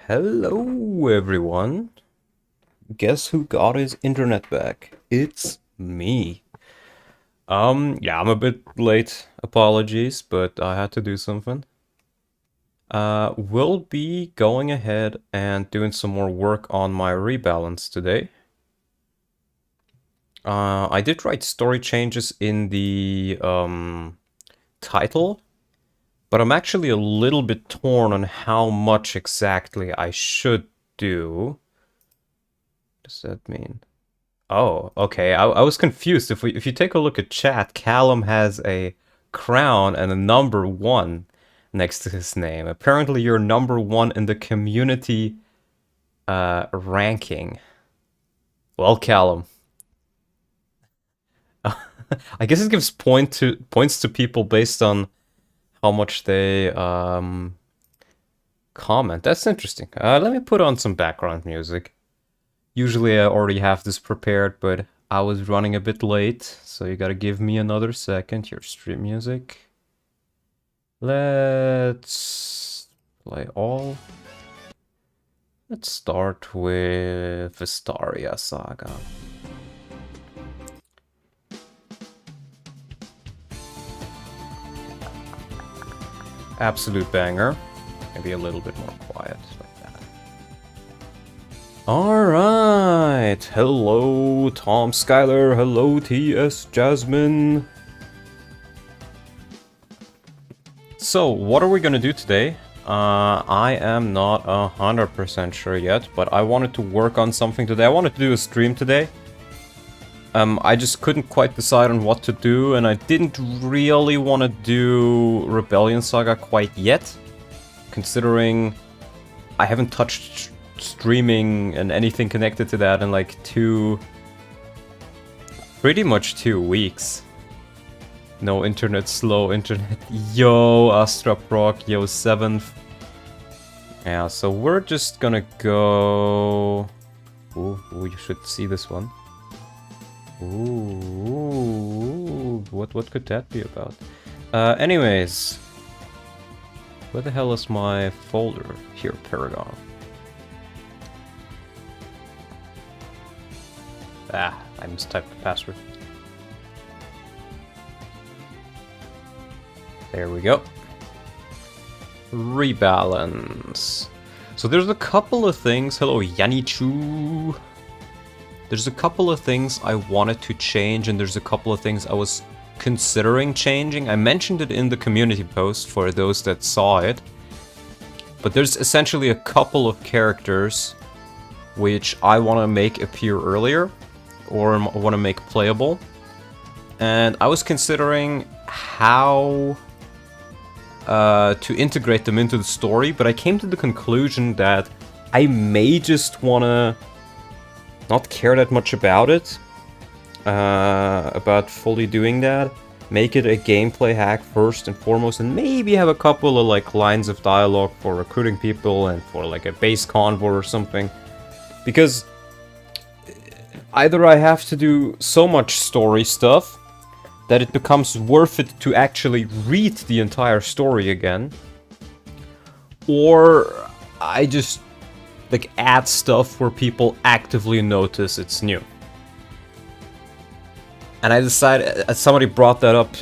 Hello, everyone. Guess who got his internet back? It's me. Yeah, I'm a bit late. Apologies, but I had to do something. We'll be going ahead and doing some more work on my rebalance today. I did write story changes in the title, but I'm actually a little bit torn on how much exactly I should do. What does that mean? Oh, okay. I was confused. If you take a look at chat, Callum has a crown and a number 1 next to his name. Apparently you're number 1 in the community ranking. Well, Callum. I guess it gives points to people based on how much they comment. That's interesting. Let me put on some background music. Usually I already have this prepared, but I was running a bit late, so you gotta give me another second. Your stream music. Let's play all. Let's start with Vestaria Saga. Absolute banger. Maybe a little bit more quiet. Alright, hello Tom Skyler, hello TS Jasmine. So, what are we gonna do today? I am not 100% sure yet, but I wanted to work on something today. I wanted to do a stream today. I just couldn't quite decide on what to do, and I didn't really want to do Rebellion Saga quite yet, considering I haven't touched streaming and anything connected to that in like pretty much 2 weeks. No internet, slow internet. Yo, Astra Proc, yo, 7th. Yeah, so we're just gonna go... Ooh, you should see this one. Ooh, what could that be about? Anyways. Where the hell is my folder? Here, Paragon. Ah, I mistyped the password. There we go. Rebalance. So there's a couple of things. Hello, Yanichu. There's a couple of things I wanted to change, and there's a couple of things I was considering changing. I mentioned it in the community post for those that saw it. But there's essentially a couple of characters which I want to make appear earlier, or want to make playable. And I was considering how to integrate them into the story, but I came to the conclusion that I may just want to not care that much about it, about fully doing that. Make it a gameplay hack first and foremost, and maybe have a couple of like lines of dialogue for recruiting people and for like a base convoy or something. Because either I have to do so much story stuff that it becomes worth it to actually read the entire story again, or I just like add stuff where people actively notice it's new. And I decided, somebody brought that up,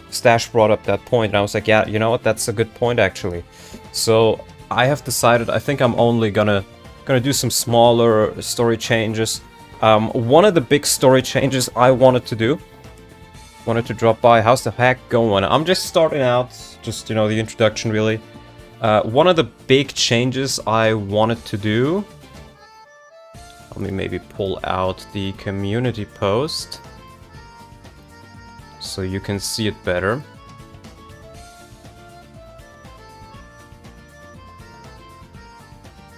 Stash brought up that point, and I was like, yeah, you know what, that's a good point actually. So I have decided, I think I'm only gonna do some smaller story changes. One of the big story changes I wanted to drop by. How's the hack going? I'm just starting out, just, you know, the introduction really. One of the big changes I wanted to do, let me maybe pull out the community post so you can see it better.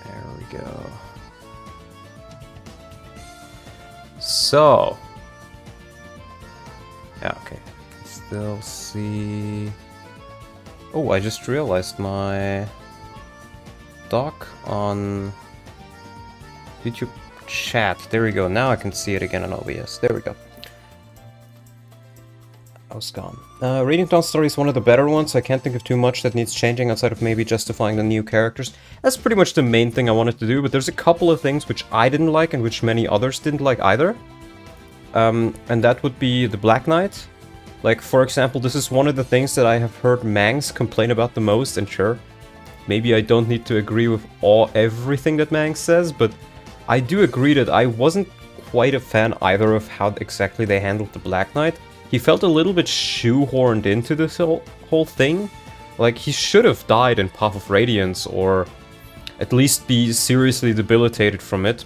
There we go. So, yeah, okay. I can still see. Oh, I just realized my dock on YouTube chat. There we go. Now I can see it again on OBS. There we go. I was gone. Radiant Dawn story is one of the better ones. I can't think of too much that needs changing outside of maybe justifying the new characters. That's pretty much the main thing I wanted to do, but there's a couple of things which I didn't like and which many others didn't like either. And that would be the Black Knight. Like, for example, this is one of the things that I have heard Mangs complain about the most, and sure, maybe I don't need to agree with everything that Mangs says, but I do agree that I wasn't quite a fan either of how exactly they handled the Black Knight. He felt a little bit shoehorned into this whole thing. Like, he should have died in Path of Radiance, or at least be seriously debilitated from it.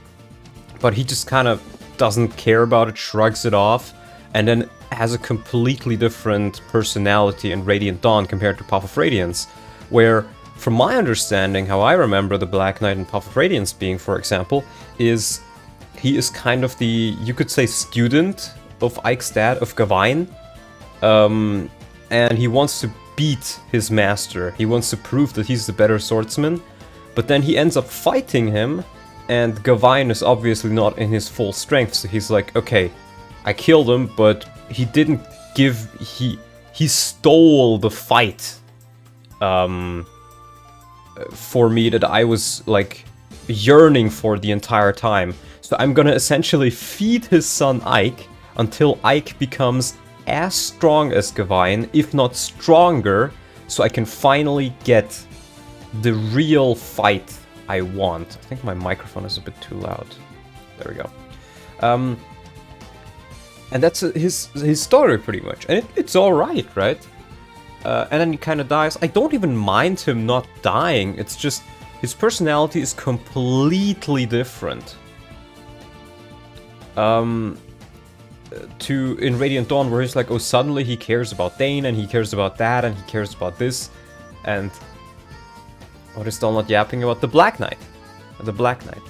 But he just kind of doesn't care about it, shrugs it off, and then has a completely different personality in Radiant Dawn compared to Path of Radiance. Where, from my understanding, how I remember the Black Knight in Path of Radiance being, for example, is he is kind of the, you could say, student of Eichstätt, of Gawain, and he wants to beat his master. He wants to prove that he's the better swordsman, but then he ends up fighting him, and Gawain is obviously not in his full strength, so he's like, okay, I killed him, but he didn't give, he stole the fight, for me that I was, like, yearning for the entire time. So I'm gonna essentially feed his son Ike until Ike becomes as strong as Gawain, if not stronger, so I can finally get the real fight I want. I think my microphone is a bit too loud. There we go. And that's his story, pretty much. And it's alright, right? And then he kind of dies. I don't even mind him not dying, it's just his personality is completely different. To in Radiant Dawn, where he's like, oh, suddenly he cares about Dane, and he cares about that, and he cares about this, and what is still not yapping about the Black Knight. The Black Knight.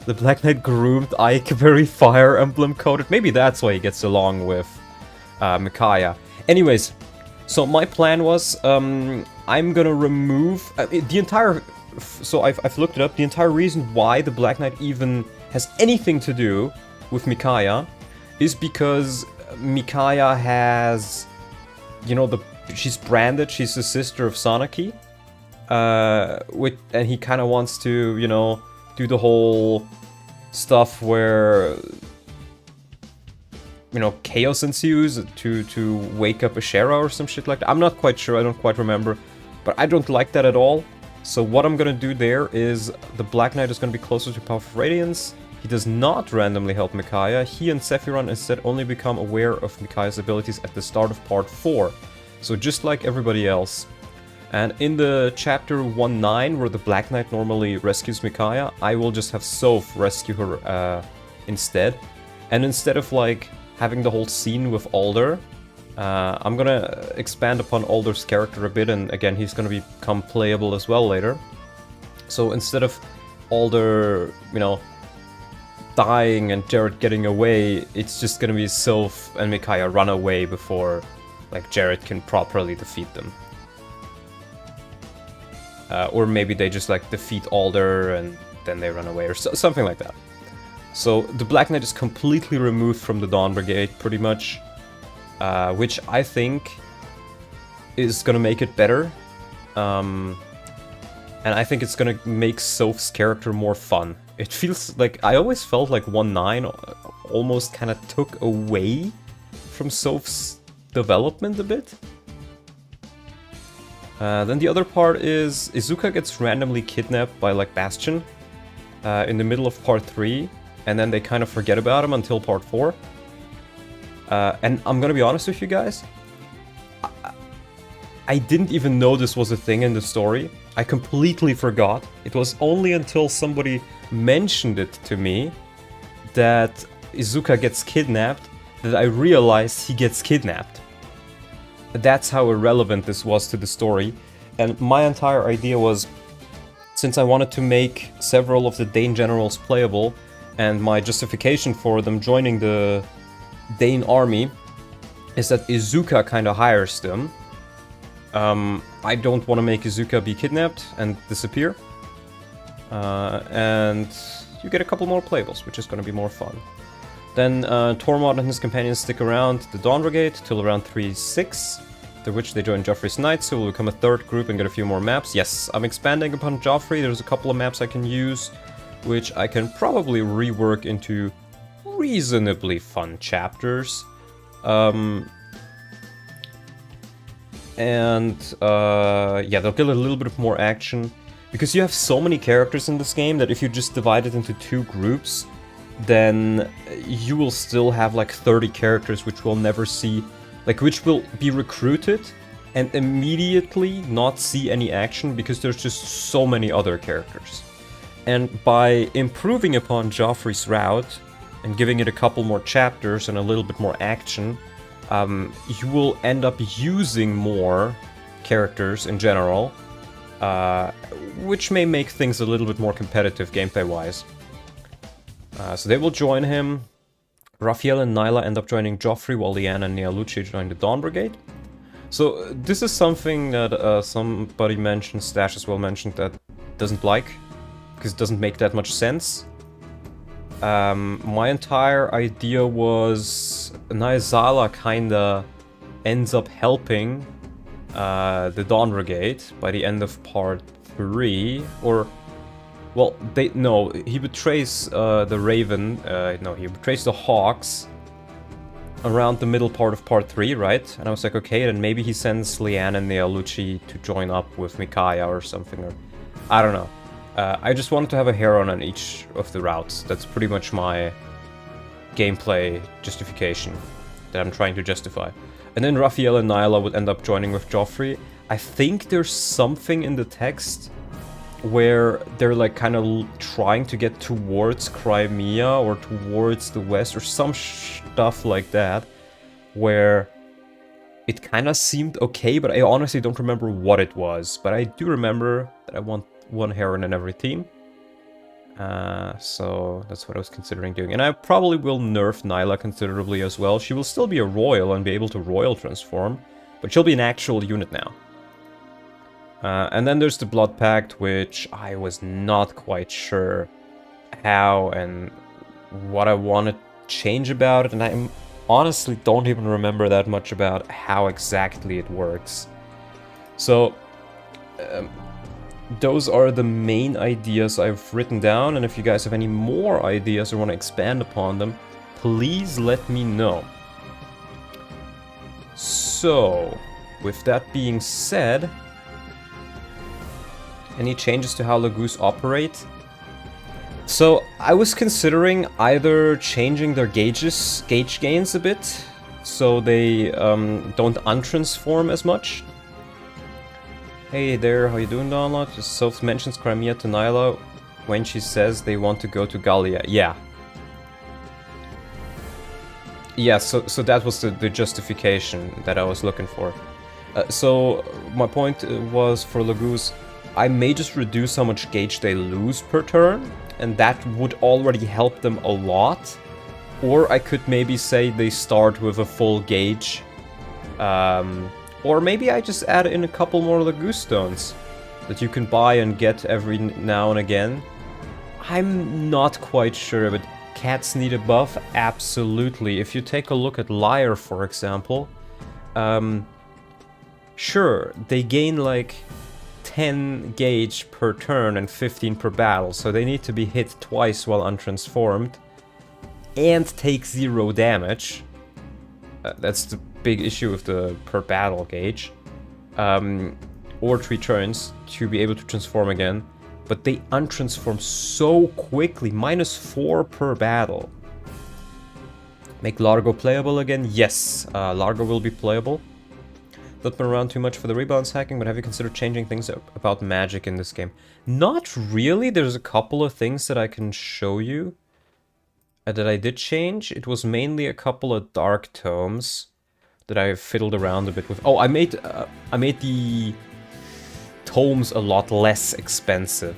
The Black Knight groomed Ike, very Fire Emblem coded. Maybe that's why he gets along with Micaiah. Anyways, so my plan was, I'm gonna remove the entire. So I've looked it up. The entire reason why the Black Knight even has anything to do with Micaiah is because Micaiah has, you know, she's branded, she's the sister of Sanaki, and he kind of wants to, you know, do the whole stuff where, you know, chaos ensues to wake up Ashera or some shit like that. I'm not quite sure, I don't quite remember, but I don't like that at all. So what I'm gonna do there is the Black Knight is gonna be closer to Path of Radiance. He does not randomly help Micaiah. He and Sephiron instead only become aware of Micaiah's abilities at the start of part 4. So just like everybody else. And in the chapter 1-9, where the Black Knight normally rescues Micaiah, I will just have Soph rescue her instead. And instead of like having the whole scene with Alder, I'm gonna expand upon Alder's character a bit, and again, he's gonna become playable as well later. So instead of Alder, you know, dying and Jared getting away, it's just gonna be Soph and Micaiah run away before, like, Jared can properly defeat them. Or maybe they just, like, defeat Alder and then they run away, or something like that. So the Black Knight is completely removed from the Dawn Brigade, pretty much. Which I think is gonna make it better. And I think it's gonna make Soph's character more fun. It feels like, I always felt like 1-9 almost kind of took away from Soph's development a bit. Then the other part is Izuka gets randomly kidnapped by, like, Bastion in the middle of part 3, and then they kind of forget about him until part 4. And I'm gonna be honest with you guys, I didn't even know this was a thing in the story. I completely forgot. It was only until somebody mentioned it to me that Izuka gets kidnapped that I realized he gets kidnapped. That's how irrelevant this was to the story. And my entire idea was, since I wanted to make several of the Dane generals playable, and my justification for them joining the Dane army is that Izuka kind of hires them. I don't want to make Izuka be kidnapped and disappear. And you get a couple more playables, which is going to be more fun. Then Tormod and his companions stick around the Dawn Brigade till around 3-6, after which they join Joffrey's Knights, who will become a third group and get a few more maps. Yes, I'm expanding upon Joffrey. There's a couple of maps I can use, which I can probably rework into reasonably fun chapters. Yeah, they'll get a little bit of more action. Because you have so many characters in this game that if you just divide it into 2 groups, then you will still have like 30 characters which we'll never see, like which will be recruited and immediately not see any action because there's just so many other characters. And by improving upon Joffrey's route and giving it a couple more chapters and a little bit more action, you will end up using more characters in general, which may make things a little bit more competitive gameplay-wise. So they will join him. Raphael and Nyla end up joining Joffrey, while Lyanna and Nealucci join the Dawn Brigade. So this is something that somebody mentioned, Stash as well mentioned, that doesn't like, because it doesn't make that much sense. My entire idea was Nyazala kinda ends up helping the Dawn Brigade by the end of part 3, or well, he betrays the Raven, he betrays the Hawks around the middle part of part 3, right? And I was like, okay, then maybe he sends Lyanna and Nealucci to join up with Micaiah or something, or I don't know. I just wanted to have a hero on each of the routes. That's pretty much my gameplay justification that I'm trying to justify. And then Raphael and Nyla would end up joining with Joffrey. I think there's something in the text where they're like kind of trying to get towards Crimea or towards the west or some stuff like that, where it kind of seemed okay, but I honestly don't remember what it was. But I do remember that I want one heron in every team. So that's what I was considering doing. And I probably will nerf Nyla considerably as well. She will still be a royal and be able to royal transform, but she'll be an actual unit now. And then there's the Blood Pact, which I was not quite sure how and what I want to change about it, and I honestly don't even remember that much about how exactly it works. So, those are the main ideas I've written down, and if you guys have any more ideas or want to expand upon them, please let me know. So, with that being said, any changes to how Laguz operate? So, I was considering either changing their gauge gains a bit, so they don't untransform as much. Hey there, how you doing, Donlot? Soph mentions Crimea to Nyla when she says they want to go to Gallia. Yeah. Yeah, so that was the justification that I was looking for. So, my point was for Laguz, I may just reduce how much gauge they lose per turn, and that would already help them a lot. Or I could maybe say they start with a full gauge. Or maybe I just add in a couple more Laguz stones that you can buy and get every now and again. I'm not quite sure, but cats need a buff? Absolutely. If you take a look at Lyre, for example, sure, they gain like 10 gauge per turn and 15 per battle, so they need to be hit twice while untransformed and take 0 damage. That's the big issue with the per battle gauge. Or 3 turns to be able to transform again, but they untransform so quickly, -4 per battle. Make Largo playable again? Yes, Largo will be playable. Not been around too much for the rebalance hacking, but have you considered changing things about magic in this game? Not really. There's a couple of things that I can show you that I did change. It was mainly a couple of dark tomes that I fiddled around a bit with. Oh, I made the tomes a lot less expensive.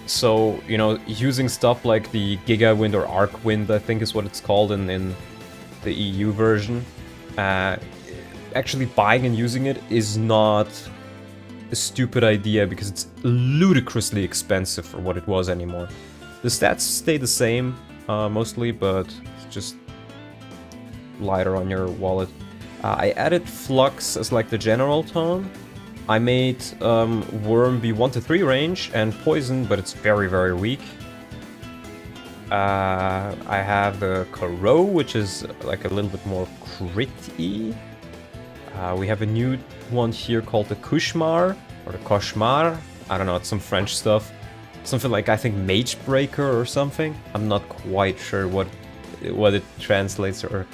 So, you know, using stuff like the Giga Wind or Arc Wind, I think is what it's called in the EU version. Actually buying and using it is not a stupid idea because it's ludicrously expensive for what it was anymore. The stats stay the same, mostly, but it's just lighter on your wallet. I added Flux as like the general tone. I made Worm be 1 to 3 range and Poison, but it's very, very weak. I have the Karo, which is like a little bit more crit-y. We have a new one here called the Kushmar, or the Koshmar. I don't know, it's some French stuff. Something like, I think, Mage Breaker or something. I'm not quite sure what it translates, or...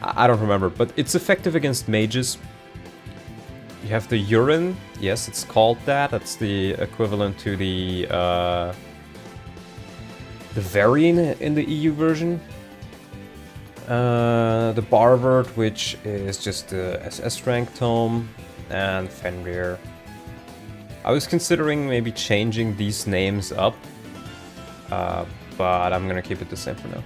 I don't remember, but it's effective against mages. You have the Urine. Yes, it's called that. That's the equivalent to the Varian in the EU version. The Barvard, which is just the SS rank tome, and Fenrir. I was considering maybe changing these names up, but I'm gonna keep it the same for now.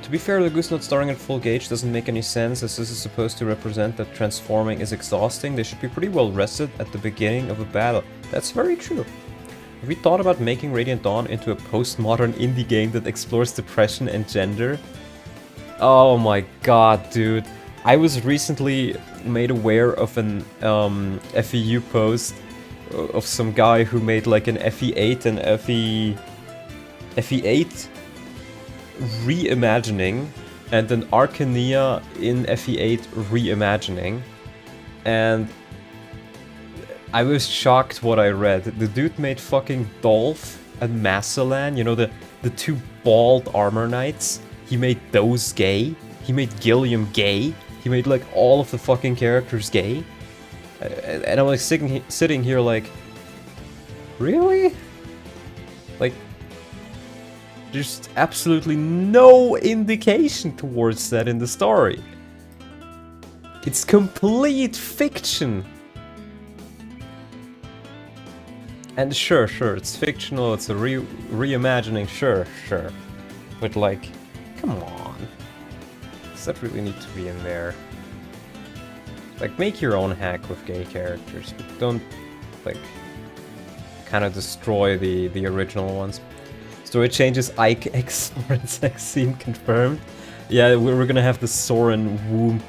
To be fair, Laguz not starting at full gauge doesn't make any sense, as this is supposed to represent that transforming is exhausting. They should be pretty well rested at the beginning of a battle. That's very true. Have we thought about making Radiant Dawn into a postmodern indie game that explores depression and gender? Oh my god, dude. I was recently made aware of an FEU post of some guy who made like an FE8 and FE8 reimagining and an Arcania in FE8 reimagining, and I was shocked what I read. The dude made fucking Dolph and Masalan, you know, the two bald armor knights. He made those gay. He made Gilliam gay. He made like all of the fucking characters gay. And I'm like sitting here like, really? Like, there's absolutely no indication towards that in the story. It's complete fiction. And sure, it's fictional, it's a reimagining, sure. But like, come on. Does that really need to be in there? Like, make your own hack with gay characters, but don't, like, kind of destroy the original ones. Story changes, Ike X Soren sex scene confirmed. Yeah, we're gonna have the Soren Womb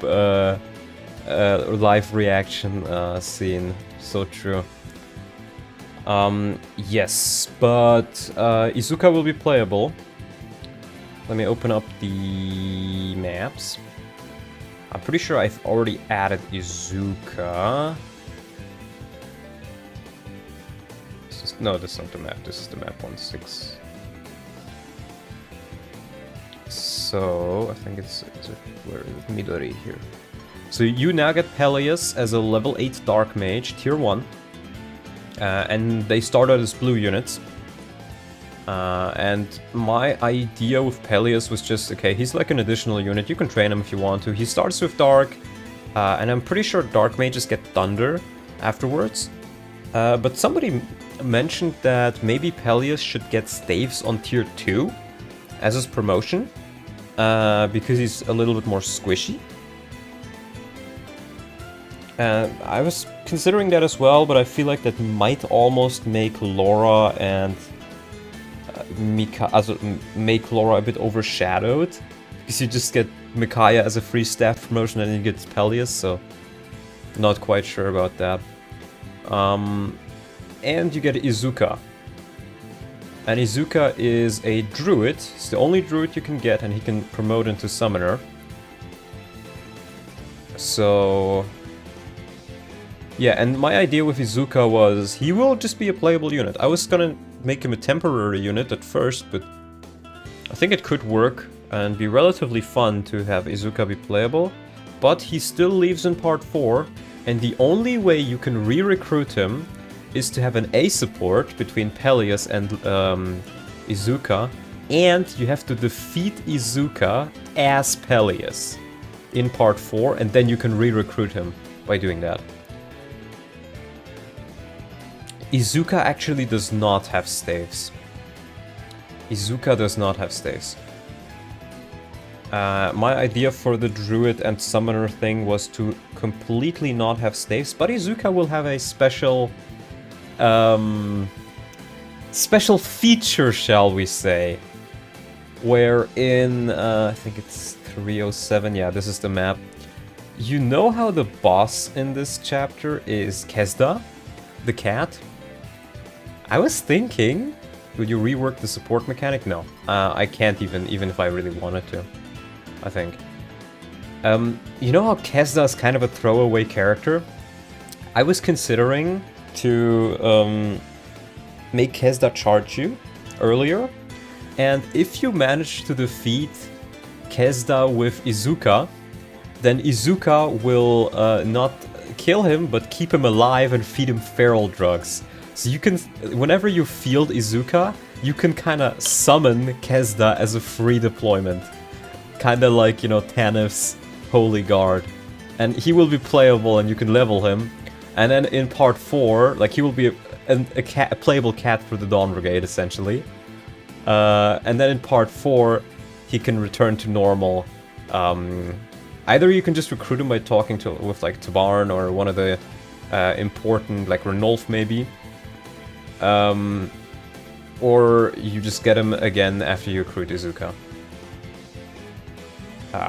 live reaction scene. So true. Yes, but Izuka will be playable. Let me open up the maps. I'm pretty sure I've already added Izuka. No, this is not the map. This is the map 1.6. So I think it's where is it? Midori here. So you now get Peleus as a level 8 Dark Mage, tier 1. And they start out as blue units. And my idea with Peleus was just, okay, he's like an additional unit. You can train him if you want to. He starts with Dark, and I'm pretty sure Dark Mages get Thunder afterwards. But somebody mentioned that maybe Peleus should get Staves on tier 2 as his promotion, because he's a little bit more squishy. I was considering that as well, but I feel like that might almost make Laura and make Laura a bit overshadowed, because you just get Micaiah as a free staff promotion and you get Peleus, so not quite sure about that. And you get Izuka. And Izuka is a druid. It's the only druid you can get, and he can promote into summoner. So yeah, and my idea with Izuka was he will just be a playable unit. I was gonna make him a temporary unit at first, but I think it could work and be relatively fun to have Izuka be playable. But he still leaves in part 4, and the only way you can re-recruit him is to have an A support between Peleus and Izuka, and you have to defeat Izuka as Peleus in part 4, and then you can re-recruit him by doing that. Izuka actually does not have staves. Izuka does not have staves. My idea for the druid and summoner thing was to completely not have staves, but Izuka will have a special special feature, shall we say, where in I think it's 307, yeah, this is the map. You know how the boss in this chapter is Kesda, the cat? I was thinking, would you rework the support mechanic? No, I can't even if I really wanted to, I think. You know how Kesda is kind of a throwaway character? I was considering to make Kesda charge you earlier, and if you manage to defeat Kesda with Izuka, then Izuka will not kill him, but keep him alive and feed him feral drugs. So you can, whenever you field Izuka, you can kind of summon Kesda as a free deployment. Kind of like, you know, Tanif's Holy Guard. And he will be playable and you can level him. And then in part 4, like, he will be a playable cat for the Dawn Brigade, essentially. And then in part 4, he can return to normal. Either you can just recruit him by talking with like Tabarn or one of the important, like Renolf maybe. Or you just get him again after you recruit Izuka.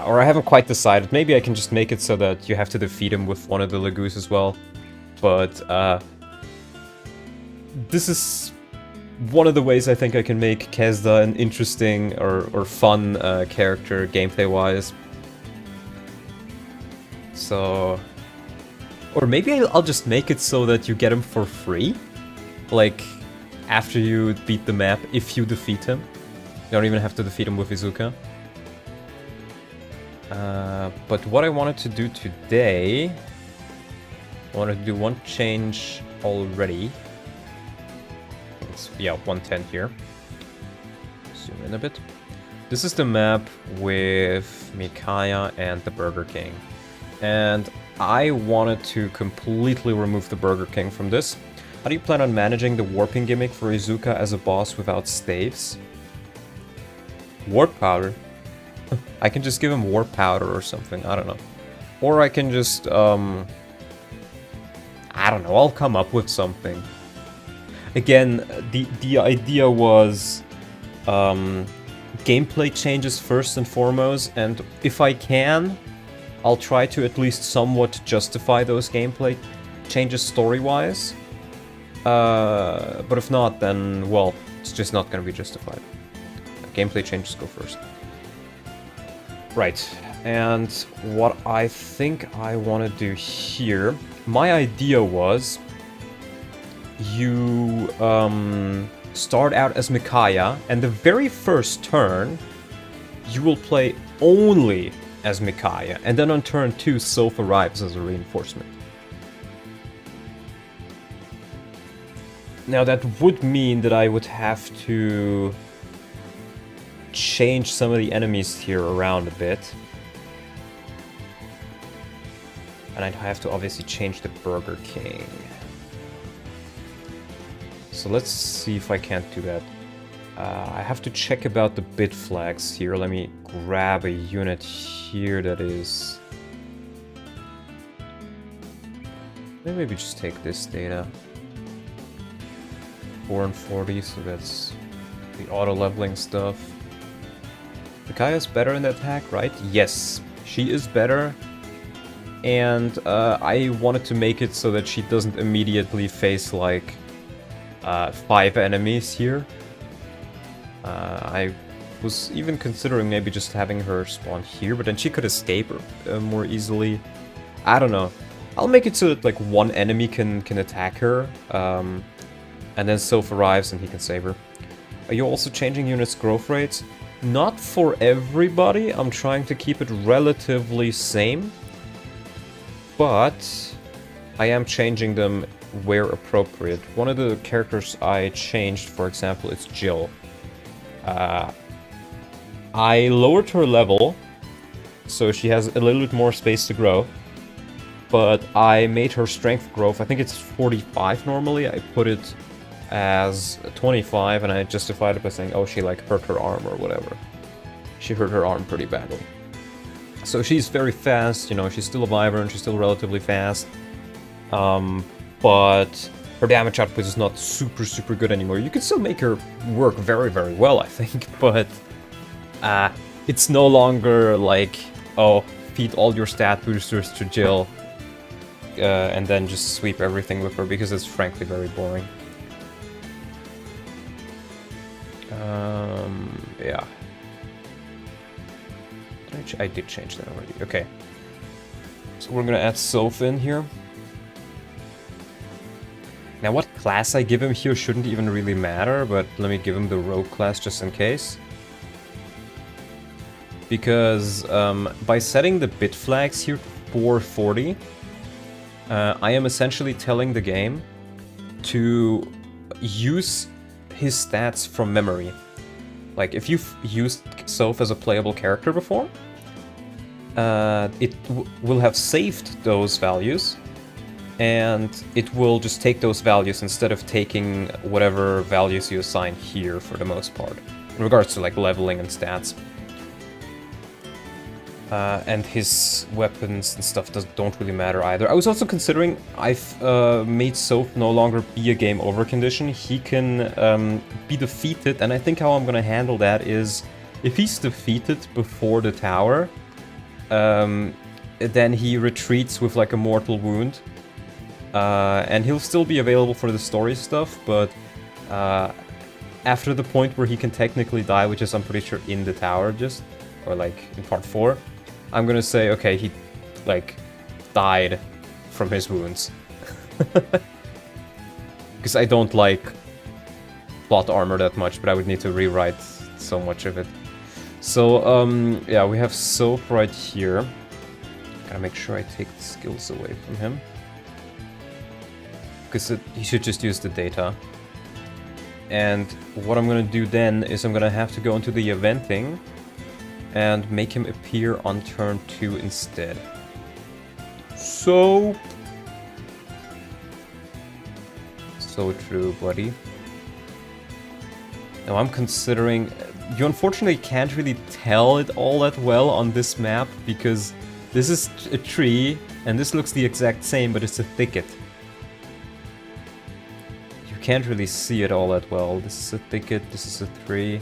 Or I haven't quite decided. Maybe I can just make it so that you have to defeat him with one of the Laguz as well. But this is one of the ways I think I can make Kesda an interesting or fun character gameplay-wise. So... Or maybe I'll just make it so that you get him for free. Like, after you beat the map, if you defeat him. You don't even have to defeat him with Izuka. But what I wanted to do today... I wanted to do one change already. It's, yeah, 110 here. Zoom in a bit. This is the map with Mikaya and the Burger King. And I wanted to completely remove the Burger King from this. How do you plan on managing the warping gimmick for Izuka as a boss without staves? Warp powder? I can just give him warp powder or something, I don't know. Or I can just, I don't know, I'll come up with something. Again, the idea was gameplay changes first and foremost, and if I can, I'll try to at least somewhat justify those gameplay changes story-wise. But if not, then, well, it's just not going to be justified. Gameplay changes go first. Right, and what I think I want to do here... My idea was... You start out as Mikaya, and the very first turn, you will play only as Mikaya, and then on turn 2, Soph arrives as a reinforcement. Now that would mean that I would have to change some of the enemies here around a bit. And I'd have to obviously change the Burger King. So let's see if I can't do that. I have to check about the bit flags here. Let me grab a unit here that is... Maybe just take this data. 4 and 40, so that's the auto-leveling stuff. Mikaya's better in the attack, right? Yes, she is better. And I wanted to make it so that she doesn't immediately face, like, 5 enemies here. I was even considering maybe just having her spawn here, but then she could escape more easily. I don't know. I'll make it so that, like, 1 enemy can attack her. And then Soph arrives and he can save her. Are you also changing units' growth rates? Not for everybody. I'm trying to keep it relatively same. But I am changing them where appropriate. One of the characters I changed, for example, is Jill. I lowered her level, so she has a little bit more space to grow. But I made her strength growth, I think it's 45 normally. I put it as 25, and I justified it by saying, oh, she like hurt her arm or whatever. She hurt her arm pretty badly. So she's very fast, you know, she's still a wyvern, she's still relatively fast. But her damage output is not super good anymore. You can still make her work very well, I think, but it's no longer like, oh, feed all your stat boosters to Jill and then just sweep everything with her, because it's frankly very boring. Yeah. I did change that already. Okay. So we're gonna add Soph in here. Now what class I give him here shouldn't even really matter, but let me give him the rogue class just in case. Because by setting the bit flags here to 440, I am essentially telling the game to use his stats from memory. Like, if you've used Soph as a playable character before, it will have saved those values, and it will just take those values instead of taking whatever values you assign here for the most part, in regards to like leveling and stats. And his weapons and stuff don't really matter either. I was also considering, I've made Soph no longer be a game over condition. He can be defeated, and I think how I'm gonna handle that is, if he's defeated before the tower, then he retreats with like a mortal wound. And he'll still be available for the story stuff, but after the point where he can technically die, which is I'm pretty sure in the tower just, or like in part 4, I'm gonna say, okay, he like died from his wounds. Because I don't like plot armor that much, but I would need to rewrite so much of it. So, yeah, we have Soph right here. Gotta make sure I take the skills away from him. Because he should just use the data. And what I'm gonna do then is I'm gonna have to go into the eventing and make him appear on turn 2 instead. So true, buddy. Now I'm considering... You unfortunately can't really tell it all that well on this map, because this is a tree, and this looks the exact same, but it's a thicket. You can't really see it all that well. This is a thicket, this is a tree.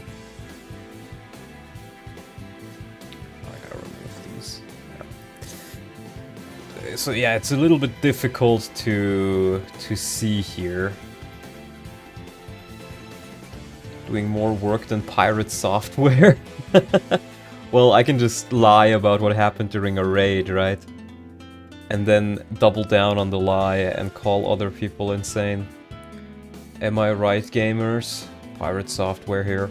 So yeah, it's a little bit difficult to see here. Doing more work than pirate software. Well, I can just lie about what happened during a raid, right? And then double down on the lie and call other people insane. Am I right, gamers? Pirate software here.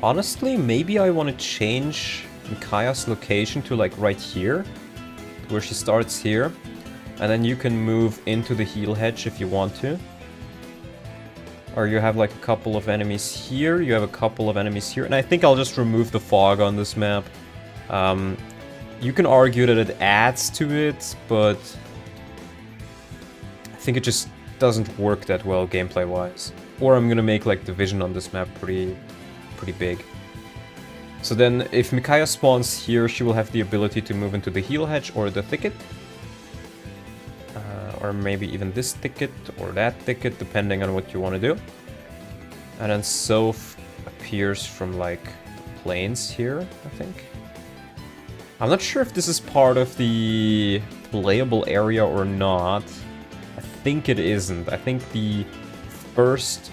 Honestly, maybe I want to change Mikaya's location to like right here, where she starts here, and then you can move into the heal hedge if you want to. Or you have like a couple of enemies here, you have a couple of enemies here, and I think I'll just remove the fog on this map. You can argue that it adds to it, but I think it just doesn't work that well gameplay-wise. Or I'm gonna make like the vision on this map pretty big. So then, if Mikaya spawns here, she will have the ability to move into the heal hedge or the thicket. Or maybe even this thicket or that thicket, depending on what you want to do. And then Soph appears from like the plains here, I think. I'm not sure if this is part of the playable area or not. I think it isn't. I think the first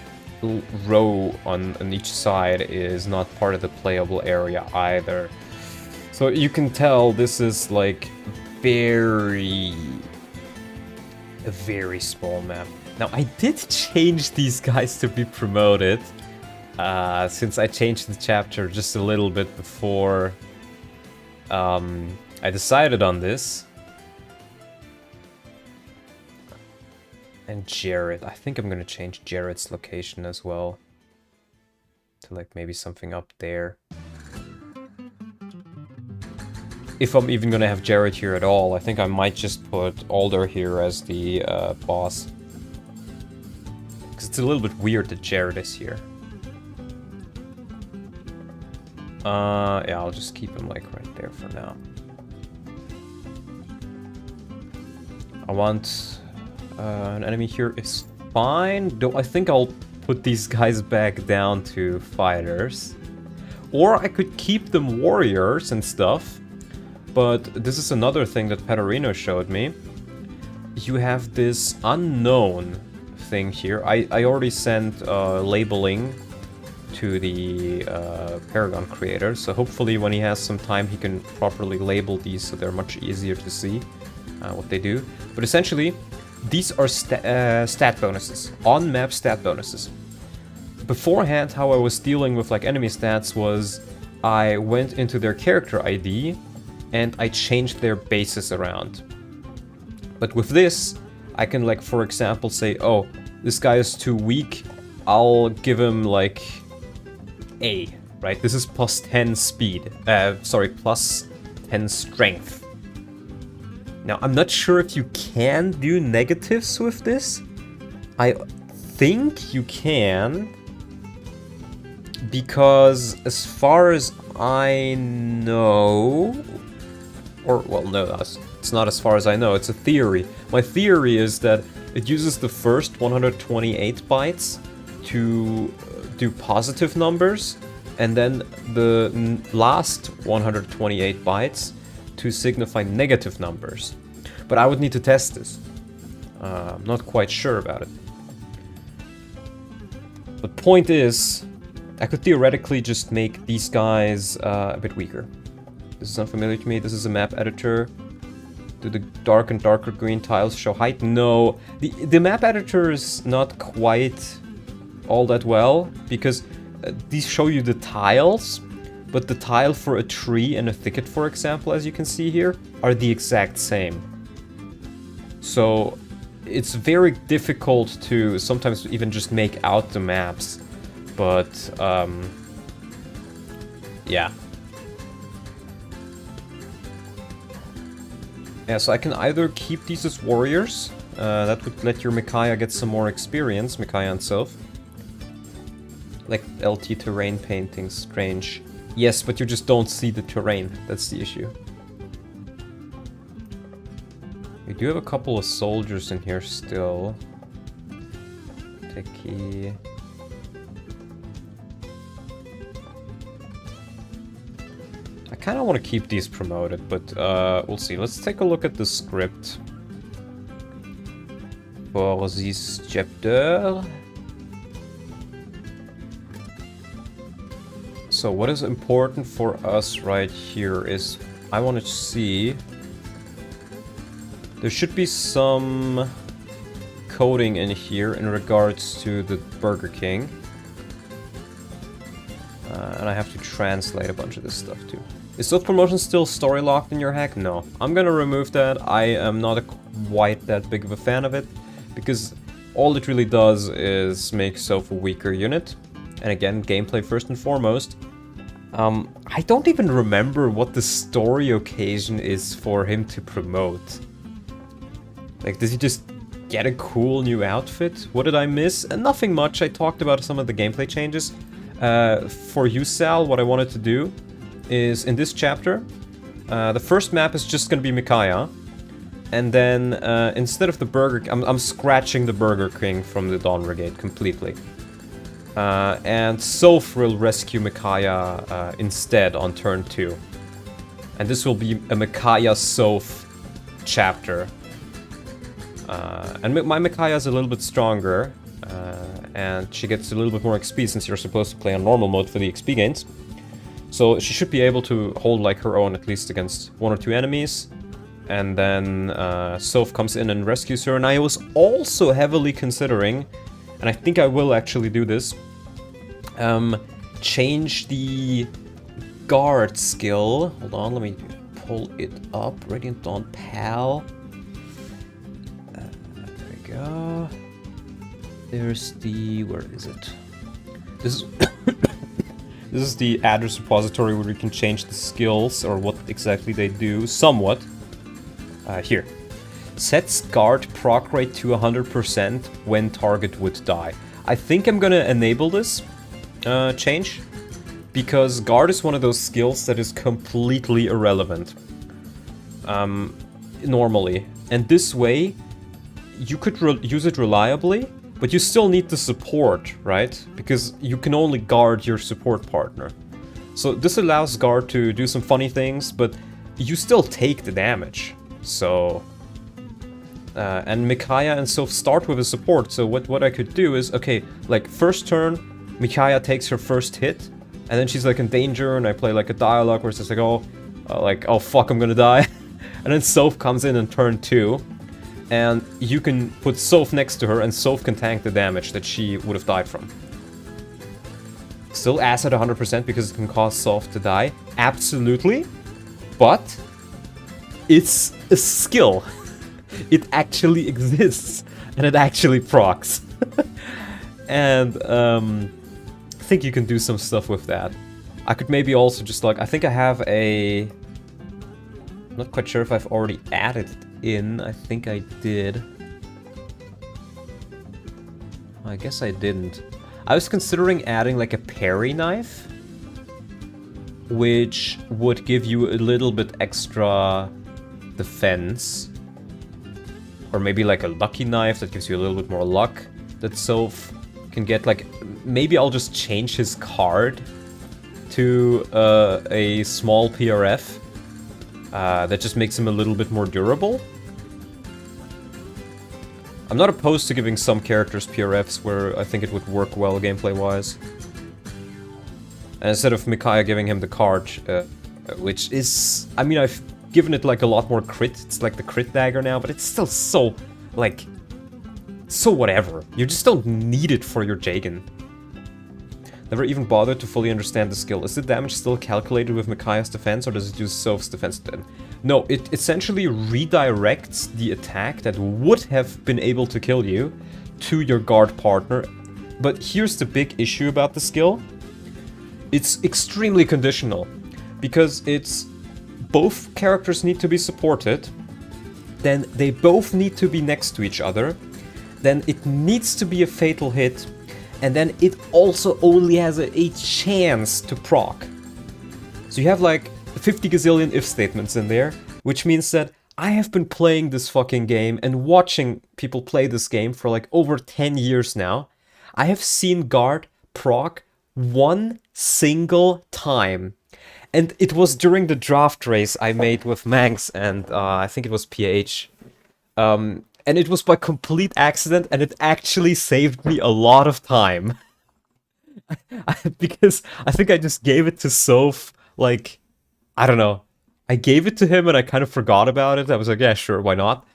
row on each side is not part of the playable area either. So you can tell this is like a very small map. Now I did change these guys to be promoted, since I changed the chapter just a little bit before I decided on this. And Jared. I think I'm gonna change Jared's location as well. To like maybe something up there. If I'm even gonna have Jared here at all, I think I might just put Alder here as the boss. Because it's a little bit weird that Jared is here. Yeah, I'll just keep him like right there for now. I want an enemy here is fine, though I think I'll put these guys back down to fighters. Or I could keep them warriors and stuff, but this is another thing that Paterino showed me. You have this unknown thing here. I already sent labeling to the Paragon creator, so hopefully when he has some time he can properly label these so they're much easier to see what they do. But essentially, these are stat bonuses, on-map stat bonuses. Beforehand, how I was dealing with like enemy stats was I went into their character ID and I changed their bases around. But with this, I can like, for example, say, oh, this guy is too weak, I'll give him like A, right? This is plus 10 speed, sorry, plus 10 strength. Now, I'm not sure if you can do negatives with this. I think you can, because as far as I know, or, well, no, it's not as far as I know, it's a theory. My theory is that it uses the first 128 bytes to do positive numbers, and then the last 128 bytes to signify negative numbers. But I would need to test this. I'm not quite sure about it. The point is, I could theoretically just make these guys a bit weaker. This is unfamiliar to me. This is a map editor. Do the dark and darker green tiles show height? No. The map editor is not quite all that well, because these show you the tiles, but the tile for a tree and a thicket, for example, as you can see here, are the exact same. So it's very difficult to sometimes even just make out the maps, but yeah. Yeah, so I can either keep these as warriors, that would let your Micaiah get some more experience, Micaiah and Soph. Like LT terrain painting, strange. Yes, but you just don't see the terrain, that's the issue. We do have a couple of soldiers in here still. Techie. I kind of want to keep these promoted, but we'll see. Let's take a look at the script for this chapter. So what is important for us right here is I want to see there should be some coding in here in regards to the Burger King. And I have to translate a bunch of this stuff too. Is self-promotion still story locked in your hack? No. I'm gonna remove that. I am not quite that big of a fan of it, because all it really does is make Soph a weaker unit. And again, gameplay first and foremost. I don't even remember what the story occasion is for him to promote. Like, does he just get a cool new outfit? What did I miss? Nothing much. I talked about some of the gameplay changes. For you, Sal, what I wanted to do is, in this chapter, the first map is just gonna be Micaiah. And then, instead of the Burger... I'm scratching the Burger King from the Dawn Brigade completely. And Soph will rescue Micaiah instead on turn 2. And this will be a Micaiah-Soph chapter. And my Micaiah is a little bit stronger, and she gets a little bit more XP since you're supposed to play on normal mode for the XP gains. So she should be able to hold like her own at least against 1 or 2 enemies. And then Soph comes in and rescues her. And I was also heavily considering, and I think I will actually do this, change the guard skill. Hold on, let me pull it up. Radiant Dawn Pal. There we go. There's the... where is it? This is... this is the address repository where you can change the skills or what exactly they do, somewhat. Here. Sets guard proc rate to 100% when target would die. I think I'm gonna enable this change, because guard is one of those skills that is completely irrelevant. Normally. And this way, you could use it reliably, but you still need the support, right? Because you can only guard your support partner. So this allows guard to do some funny things, but you still take the damage. So... and Micaiah and Soph start with a support, so what I could do is, okay, like, first turn, Micaiah takes her first hit, and then she's like in danger, and I play like a dialogue where it's just like, oh fuck, I'm gonna die. And then Soph comes in turn 2, and you can put Soph next to her, and Soph can tank the damage that she would have died from. Still ass at 100% because it can cause Soph to die, absolutely, but it's a skill. It actually exists, and it actually procs. And I think you can do some stuff with that. I could maybe also just like, I think I have a... I'm not quite sure if I've already added it in. I think I did. I guess I didn't. I was considering adding like a parry knife, which would give you a little bit extra defense. Or maybe like a lucky knife that gives you a little bit more luck that Soph can get. Like, maybe I'll just change his card to a small PRF that just makes him a little bit more durable. I'm not opposed to giving some characters PRFs where I think it would work well gameplay-wise. And instead of Micaiah giving him the card, which is... I mean, I've given it like a lot more crit. It's like the crit dagger now, but it's still so, like... so whatever. You just don't need it for your Jagan. Never even bothered to fully understand the skill. Is the damage still calculated with Micaiah's defense, or does it use Soph's defense then? No, it essentially redirects the attack that would have been able to kill you to your guard partner. But here's the big issue about the skill. It's extremely conditional, because it's both characters need to be supported, then they both need to be next to each other, then it needs to be a fatal hit, and then it also only has a chance to proc. So you have like 50 gazillion if statements in there, which means that I have been playing this fucking game and watching people play this game for like over 10 years now. I have seen guard proc one single time. And it was during the draft race I made with Manx and I think it was PH. And it was by complete accident, and it actually saved me a lot of time. Because I think I just gave it to Soph, like, I don't know. I gave it to him and I kind of forgot about it. I was like, yeah, sure, why not?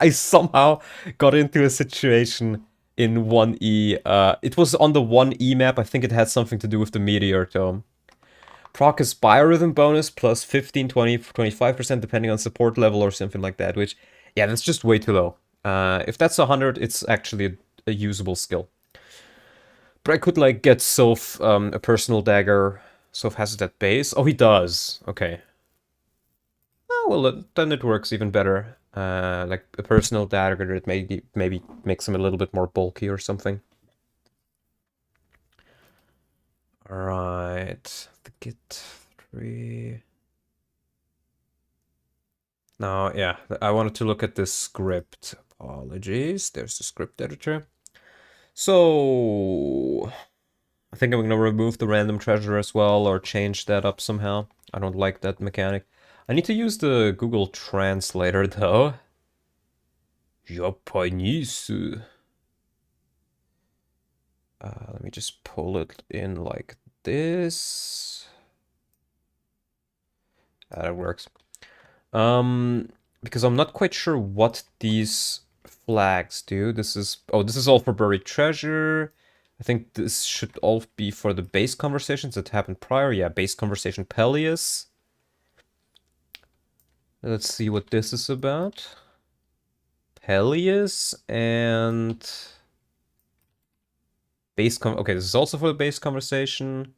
I somehow got into a situation in 1E. It was on the 1E map. I think it had something to do with the Meteor Tome. Proc is biorhythm bonus plus 15, 20, 25% depending on support level or something like that, which, yeah, that's just way too low. If that's 100, it's actually a usable skill. But I could, like, get Soph a personal dagger. Soph has it at base. Oh, he does. Okay. Oh, well, then it works even better. Like, a personal dagger that maybe makes him a little bit more bulky or something. Alright. The Git 3... Now, yeah, I wanted to look at this script. Apologies, there's the script editor. So, I think I'm gonna remove the random treasure as well, or change that up somehow. I don't like that mechanic. I need to use the Google Translator though. Japanese. Let me just pull it in like this. That works. Because I'm not quite sure what these flags do. This is all for buried treasure. I think this should all be for the base conversations that happened prior. Yeah, base conversation Peleus. Let's see what this is about. Peleus and base okay, this is also for the base conversation.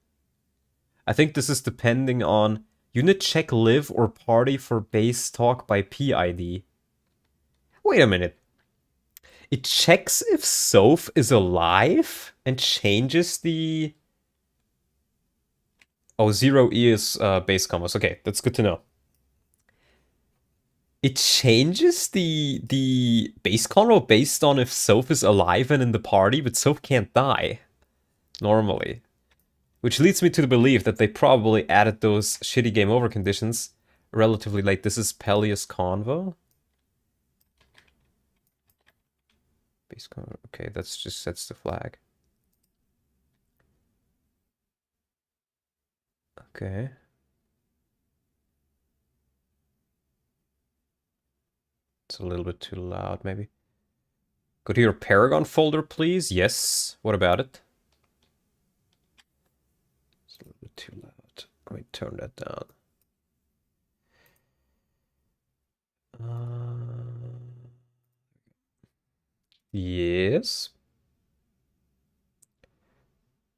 I think this is depending on unit check live or party for base talk by PID. Wait a minute. It checks if Soph is alive and changes the Oh, 0E is base combos. Okay, that's good to know. It changes the base combo based on if Soph is alive and in the party, but Soph can't die normally. Which leads me to the belief that they probably added those shitty game over conditions relatively late. This is Peleus Convo. Base combo. Okay, that's just sets the flag. Okay. It's a little bit too loud, maybe. Go to your Paragon folder, please. Yes. What about it? It's a little bit too loud. Let me turn that down. Yes.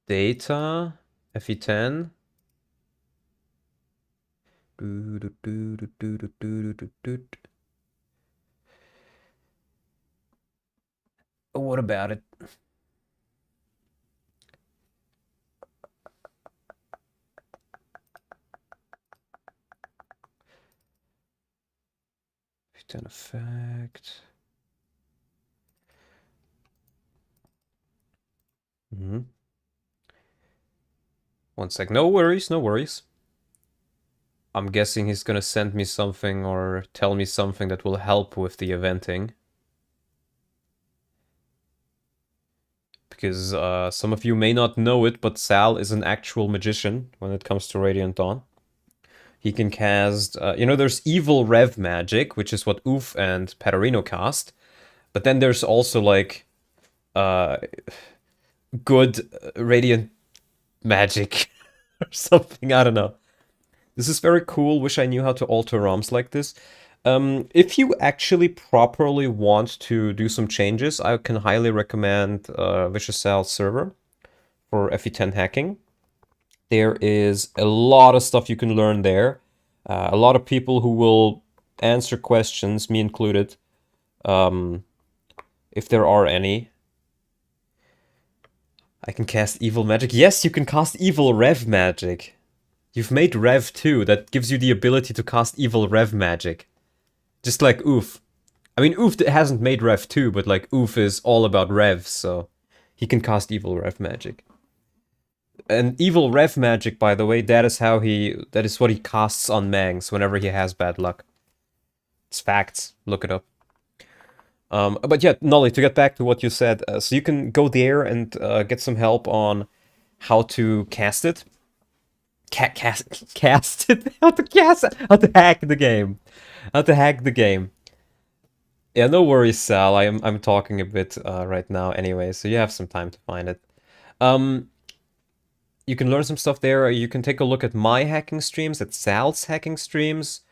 Data. FE10. What about it? FE10 effect. One sec. No worries, no worries. I'm guessing he's gonna send me something or tell me something that will help with the eventing. Because some of you may not know it, but Sal is an actual magician when it comes to Radiant Dawn. He can cast, you know, there's evil rev magic, which is what Oof and Patarino cast. But then there's also like good radiant magic or something, I don't know. This is very cool. Wish I knew how to alter ROMs like this. If you actually properly want to do some changes, I can highly recommend Vicious Sal's server for FE10 hacking. There is a lot of stuff you can learn there. A lot of people who will answer questions, me included, if there are any. I can cast evil magic. Yes, you can cast evil rev magic. You've made Rev 2 that gives you the ability to cast evil Rev magic. Just like Oof. I mean, Oof hasn't made Rev 2, but like Oof is all about Revs, so he can cast evil Rev magic. And evil Rev magic, by the way, that is what he casts on Mangs whenever he has bad luck. It's facts. Look it up. But yeah, Nolly, to get back to what you said, so you can go there and get some help on how to cast it. Cast it? How to hack the game. How to hack the game. Yeah, no worries, Sal. I'm talking a bit right now anyway, so you have some time to find it. You can learn some stuff there. You can take a look at my hacking streams, at Sal's hacking streams.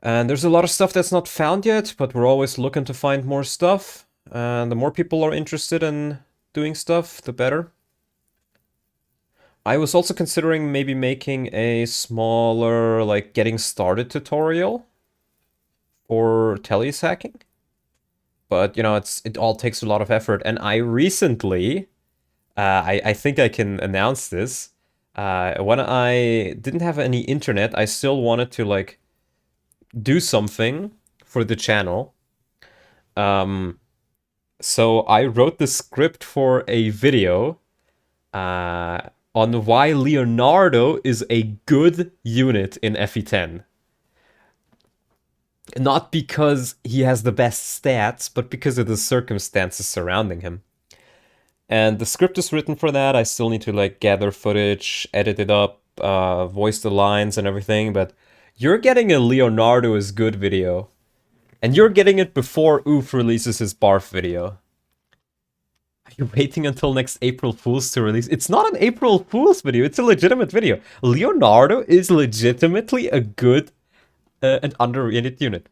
And there's a lot of stuff that's not found yet, but we're always looking to find more stuff. And the more people are interested in doing stuff, the better. I was also considering maybe making a smaller, like, getting started tutorial for Telly's hacking. But, you know, it all takes a lot of effort. And I recently, I think I can announce this, when I didn't have any internet, I still wanted to, like, do something for the channel. So I wrote the script for a video on why Leonardo is a good unit in FE10. Not because he has the best stats, but because of the circumstances surrounding him. And the script is written for that. I still need to like gather footage, edit it up, voice the lines and everything, but you're getting a Leonardo is good video. And you're getting it before Oof releases his Barf video. Are you waiting until next April Fool's to release? It's not an April Fool's video, it's a legitimate video. Leonardo is legitimately a good and underrated unit.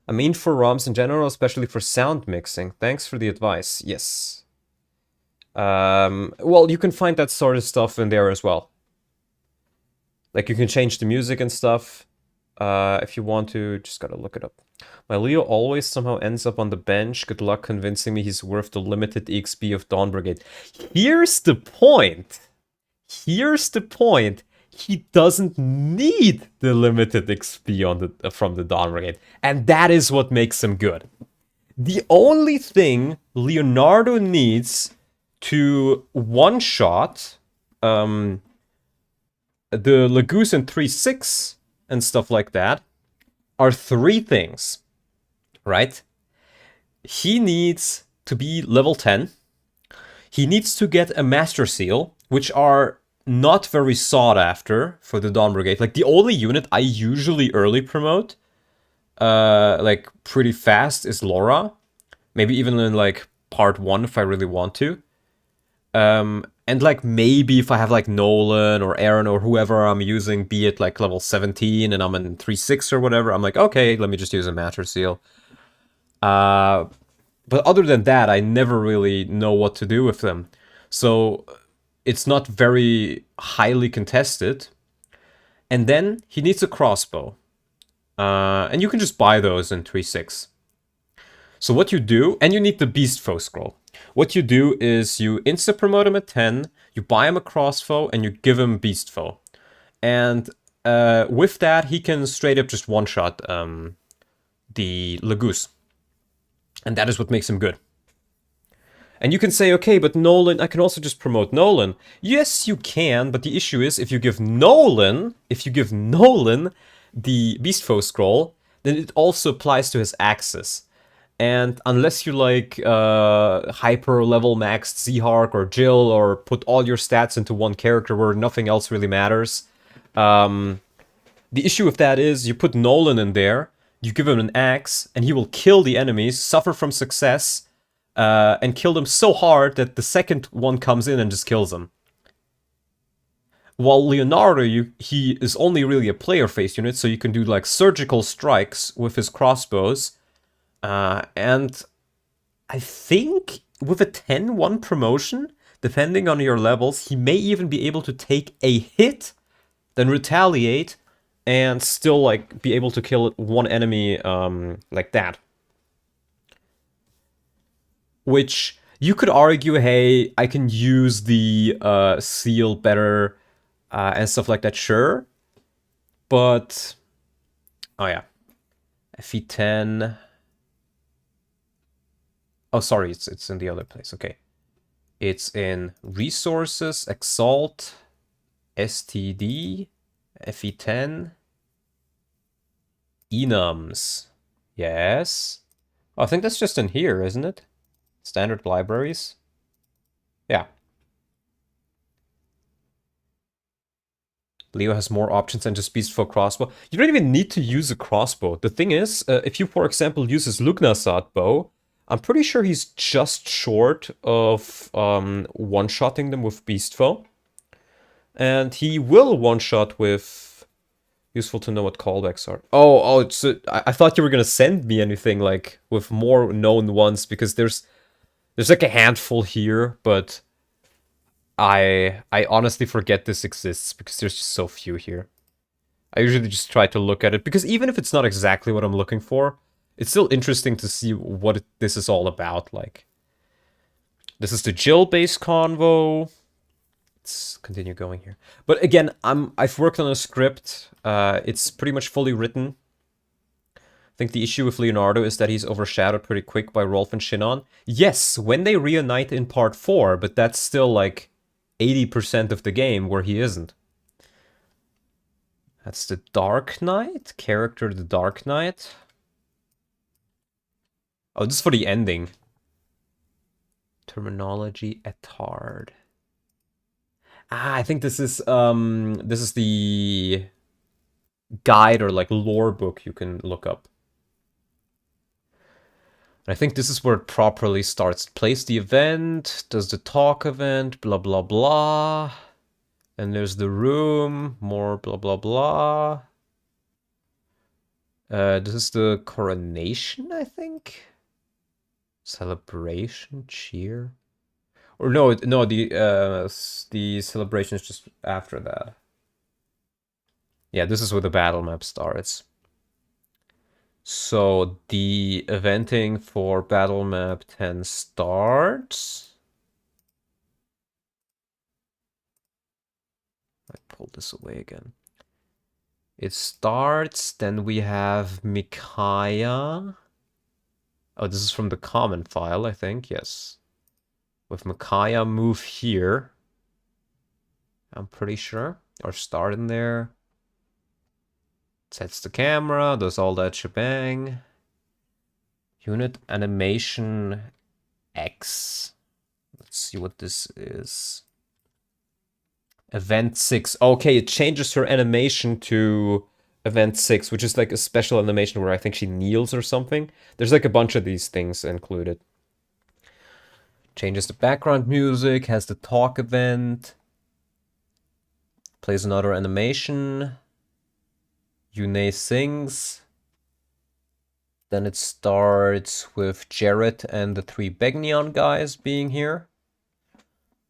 I mean for ROMs in general, especially for sound mixing. Thanks for the advice. Yes. Well, you can find that sort of stuff in there as well. Like you can change the music and stuff. If you want to, just gotta look it up. My Leo always somehow ends up on the bench. Good luck convincing me he's worth the limited EXP of Dawn Brigade. Here's the point. here's the point. He doesn't need the limited XP on the from the Dawn Brigade, and that is what makes him good. The only thing Leonardo needs to one-shot the Laguz and 3-6 and stuff like that are three things, right? He needs to be level 10. He needs to get a Master Seal, which are not very sought after for the Dawn Brigade. Like, the only unit I usually early promote, like, pretty fast is Laura. Maybe even in, like, part 1 if I really want to. And, like, maybe if I have, like, Nolan or Aaron or whoever I'm using, be it, like, level 17 and I'm in 3-6 or whatever, I'm like, okay, let me just use a Master Seal. But other than that, I never really know what to do with them. So it's not very highly contested. And then he needs a crossbow. And you can just buy those in 3-6. So what you do, and you need the Beast Foe scroll. What you do is you insta-promote him at 10, you buy him a crossbow, and you give him Beast Foe. And with that, he can straight up just one-shot the Laguz. And that is what makes him good. And you can say, okay, but Nolan, I can also just promote Nolan. Yes, you can, but the issue is if you give Nolan the Beast Foe scroll, then it also applies to his axes. And unless you like hyper level maxed Zhark or Jill or put all your stats into one character where nothing else really matters, the issue with that is you put Nolan in there, you give him an axe, and he will kill the enemies, suffer from success, and kill them so hard that the second one comes in and just kills them. While Leonardo, he is only really a player-face unit, so you can do like surgical strikes with his crossbows. And I think with a 10-1 promotion, depending on your levels, he may even be able to take a hit, then retaliate, and still like be able to kill one enemy like that. Which you could argue, hey, I can use the seal better and stuff like that, sure. But, oh yeah, FE10. Oh, sorry, it's in the other place, okay. It's in Resources, Exalt, STD, FE10, enums. Yes. Oh, I think that's just in here, isn't it? Standard libraries. Yeah. Leo has more options than just Beast Foe crossbow. You don't even need to use a crossbow. The thing is, if you, for example, use his Lugnasad bow, I'm pretty sure he's just short of one-shotting them with Beast Foe. And he will one-shot with... Useful to know what callbacks are. Oh, it's I thought you were gonna send me anything like with more known ones because there's like a handful here, but I honestly forget this exists because there's just so few here. I usually just try to look at it because even if it's not exactly what I'm looking for, it's still interesting to see what this is all about. Like, this is the Jill base convo. Let's continue going here. But again, I've worked on a script. It's pretty much fully written. I think the issue with Leonardo is that he's overshadowed pretty quick by Rolf and Shinon. Yes, when they reunite in part 4, but that's still like 80% of the game where he isn't. That's the Dark Knight? Character the Dark Knight? Oh, this is for the ending. Terminology Etard. Ah, I think this is the guide or like lore book you can look up. And I think this is where it properly starts. Place the event, does the talk event, blah blah blah. And there's the room, more blah blah blah. This is the coronation, I think. Celebration, cheer. Or no, the celebration is just after that. Yeah, this is where the battle map starts. So the eventing for battle map 10 starts. pull this away again. It starts, then we have Micaiah. Oh, this is from the common file, I think, yes. With Micaiah move here. I'm pretty sure. Or start in there. Sets the camera, does all that shebang. Unit animation X. Let's see what this is. Event 6. Okay, it changes her animation to Event 6, which is like a special animation where I think she kneels or something. There's like a bunch of these things included. Changes the background music, has the talk event. Plays another animation. Yune sings. Then it starts with Jarrett and the 3 Begnion guys being here.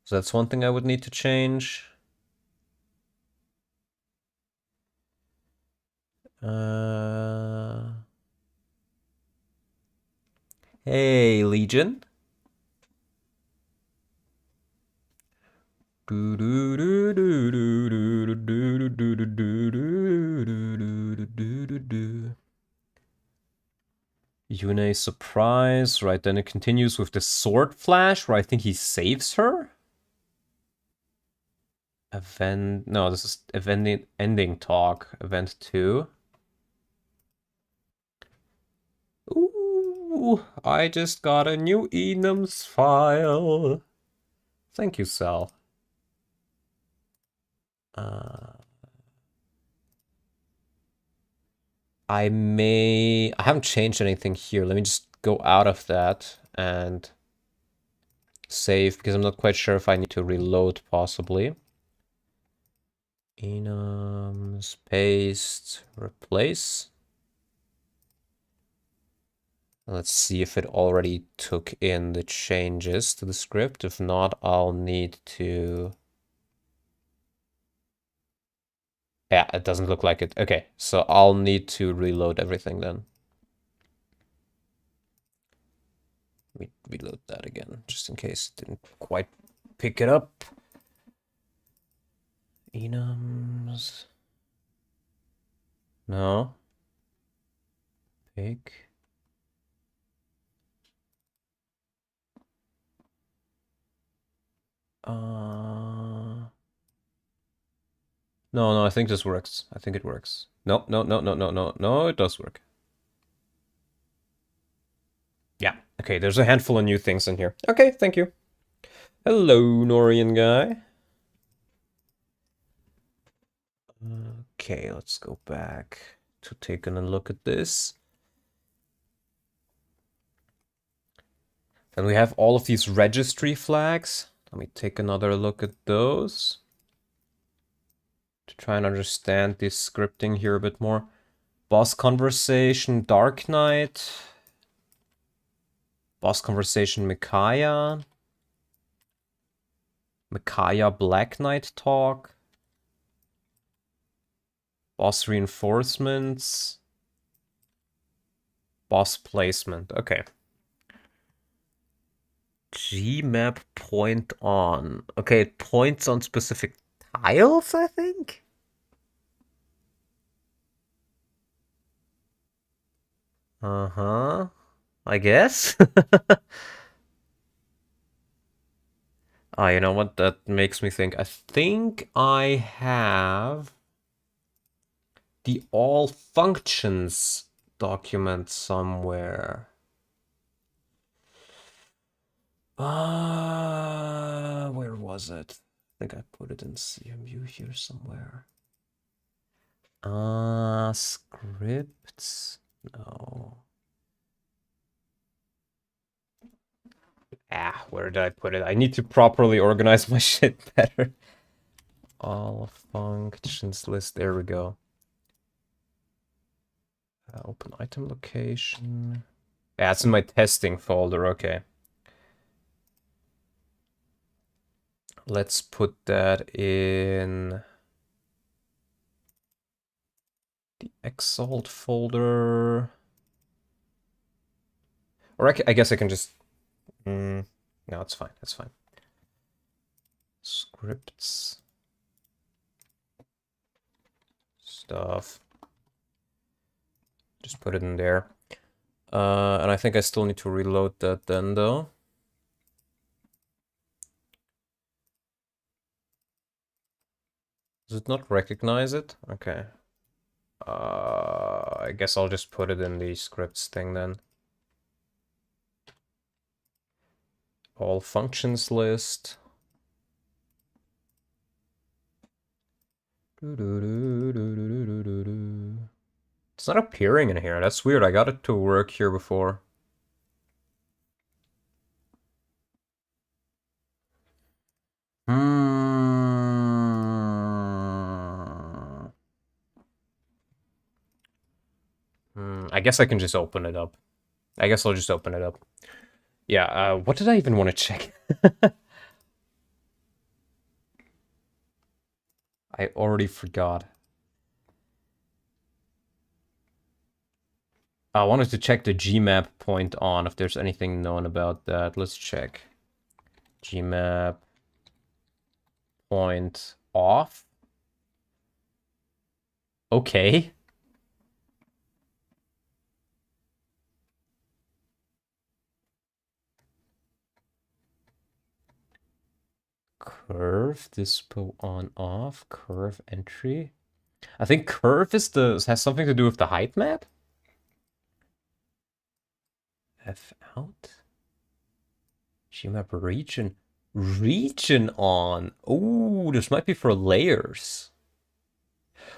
So that's one thing I would need to change. Hey, Legion. Yune surprise, right, then it continues with the sword flash, where I think he saves her? Event, no, this is event ending talk, event 2. Ooh, I just got a new enums file. Thank you, Sal. I haven't changed anything here. Let me just go out of that and save, because I'm not quite sure if I need to reload, possibly. Enums, paste, replace. Let's see if it already took in the changes to the script. If not, I'll need to... Yeah, it doesn't look like it. Okay, so I'll need to reload everything then. Let me reload that again, just in case it didn't quite pick it up. Enums. No. Pick. No, I think this works. I think it works. No, it does work. Yeah, okay, there's a handful of new things in here. Okay, thank you. Hello, Norian guy. Okay, let's go back to taking a look at this. And we have all of these registry flags. Let me take another look at those to try and understand this scripting here a bit more. Boss conversation, Dark Knight. Boss conversation, Micaiah. Micaiah, Black Knight talk. Boss reinforcements. Boss placement. Okay. Gmap point on. Okay, it points on specific tiles, I think? Uh-huh. I guess. Ah, you know what? That makes me think. I think I have the all functions document somewhere. Where was it? I think I put it in CMU here somewhere. Scripts? No. Where did I put it? I need to properly organize my shit better. All functions list, there we go. Open item location. Yeah, it's in my testing folder, okay. Let's put that in the Exalt folder. Or I guess I can just... no, it's fine, it's fine. Scripts. stuff. Just put it in there. And I think I still need to reload that then, though. Does it not recognize it? Okay. I guess I'll just put it in the scripts thing then. All functions list. It's not appearing in here. That's weird. I got it to work here before. I guess I can just open it up. I guess I'll just open it up. Yeah, what did I even want to check? I already forgot. I wanted to check the Gmap point on, if there's anything known about that. Let's check. Gmap point off. Okay. Curve, dispo on off, curve entry. I think curve is has something to do with the height map. F out. Gmap region. Region on. Oh, this might be for layers.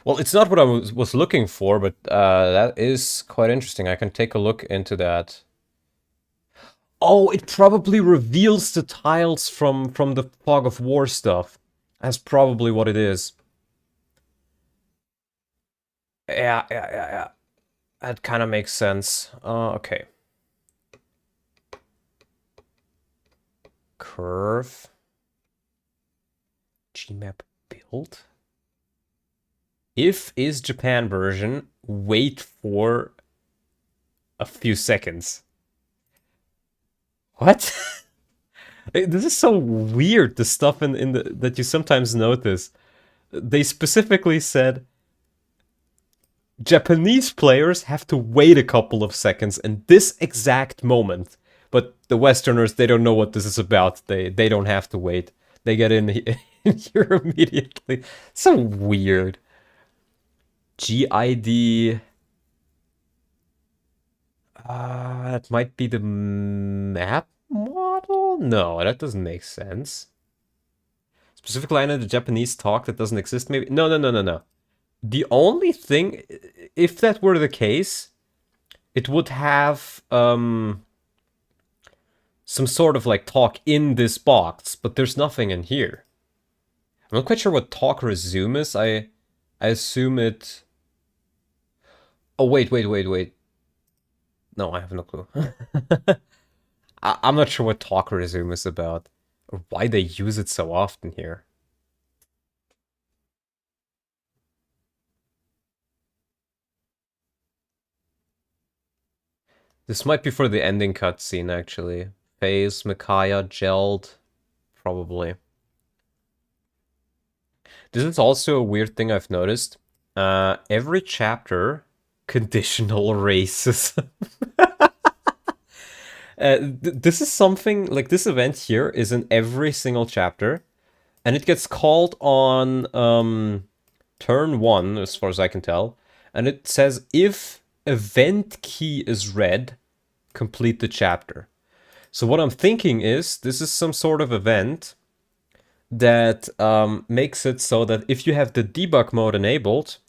Well, it's not what I was looking for, but that is quite interesting. I can take a look into that. Oh, it probably reveals the tiles from the Fog of War stuff. That's probably what it is. Yeah. That kind of makes sense. Okay. Curve. Gmap build. If is Japan version, wait for a few seconds. What? This is so weird, the stuff in the that you sometimes notice. They specifically said Japanese players have to wait a couple of seconds in this exact moment. But the Westerners, they don't know what this is about. They don't have to wait. They get in here immediately. So weird. GID. That might be the map model? No, that doesn't make sense. Specific line of the Japanese talk that doesn't exist, maybe? No. The only thing, if that were the case, it would have some sort of like talk in this box, but there's nothing in here. I'm not quite sure what talk resume is. I assume it... Oh, wait. No, I have no clue. I'm not sure what talk resume is about, or why they use it so often here. This might be for the ending cutscene, actually. Phase, Micaiah, Gelled, probably. This is also a weird thing I've noticed. Every chapter, conditional racism. This is something, like this event here is in every single chapter, and it gets called on turn 1, as far as I can tell, and it says if event key is read, complete the chapter. So what I'm thinking is, this is some sort of event that makes it so that if you have the debug mode enabled,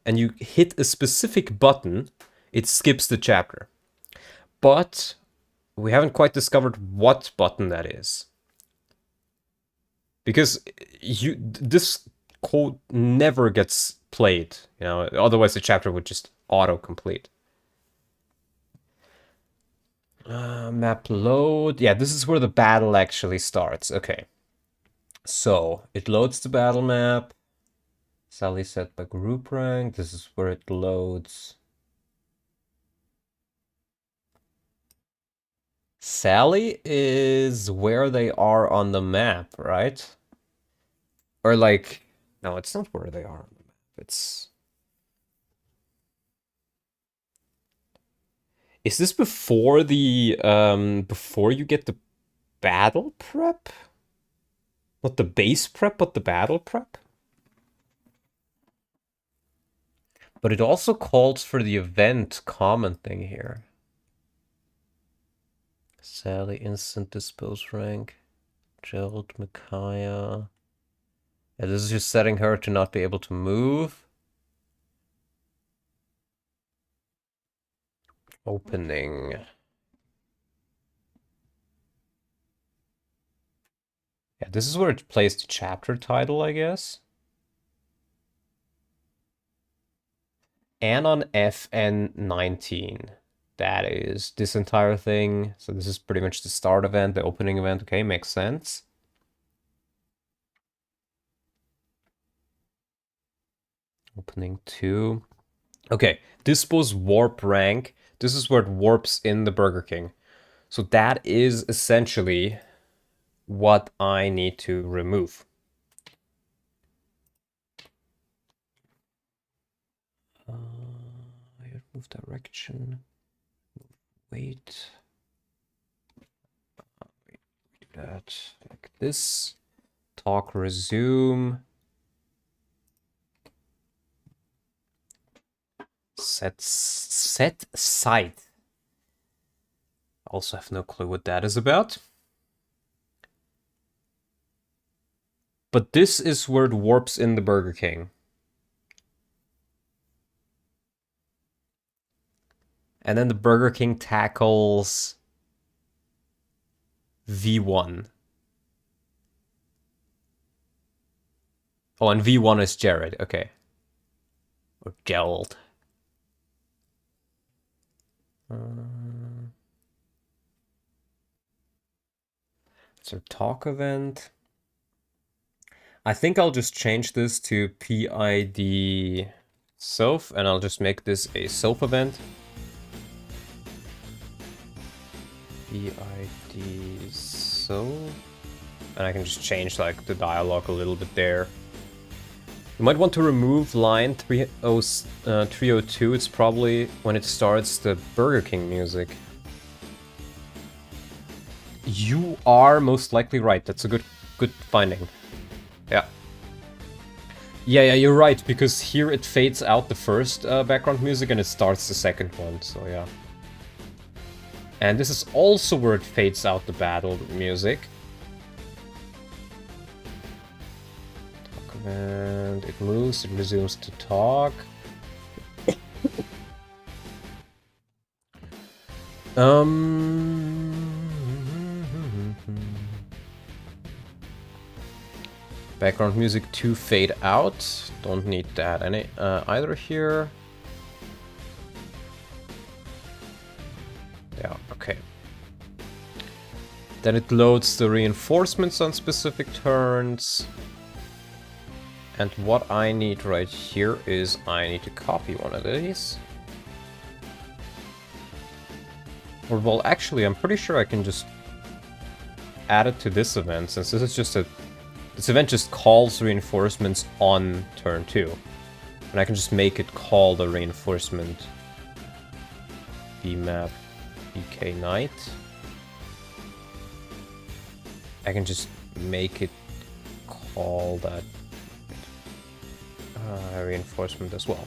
and you hit a specific button, it skips the chapter. But we haven't quite discovered what button that is. Because this code never gets played, you know, otherwise the chapter would just auto-complete. Map load. Yeah, this is where the battle actually starts. Okay. So, it loads the battle map. Sally set by group rank. This is where it loads. Sally is where they are on the map, right? Or like, no, it's not where they are on the map. It's Is this before the, before you get the battle prep? Not the base prep, but the battle prep? But it also calls for the event common thing here. Sally, instant dispose rank. Gerald, Micaiah. Yeah, this is just setting her to not be able to move. Opening. Yeah, this is where it plays the chapter title, I guess. And on FN19. That is this entire thing. So this is pretty much the start event, the opening event. Okay, makes sense. Opening 2. Okay, this was warp rank. This is where it warps in the Burger King. So that is essentially what I need to remove. Move direction. Wait. Do that like this. Talk resume. Set site. Also have no clue what that is about. But this is where it warps in the Burger King. And then the Burger King tackles V1. Oh, and V1 is Jared. Okay. Or Gerald. It's our talk event. I think I'll just change this to PID self, and I'll just make this a self event. PID self. And I can just change like the dialogue a little bit there. You might want to remove line 302. It's probably when it starts the Burger King music. You are most likely right. That's a good finding. Yeah. Yeah, you're right, because here it fades out the first background music and it starts the second one, so yeah. And this is also where it fades out the battle music. And it moves, it resumes to talk. Background music to fade out. Don't need that any either here. Yeah, okay. Then it loads the reinforcements on specific turns. And what I need right here is I need to copy one of these. Or well, actually, I'm pretty sure I can just add it to this event, since this is just a... This event just calls reinforcements on turn 2. And I can just make it call the reinforcement bmap BK Knight. I can just make it call that reinforcement as well.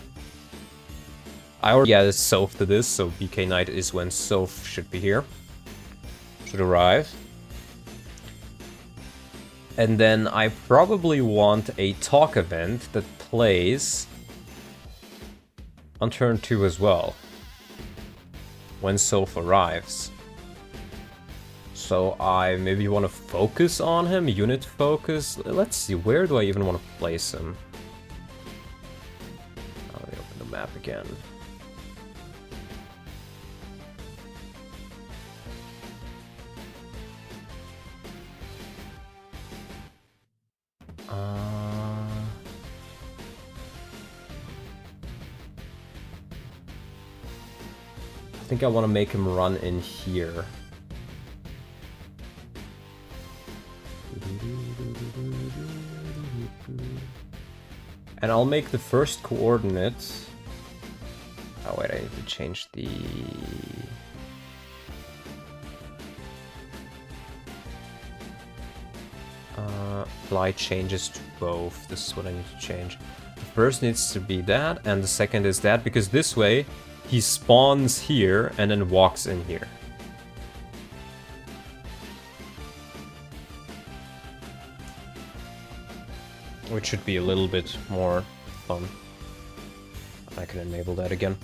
I already added Soph to this, so BK Knight is when Soph should be here. Should arrive. And then I probably want a talk event that plays on turn 2 as well, when Soph arrives. So I maybe want to focus on him, unit focus. Let's see, where do I even want to place him? Let me open the map again. I think I want to make him run in here. And I'll make the first coordinate. Oh wait, I need to change the Apply changes to both. This is what I need to change. The first needs to be that, and the second is that, because this way he spawns here and then walks in here. Which should be a little bit more fun. I can enable that again.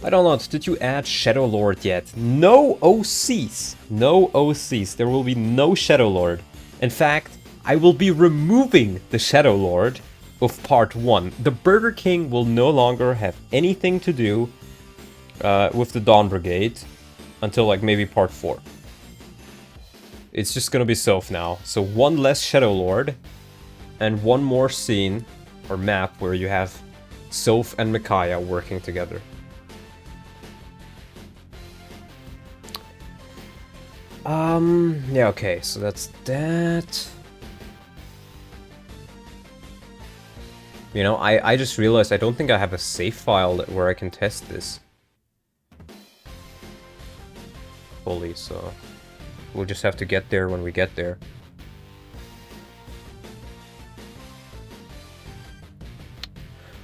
I don't know, did you add Shadow Lord yet? No OCs! No OCs. There will be no Shadow Lord. In fact, I will be removing the Shadow Lord of part 1. The Burger King will no longer have anything to do with the Dawn Brigade until like maybe part 4. It's just gonna be Soph now. So one less Shadow Lord and one more scene or map where you have Soph and Micaiah working together. Yeah, okay, so that's that. You know, I just realized I don't think I have a save file where I can test this fully, so we'll just have to get there when we get there.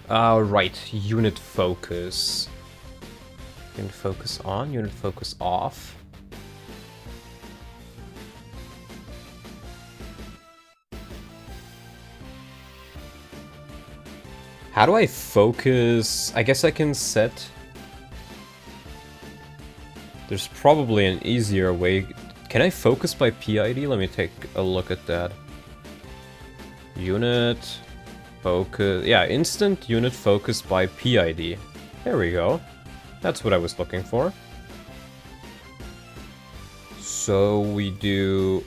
Right, unit focus. Unit focus on, unit focus off. How do I focus? I guess I can set... There's probably an easier way. Can I focus by PID? Let me take a look at that. Unit focus. Yeah, instant unit focus by PID. There we go. That's what I was looking for. So we do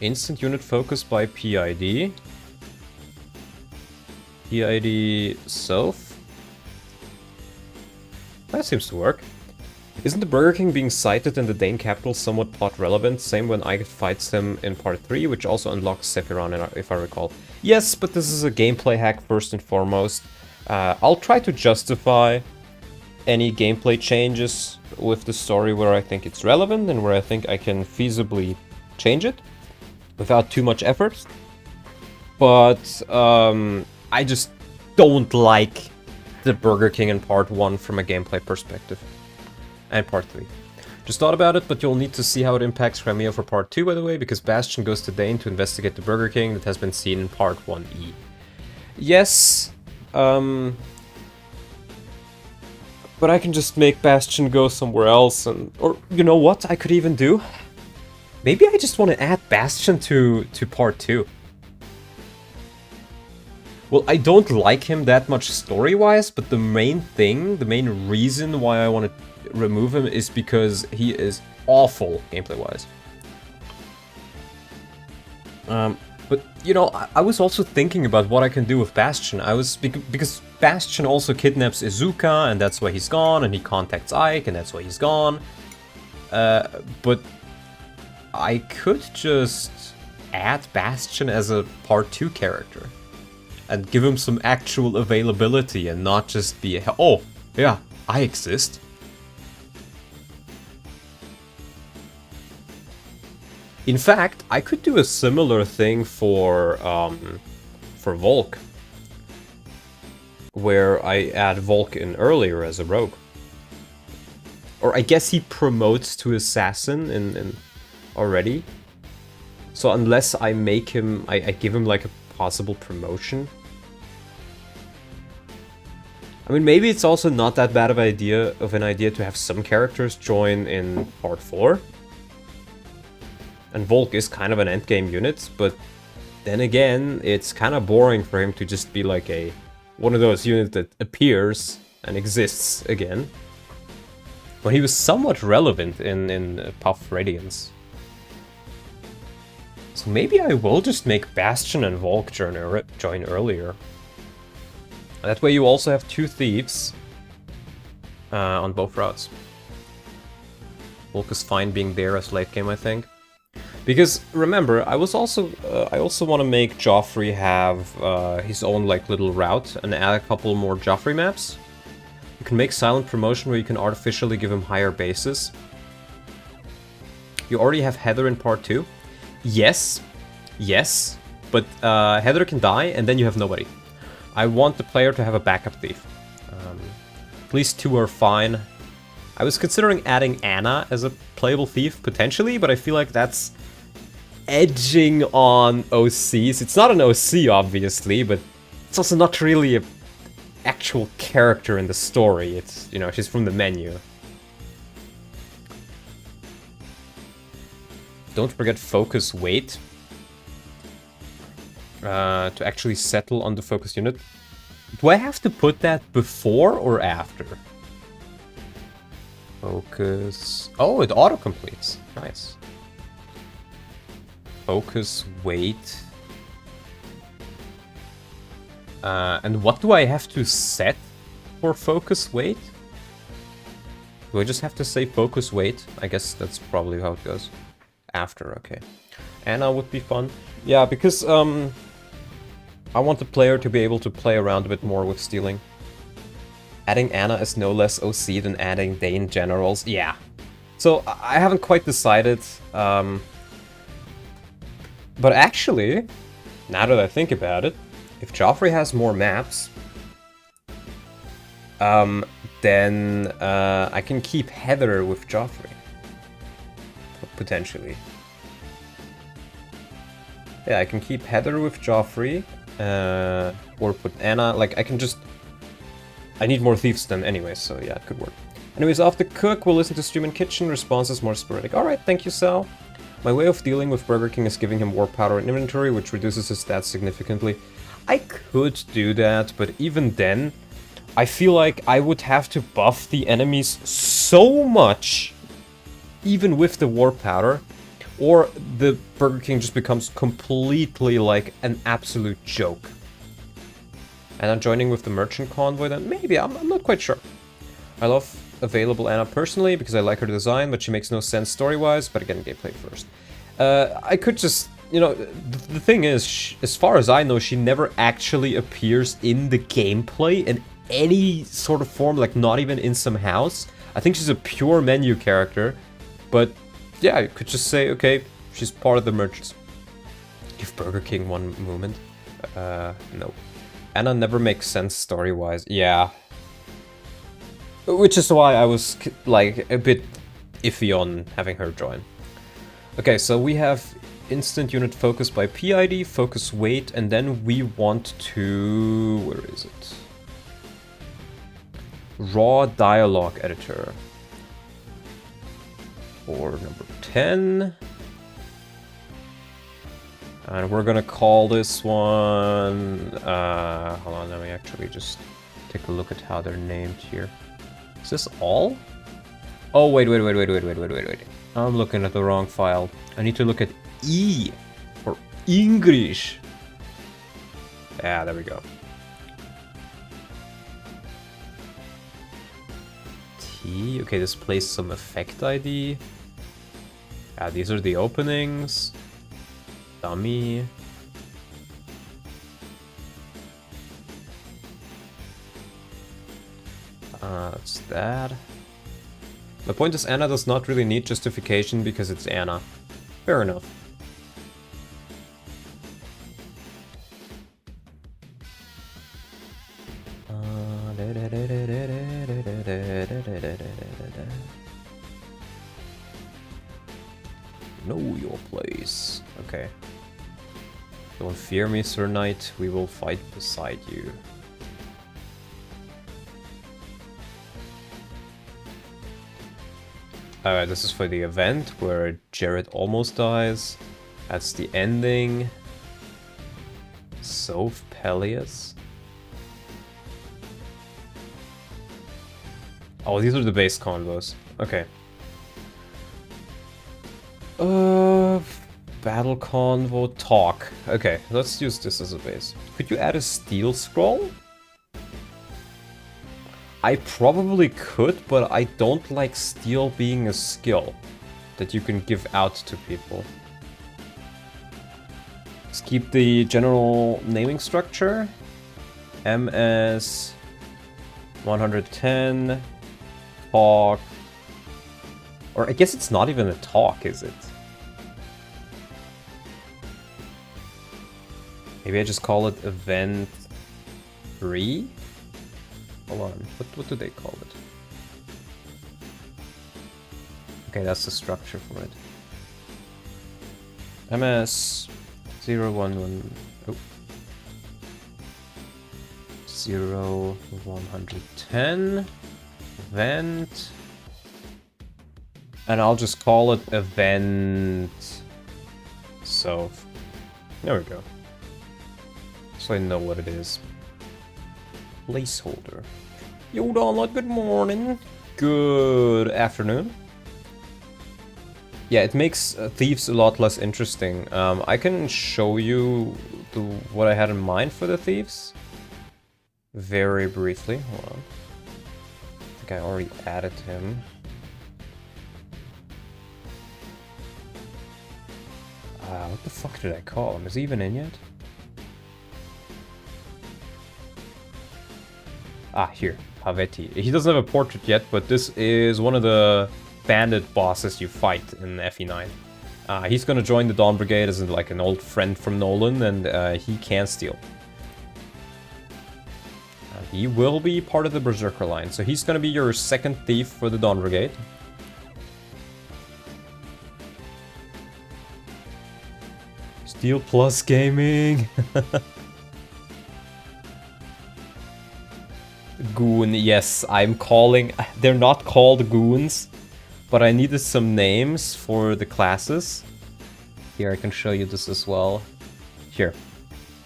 instant unit focus by PID. PID Soph. That seems to work. Isn't the Burger King being cited in the Dane capital somewhat plot relevant? Same when Ike fights him in part 3, which also unlocks Sephiron, if I recall. Yes, but this is a gameplay hack first and foremost. I'll try to justify any gameplay changes with the story where I think it's relevant and where I think I can feasibly change it without too much effort. But I just don't like the Burger King in part 1 from a gameplay perspective. And part 3. Just thought about it, but you'll need to see how it impacts Crimea for part 2, by the way, because Bastion goes to Dane to investigate the Burger King that has been seen in part 1E. Yes, but I can just make Bastion go somewhere else, and or you know what I could even do? Maybe I just want to add Bastion to part 2. Well, I don't like him that much story-wise, but the main reason why I want to remove him is because he is awful gameplay-wise. But, you know, I was also thinking about what I can do with Bastion. Because Bastion also kidnaps Izuka, and that's why he's gone, and he contacts Ike, and that's why he's gone. But I could just add Bastion as a part 2 character. And give him some actual availability and not just be, oh, yeah, I exist. In fact, I could do a similar thing for Volk. Where I add Volk in earlier as a rogue. Or I guess he promotes to assassin in already. So unless I make him, I give him like a possible promotion. I mean, maybe it's also not that bad of an idea to have some characters join in part 4. And Volk is kind of an endgame unit, but then again, it's kind of boring for him to just be like one of those units that appears and exists again. When he was somewhat relevant in Puff Radiance. So maybe I will just make Bastion and Volk join earlier. That way you also have 2 thieves on both routes. Volk is fine being there as late game, I think. Because remember, I also want to make Joffrey have his own like little route and add a couple more Joffrey maps. You can make silent promotion where you can artificially give him higher bases. You already have Heather in part 2. Yes, yes, but Heather can die and then you have nobody. I want the player to have a backup thief. At least 2 are fine. I was considering adding Anna as a playable thief, potentially, but I feel like that's edging on OCs. It's not an OC, obviously, but it's also not really an actual character in the story. It's, you know, she's from the menu. Don't forget focus weight. To actually settle on the focus unit. Do I have to put that before or after? Focus... Oh, it auto-completes. Nice. Focus weight. And what do I have to set for focus weight? Do I just have to say focus weight? I guess that's probably how it goes. After, okay. Anna would be fun. Yeah, because I want the player to be able to play around a bit more with stealing. Adding Anna is no less OC than adding Dane generals. Yeah. So I haven't quite decided. But actually, now that I think about it, if Joffrey has more maps, then I can keep Heather with Joffrey. Potentially. Yeah, I can keep Heather with Joffrey, or put Anna, like, I can just... I need more thieves then anyway, so yeah, it could work. Anyways, off the cook, we'll listen to Stream and Kitchen, responses more sporadic. Alright, thank you, Sal. My way of dealing with Burger King is giving him war powder and inventory, which reduces his stats significantly. I could do that, but even then, I feel like I would have to buff the enemies so much, even with the war powder, or the Burger King just becomes completely like an absolute joke. And I'm joining with the merchant convoy then? Maybe, I'm not quite sure. I love available Anna personally because I like her design, but she makes no sense story-wise, but again, gameplay first. I could just, you know, the thing is, as far as I know, she never actually appears in the gameplay in any sort of form, like not even in some house. I think she's a pure menu character, but yeah, you could just say, okay, she's part of the merchants. Give Burger King one moment. No. Anna never makes sense story-wise. Yeah. Which is why I was, like, a bit iffy on having her join. Okay, so we have instant unit focus by PID, focus weight, and then we want to... where is it? Raw dialogue editor. For number 10. And we're gonna call this one... hold on, let me actually just take a look at how they're named here. Is this all? Oh, wait. I'm looking at the wrong file. I need to look at E for English. Yeah, there we go. T, okay, displays some effect ID. Yeah, these are the openings. Dummy. That's that. The point is, Anna does not really need justification because it's Anna. Fair enough. Know your place. Okay. Don't fear me, Sir Knight. We will fight beside you. Alright, this is for the event where Jared almost dies. That's the ending. Soph Peleus. Oh, these are the base combos. Okay. Battle convo talk. Okay, let's use this as a base. Could you add a steel scroll? I probably could, but I don't like steel being a skill that you can give out to people. Let's keep the general naming structure. MS 110 talk Or I guess it's not even a talk, is it? Maybe I just call it event 3? Hold on, what do they call it? Okay, that's the structure for it. MS 011 oh. 0110 event, and I'll just call it event. So there we go. So I know what it is. Placeholder. Yo, Donald, good morning. Good afternoon. Yeah, it makes thieves a lot less interesting. I can show you what I had in mind for the thieves. Very briefly. Hold on. I think I already added him. What the fuck did I call him? Is he even in yet? Ah, here. Haveti. He doesn't have a portrait yet, but this is one of the bandit bosses you fight in FE9. He's gonna join the Dawn Brigade as like an old friend from Nolan, and he can steal. He will be part of the Berserker line, so he's gonna be your second thief for the Dawn Brigade. Steel Plus Gaming! Goon, yes, I'm calling... They're not called goons, but I needed some names for the classes. Here, I can show you this as well. Here.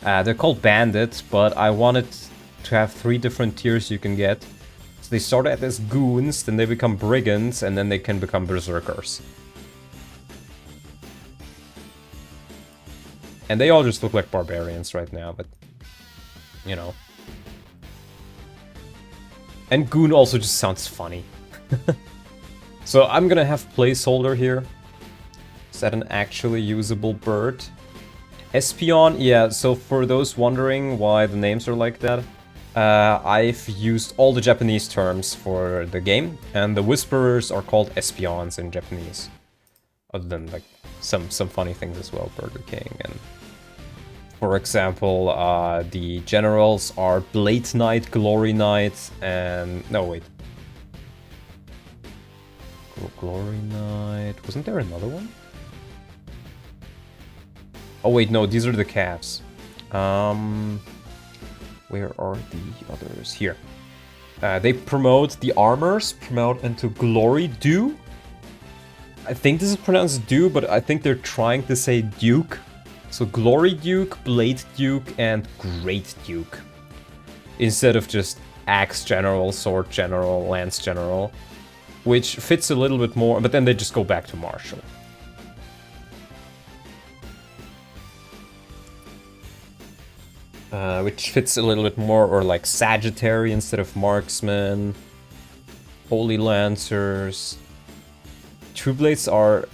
They're called bandits, but I wanted to have 3 different tiers you can get. So they start out as goons, then they become brigands, and then they can become berserkers. And they all just look like barbarians right now, but... you know. And goon also just sounds funny. So I'm gonna have placeholder here. Is that an actually usable bird? Espion, yeah, so for those wondering why the names are like that, I've used all the Japanese terms for the game, and the Whisperers are called Espions in Japanese. Other than, like, some funny things as well, Burger King, and... For example, the generals are Blade Knight, Glory Knight, and... no, wait. Glory Knight... wasn't there another one? Oh wait, no, these are the calves. Where are the others? Here. They promote the armors, promote into Glory Dew. I think this is pronounced Dew, but I think they're trying to say Duke. So Glory Duke, Blade Duke, and Great Duke. Instead of just Axe General, Sword General, Lance General. Which fits a little bit more, but then they just go back to Marshal. Which fits a little bit more, or like Sagittary instead of Marksman. Holy Lancers. True Blades are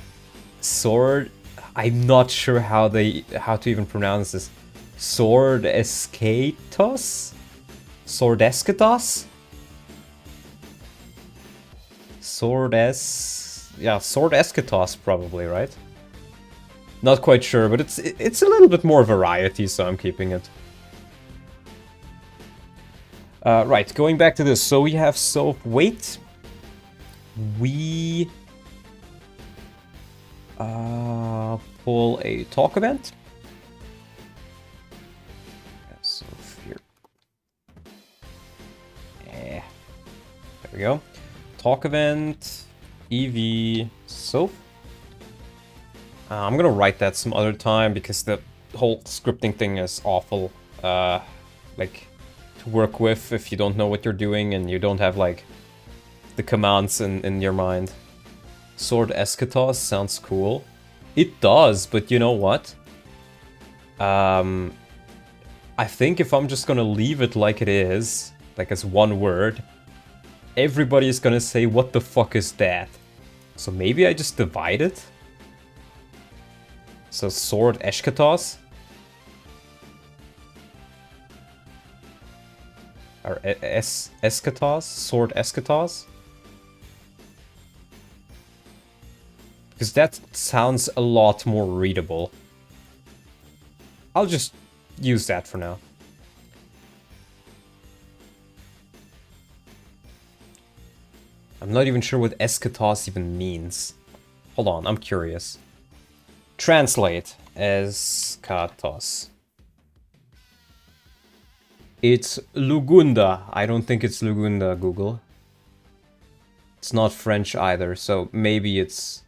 Sword... I'm not sure how to even pronounce this. Sword Escatos? Sword Escatos? Yeah, Sword Escatos probably, right? Not quite sure, but it's a little bit more variety, so I'm keeping it. Right, going back to this. So we have soap weight. We... pull a talk event. So here. There we go. Talk event, EV, soap. I'm gonna write that some other time because the whole scripting thing is awful. Like, to work with if you don't know what you're doing and you don't have, like, the commands in your mind. Sword Eschatos sounds cool. It does, but you know what? I think if I'm just gonna leave it like it is, like as one word, everybody is gonna say, what the fuck is that? So maybe I just divide it? So Sword Eschatos? Or Eschatos? Sword Eschatos? Because that sounds a lot more readable. I'll just use that for now. I'm not even sure what eschatos even means. Hold on, I'm curious. Translate eschatos. It's Lugunda. I don't think it's Lugunda, Google. It's not French either, so maybe it's...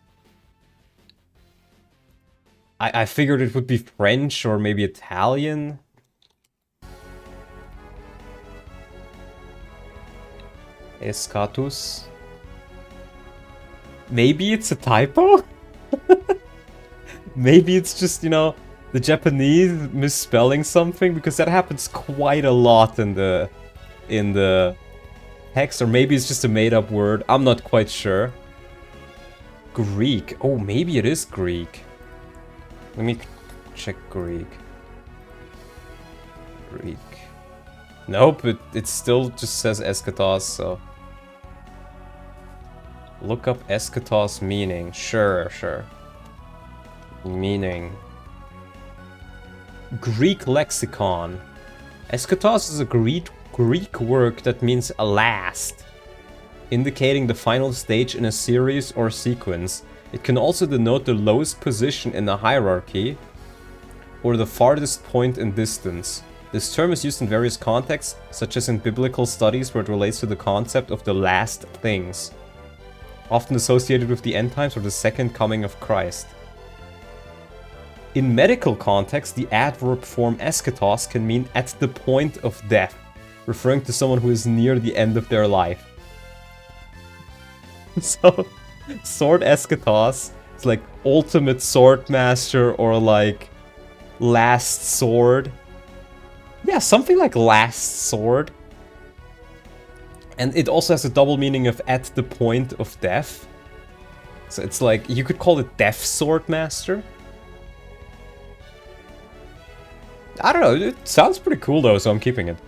I figured it would be French or maybe Italian. Escatus. Maybe it's a typo? Maybe it's just, you know, the Japanese misspelling something, because that happens quite a lot in the text, or maybe it's just a made-up word. I'm not quite sure. Greek. Oh, maybe it is Greek. Let me check Greek. Greek. Nope, it still just says eschatos, so... Look up eschatos meaning. Sure. Meaning. Greek lexicon. Eschatos is a Greek word that means last, indicating the final stage in a series or sequence. It can also denote the lowest position in a hierarchy or the farthest point in distance. This term is used in various contexts, such as in biblical studies where it relates to the concept of the last things, often associated with the end times or the second coming of Christ. In medical context, the adverb form eschatos can mean at the point of death, referring to someone who is near the end of their life. So, sword eschatos is like ultimate sword master or like last sword. Yeah, something like last sword. And it also has a double meaning of at the point of death. So it's like, you could call it Death Sword Master. I don't know, it sounds pretty cool though, so I'm keeping it.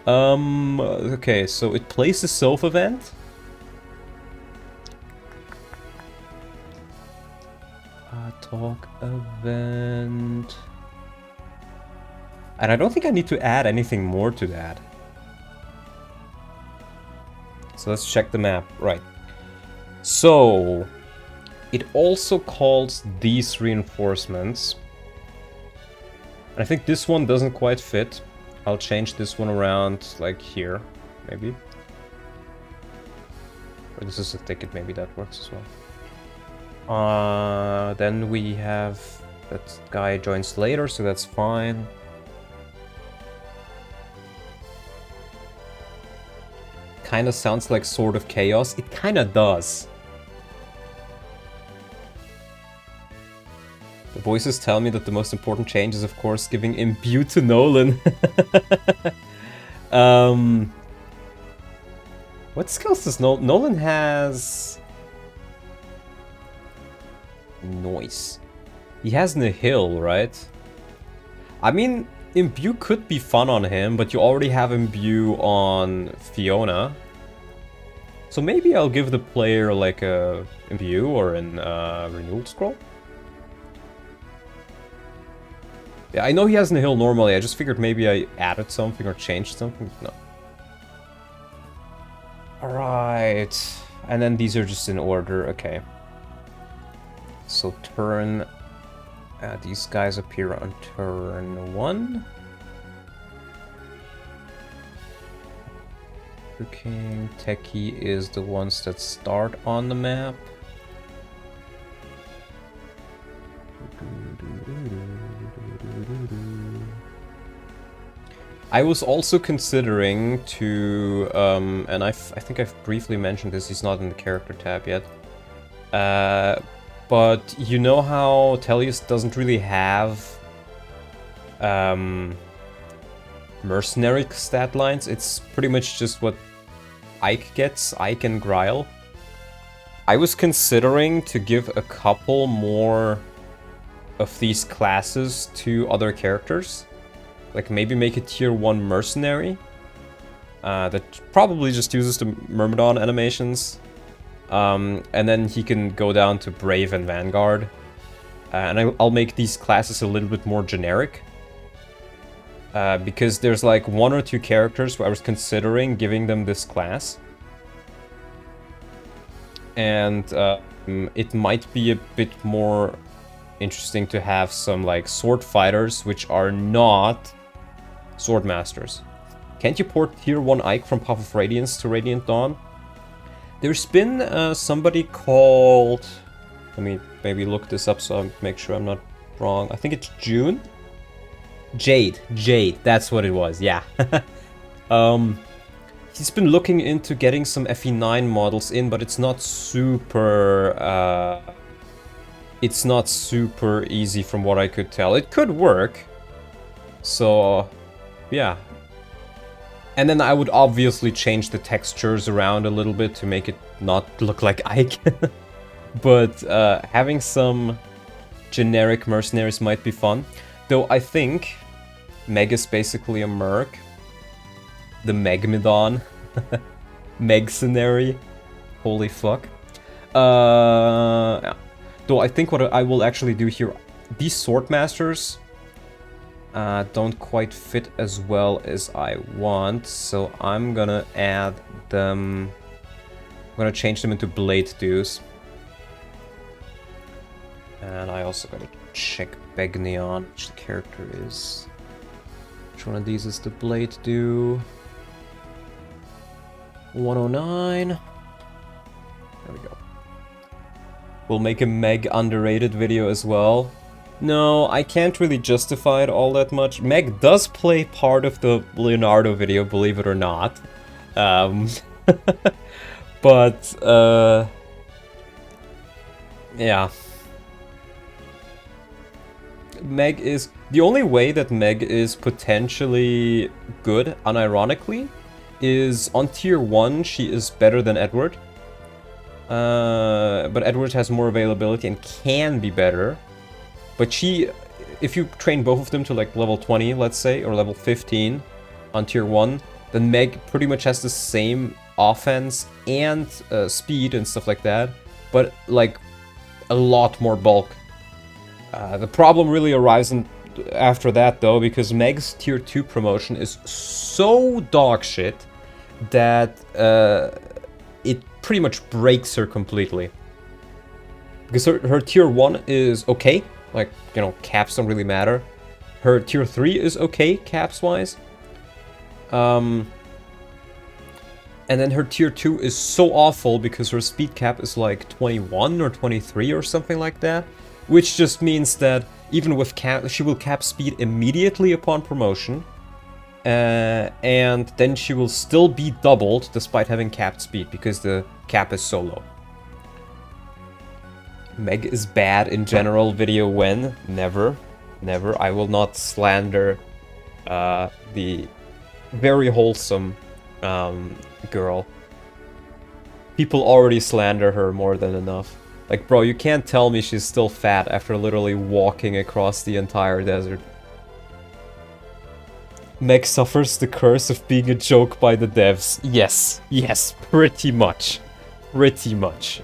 Okay, so it plays the Soph event. Talk event. And I don't think I need to add anything more to that. So let's check the map. Right. So it also calls these reinforcements. And I think this one doesn't quite fit. I'll change this one around like here, maybe. Or this is a ticket, maybe that works as well. Then we have that guy joins later, so that's fine. Kinda sounds like Sword of Chaos. It kinda does. The voices tell me that the most important change is, of course, giving Imbue to Nolan. What skills does Nolan has? Noise. He has Nihil, right? I mean, Imbue could be fun on him, but you already have Imbue on Fiona. So maybe I'll give the player like a Imbue or an Renewal Scroll. Yeah, I know he has Nihil normally, I just figured maybe I added something or changed something. No. Alright. And then these are just in order, okay. So turn... these guys appear on turn 1. King, Techie is the ones that start on the map. I was also considering to, and I think I've briefly mentioned this, he's not in the character tab yet. But you know how Tellius doesn't really have mercenary stat lines? It's pretty much just what Ike gets, Ike and Gryle. I was considering to give a couple more of these classes to other characters. Like maybe make a tier 1 mercenary that probably just uses the Myrmidon animations. And then he can go down to Brave and Vanguard. And I'll make these classes a little bit more generic. Because there's like 1 or 2 characters who I was considering giving them this class. And it might be a bit more interesting to have some like sword fighters which are not sword masters. Can't you port tier 1 Ike from Path of Radiance to Radiant Dawn? There's been somebody called... Let me maybe look this up so I make sure I'm not wrong. I think it's June? Jade, that's what it was, yeah. He's been looking into getting some FE9 models in, but it's not super easy from what I could tell. It could work. So, yeah. And then I would obviously change the textures around a little bit to make it not look like Ike. But having some generic mercenaries might be fun. Though I think Meg is basically a merc. The Megmidon. Megcenary. Holy fuck. Yeah. Though I think what I will actually do here... These Swordmasters don't quite fit as well as I want. So I'm gonna add them... I'm gonna change them into Blade Dues. And I also gotta check Begnion, which the character is. Which one of these is the Blade Due? 109. There we go. We'll make a Meg underrated video as well. No, I can't really justify it all that much. Meg does play part of the Leonardo video, believe it or not. But, yeah. Meg is... The only way that Meg is potentially good, unironically, is on tier 1 she is better than Edward. But Edward has more availability and can be better. But she... If you train both of them to like level 20, let's say, or level 15 on tier 1, then Meg pretty much has the same offense and speed and stuff like that, but like a lot more bulk. The problem really arises after that though, because Meg's tier 2 promotion is so dog shit that it pretty much breaks her completely. Because her tier 1 is okay, like, you know, caps don't really matter. Her tier 3 is okay, caps wise. And then her tier 2 is so awful because her speed cap is like 21 or 23 or something like that. Which just means that even with cap, she will cap speed immediately upon promotion. And then she will still be doubled despite having capped speed because the cap is so low. Meg is bad in general video when? Never. Never. I will not slander the very wholesome girl. People already slander her more than enough. Like, bro, you can't tell me she's still fat after literally walking across the entire desert. Meg suffers the curse of being a joke by the devs. Yes, yes, pretty much. Pretty much.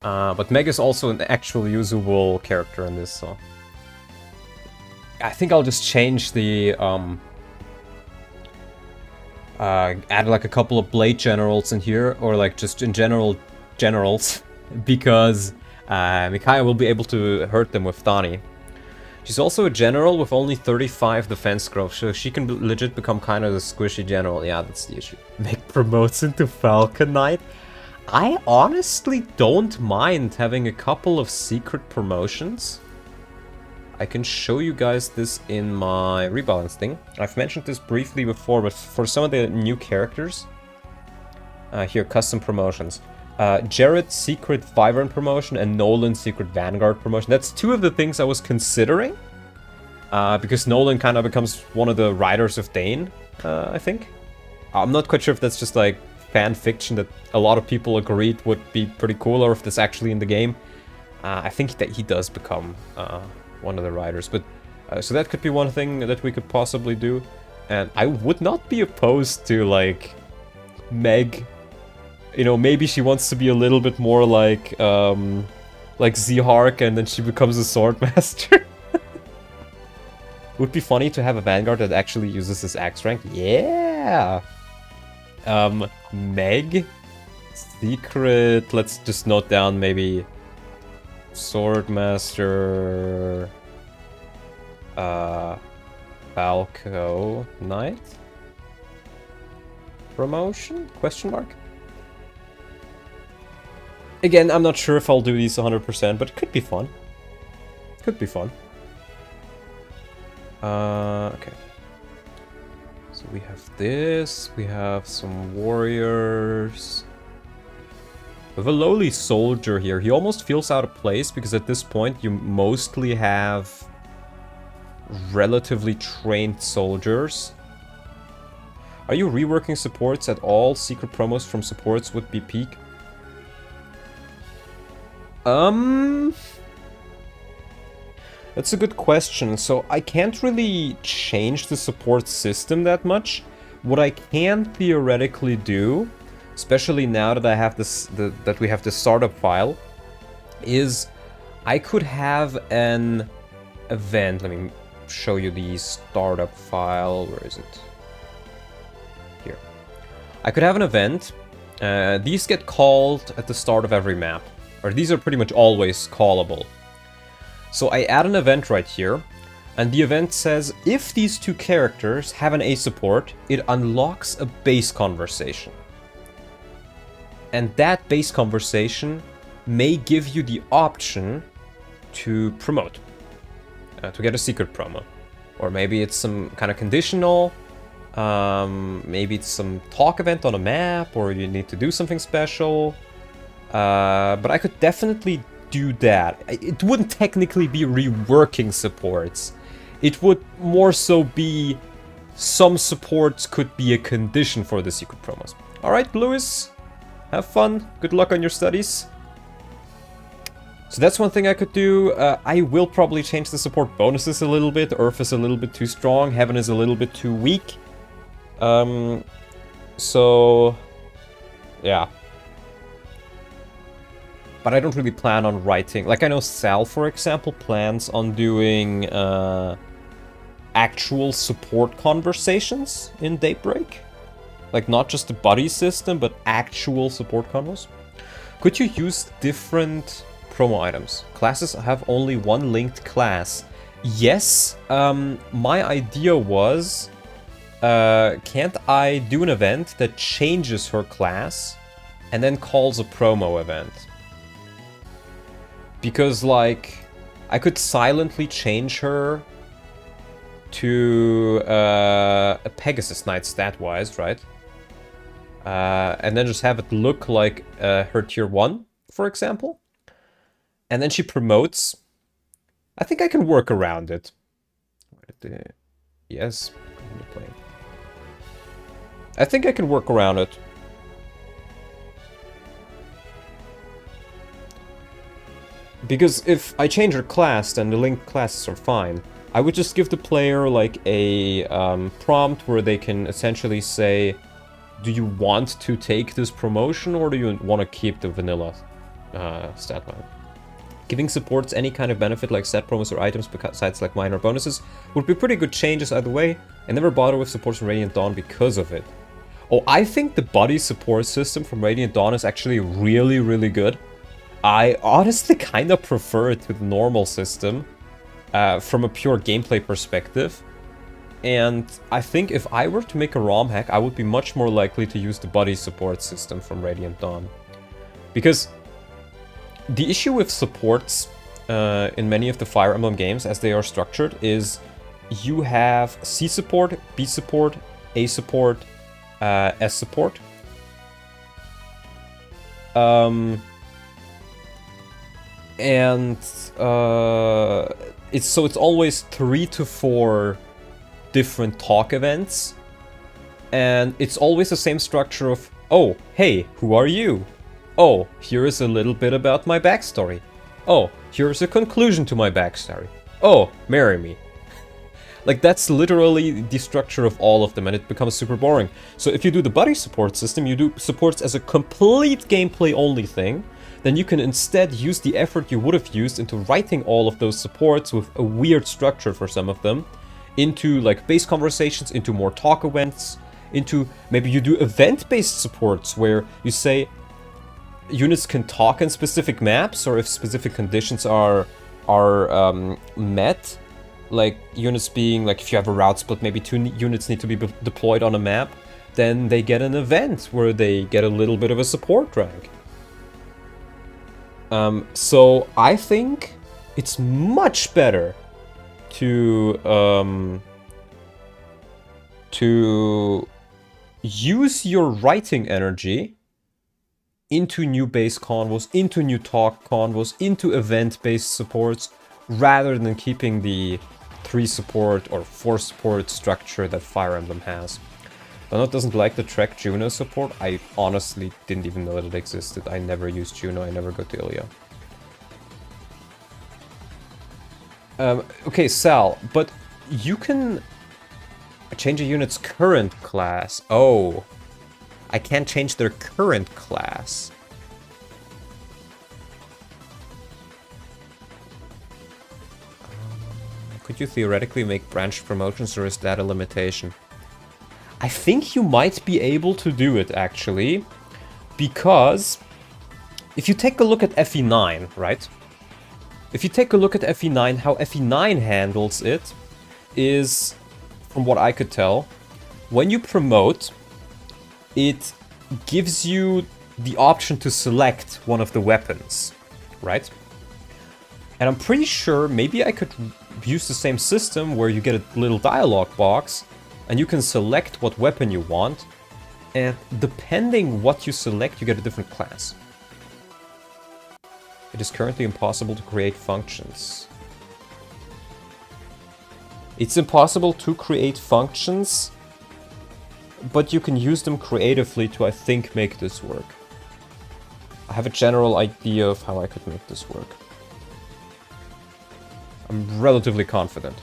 But Meg is also an actual usable character in this, so... I think I'll just change the, add like a couple of blade generals in here, or like just in general generals, because Micaiah will be able to hurt them with Thani. She's also a general with only 35 defense growth, so she can legit become kind of the squishy general. Yeah, that's the issue. Meg promotes into Falcon Knight. I honestly don't mind having a couple of secret promotions. I can show you guys this in my rebalance thing. I've mentioned this briefly before, but for some of the new characters... here, custom promotions. Jared secret Wyvern promotion and Nolan secret Vanguard promotion. That's two of the things I was considering. Because Nolan kind of becomes one of the riders of Dane, I think. I'm not quite sure if that's just like fan fiction that a lot of people agreed would be pretty cool, or if that's actually in the game. I think that he does become... one of the riders, but so that could be one thing that we could possibly do. And I would not be opposed to, like, Meg. You know, maybe she wants to be a little bit more like Z-Hark, and then she becomes a Swordmaster. Would be funny to have a Vanguard that actually uses his Axe rank. Yeah! Meg? Secret, let's just note down maybe Swordmaster... Falco Knight? Promotion? Question mark? Again, I'm not sure if I'll do these 100%, but it could be fun. Could be fun. Okay. So we have this, we have some warriors. We have a lowly soldier here. He almost feels out of place because at this point you mostly have relatively trained soldiers. Are you reworking supports at all? Secret promos from supports would be peak. That's a good question. So I can't really change the support system that much. What I can theoretically do, especially now that I have this, that we have this startup file, is I could have an event. Let me show you the startup file. Where is it? Here. I could have an event. These get called at the start of every map. Or these are pretty much always callable. So I add an event right here, and the event says if these two characters have an A support, it unlocks a base conversation. And that base conversation may give you the option to promote, to get a secret promo. Or maybe it's some kind of conditional, maybe it's some talk event on a map, or you need to do something special. But I could definitely do that. It wouldn't technically be reworking supports. It would more so be some supports could be a condition for the secret promos. Alright, Lewis, have fun. Good luck on your studies. So that's one thing I could do. I will probably change the support bonuses a little bit. Earth is a little bit too strong. Heaven is a little bit too weak. So, yeah. But I don't really plan on writing... Like, I know Sal, for example, plans on doing actual support conversations in Daybreak. Like, not just the buddy system, but actual support convos. Could you use different promo items? Classes have only one linked class. Yes, my idea was... can't I do an event that changes her class and then calls a promo event? Because, like, I could silently change her to a Pegasus Knight stat-wise, right? And then just have it look like her tier 1, for example. And then she promotes. I think I can work around it. Yes, continue playing. I think I can work around it. Because if I change her class, then the linked classes are fine. I would just give the player, like, a prompt where they can essentially say, do you want to take this promotion, or do you want to keep the vanilla stat line? Giving supports any kind of benefit, like set promos or items besides, like, minor bonuses, would be pretty good changes either way. I never bother with supports from Radiant Dawn because of it. Oh, I think the buddy support system from Radiant Dawn is actually really, really good. I honestly kind of prefer it to the normal system from a pure gameplay perspective. And I think if I were to make a ROM hack, I would be much more likely to use the buddy support system from Radiant Dawn. Because the issue with supports in many of the Fire Emblem games as they are structured is you have C support, B support, A support, S support. And it's always 3 to 4 different talk events, and it's always the same structure of, oh, hey, who are you? Oh, here is a little bit about my backstory. Oh, here's a conclusion to my backstory. Oh, marry me. Like, that's literally the structure of all of them, and it becomes super boring. So if you do the buddy support system, you do supports as a complete gameplay-only thing, then you can instead use the effort you would have used into writing all of those supports with a weird structure for some of them, into, like, base conversations, into more talk events, into maybe you do event-based supports where you say units can talk in specific maps, or if specific conditions are met, like units being, like if you have a route split, maybe 2 units need to be deployed on a map, then they get an event where they get a little bit of a support rank. So I think it's much better to use your writing energy into new base convos, into new talk convos, into event-based supports, rather than keeping the 3 support or 4 support structure that Fire Emblem has. Donut doesn't like the Trek Juno support. I honestly didn't even know that it existed. I never used Juno, I never got to Ilya. Okay, Sal, but you can change a unit's current class. Oh, I can't change their current class. Could you theoretically make branched promotions, or is that a limitation? I think you might be able to do it, actually, because if you take a look at FE9, right? If you take a look at FE9, how FE9 handles it is, from what I could tell, when you promote, it gives you the option to select one of the weapons, right? And I'm pretty sure maybe I could use the same system where you get a little dialogue box and you can select what weapon you want, and depending what you select, you get a different class. It is currently impossible to create functions. It's impossible to create functions, but you can use them creatively to, I think, make this work. I have a general idea of how I could make this work. I'm relatively confident.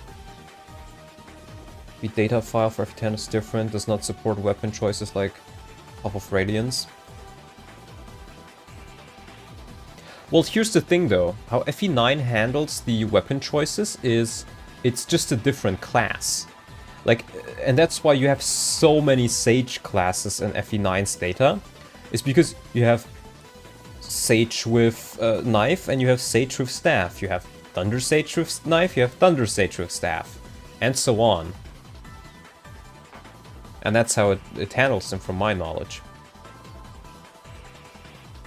The data file for FE10 is different, does not support weapon choices like Half of Radiance. Well, here's the thing though, how FE9 handles the weapon choices is, it's just a different class. Like, and that's why you have so many Sage classes in FE9's data, is because you have Sage with knife and you have Sage with staff. You have Thunder Sage with knife, you have Thunder Sage with staff, and so on. And that's how it handles them, from my knowledge.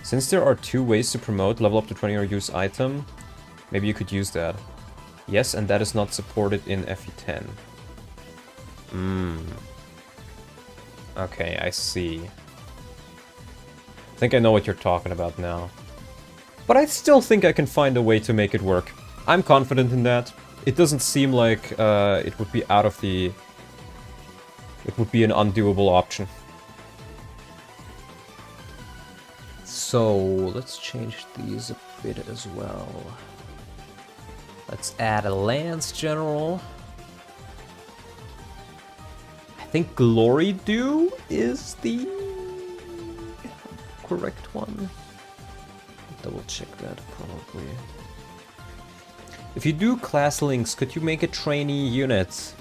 Since there are 2 ways to promote, level up to 20 or use item, maybe you could use that. Yes, and that is not supported in FE10. Okay, I see. I think I know what you're talking about now. But I still think I can find a way to make it work. I'm confident in that. It doesn't seem like it would be out of the... It would be an undoable option. So, let's change these a bit as well. Let's add a Lance General. I think Glory Dew is the correct one. Double check that, probably. If you do class links, could you make a trainee unit?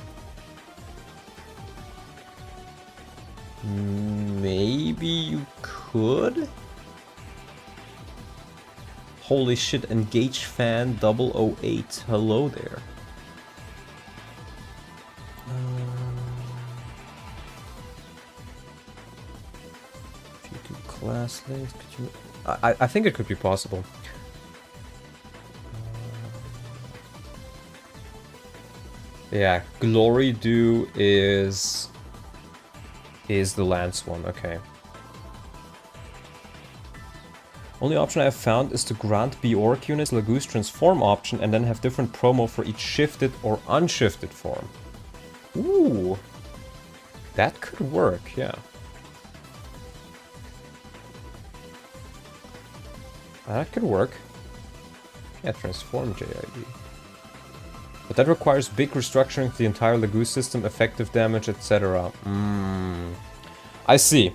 Maybe you could? Holy shit, Engage Fan 008, hello there. If you do class links, could you... I think it could be possible. Yeah, Glory Dew is the Lance one, okay. Only option I have found is to grant B-Orc units Laguz transform option and then have different promo for each shifted or unshifted form. Ooh, that could work, yeah. That could work. Yeah, transform JID. But that requires big restructuring of the entire Laguz system, effective damage, etc. I see.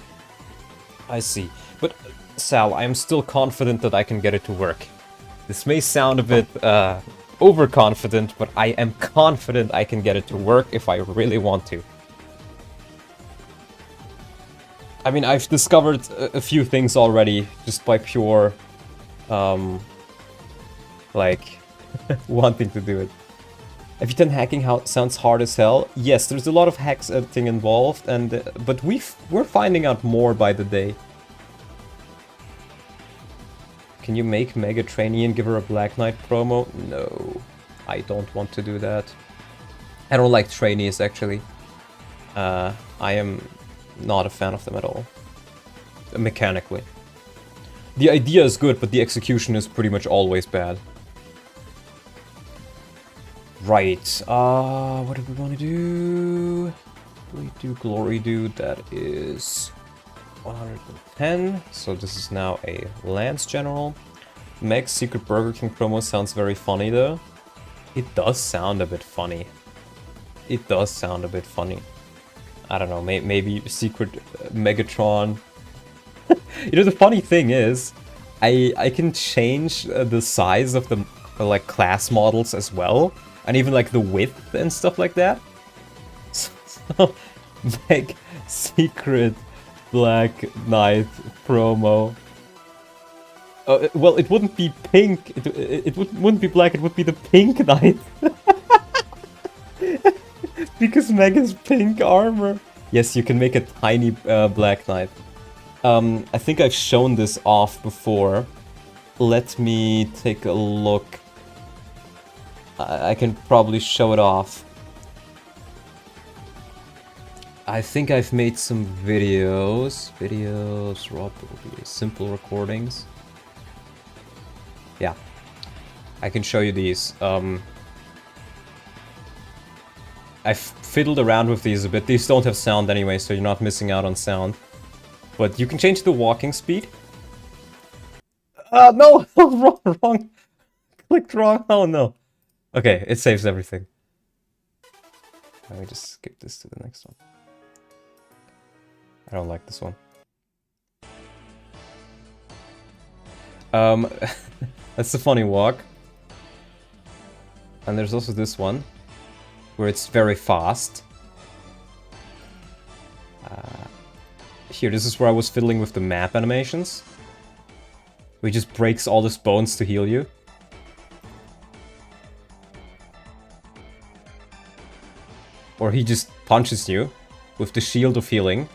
I see. But, Sal, I am still confident that I can get it to work. This may sound a bit overconfident, but I am confident I can get it to work if I really want to. I mean, I've discovered a few things already just by pure, like, wanting to do it. FE10 hacking sounds hard as hell. Yes, there's a lot of hacks editing involved, and but we're finding out more by the day. Can you make Mega Trainee and give her a Black Knight promo? No, I don't want to do that. I don't like trainees, actually. I am not a fan of them at all. Mechanically. The idea is good, but the execution is pretty much always bad. Right, what do we want to do? We do Glory Dude, that is 110, so this is now a Lance General. Meg's Secret Burger King promo sounds very funny though. It does sound a bit funny. It does sound a bit funny. I don't know, maybe Secret Megatron. You know, the funny thing is, I can change the size of the like class models as well. And even like the width and stuff like that. So, Meg Secret Black Knight promo. Well, it wouldn't be pink. It wouldn't be black. It would be the Pink Knight. Because Meg has pink armor. Yes, you can make a tiny Black Knight. I think I've shown this off before. Let me take a look. I can probably show it off. I think I've made some videos. Raw probably simple recordings. Yeah. I can show you these. I've fiddled around with these a bit. These don't have sound anyway, so you're not missing out on sound. But you can change the walking speed. No! Wrong! Clicked wrong. Oh no. Okay, it saves everything. Let me just skip this to the next one. I don't like this one. That's the funny walk. And there's also this one, where it's very fast. Here, this is where I was fiddling with the map animations. Where he just breaks all his bones to heal you. Or he just punches you with the shield of healing.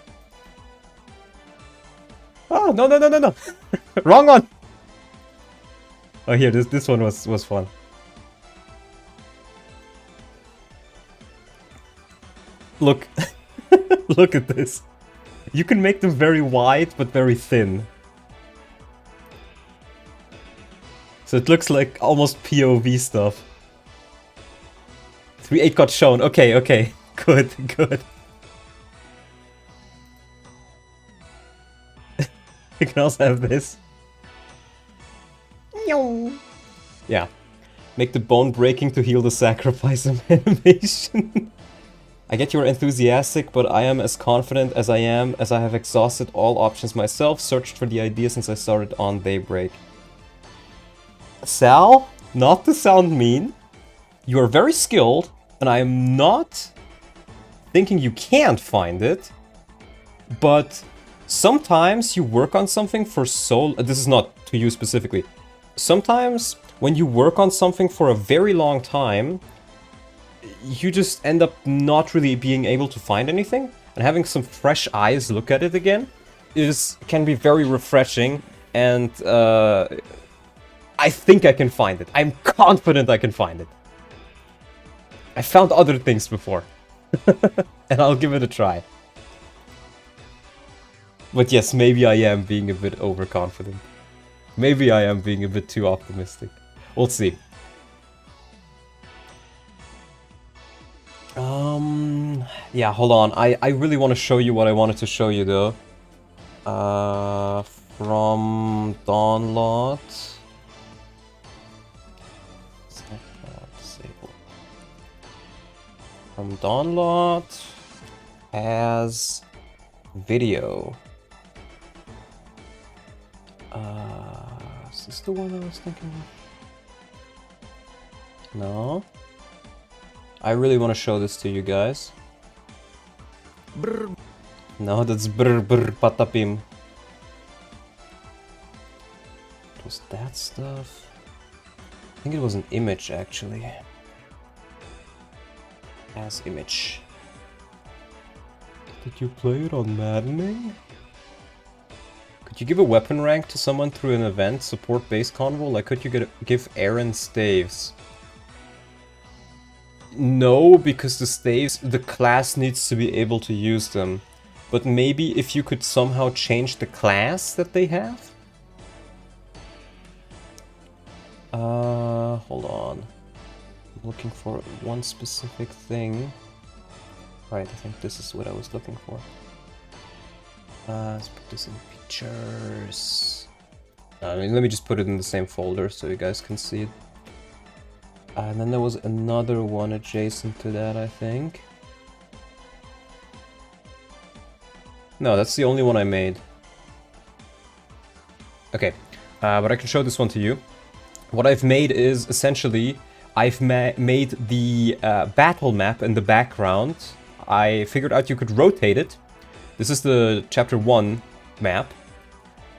Oh, no. Wrong one! Oh, here, this one was fun. Look. Look at this. You can make them very wide, but very thin. So it looks like almost POV stuff. 3-8 got shown. Okay. Good. You can also have this. Yeah. Make the bone breaking to heal the sacrifice animation. I get you're enthusiastic, but I am as confident as I am, as I have exhausted all options myself, searched for the idea since I started on Daybreak. Sal, not to sound mean, you are very skilled, and I am not thinking you can't find it, but sometimes you work on something for so... This is not to you specifically. Sometimes when you work on something for a very long time, you just end up not really being able to find anything, and having some fresh eyes look at it again can be very refreshing, and I think I can find it. I'm confident I can find it. I found other things before. And I'll give it a try. But yes, maybe I am being a bit overconfident. Maybe I am being a bit too optimistic. We'll see. Yeah, hold on. I really want to show you what I wanted to show you though. From Dawnlot. Disable. From download as video. Is this the one I was thinking of? No. I really want to show this to you guys. Brr. No, that's brr brr patapim. It was that stuff. I think it was an image actually. As image. Did you play it on Maddening? Could you give a weapon rank to someone through an event, support base convo? Like, could you give Aaron staves? No, because the staves, the class needs to be able to use them. But maybe if you could somehow change the class that they have? Hold on. I'm looking for one specific thing. Right, I think this is what I was looking for. Let's put this in pictures. Let me just put it in the same folder so you guys can see it. And then there was another one adjacent to that, I think. No, that's the only one I made. Okay, but I can show this one to you. What I've made is essentially, I've made the battle map in the background. I figured out you could rotate it. This is the chapter 1 map.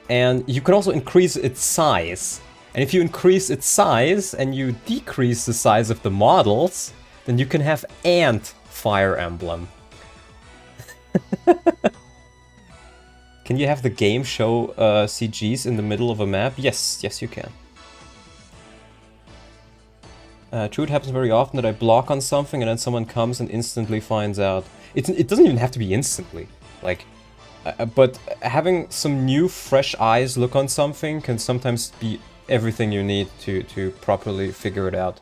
And you can also increase its size. And if you increase its size and you decrease the size of the models, then you can have Ant Fire Emblem. Can you have the game show CGs in the middle of a map? Yes, yes you can. True, it happens very often that I block on something and then someone comes and instantly finds out. It doesn't even have to be instantly. Like, but having some new, fresh eyes look on something can sometimes be everything you need to properly figure it out.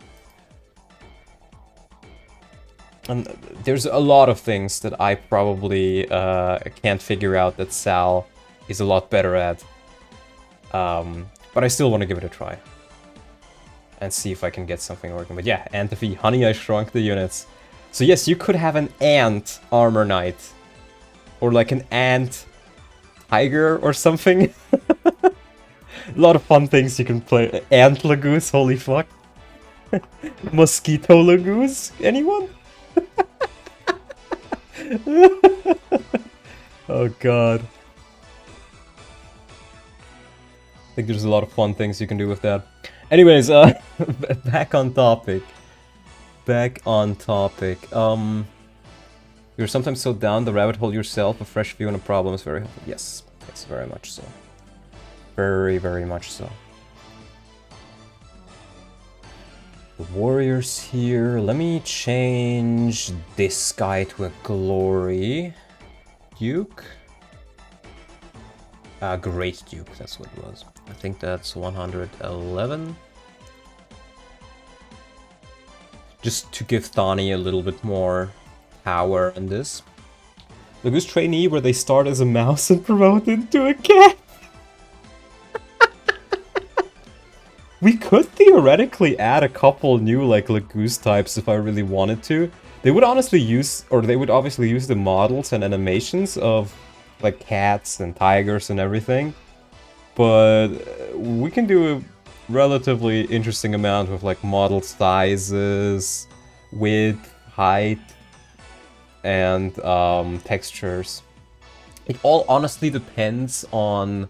And there's a lot of things that I probably can't figure out that Sal is a lot better at. But I still want to give it a try. And see if I can get something working. But yeah, Antiphy, Honey, I Shrunk the Units. So yes, you could have an Ant Armor Knight. Or like an Ant Tiger or something. A lot of fun things you can play. Ant Laguz, holy fuck. Mosquito Laguz, anyone? Oh god. I think there's a lot of fun things you can do with that. Anyways, back on topic. Back on topic. You're sometimes so down the rabbit hole yourself, a fresh view on a problem is very helpful. Yes, yes, very much so. Very, very much so. The warriors here. Let me change this guy to a glory. Duke? Great Duke, that's what it was. I think that's 111. Just to give Thani a little bit more power in this. Laguz trainee where they start as a mouse and promote into a cat. We could theoretically add a couple new like Laguz types if I really wanted to. They would honestly use, or they would obviously use the models and animations of like cats and tigers and everything. But we can do a relatively interesting amount with like model sizes, width, height, and textures. It all honestly depends on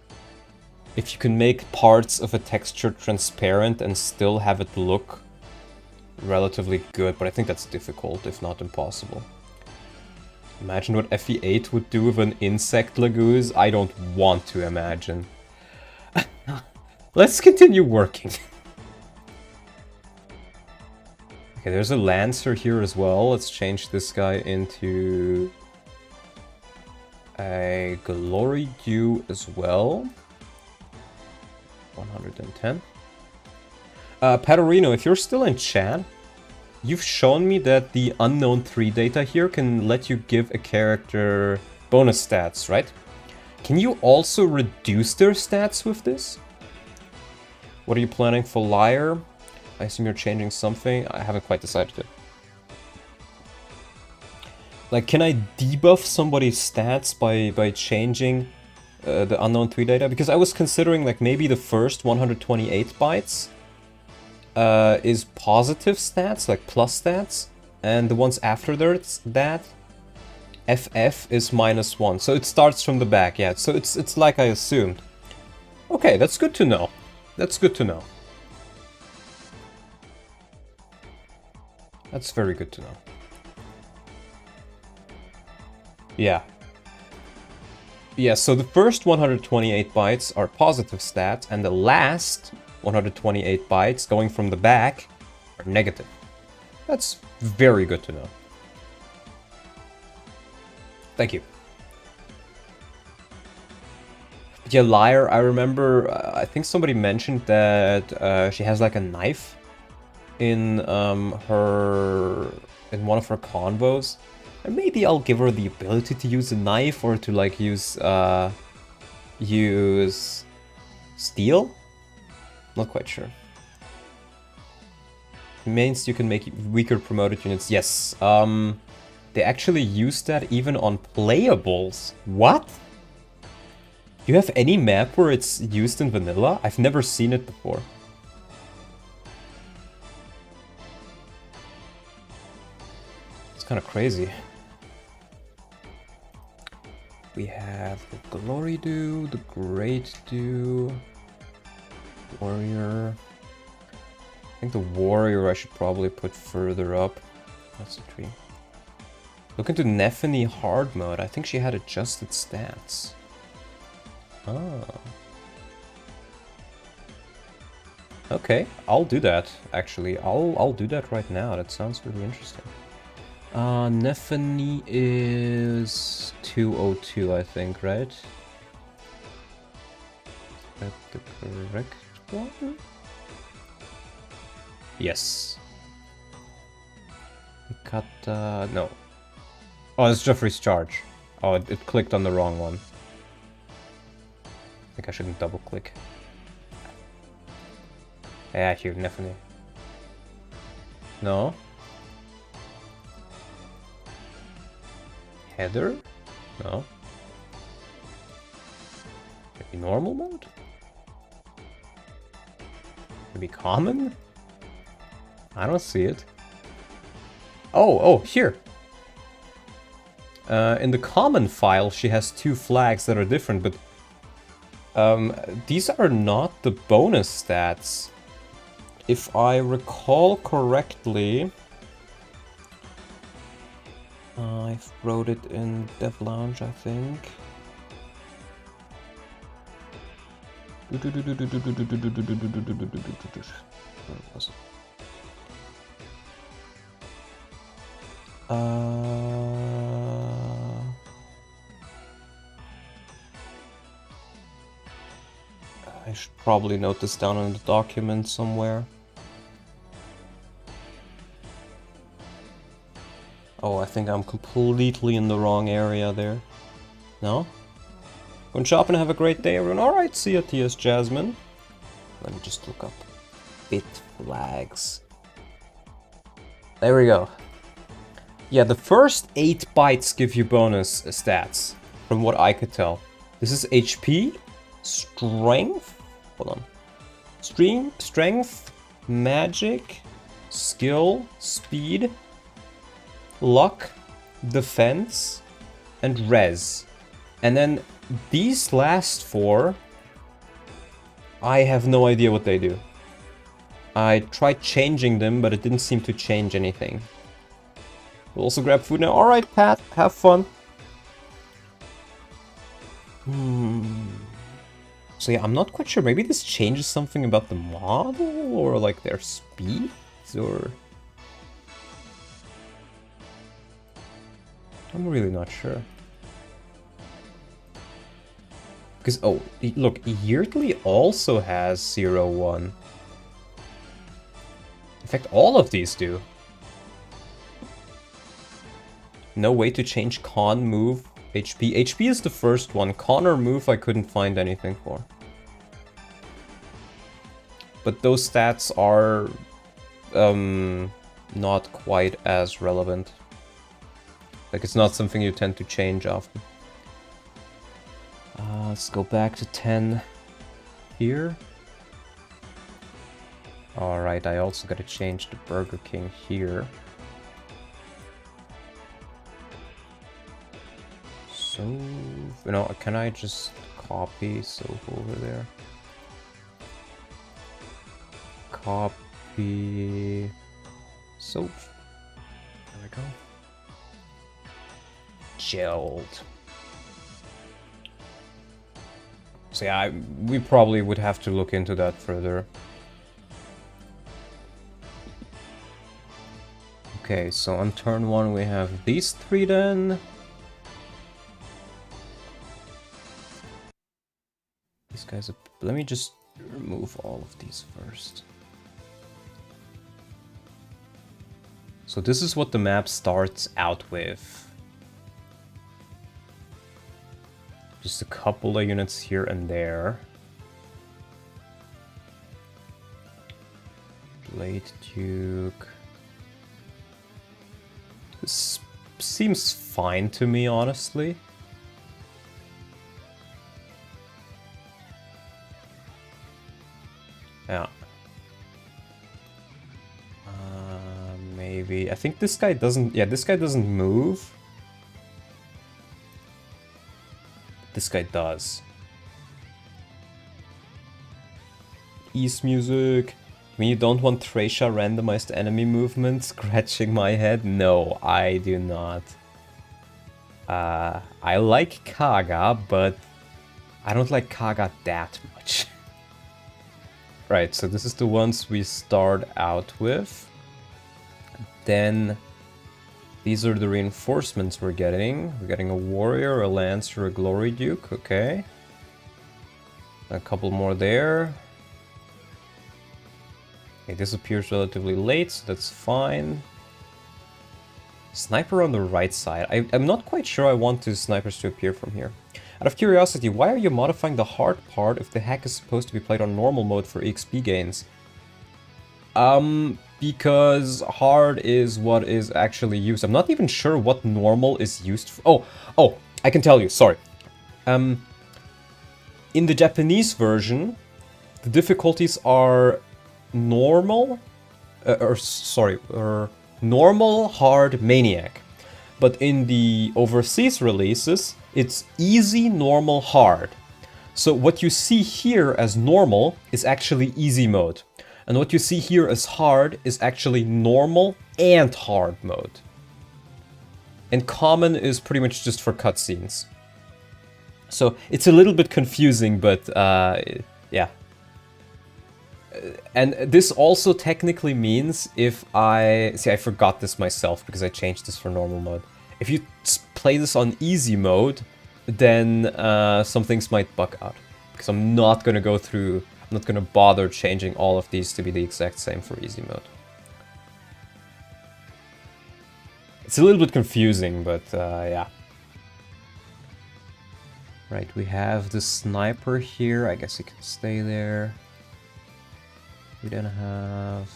if you can make parts of a texture transparent and still have it look relatively good, but I think that's difficult, if not impossible. Imagine what FE8 would do with an insect Laguz. I don't want to imagine. Let's continue working. Okay, there's a Lancer here as well. Let's change this guy into a Glory Dew as well. 110. Patorino, if you're still in chat, you've shown me that the unknown 3 data here can let you give a character bonus stats, right? Can you also reduce their stats with this? What are you planning for Liar? I assume you're changing something. I haven't quite decided yet. Like, can I debuff somebody's stats by changing the unknown 3 data? Because I was considering, like, maybe the first 128 bytes is positive stats, like plus stats, and the ones after that, FF is -1. So it starts from the back, yeah. So it's like I assumed. Okay, that's good to know. That's good to know. That's very good to know. Yeah. Yeah, so the first 128 bytes are positive stats, and the last 128 bytes going from the back are negative. That's very good to know. Thank you. Yeah, Liar, I remember, I think somebody mentioned that she has like a knife in in one of her convos. And maybe I'll give her the ability to use a knife or to like use steel? Not quite sure. Means you can make weaker promoted units. Yes. They actually use that even on playables. What? You have any map where it's used in vanilla? I've never seen it before. It's kind of crazy. We have the Glory Dew, the Great Dew, Warrior. I think the Warrior I should probably put further up. That's the tree. Look into Nephany hard mode. I think she had adjusted stats. Oh. Okay, I'll do that, actually. I'll do that right now. That sounds really interesting. Nephany is 202, I think, right? Is that the correct one? Yes. Cut, no. Oh, it's Jeffrey's charge. Oh, it clicked on the wrong one. I think I shouldn't double click. Yeah, here, Nephany. No? Header? No. Maybe normal mode? Maybe common? I don't see it. Oh, here! In the common file, she has two flags that are different, but these are not the bonus stats. If I recall correctly, I wrote it in Dev Lounge, I think. Where was it? I should probably note this down in the document somewhere. Oh, I think I'm completely in the wrong area there. No? Go and shop and have a great day, everyone. Alright, see ya, T.S. Jasmine. Let me just look up bit flags. There we go. Yeah, the first 8 bytes give you bonus stats, from what I could tell. This is HP, strength, hold on. Strength, magic, skill, speed, luck, defense, and res. And then these last 4, I have no idea what they do. I tried changing them, but it didn't seem to change anything. We'll also grab food now. Alright, Pat, have fun. So yeah, I'm not quite sure. Maybe this changes something about the model, or like their speeds, or... I'm really not sure. Because, oh, look, Yearly also has 0-1. In fact, all of these do. No way to change con, move, HP. HP is the first one. Con or move I couldn't find anything for. But those stats are not quite as relevant. Like, it's not something you tend to change often. Let's go back to 10 here. Alright, I also gotta change the Burger King here. So, you know, can I just copy Soap over there? Copy Soap. There we go. Gelled. So yeah, we probably would have to look into that further. Okay, so on turn 1 we have these 3 then. These guys are... Let me just remove all of these first. So this is what the map starts out with. Just a couple of units here and there. Blade Duke. This seems fine to me, honestly. Yeah. Maybe. I think this guy doesn't... Yeah, this guy doesn't move. This guy does. East music. When you don't want Thracia randomized enemy movement, scratching my head? No, I do not. I like Kaga, but I don't like Kaga that much. Right, so this is the ones we start out with. Then these are the reinforcements we're getting. We're getting a warrior, a lancer, a glory duke, okay. A couple more there. Okay, this appears relatively late, so that's fine. Sniper on the right side. I'm not quite sure I want the snipers to appear from here. Out of curiosity, why are you modifying the hard part if the hack is supposed to be played on normal mode for XP gains? Because hard is what is actually used. I'm not even sure what normal is used for. Oh, I can tell you, sorry. In the Japanese version, the difficulties are normal, normal, hard, maniac. But in the overseas releases, it's easy, normal, hard. So what you see here as normal is actually easy mode. And what you see here as hard is actually normal and hard mode. And common is pretty much just for cutscenes. So it's a little bit confusing, but yeah. And this also technically means if I... See, I forgot this myself because I changed this for normal mode. If you play this on easy mode, then some things might bug out. Because I'm not going to go through... I'm not going to bother changing all of these to be the exact same for easy mode. It's a little bit confusing, but yeah. Right, we have the sniper here. I guess he can stay there. We then have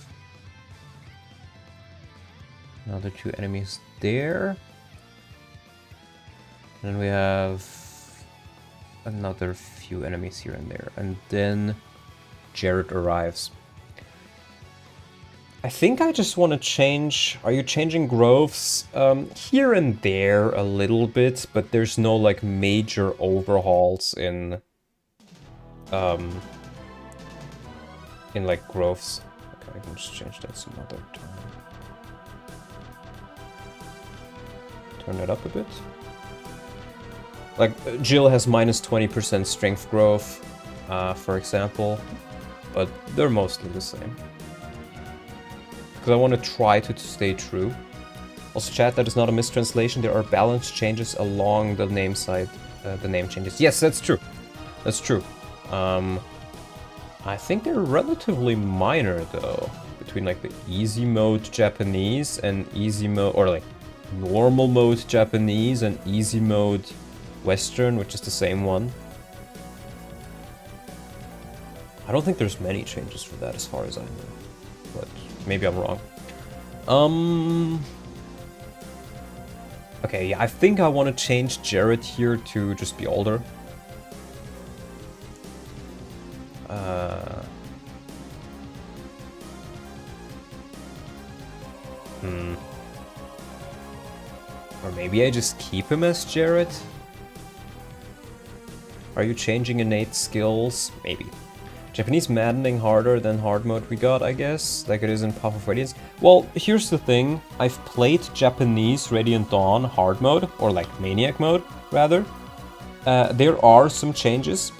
another 2 enemies there. And then we have another few enemies here and there. And then Jared arrives. I think I just want to change... Are you changing groves? Here and there a little bit, but there's no like major overhauls in like groves. Okay, I can just change that some other time. Turn it up a bit. Like Jill has minus 20% strength growth, for example, but they're mostly the same. Because I want to try to stay true. Also, chat, that is not a mistranslation. There are balance changes along the name side. The name changes. Yes, that's true. That's true. I think they're relatively minor though, between like the easy mode Japanese and easy mode, or like normal mode Japanese and easy mode Western, which is the same one. I don't think there's many changes for that as far as I know, but maybe I'm wrong. Okay, yeah, I think I want to change Jared here to just be older. Or maybe I just keep him as Jared? Are you changing innate skills? Maybe. Japanese maddening harder than hard mode we got, I guess, like it is in Path of Radiance. Well, here's the thing. I've played Japanese Radiant Dawn hard mode, or like Maniac mode, rather. There are some changes,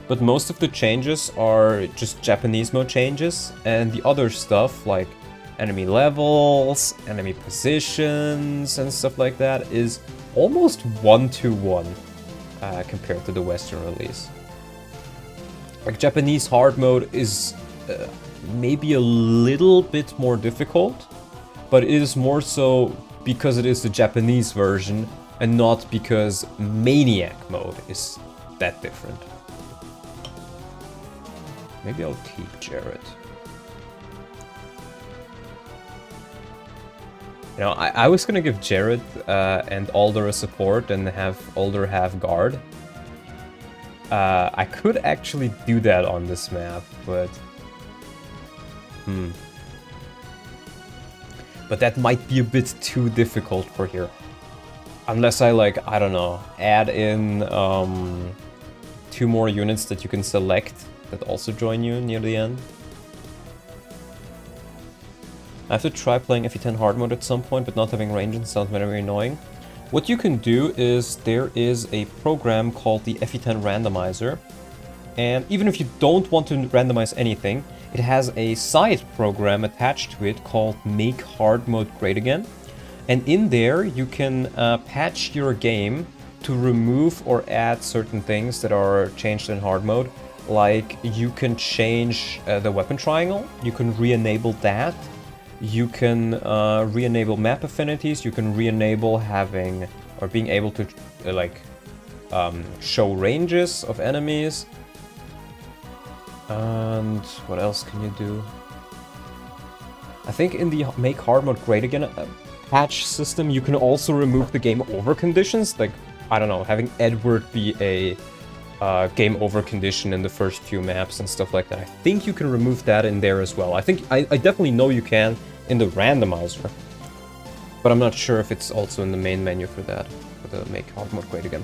but most of the changes are just Japanese mode changes, and the other stuff, like enemy levels, enemy positions, and stuff like that, is almost one-to-one compared to the Western release. Like, Japanese hard mode is maybe a little bit more difficult, but it is more so because it is the Japanese version and not because Maniac mode is that different. Maybe I'll keep Jared. You know, I was gonna give Jared and Alder a support and have Alder have guard. I could actually do that on this map, but... But that might be a bit too difficult for here. Unless I, like, I don't know, add in 2 more units that you can select that also join you near the end. I have to try playing FE10 hard mode at some point, but not having range and sounds very annoying. What you can do is there is a program called the FE10 randomizer, and even if you don't want to randomize anything, it has a side program attached to it called Make Hard Mode Great Again. And in there you can patch your game to remove or add certain things that are changed in hard mode. Like, you can change the weapon triangle, you can re-enable that. You can re-enable map affinities, you can re-enable having, or being able to, show ranges of enemies. And what else can you do? I think in the Make Hard Mode Great Again patch system, you can also remove the game over conditions. Like, I don't know, having Edward be a game over condition in the first few maps and stuff like that. I think you can remove that in there as well. I definitely know you can in the randomizer, but I'm not sure if it's also in the main menu for that, for the Make Hard Mode Great Again.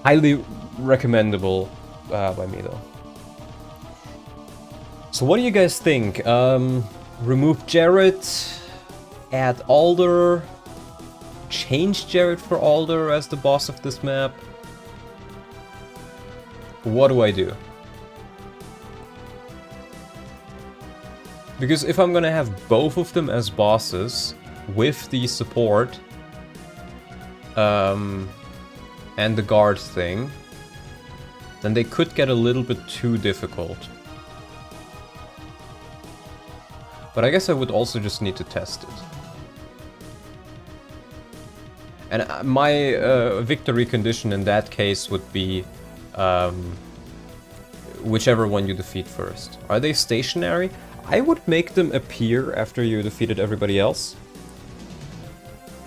Highly recommendable by me though. So what do you guys think? Remove Jared, add Alder, change Jared for Alder as the boss of this map? What do I do? Because if I'm gonna have both of them as bosses with the support and the guard thing, then they could get a little bit too difficult. But I guess I would also just need to test it. And my victory condition in that case would be whichever one you defeat first. Are they stationary? I would make them appear after you defeated everybody else.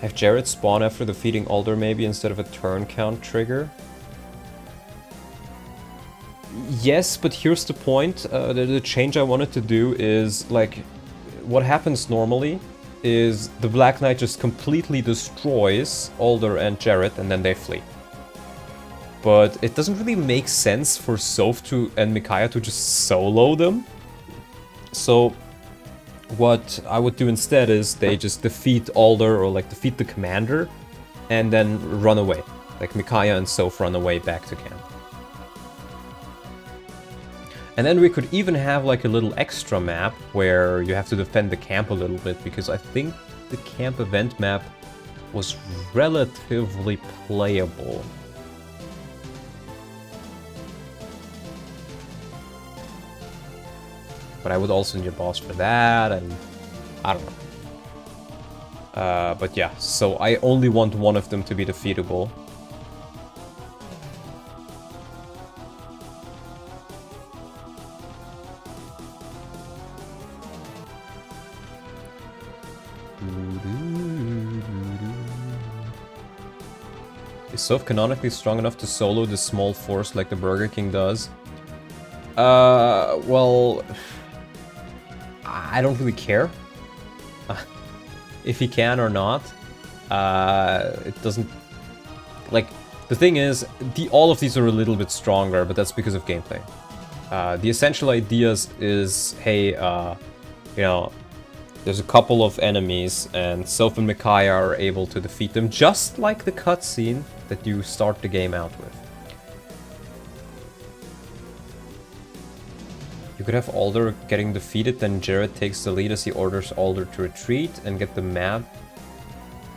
Have Jared spawn after defeating Alder maybe instead of a turn count trigger. Yes, but here's the point. The change I wanted to do is, like, what happens normally is the Black Knight just completely destroys Alder and Jared and then they flee. But it doesn't really make sense for Soph and Micaiah to just solo them. So what I would do instead is they just defeat Alder, or like defeat the commander, and then run away. Like Micaiah and Soph run away back to camp. And then we could even have like a little extra map where you have to defend the camp a little bit, because I think the camp event map was relatively playable. But I would also need a boss for that, and I don't know. But yeah, so I only want one of them to be defeatable. Soph canonically strong enough to solo the small force like the Burger King does? Well, I don't really care if he can or not. It doesn't... Like, the thing is, all of these are a little bit stronger, but that's because of gameplay. The essential ideas is, hey, you know, there's a couple of enemies, and Soph and Micaiah are able to defeat them, just like the cutscene that you start the game out with. You could have Alder getting defeated, then Jared takes the lead as he orders Alder to retreat and get the map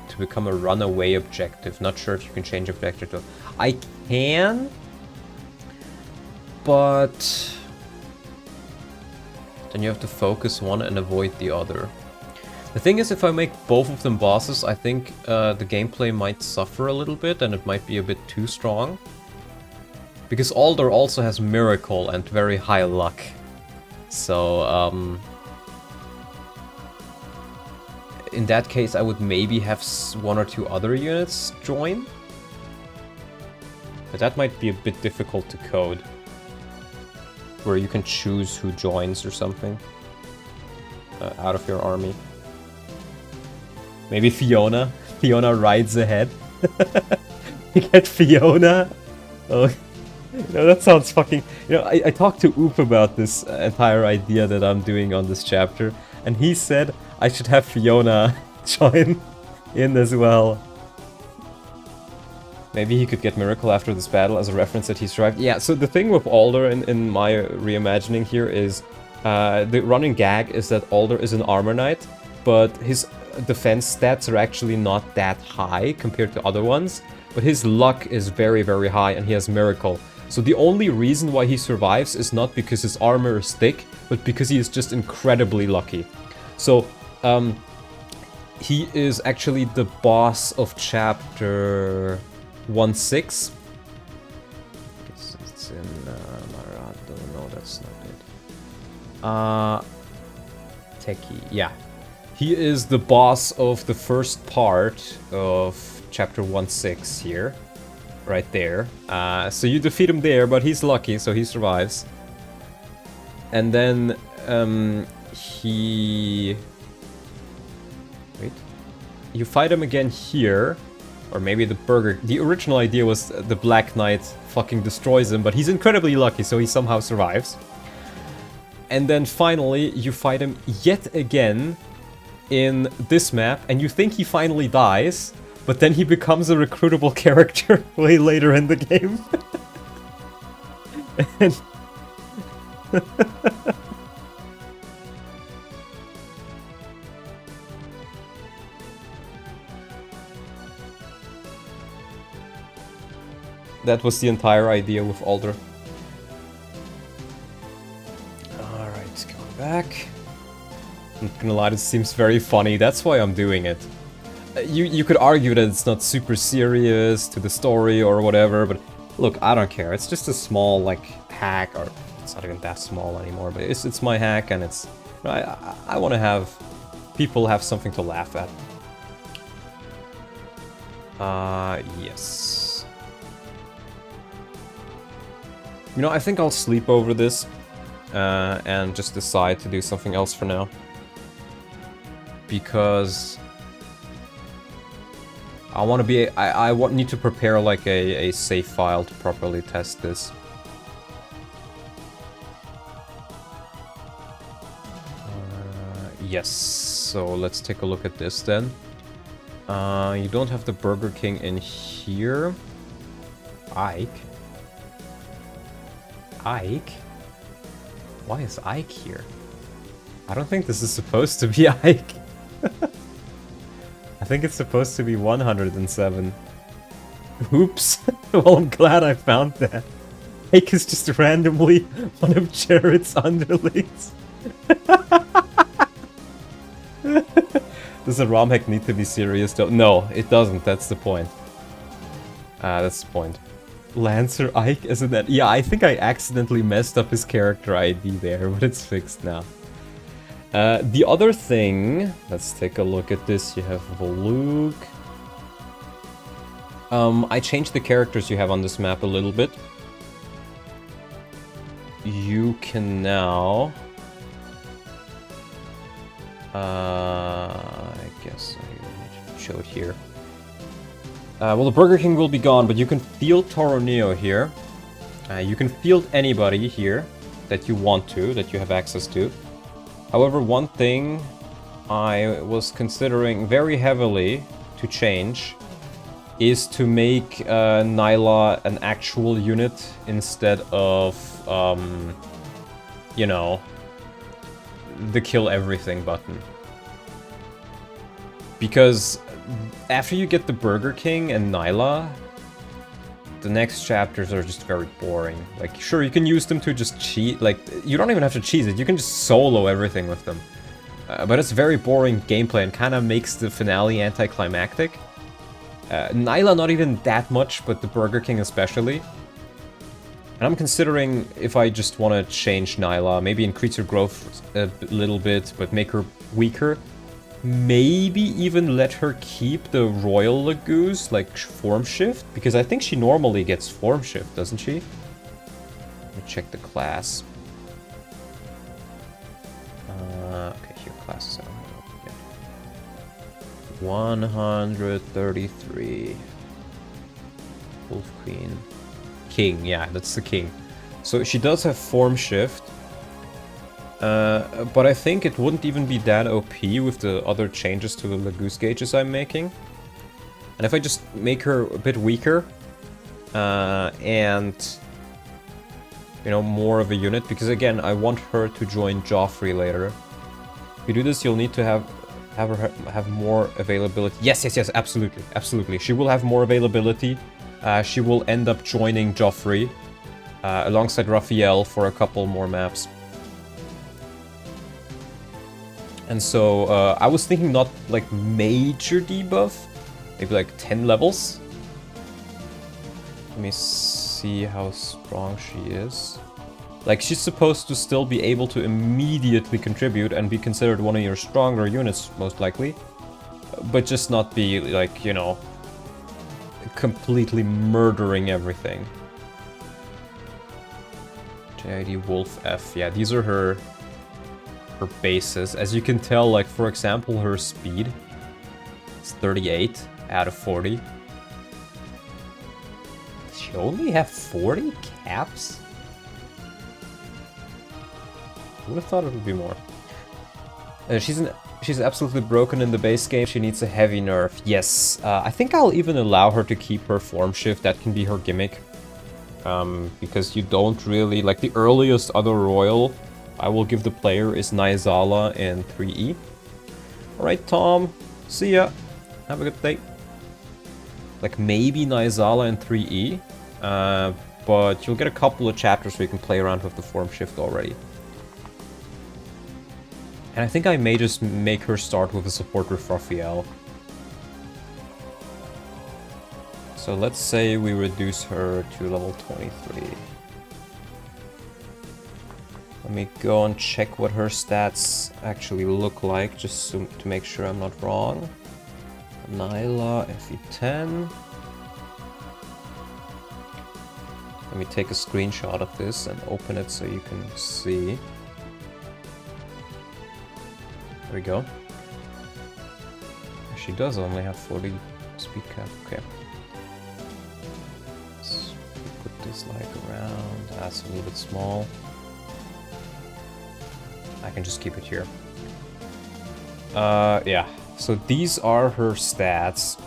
to become a runaway objective. Not sure if you can change objective to... I can, but then you have to focus one and avoid the other. The thing is, if I make both of them bosses, I think the gameplay might suffer a little bit and it might be a bit too strong. Because Alder also has Miracle and very high luck. So, in that case, I would maybe have one or two other units join. But that might be a bit difficult to code. Where you can choose who joins or something. Out of your army. Maybe Fiona. Fiona rides ahead. You get Fiona. Oh. You know, that sounds fucking... You know, I talked to Oop about this entire idea that I'm doing on this chapter, and he said I should have Fiona join in as well. Maybe he could get Miracle after this battle as a reference that he survived. Yeah, so the thing with Alder in my reimagining here is... the running gag is that Alder is an armor knight, but his defense stats are actually not that high compared to other ones. But his luck is very, very high, and he has Miracle. So the only reason why he survives is not because his armor is thick, but because he is just incredibly lucky. So, he is actually the boss of chapter 1.6. It's in Marado. No, that's not it. Techie, yeah. He is the boss of the first part of chapter 1.6 here. Right there. So you defeat him there, but he's lucky, so he survives. And then, Wait. You fight him again here. Or maybe the original idea was the Black Knight fucking destroys him, but he's incredibly lucky, so he somehow survives. And then finally, you fight him yet again in this map, and you think he finally dies. But then he becomes a recruitable character way later in the game. And that was the entire idea with Alder. Alright, going back. I'm not gonna lie, this seems very funny. That's why I'm doing it. You could argue that it's not super serious to the story or whatever, but look, I don't care. It's just a small, like, hack, or it's not even that small anymore, but it's my hack, and it's... You know, I want to have people have something to laugh at. Yes. You know, I think I'll sleep over this, and just decide to do something else for now. Because... I want to be... I need to prepare like a save file to properly test this. Yes, so let's take a look at this then. You don't have the Burger King in here. Ike? Ike? Why is Ike here? I don't think this is supposed to be Ike. I think it's supposed to be 107. Oops. Well, I'm glad I found that. Ike is just randomly one of Jared's underlings. Does a ROM hack need to be serious though? No, it doesn't. That's the point. That's the point. Lancer Ike, isn't that? Yeah, I think I accidentally messed up his character ID there, but it's fixed now. The other thing, let's take a look at this. You have Volug. I changed the characters you have on this map a little bit. You can now... I guess I show it here. Well, the Burger King will be gone, but you can field Toroneo here. You can field anybody here that you want to, that you have access to. However, one thing I was considering very heavily to change is to make Nyla an actual unit instead of, you know, the kill everything button. Because after you get the Burger King and Nyla, the next chapters are just very boring. Like, sure, you can use them to just cheat. Like, you don't even have to cheese it. You can just solo everything with them. But it's very boring gameplay and kind of makes the finale anticlimactic. Nyla not even that much, but the Burger King especially. And I'm considering if I just want to change Nyla, maybe increase her growth a little bit, but make her weaker. Maybe even let her keep the Royal Laguz, like, form shift, because I think she normally gets form shift, doesn't she? Let me check the class. Okay, here, classes. 133. Wolf Queen. King, yeah, that's the king. So she does have form shift. But I think it wouldn't even be that OP with the other changes to the Laguz gauges I'm making. And if I just make her a bit weaker, and, you know, more of a unit, because again, I want her to join Joffrey later. If you do this, you'll need to have her have more availability. Yes, absolutely. She will have more availability. She will end up joining Joffrey, alongside Raphael for a couple more maps. And so, I was thinking not, like, major debuff. Maybe, like, 10 levels. Let me see how strong she is. Like, she's supposed to still be able to immediately contribute and be considered one of your stronger units, most likely. But just not be, like, you know, completely murdering everything. JID Wolf F. Yeah, these are her bases. As you can tell, like, for example, her speed is 38 out of 40. Does she only have 40 caps? I would have thought it would be more. She's absolutely broken in the base game. She needs a heavy nerf. Yes, I think I'll even allow her to keep her form shift. That can be her gimmick. Because you don't really... Like, the earliest other royal I will give the player is Nyzala in 3E. Alright, Tom. See ya. Have a good day. Like, maybe Nyzala in 3E. But you'll get a couple of chapters where you can play around with the form shift already. And I think I may just make her start with a support with Raphael. So let's say we reduce her to level 23. Let me go and check what her stats actually look like, just to make sure I'm not wrong. Nyla, FE10. Let me take a screenshot of this and open it so you can see. There we go. She does only have 40 speed cap, okay. Let's put this like around, that's a little bit small. I can just keep it here. Yeah, so these are her stats.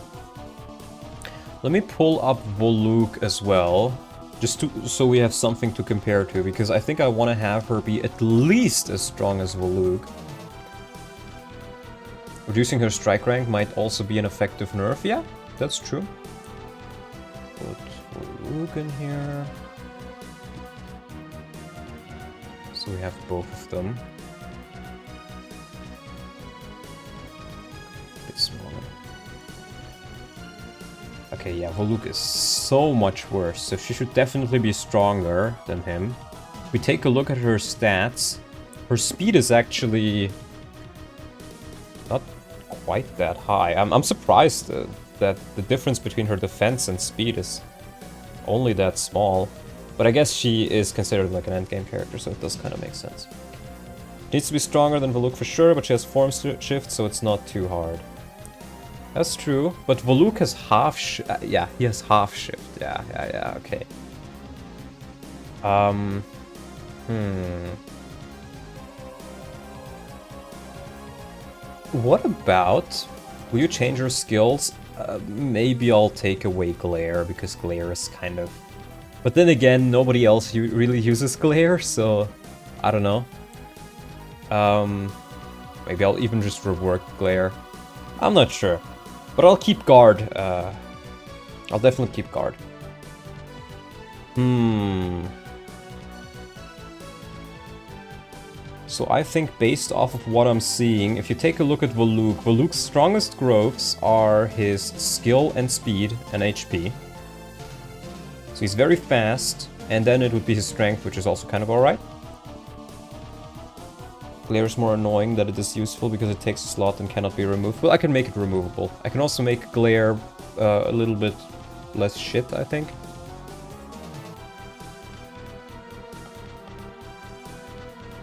Let me pull up Voluk as well, just so we have something to compare to, because I think I want to have her be at least as strong as Voluk. Reducing her strike rank might also be an effective nerf. Yeah, that's true. Put Voluk in here. So we have both of them. Okay, yeah, Voluk is so much worse, so she should definitely be stronger than him. If we take a look at her stats, her speed is actually not quite that high. I'm surprised that the difference between her defense and speed is only that small. But I guess she is considered like an endgame character, so it does kind of make sense. Needs to be stronger than Voluk for sure, but she has form shift, so it's not too hard. That's true, but Voluk has half yeah, he has half shift. Yeah, okay. What about... Will you change her skills? Maybe I'll take away Glare, because Glare is kind of... But then again, nobody else really uses Glare, so... I don't know. Maybe I'll even just rework Glare. I'm not sure. But I'll keep guard. I'll definitely keep guard. So I think based off of what I'm seeing, if you take a look at Voluk, Voluk's strongest growths are his skill and speed and HP. So he's very fast, and then it would be his strength, which is also kind of alright. Glare is more annoying that it is useful because it takes a slot and cannot be removed. Well, I can make it removable. I can also make Glare a little bit less shit, I think.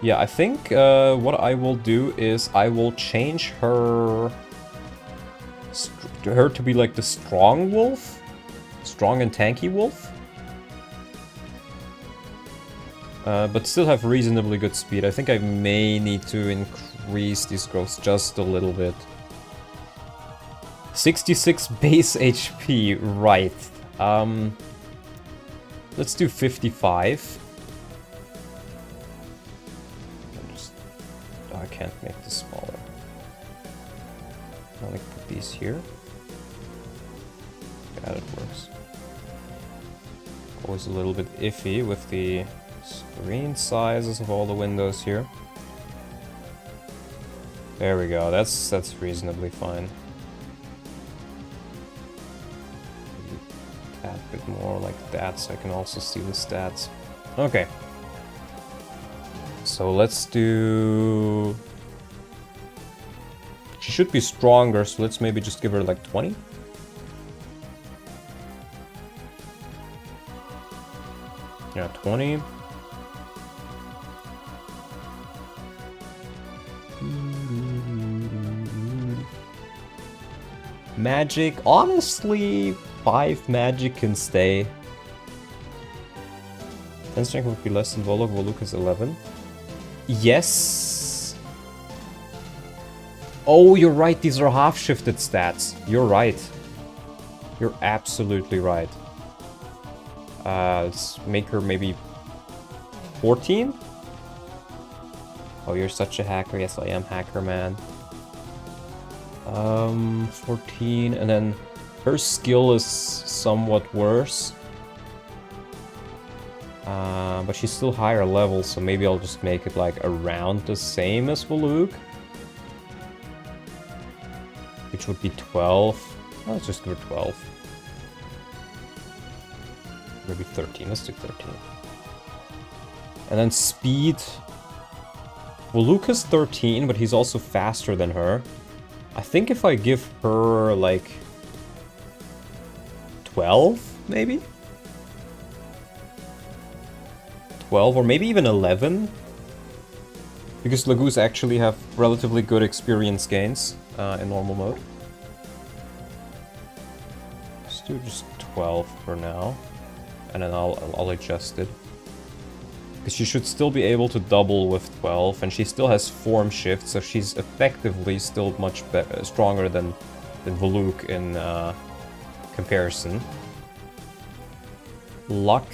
Yeah, I think what I will do is I will change her to be like the strong wolf. Strong and tanky wolf. But still have reasonably good speed. I think I may need to increase these growths just a little bit. 66 base HP, right. Let's do 55. I can't make this smaller. I'll like put these here. Yeah, that works. Always a little bit iffy with the screen sizes of all the windows here. There we go, that's reasonably fine. A tad bit more like that so I can also see the stats. Okay. So let's do... She should be stronger, so let's maybe just give her like 20. Yeah, 20. Magic, honestly, 5 magic can stay. 10 strength would be less than Voluk. Voluk is 11. Yes. Oh, you're right. These are half-shifted stats. You're right. You're absolutely right. Let's make her maybe 14? Oh, you're such a hacker. Yes, I am hacker, man. 14, and then her skill is somewhat worse. But she's still higher level, so maybe I'll just make it like around the same as Voluk. Which would be 12. Oh, let's just give her 12. Maybe 13, let's do 13. And then speed. Voluk is 13, but he's also faster than her. I think if I give her like 12, maybe? 12 or maybe even 11. Because Laguz actually have relatively good experience gains in normal mode. Let's do just 12 for now. And then I'll adjust it. Because she should still be able to double with 12, and she still has form shift, so she's effectively still much stronger than Voluk in comparison. Luck.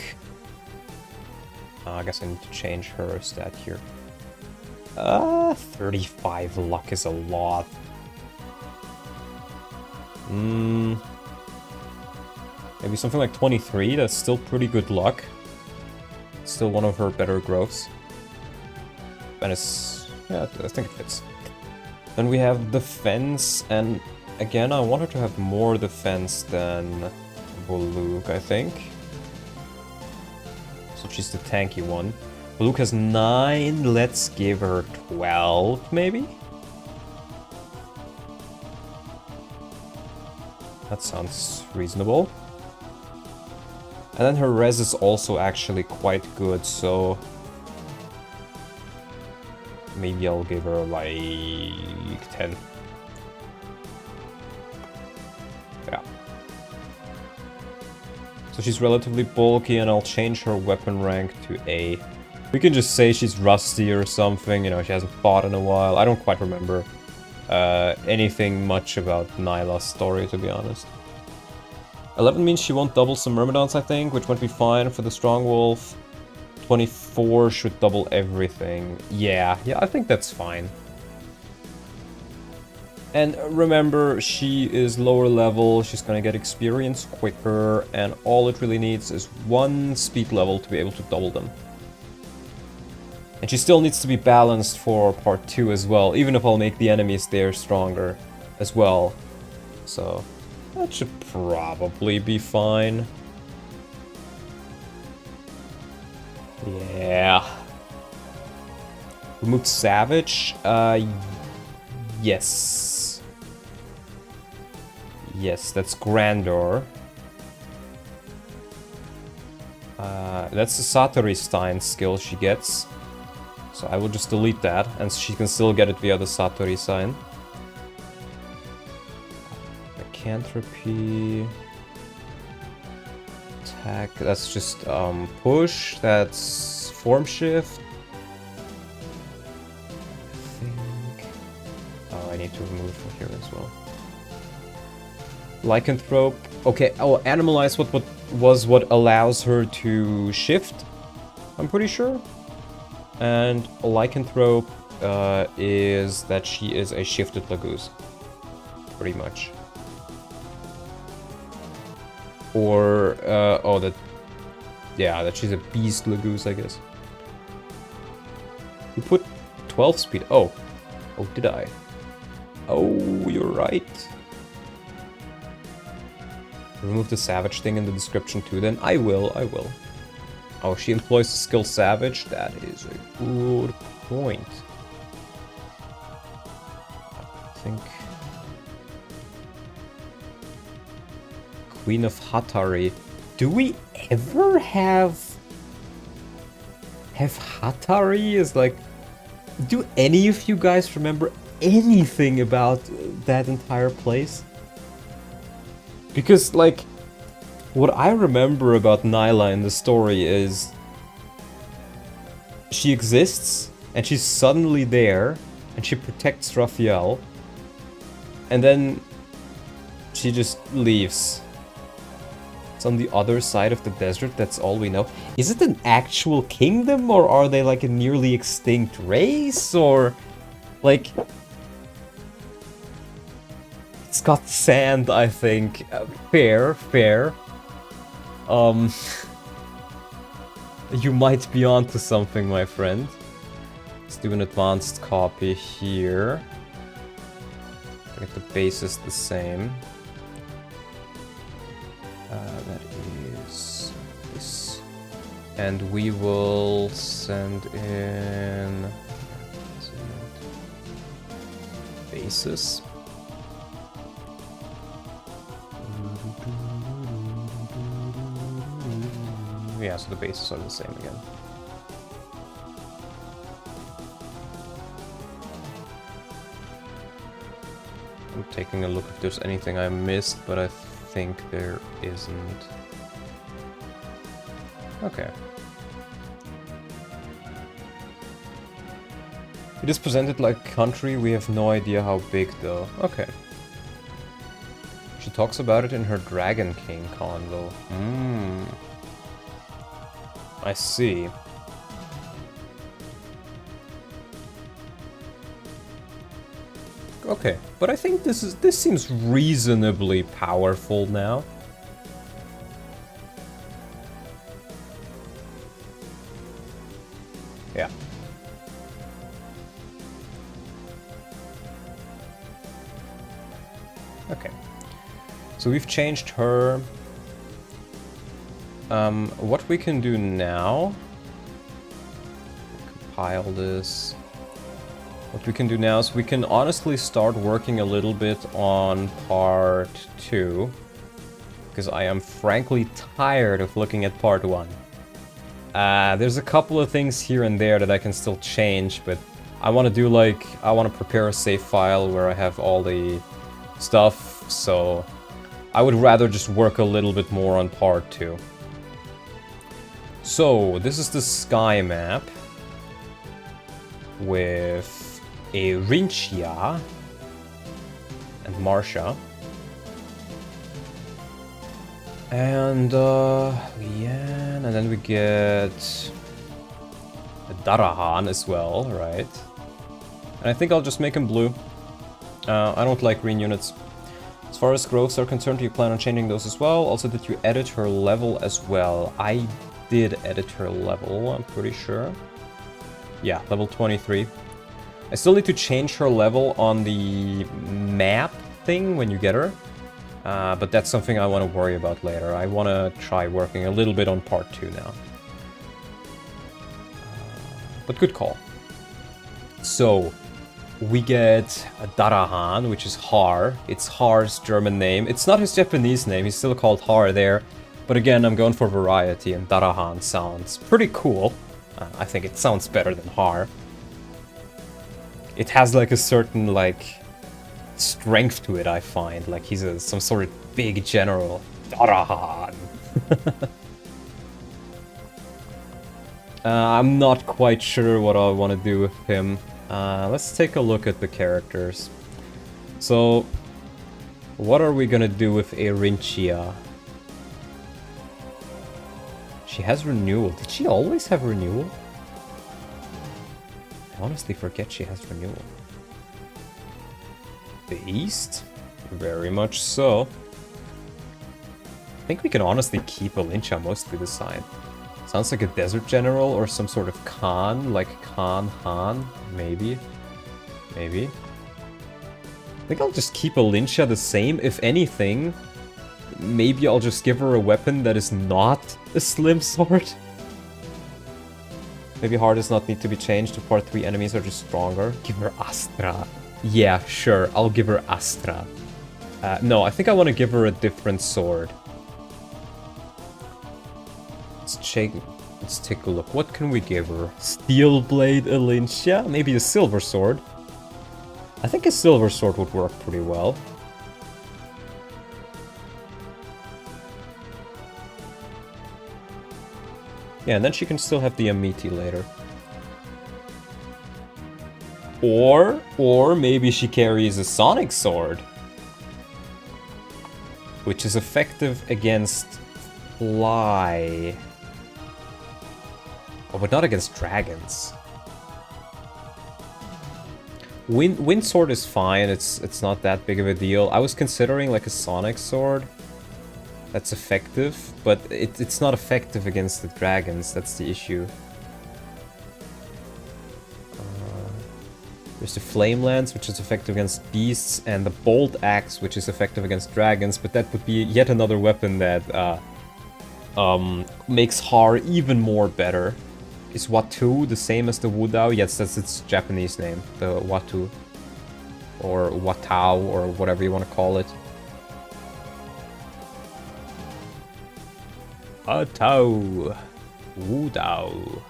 I guess I need to change her stat here. 35 luck is a lot. Maybe something like 23, that's still pretty good luck. Still one of her better growths. And it's... yeah, I think it fits. Then we have defense, and again, I want her to have more defense than Voluk, I think. So she's the tanky one. Voluk has 9, let's give her 12, maybe? That sounds reasonable. And then her res is also actually quite good, so... maybe I'll give her like 10. Yeah. So she's relatively bulky, and I'll change her weapon rank to A. We can just say she's rusty or something, you know, she hasn't fought in a while. I don't quite remember anything much about Nyla's story, to be honest. 11 means she won't double some Myrmidons, I think, which might be fine for the Strong Wolf. 24 should double everything. Yeah, I think that's fine. And remember, she is lower level, she's gonna get experience quicker, and all it really needs is 1 speed level to be able to double them. And she still needs to be balanced for part 2 as well, even if I'll make the enemies there stronger as well. So, that should probably be fine. Yeah. Removed Savage? Yes. Yes, that's Grandeur. That's the Satori Stein skill she gets. So I will just delete that, and she can still get it via the Satori sign. Lycanthropy. Attack, that's just push, that's form shift. I think... oh, I need to remove from here as well. Lycanthrope. Okay, I'll animalize what allows her to shift, I'm pretty sure. And Lycanthrope is that she is a shifted Laguz. Pretty much. Or, oh, that... yeah, that she's a beast Laguz, I guess. You put 12 speed. Oh. Oh, did I? Oh, you're right. Remove the Savage thing in the description too, then. I will. Oh, she employs the skill Savage? That is a good point. I think... Queen of Hatari. Do we ever have Hatari as like... do any of you guys remember anything about that entire place? Because, like, what I remember about Nyla in the story is she exists, and she's suddenly there, and she protects Raphael, and then she just leaves. It's on the other side of the desert, that's all we know. Is it an actual kingdom, or are they like a nearly extinct race, or like... It's got sand, I think. Fair. You might be onto something, my friend. Let's do an advanced copy here. Get the basis the same. That is this. And we will send in basis. Yeah, so the bases are the same again. I'm taking a look if there's anything I missed, but I think there isn't. Okay. It is presented like country, we have no idea how big though. Okay. She talks about it in her Dragon King convo. I see. Okay, but I think this seems reasonably powerful now. Yeah. Okay. So we've changed her. What we can do now, compile this. What we can do now is we can honestly start working a little bit on part 2. Because I am frankly tired of looking at part 1. There's a couple of things here and there that I can still change, but I want to do like, I want to prepare a save file where I have all the stuff, so I would rather just work a little bit more on part 2. So, this is the sky map with a Rinchia and Marsha. And, Lian, and then we get a Darahan as well, right? And I think I'll just make him blue. I don't like green units. As far as growths are concerned, do you plan on changing those as well? Also, did you edit her level as well? I did edit her level, I'm pretty sure. Yeah, level 23. I still need to change her level on the map thing when you get her. But that's something I want to worry about later. I want to try working a little bit on part 2 now. But good call. So, we get a Darahan, which is Har. It's Har's German name. It's not his Japanese name, he's still called Har there. But again, I'm going for variety, and Darahan sounds pretty cool. I think it sounds better than Har. It has like a certain like strength to it, I find. Like he's some sort of big general. Darahan. I'm not quite sure what I want to do with him. Let's take a look at the characters. So, what are we gonna do with Erinchia? She has renewal. Did she always have renewal? I honestly forget she has renewal. The East? Very much so. I think we can honestly keep Olincha mostly this side. Sounds like a desert general or some sort of Khan, like Khan Han, maybe. Maybe. I think I'll just keep Olincha the same, if anything. Maybe I'll just give her a weapon that is not a slim sword. Maybe Har does not need to be changed to part 3 enemies are just stronger. Give her Astra. Yeah, sure, I'll give her Astra. No, I think I want to give her a different sword. Let's take a look. What can we give her? Steel Blade Olincha? Maybe a silver sword? I think a silver sword would work pretty well. Yeah, and then she can still have the Amiti later. Or maybe she carries a Sonic Sword. Which is effective against fly. Oh, but not against dragons. Wind Sword is fine, it's not that big of a deal. I was considering like a Sonic Sword. That's effective, but it's not effective against the dragons, that's the issue. There's the Flame Lance, which is effective against beasts, and the Bolt Axe, which is effective against dragons, but that would be yet another weapon that makes Har even more better. Is Watu the same as the Wudao? Yes, that's its Japanese name, the Watu. Or Watao, or whatever you want to call it. Watao. Wudao.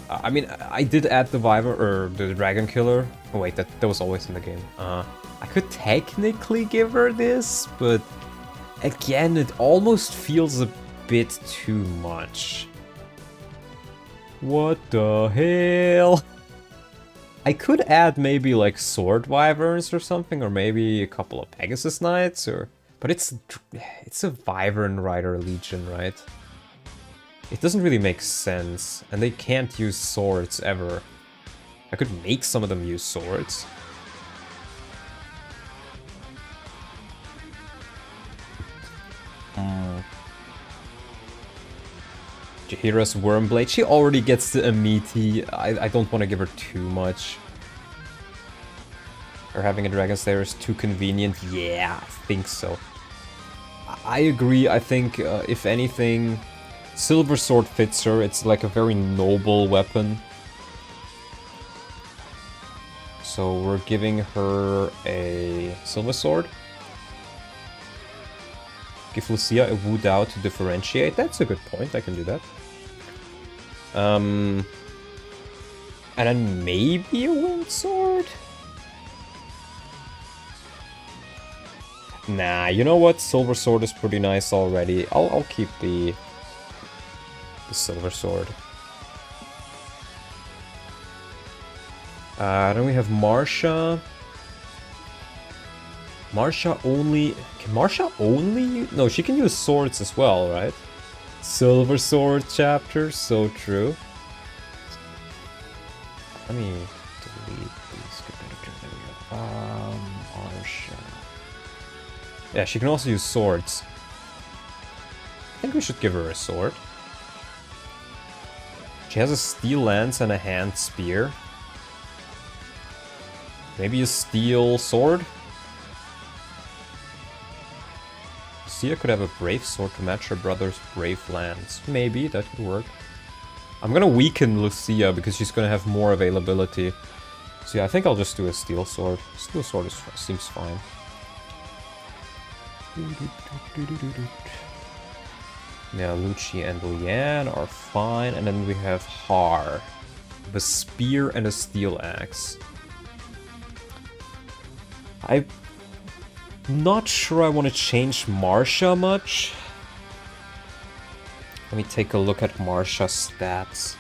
I mean, I did add the Wyvern, or the Dragon Killer. Oh wait, that was always in the game. I could technically give her this, but again, it almost feels a bit too much. What the hell? I could add maybe like Sword Wyverns or something, or maybe a couple of Pegasus Knights, or... But it's a Wyvern Rider Legion, right? It doesn't really make sense, and they can't use swords ever. I could make some of them use swords. Jahira's Wormblade, she already gets the Amiti. I don't want to give her too much. Or having a Dragon Slayer is too convenient. Yeah, I think so. I agree, I think, if anything, Silver Sword fits her. It's like a very noble weapon. So we're giving her a silver sword. Give Lucia a Wu Dao to differentiate. That's a good point. I can do that. And then maybe a wind sword? Nah, you know what? Silver sword is pretty nice already. I'll keep the silver sword. Then we have Marsha. Marsha only... Can Marsha only... No, she can use swords as well, right? Silver sword chapter, so true. Let me delete these. There we go. Marsha. Yeah, she can also use swords. I think we should give her a sword. She has a steel lance and a hand spear. Maybe a steel sword? Lucia could have a brave sword to match her brother's brave lance. Maybe, that could work. I'm gonna weaken Lucia because she's gonna have more availability. So yeah, I think I'll just do a steel sword. Steel sword seems fine. Now Lucci and Lian are fine, and then we have Har. The spear and a steel axe. I'm not sure I want to change Marsha much. Let me take a look at Marsha's stats.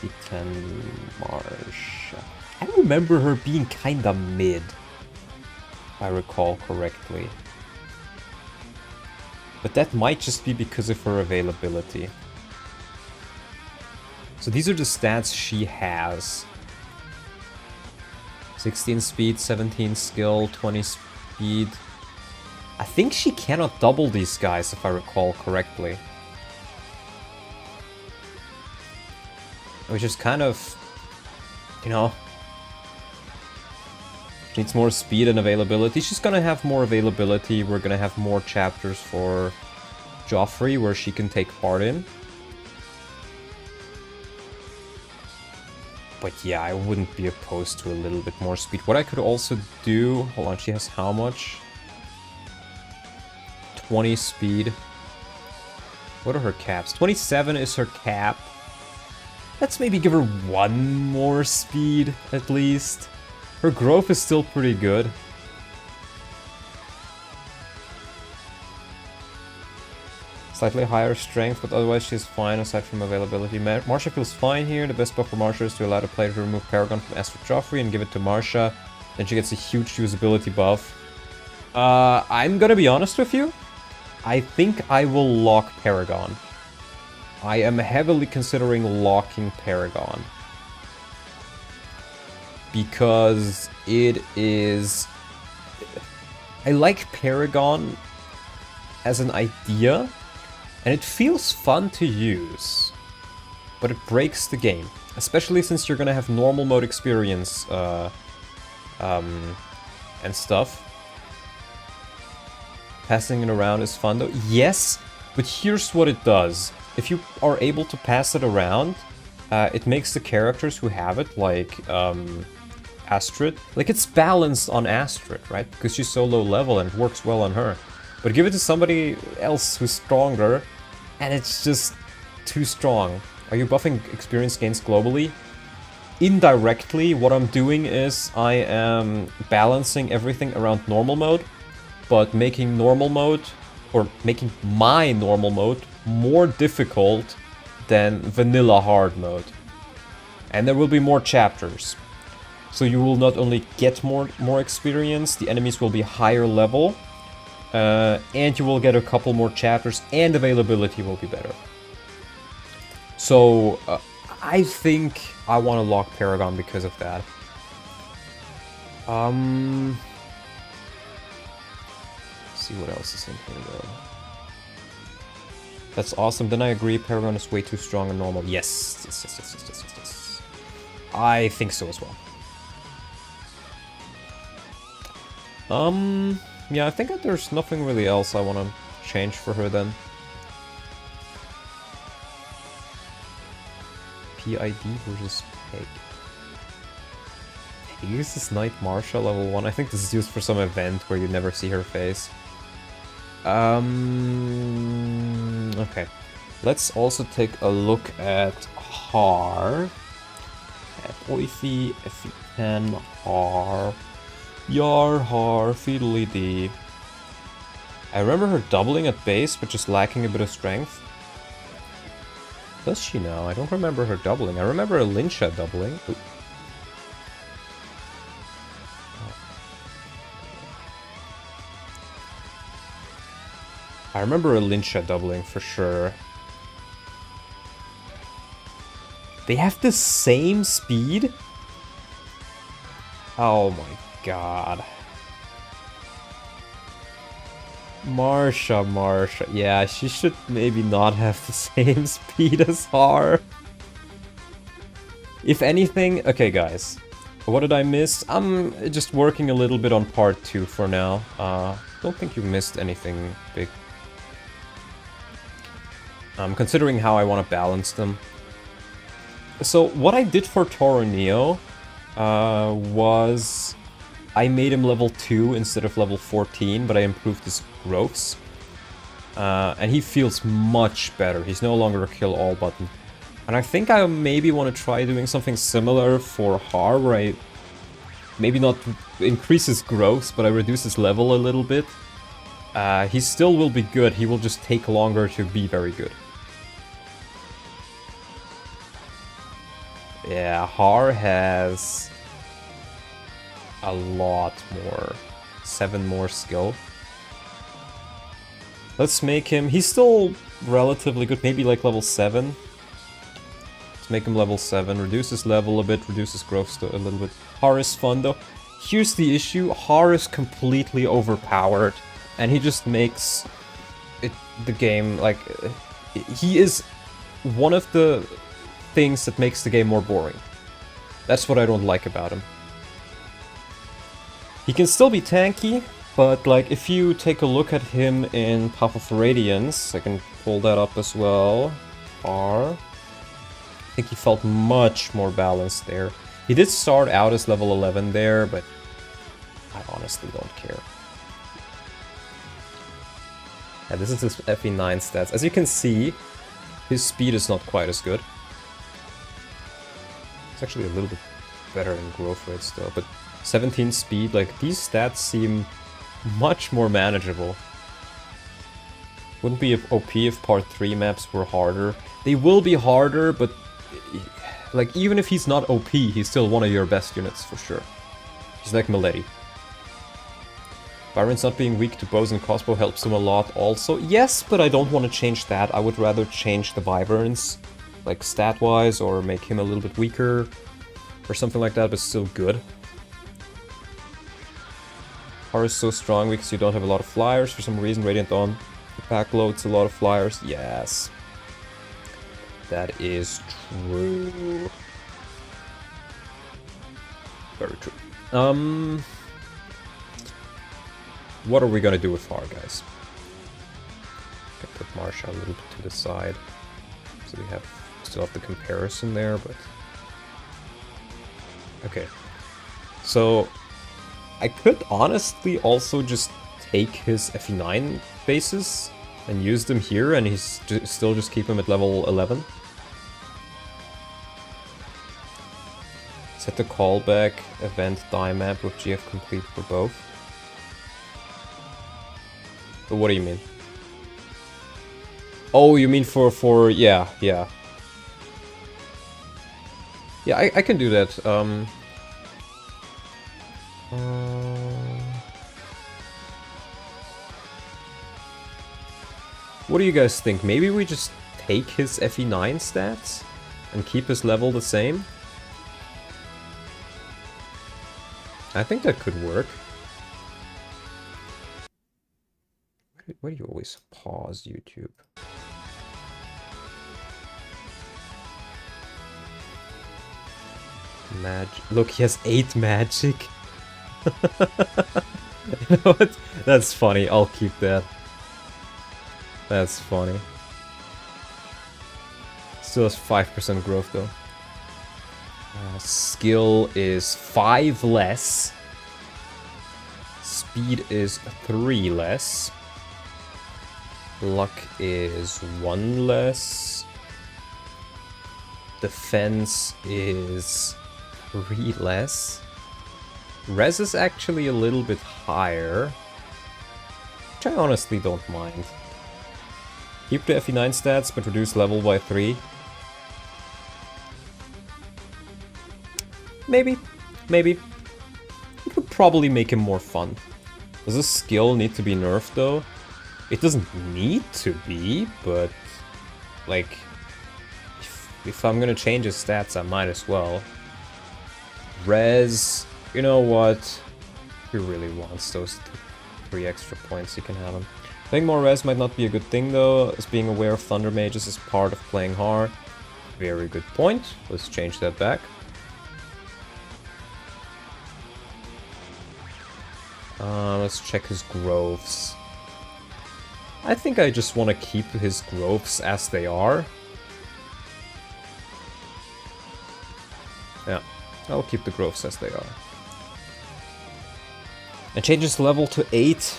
FE10 Marsha. I remember her being kinda mid, if I recall correctly. But that might just be because of her availability. So these are the stats she has. 16 speed, 17 skill, 20 speed. I think she cannot double these guys, if I recall correctly. Which is kind of, you know, she needs more speed and availability. She's gonna have more availability. We're gonna have more chapters for Joffrey where she can take part in. But yeah, I wouldn't be opposed to a little bit more speed. What I could also do... Hold on, she has how much? 20 speed. What are her caps? 27 is her cap. Let's maybe give her 1 more speed, at least. Her growth is still pretty good. Slightly higher strength, but otherwise she's fine aside from availability. Marsha feels fine here. The best buff for Marsha is to allow the player to remove Paragon from Astrid Joffrey and give it to Marsha. Then she gets a huge usability buff. I'm gonna be honest with you. I think I will lock Paragon. I am heavily considering locking Paragon. Because it is... I like Paragon as an idea. And it feels fun to use, but it breaks the game. Especially since you're gonna have normal mode experience and stuff. Passing it around is fun though. Yes, but here's what it does. If you are able to pass it around, it makes the characters who have it, like Astrid, like it's balanced on Astrid, right? Because she's so low level and it works well on her. But give it to somebody else who's stronger, and it's just too strong. Are you buffing experience gains globally? Indirectly, what I'm doing is I am balancing everything around normal mode, but making normal mode, or making my normal mode, more difficult than vanilla hard mode. And there will be more chapters. So you will not only get more experience, the enemies will be higher level, and you will get a couple more chapters, and availability will be better. So, I think I want to lock Paragon because of that. See what else is in here, though. That's awesome. Then I agree, Paragon is way too strong and normal. Yes. Yes. I think so as well. Yeah, I think that there's nothing really else I want to change for her then. PID versus Peg. Use this Knight Marsha level 1. I think this is used for some event where you never see her face. Okay. Let's also take a look at Har. At Oifi, FE10, Har. Yar, Har, Fiddly D. I remember her doubling at base, but just lacking a bit of strength. Does she now? I don't remember her doubling. I remember a Linsha doubling. Ooh. I remember a Linsha doubling for sure. They have the same speed? Oh my god. Marsha. Yeah, she should maybe not have the same speed as Har. If anything... Okay, guys. What did I miss? I'm just working a little bit on part 2 for now. Don't think you missed anything big. Considering how I want to balance them. So, what I did for Toro Neo was... I made him level 2 instead of level 14, but I improved his growths. And he feels much better. He's no longer a kill-all button. And I think I maybe want to try doing something similar for Har, where I maybe not increase his growths, but I reduce his level a little bit. He still will be good, he will just take longer to be very good. Yeah, Har has a lot more. 7 more skill. Let's make him... He's still relatively good, maybe like level 7. Let's make him level 7, reduce his level a bit, reduce his growth a little bit. Har is fun though. Here's the issue, Har is completely overpowered. And he just makes the game, like... He is one of the things that makes the game more boring. That's what I don't like about him. He can still be tanky, but like if you take a look at him in Path of Radiance, I can pull that up as well. I think he felt much more balanced there. He did start out as level 11 there, but I honestly don't care. Yeah, this is his FE9 stats. As you can see, his speed is not quite as good. It's actually a little bit better in growth rate still, but 17 speed, like, these stats seem much more manageable. Wouldn't be OP if part 3 maps were harder. They will be harder, but, like, even if he's not OP, he's still one of your best units, for sure. He's like Milady. Byron's not being weak to bows and crossbow helps him a lot also. Yes, but I don't want to change that. I would rather change the Wyverns, like, stat-wise, or make him a little bit weaker, or something like that, but still good. Har is so strong because you don't have a lot of flyers. For some reason, Radiant Dawn pack loads a lot of flyers. Yes. That is true. Very true. What are we gonna do with Har, guys? I put Marsha a little bit to the side. So we have still have the comparison there, but... Okay. So... I could honestly also just take his FE9 bases and use them here, and still just keep him at level 11. Set the callback event die map with GF complete for both. But what do you mean? Oh, you mean for yeah. Yeah, I can do that. What do you guys think? Maybe we just take his FE9 stats and keep his level the same? I think that could work. Why do you always pause YouTube? Look, he has 8 magic. You know what? That's funny. I'll keep that. That's funny. Still has 5% growth though. Skill is 5 less. Speed is 3 less. Luck is 1 less. Defense is 3 less. Res is actually a little bit higher, which I honestly don't mind. Keep the FE10 stats, but reduce level by 3. Maybe. Maybe. It would probably make him more fun. Does this skill need to be nerfed, though? It doesn't need to be, but... like... If I'm gonna change his stats, I might as well. Res... You know what? If he really wants those 3 extra points, he can have them. I think more res might not be a good thing, though, as being aware of Thunder Mages is part of playing hard. Very good point. Let's change that back. Let's check his groves. I think I just want to keep his groves as they are. Yeah, I'll keep the groves as they are. And change his level to 8.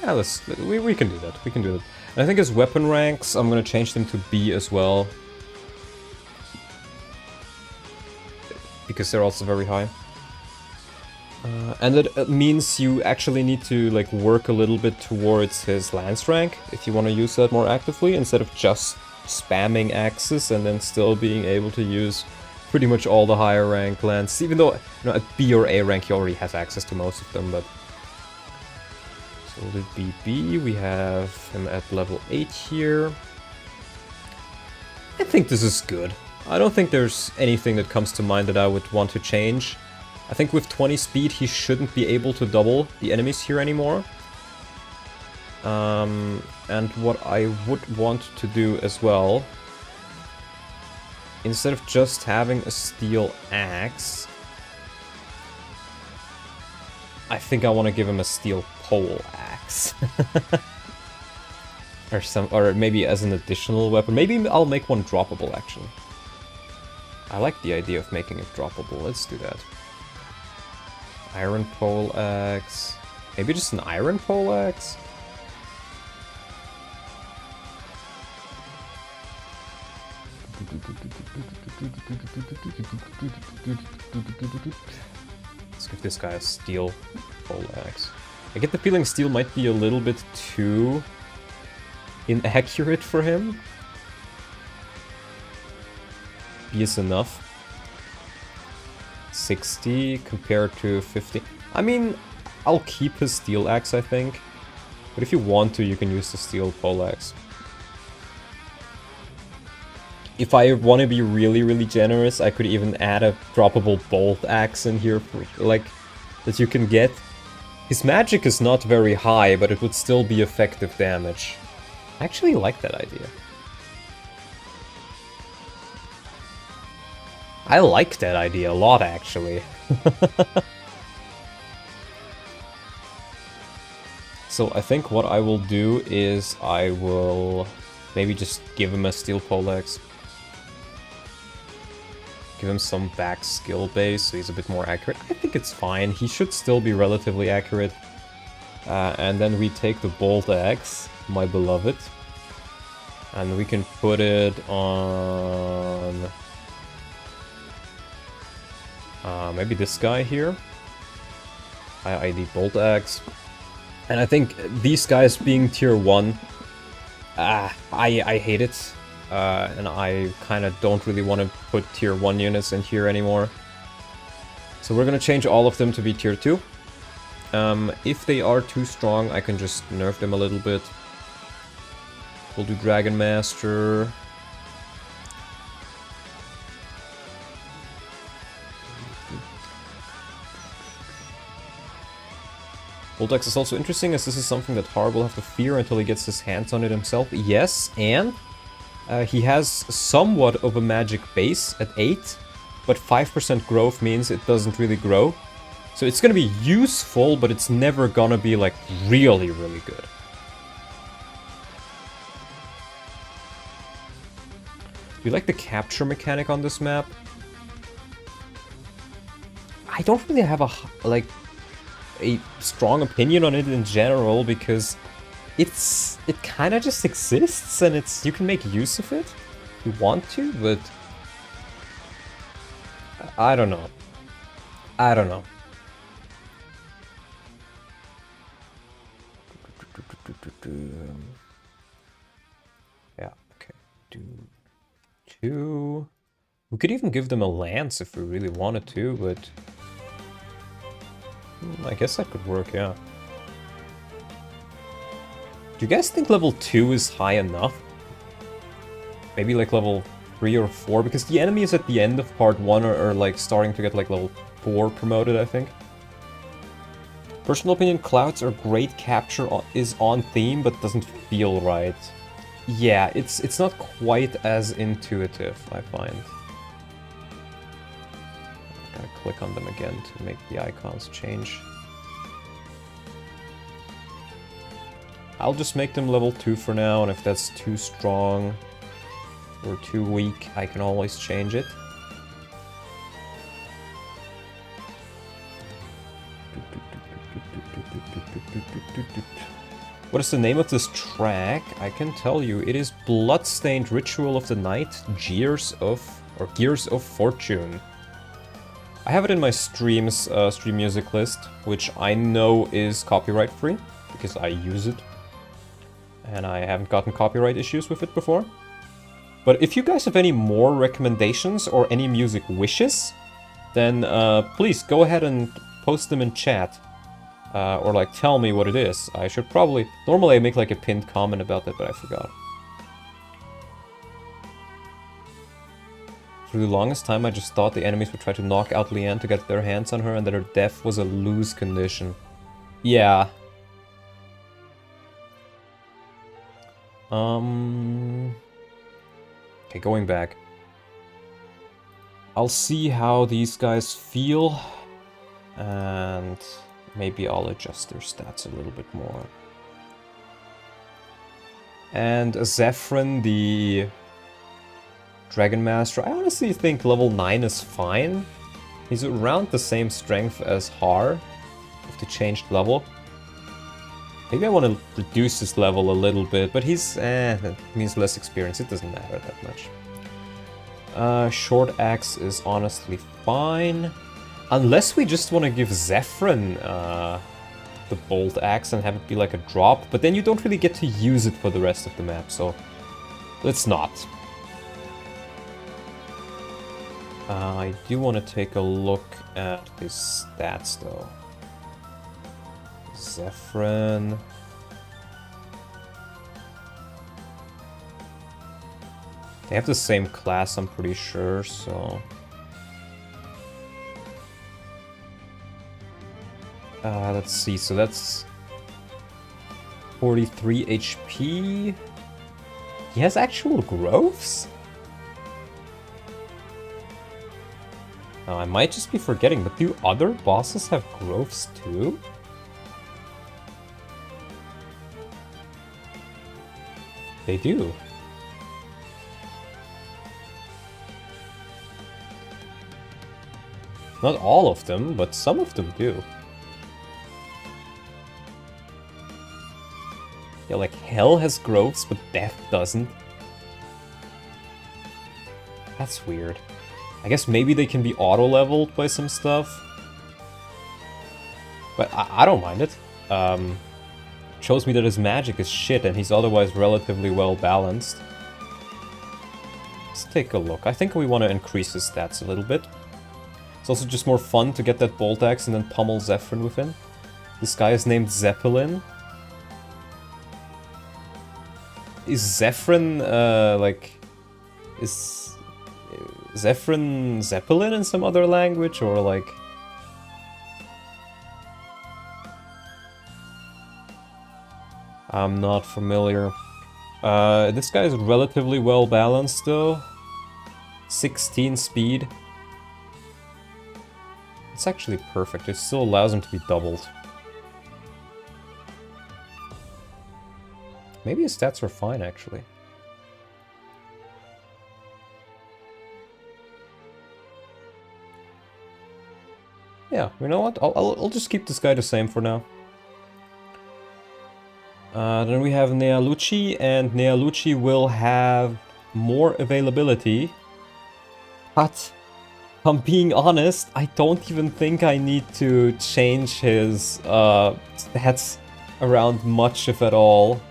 Yeah, we can do that. We can do that. And I think his weapon ranks, I'm gonna change them to B as well. Because they're also very high. And that means you actually need to like work a little bit towards his lance rank if you want to use that more actively, instead of just spamming axes and then still being able to use pretty much all the higher rank lances. Even though, you know, at B or A rank he already has access to most of them, but... So the BB, we have him at level 8 here. I think this is good. I don't think there's anything that comes to mind that I would want to change. I think with 20 speed he shouldn't be able to double the enemies here anymore. And what I would want to do as well, instead of just having a steel axe, I think I want to give him a steel pole axe. or maybe as an additional weapon. Maybe I'll make one droppable, actually. I like the idea of making it droppable. Let's do that. Iron pole axe. Maybe just an iron pole axe? Let's give this guy a steel pole axe. I get the feeling steel might be a little bit too inaccurate for him. B is enough. 60 compared to 50. I mean, I'll keep his steel axe, I think. But if you want to, you can use the steel pole axe. If I want to be really, really generous, I could even add a droppable bolt axe in here, for, like, that you can get. His magic is not very high, but it would still be effective damage. I actually like that idea. I like that idea a lot, actually. So I think what I will do is I will maybe just give him a steel pole axe. Give him some back skill base so he's a bit more accurate. I think it's fine. He should still be relatively accurate. And then we take the bolt axe, my beloved. And we can put it on... maybe this guy here. ID bolt axe. And I think these guys being tier 1, I hate it. And I kind of don't really want to put tier 1 units in here anymore. So we're going to change all of them to be tier 2. If they are too strong, I can just nerf them a little bit. We'll do Dragon Master. Bolt Axe is also interesting, as this is something that Har will have to fear until he gets his hands on it himself. Yes, and he has somewhat of a magic base at 8, but 5% growth means it doesn't really grow. So it's gonna be useful, but it's never gonna be like really, really good. Do you like the capture mechanic on this map? I don't really have like a strong opinion on it in general because it kind of just exists and you can make use of it if you want to, but I don't know. I don't know. Yeah, okay. Do 2. We could even give them a lance if we really wanted to, but I guess that could work, yeah. Do you guys think level 2 is high enough? Maybe like level 3 or 4? Because the enemies at the end of part 1 are like starting to get like level 4 promoted, I think. Personal opinion, clouds are great, capture is on theme, but doesn't feel right. Yeah, it's not quite as intuitive, I find. Gotta click on them again to make the icons change. I'll just make them level 2 for now, and if that's too strong or too weak, I can always change it. What is the name of this track? I can tell you, it is Bloodstained Ritual of the Night, Gears of Fortune. I have it in my stream music list, which I know is copyright free, because I use it. And I haven't gotten copyright issues with it before. But if you guys have any more recommendations or any music wishes, then please go ahead and post them in chat. Or like tell me what it is. I should probably... Normally I make like a pinned comment about that, but I forgot. For the longest time I just thought the enemies would try to knock out Leanne to get their hands on her and that her death was a lose condition. Yeah. Okay, going back. I'll see how these guys feel. And maybe I'll adjust their stats a little bit more. And Zephyrin, the Dragon Master, I honestly think level 9 is fine. He's around the same strength as Har, with the changed level. Maybe I want to reduce his level a little bit, but he's, that means less experience, it doesn't matter that much. Short Axe is honestly fine. Unless we just want to give Zephyrin the Bolt Axe and have it be like a drop, but then you don't really get to use it for the rest of the map, so let's not. I do want to take a look at his stats though. Zephyrin. They have the same class, I'm pretty sure, so... let's see, so that's 43 HP. He has actual growths? Oh, I might just be forgetting, but do other bosses have growths too? They do. Not all of them, but some of them do. Yeah, like Hell has growths, but Death doesn't. That's weird. I guess maybe they can be auto-leveled by some stuff. But I don't mind it. Shows me that his magic is shit and he's otherwise relatively well balanced. Let's take a look. I think we want to increase his stats a little bit. It's also just more fun to get that Bolt Axe and then pummel Zephyrin with him. This guy is named Zeppelin. Is Zephyrin, is Zephyrin Zeppelin in some other language, or like... I'm not familiar. This guy is relatively well balanced though. 16 speed. It's actually perfect, it still allows him to be doubled. Maybe his stats are fine, actually. Yeah, you know what? I'll just keep this guy the same for now. Then we have Nealucci, and Nealucci will have more availability. But, if I'm being honest, I don't even think I need to change his stats around much, if at all.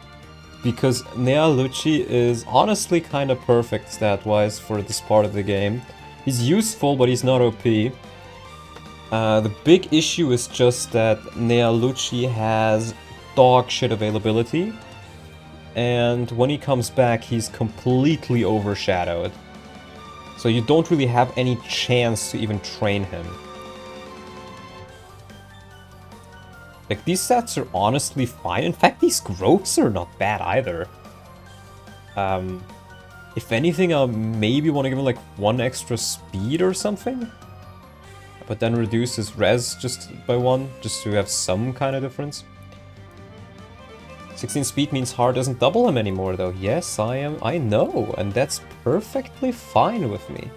Because Nealucci is honestly kind of perfect stat-wise for this part of the game. He's useful, but he's not OP. The big issue is just that Nealucci has dog shit availability. And when he comes back, he's completely overshadowed. So you don't really have any chance to even train him. Like, these stats are honestly fine. In fact, these growths are not bad either. If anything, I'll maybe want to give him like 1 extra speed or something. But then reduce his res just by 1, just to have some kind of difference. 16 speed means Har doesn't double him anymore though. Yes, I know, and that's perfectly fine with me.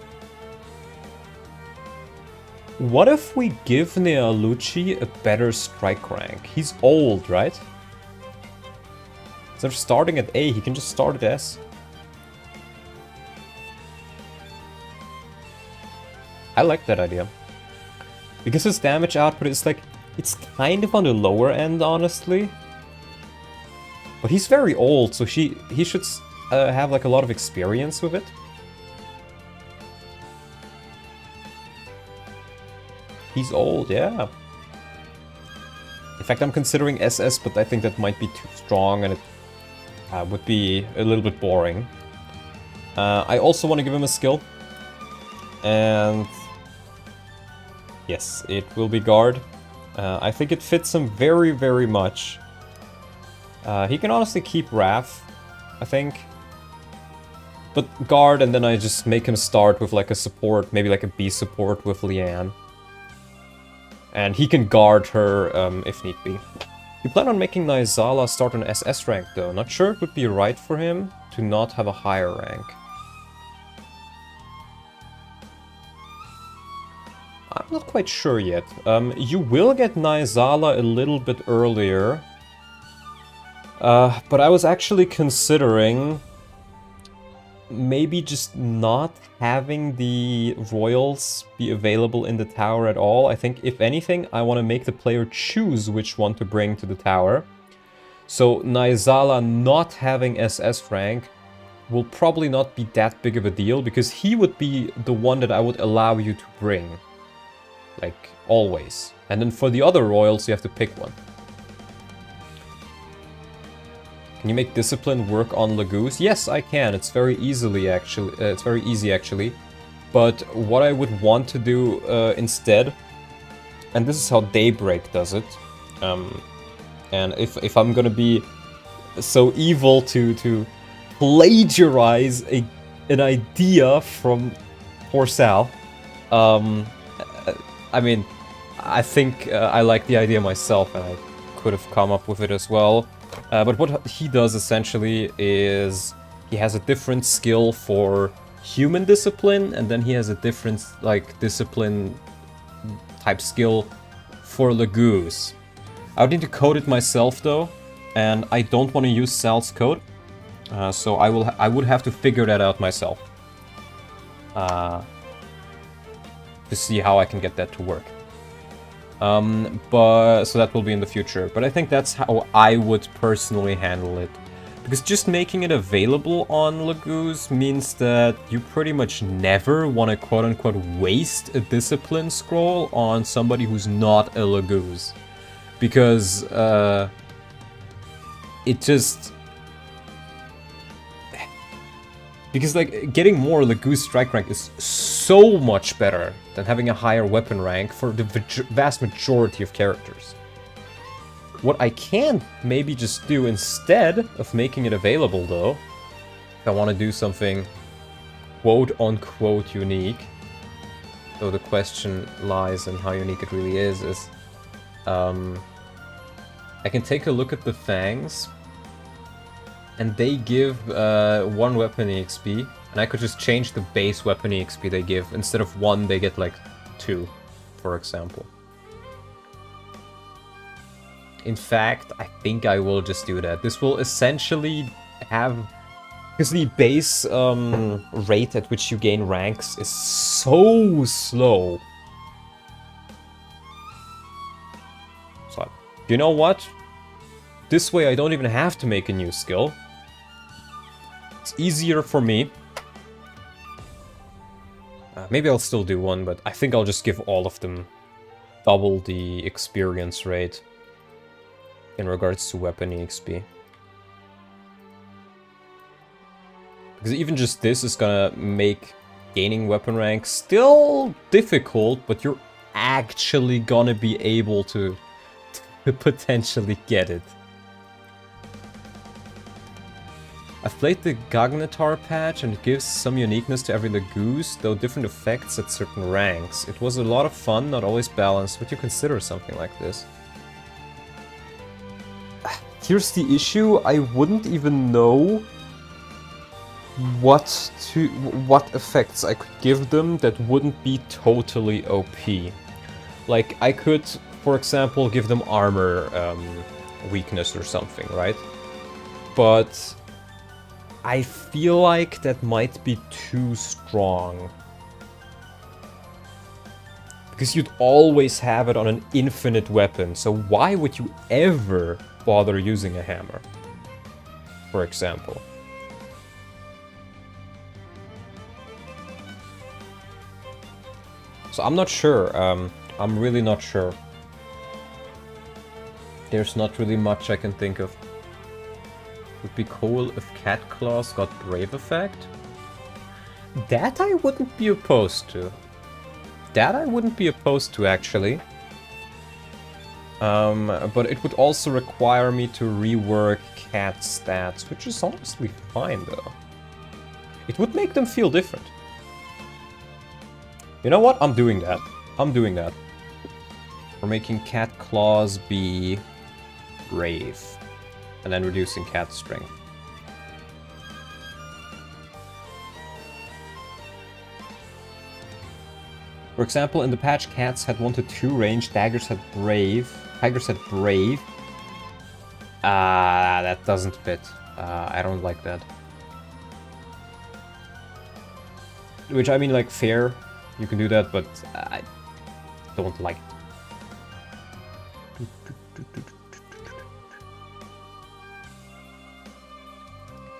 What if we give Nealucci a better strike rank? He's old, right? Instead of starting at A, he can just start at S. I like that idea. Because his damage output is like, it's kind of on the lower end, honestly. But he's very old, so he should have like a lot of experience with it. He's old, yeah. In fact, I'm considering SS, but I think that might be too strong and it would be a little bit boring. I also want to give him a skill. And yes, it will be guard. I think it fits him very, very much. He can honestly keep Wrath, I think. But guard, and then I just make him start with like a support, maybe like a B support with Leanne. And he can guard her if need be. We plan on making Naizala start on SS rank though. Not sure it would be right for him to not have a higher rank. I'm not quite sure yet. You will get Naizala a little bit earlier. But I was actually considering maybe just not having the royals be available in the tower at all. I think, if anything, I want to make the player choose which one to bring to the tower. So Naizala not having SS rank will probably not be that big of a deal, because he would be the one that I would allow you to bring. Like, always. And then for the other royals, you have to pick one. Can you make discipline work on Laguz? Yes, I can. It's very easy actually. But what I would want to do instead, and this is how Daybreak does it. And if I'm gonna be so evil to plagiarize an idea from poor Sal, I mean, I think I like the idea myself, and I could have come up with it as well. But what he does essentially is he has a different skill for human discipline, and then he has a different like discipline type skill for Laguz. I would need to code it myself though, and I don't want to use Sal's code, so I would have to figure that out myself to see how I can get that to work. But so that will be in the future. But I think that's how I would personally handle it. Because just making it available on Laguz means that you pretty much never want to quote-unquote waste a discipline scroll on somebody who's not a Laguz. Because, it just... Because, like, getting more Laguz strike rank is so much better than having a higher weapon rank for the vast majority of characters. What I can maybe just do instead of making it available, though, if I want to do something quote-unquote unique, though the question lies in how unique it really is I can take a look at the Fangs, and they give 1 weapon EXP, and I could just change the base weapon EXP they give. Instead of 1, they get like 2, for example. In fact, I think I will just do that. This will essentially have... Because the base rate at which you gain ranks is so slow. So, you know what? This way I don't even have to make a new skill. It's easier for me. Maybe I'll still do one, but I think I'll just give all of them double the experience rate in regards to weapon EXP. Because even just this is gonna make gaining weapon rank still difficult, but you're actually gonna be able to potentially get it. I've played the Gagnatar patch and it gives some uniqueness to every Laguz, though different effects at certain ranks. It was a lot of fun, not always balanced. Would you consider something like this? Here's the issue, I wouldn't even know what effects I could give them that wouldn't be totally OP. Like, I could, for example, give them armor weakness or something, right? But I feel like that might be too strong. Because you'd always have it on an infinite weapon, so why would you ever bother using a hammer? For example. So I'm not sure, I'm really not sure. There's not really much I can think of. Would be cool if Cat Claws got Brave effect. That I wouldn't be opposed to. That I wouldn't be opposed to, actually. But it would also require me to rework Cat stats, which is honestly fine, though. It would make them feel different. You know what? I'm doing that. I'm doing that. We're making Cat Claws be Brave. And then reducing Cat strength. For example, in the patch, cats had 1 to 2 range, daggers had Brave, tigers had Brave. That doesn't fit. I don't like that. Which, I mean, like, fair, you can do that, but I don't like it.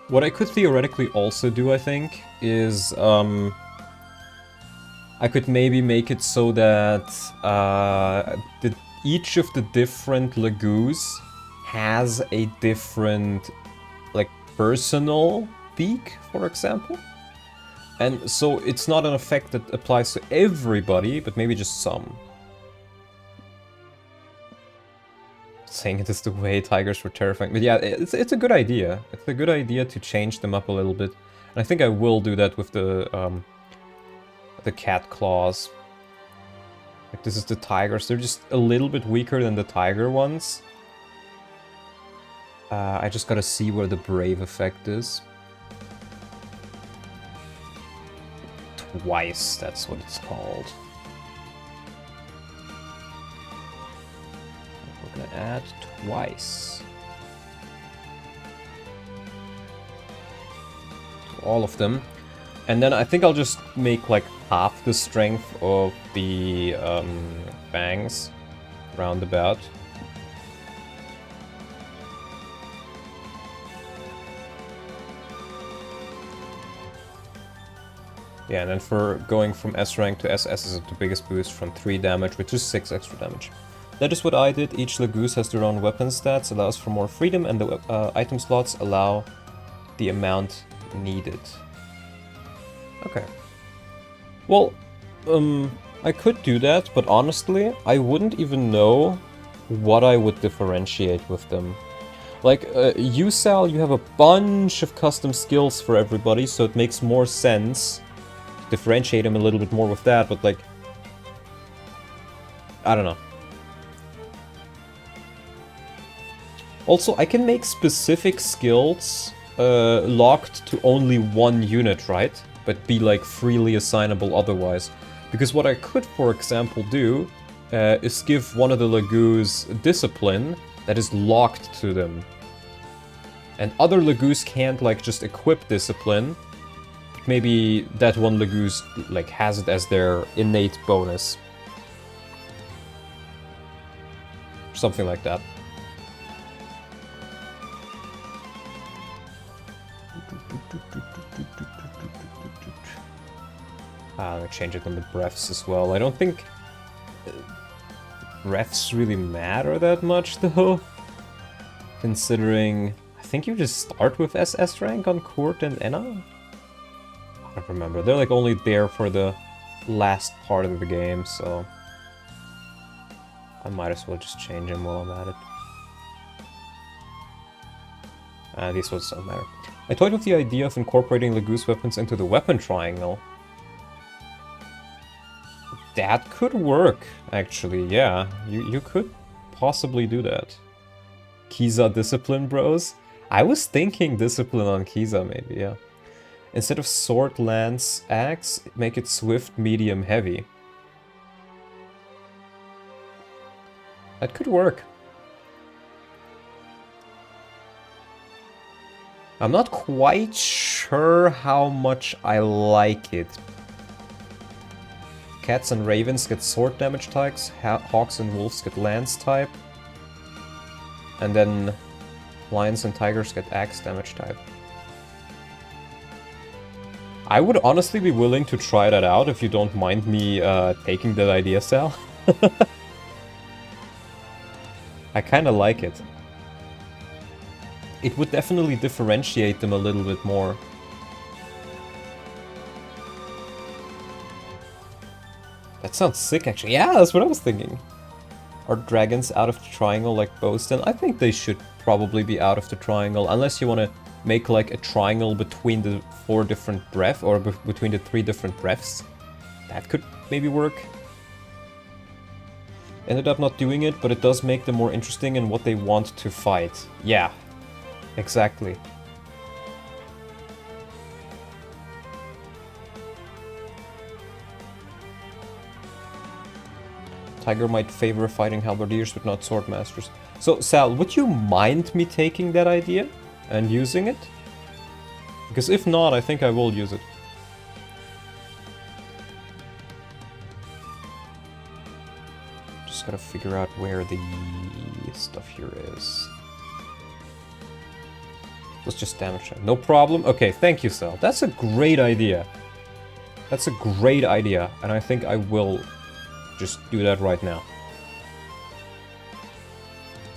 What I could theoretically also do, I think, is I could maybe make it so that each of the different Laguz has a different, like, personal peak, for example. And so it's not an effect that applies to everybody, but maybe just some. Saying it is the way tigers were terrifying. But yeah, it's a good idea. It's a good idea to change them up a little bit. And I think I will do that with the cat claws. Like, this is the tigers. They're just a little bit weaker than the tiger ones. I just gotta see where the brave effect is. Twice, that's what it's called. Gonna add twice to all of them, and then I think I'll just make like half the strength of the fangs roundabout. Yeah, and then for going from S rank to SS is the biggest boost from 3 damage, which is 6 extra damage. That is what I did. Each Laguz has their own weapon stats, allows for more freedom, and the item slots allow the amount needed. Okay. Well, I could do that, but honestly, I wouldn't even know what I would differentiate with them. Like, USAL, you have a bunch of custom skills for everybody, so it makes more sense to differentiate them a little bit more with that, but like, I don't know. Also, I can make specific skills locked to only one unit, right? But be like freely assignable otherwise. Because what I could, for example, do is give one of the Laguz Discipline that is locked to them. And other Laguz can't, like, just equip Discipline. Maybe that one Laguz, like, has it as their innate bonus. Something like that. I'm gonna change it on the breaths as well. I don't think breaths really matter that much, though. Considering, I think you just start with SS rank on Court and Enna? I don't remember. They're like only there for the last part of the game, so I might as well just change them while I'm at it. These ones don't matter. I toyed with the idea of incorporating Laguz weapons into the weapon triangle. That could work, actually, yeah. You could possibly do that. Kiza Discipline, bros? I was thinking Discipline on Kiza, maybe, yeah. Instead of Sword, Lance, Axe, make it Swift, Medium, Heavy. That could work. I'm not quite sure how much I like it. Cats and ravens get sword damage types, hawks and wolves get lance type. And then lions and tigers get axe damage type. I would honestly be willing to try that out if you don't mind me taking that idea, Sal. I kinda like it. It would definitely differentiate them a little bit more. That sounds sick, actually. Yeah, that's what I was thinking. Are dragons out of the triangle like bows then? I think they should probably be out of the triangle, unless you want to make like a triangle between the 4 different breaths, or between the 3 different breaths. That could maybe work. Ended up not doing it, but it does make them more interesting in what they want to fight. Yeah, exactly. Tiger might favor fighting halberdiers, but not swordmasters. So, Sal, would you mind me taking that idea and using it? Because if not, I think I will use it. Just gotta figure out where the stuff here is. Let's just damage it. No problem. Okay, thank you, Sal. That's a great idea. That's a great idea, and I think I will just do that right now.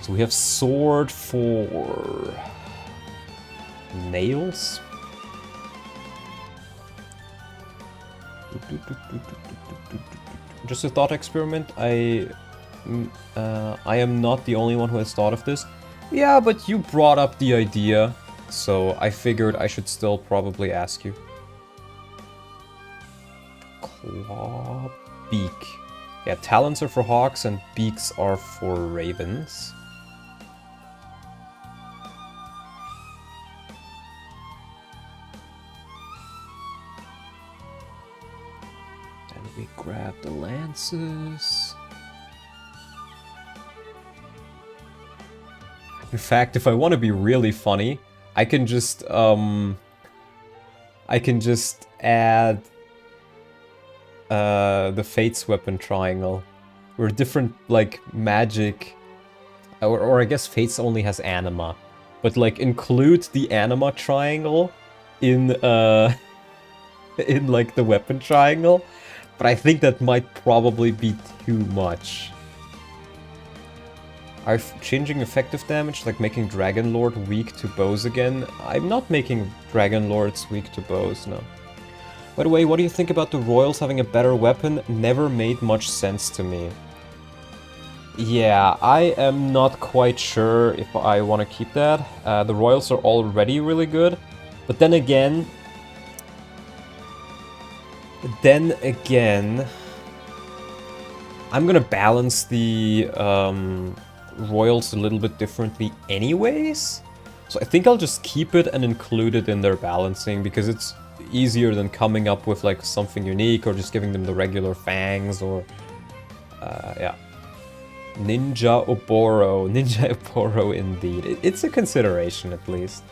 So we have sword for nails. Just a thought experiment. I am not the only one who has thought of this. Yeah, but you brought up the idea, so I figured I should still probably ask you. Claw, beak. Yeah, talons are for hawks and beaks are for ravens. And we grab the lances. In fact, if I want to be really funny, I can just add the Fates weapon triangle, where different like magic, or I guess Fates only has anima, but like include the anima triangle in in like the weapon triangle. But I think that might probably be too much. Are changing effective damage, like making Dragon Lord weak to bows again? I'm not making Dragon Lords weak to bows, no. By the way, what do you think about the Royals having a better weapon? Never made much sense to me. Yeah, I am not quite sure if I want to keep that. The Royals are already really good. But then again... I'm gonna balance the Royals a little bit differently anyways. So I think I'll just keep it and include it in their balancing, because it's easier than coming up with like something unique or just giving them the regular fangs or yeah. Ninja Oboro. Ninja Oboro indeed. It's a consideration at least.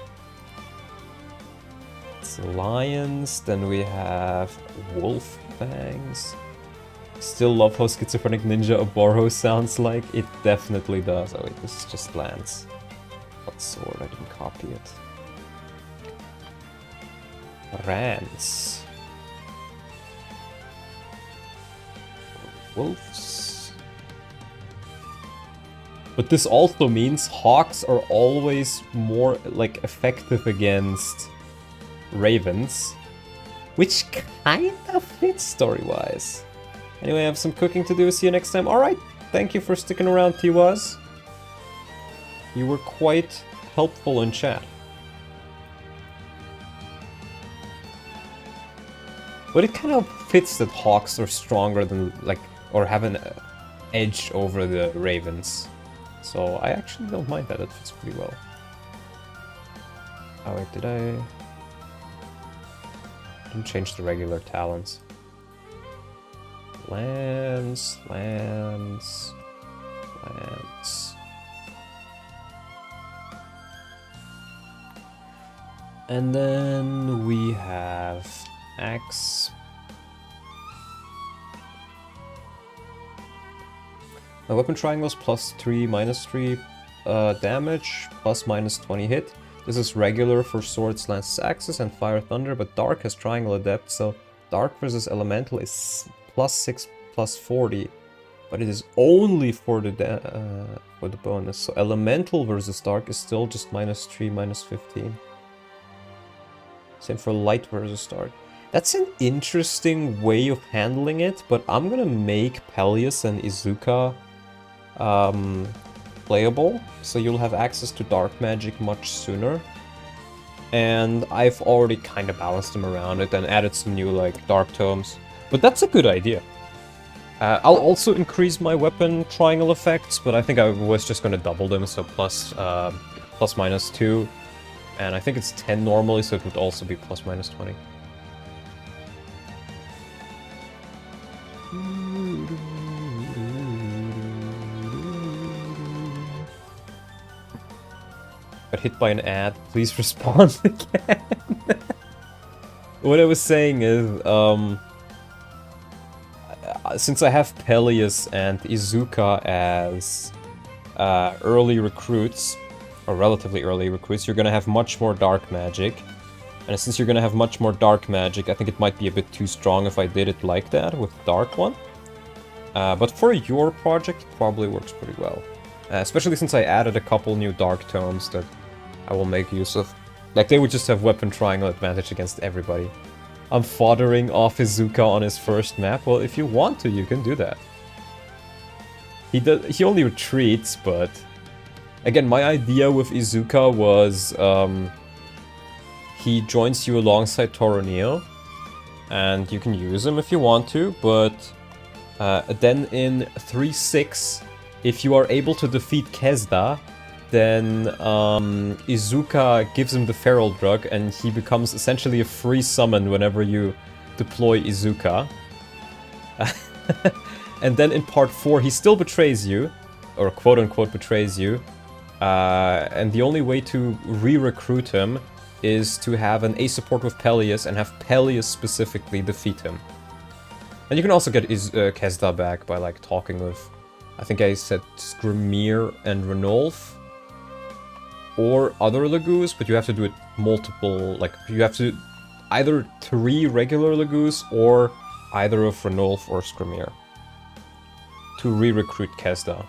It's lions, then we have wolf fangs. Still love how schizophrenic Ninja Oboro sounds like. It definitely does. Oh wait, this just lands. What sword? I didn't copy it. Rans. Wolves. But this also means hawks are always more like effective against ravens, which kind of fits story-wise. Anyway, I have some cooking to do. See you next time. Alright, thank you for sticking around, Tiwaz. You were quite helpful in chat. But it kind of fits that hawks are stronger than, like, or have an edge over the ravens. So I actually don't mind that, it fits pretty well. Oh wait, did I didn't change the regular talents. Lands. And then we have axe. My weapon triangles +3, -3 damage, ±20 hit. This is regular for swords, lances, axes, and fire thunder, but dark has triangle adept, so dark versus elemental is +6, +40, but it is only for the bonus. So elemental versus dark is still just -3, -15. Same for light versus dark. That's an interesting way of handling it, but I'm gonna make Peleus and Izuka playable, so you'll have access to dark magic much sooner. And I've already kind of balanced them around it and added some new like dark tomes. But that's a good idea. I'll also increase my weapon triangle effects, but I think I was just gonna double them, so +2. And I think it's 10 normally, so it would also be +/-20. Got hit by an ad, please respond again. What I was saying is, since I have Peleus and Izuka as early recruits, or relatively early recruits, you're gonna have much more dark magic. And since you're gonna have much more dark magic, I think it might be a bit too strong if I did it like that, with Dark One. But for your project, it probably works pretty well. Especially since I added a couple new dark tomes that I will make use of. Like, they would just have weapon triangle advantage against everybody. I'm foddering off Izuka on his first map. Well, if you want to, you can do that. He only retreats, but... Again, my idea with Izuka was... he joins you alongside Toroneo, and you can use him if you want to, but... then in 3-6, if you are able to defeat Kesda, then Izuka gives him the Feral Drug, and he becomes essentially a free summon whenever you deploy Izuka. And then in part 4, he still betrays you, or quote-unquote betrays you, and the only way to re-recruit him is to have an A support with Peleus, and have Peleus specifically defeat him. And you can also get Kesda back by, like, talking with, I think I said Skrymir and Ranulf, or other Laguz, but you have to do it multiple, like, you have to either 3 regular Laguz, or either of Ranulf or Skrymir, to re-recruit Kesda.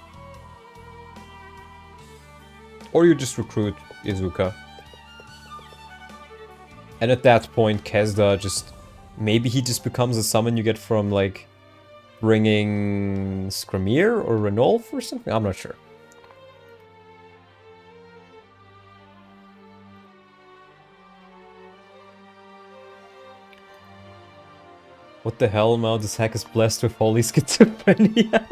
Or you just recruit Izuka. And at that point, Kesda just... Maybe he just becomes a summon you get from, like, bringing Skrymir or Ranulf or something? I'm not sure. What the hell, Mao? This hack is blessed with holy schizophrenia.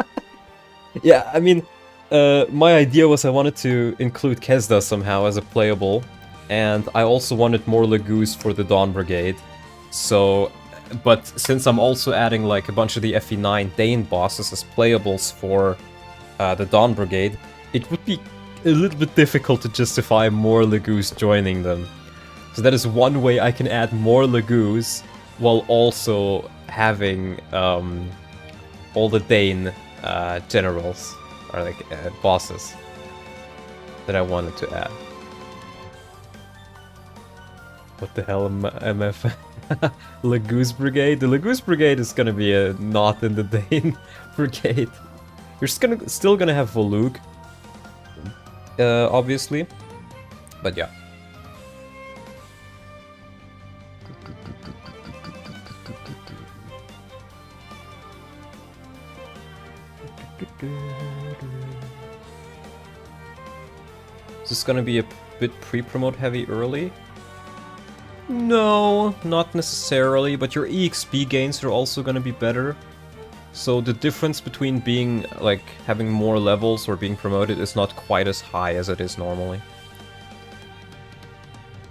Yeah, I mean, my idea was I wanted to include Kesda somehow as a playable, and I also wanted more Laguz for the Dawn Brigade. So, but since I'm also adding like a bunch of the FE9 Dane bosses as playables for the Dawn Brigade, it would be a little bit difficult to justify more Laguz joining them. So that is one way I can add more Laguz while also having all the Dane generals, or like bosses, that I wanted to add. What the hell, MF? Laguz Brigade? The Laguz Brigade is gonna be not in the Dane Brigade. You're still gonna have Volug, obviously, but yeah. Is this gonna be a bit pre-promote heavy early? No, not necessarily, but your EXP gains are also gonna be better. So the difference between being, like, having more levels or being promoted is not quite as high as it is normally.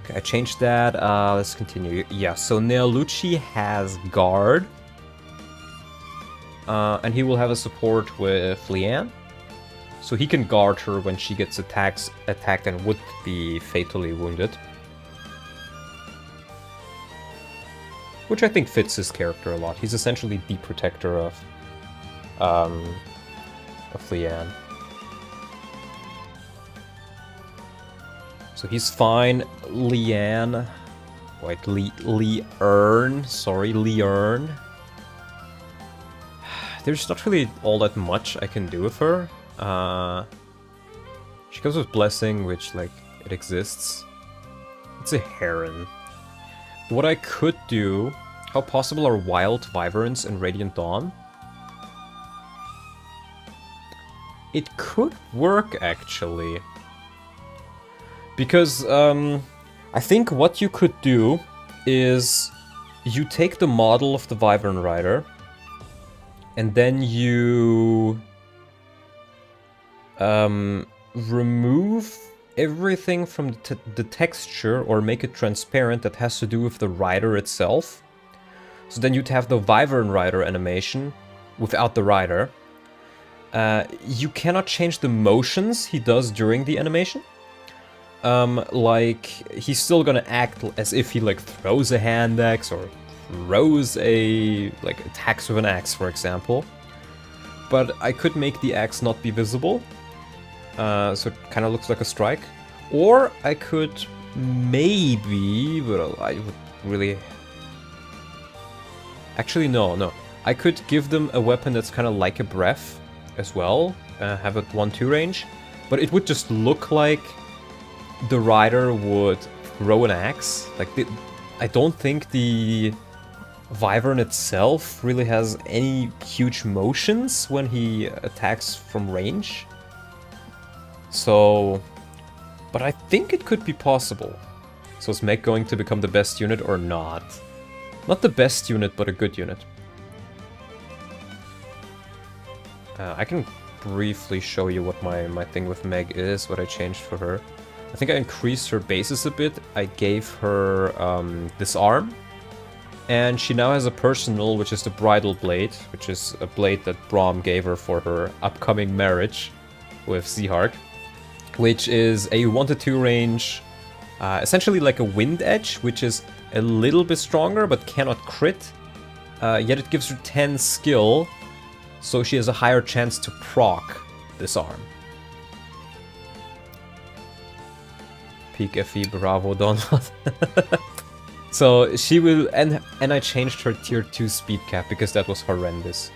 Okay, I changed that. Let's continue. Yeah, so Nealucci has Guard. And he will have a support with Leanne. So he can guard her when she gets attacked and would be fatally wounded. Which I think fits his character a lot. He's essentially the protector of Leanne. So he's fine. Leanne... Wait, Leanne. Sorry, Leanne. There's not really all that much I can do with her. She comes with Blessing, which, like, it exists. It's a Heron. What I could do... How possible are Wild Wyverns and Radiant Dawn? It could work, actually. Because, I think what you could do is... You take the model of the Wyvern Rider... And then you remove everything from the texture or make it transparent that has to do with the rider itself. So then you'd have the Wyvern Rider animation without the rider. You cannot change the motions he does during the animation. Like, he's still gonna act as if he, like, throws a hand axe or throws attacks with an axe, for example. But I could make the axe not be visible, so it kind of looks like a strike. Or I could maybe, but I would really... Actually, no. I could give them a weapon that's kind of like a breath as well, have it 1-2 range, but it would just look like the rider would throw an axe. Like, I don't think the Wyvern itself really has any huge motions when he attacks from range. So... But I think it could be possible. So is Meg going to become the best unit or not? Not the best unit, but a good unit. I can briefly show you what my thing with Meg is, what I changed for her. I think I increased her bases a bit. I gave her Disarm. And she now has a personal, which is the Bridal Blade, which is a blade that Braum gave her for her upcoming marriage with Zehark, which is a 1-2 range, essentially like a Wind Edge, which is a little bit stronger but cannot crit, yet it gives her 10 skill, so she has a higher chance to proc Disarm. Peak FE, bravo, Donald. So she will, and I changed her tier 2 speed cap because that was horrendous.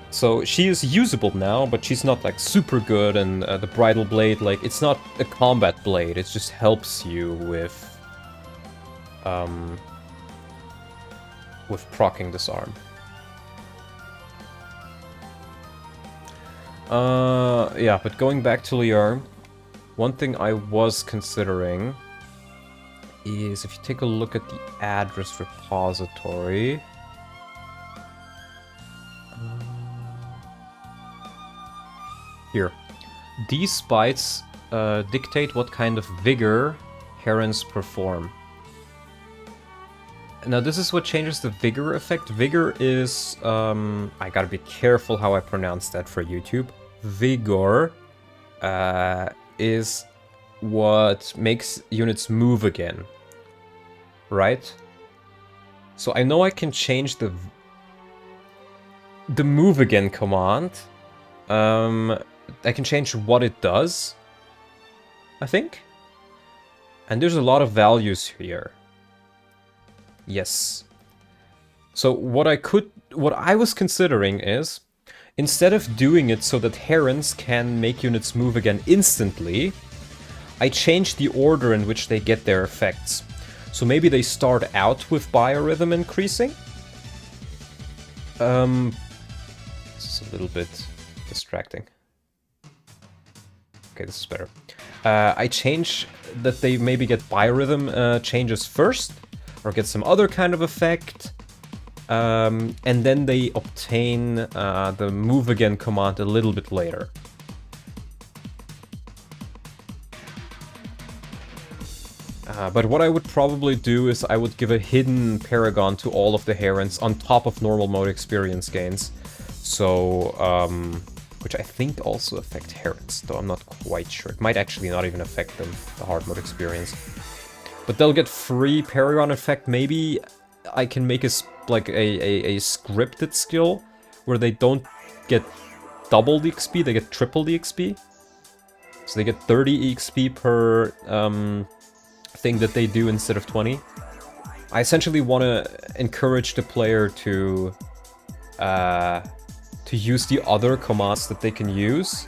So she is usable now, but she's not like super good, and the Bridal Blade, like, it's not a combat blade, it just helps you with proccing Disarm. Yeah, but going back to Liar, one thing I was considering is if you take a look at the address repository. Here. These bytes dictate what kind of vigor herons perform. Now this is what changes the vigor effect. Vigor is, I gotta be careful how I pronounce that for YouTube. Vigor is what makes units move again, right? So I know I can change the move again command. I can change what it does, I think. And there's a lot of values here. Yes. So what I was considering is, instead of doing it so that herons can make units move again instantly, I changed the order in which they get their effects. So maybe they start out with biorhythm increasing. This is a little bit distracting. Okay, this is better. I change that they maybe get biorhythm changes first, or get some other kind of effect, and then they obtain the move again command a little bit later. But what I would probably do is I would give a hidden paragon to all of the herons on top of normal mode experience gains. So, which I think also affect herons, though I'm not quite sure. It might actually not even affect them, the hard mode experience. But they'll get free paragon effect. Maybe I can make a scripted skill where they don't get double the XP, they get triple the XP. So they get 30 XP per thing that they do instead of 20. I essentially want to encourage the player to use the other commands that they can use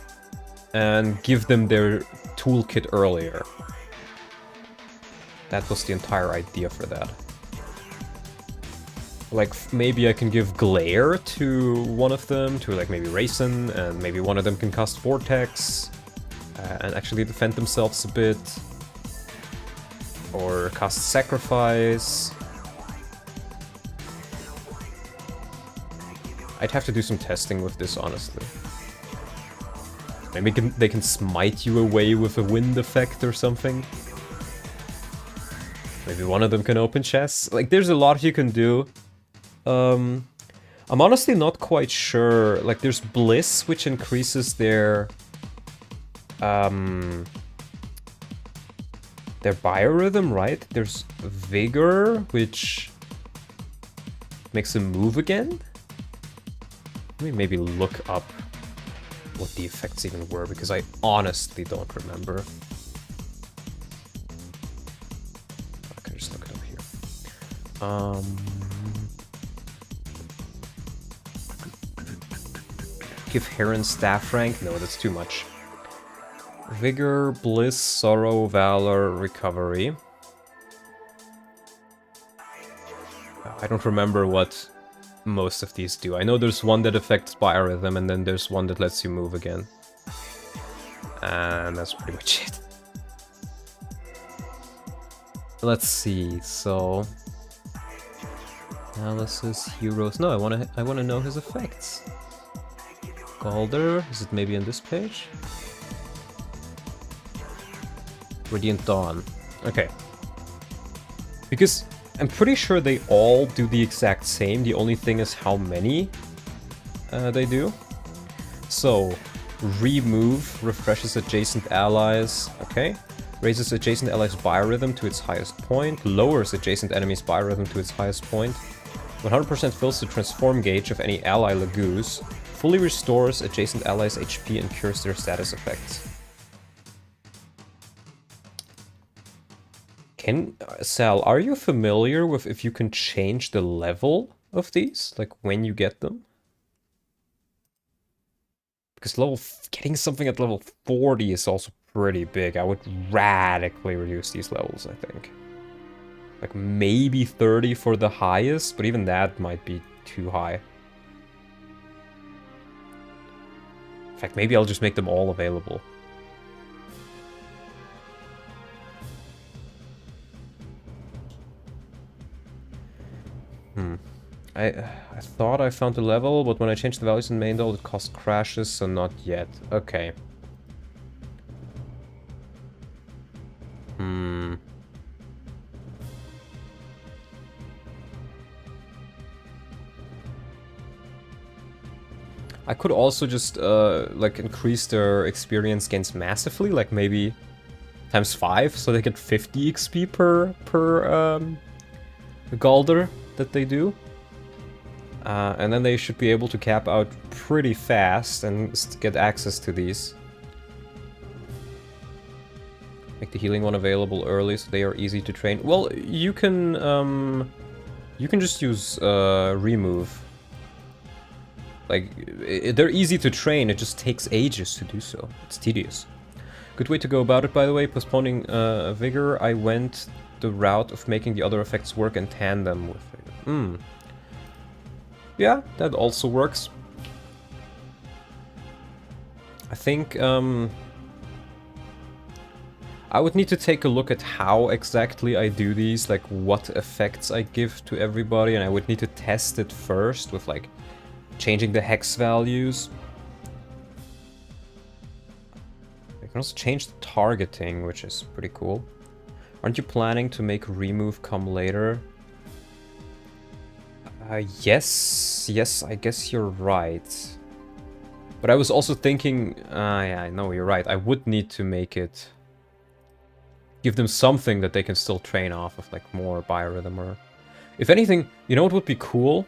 and give them their toolkit earlier. That was the entire idea for that. Like, maybe I can give Glare to one of them, to like maybe Raisin, and maybe one of them can cast Vortex, and actually defend themselves a bit. Or cast Sacrifice. I'd have to do some testing with this, honestly. Maybe they can smite you away with a wind effect or something. Maybe one of them can open chests. Like, there's a lot you can do. I'm honestly not quite sure. Like, there's Bliss, which increases their biorhythm, right? There's Vigor, which makes them move again. Let me maybe look up what the effects even were, because I honestly don't remember. I can just look it up here. Give Heron staff rank? No, that's too much. Vigor, Bliss, Sorrow, Valor, Recovery. I don't remember what most of these do. I know there's one that affects biorhythm, and then there's one that lets you move again. And that's pretty much it. Let's see, so... Analysis, heroes... No, I wanna know his effects. Galder, is it maybe on this page? Radiant Dawn. Okay. Because I'm pretty sure they all do the exact same. The only thing is how many they do. So, remove refreshes adjacent allies. Okay. Raises adjacent allies' biorhythm to its highest point. Lowers adjacent enemies' biorhythm to its highest point. 100% fills the transform gauge of any ally Laguz. Fully restores adjacent allies' HP and cures their status effects. Sal, are you familiar with if you can change the level of these? Like, when you get them? Because getting something at level 40 is also pretty big. I would radically reduce these levels, I think. Like, maybe 30 for the highest, but even that might be too high. In fact, maybe I'll just make them all available. I thought I found the level, but when I changed the values in main doll, it caused crashes, so not yet. Okay. I could also just, like, increase their experience gains massively, like maybe times 5, so they get 50 XP per Galder that they do. And then they should be able to cap out pretty fast and get access to these. Make the healing one available early so they are easy to train. Well, you can just use remove. Like, they're easy to train, it just takes ages to do so. It's tedious. Good way to go about it, by the way, postponing Vigor. I went the route of making the other effects work in tandem with Vigor. Yeah, that also works. I think, I would need to take a look at how exactly I do these, like what effects I give to everybody, and I would need to test it first with, like, changing the hex values. I can also change the targeting, which is pretty cool. Aren't you planning to make remove come later? Yes, I guess you're right. But I was also thinking, yeah, no, you're right. I would need to make it, give them something that they can still train off of, like more biorhythm, or if anything, you know what would be cool?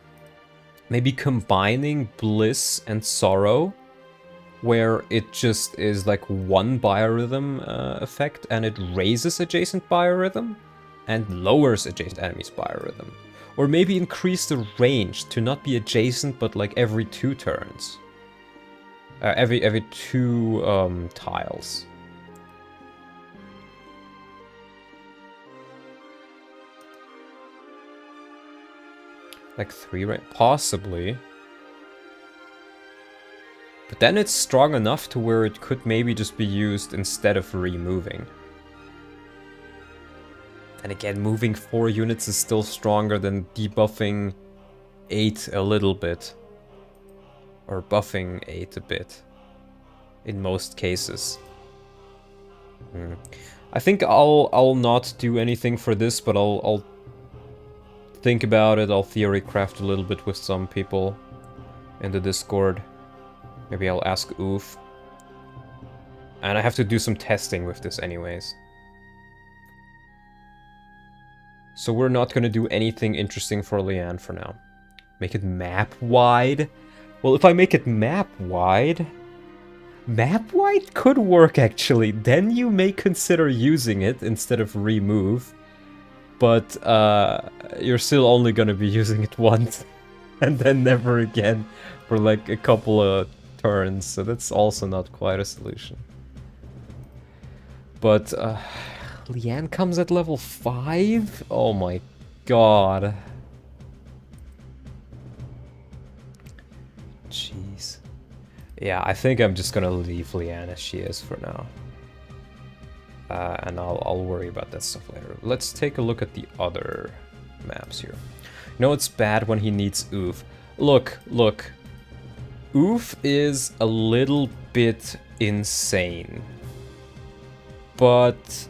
Maybe combining Bliss and Sorrow, where it just is like one biorhythm effect, and it raises adjacent biorhythm and lowers adjacent enemies' biorhythm. Or maybe increase the range to not be adjacent, but like every 2 turns. Every 2 tiles. Like 3 range, possibly. But then it's strong enough to where it could maybe just be used instead of removing. And again, moving 4 units is still stronger than debuffing 8 a little bit. Or buffing 8 a bit. In most cases. I think I'll not do anything for this, but I'll think about it. I'll theory craft a little bit with some people in the Discord. Maybe I'll ask Oof. And I have to do some testing with this anyways. So we're not going to do anything interesting for Leanne for now. Make it map wide? Well, if I make it map wide could work actually. Then you may consider using it instead of remove. But you're still only going to be using it once. And then never again for like a couple of turns. So that's also not quite a solution. But Leanne comes at level 5? Oh my god. Jeez. Yeah, I think I'm just gonna leave Leanne as she is for now. And I'll worry about that stuff later. Let's take a look at the other maps here. You know it's bad when he needs Oof. Look. Oof is a little bit insane. But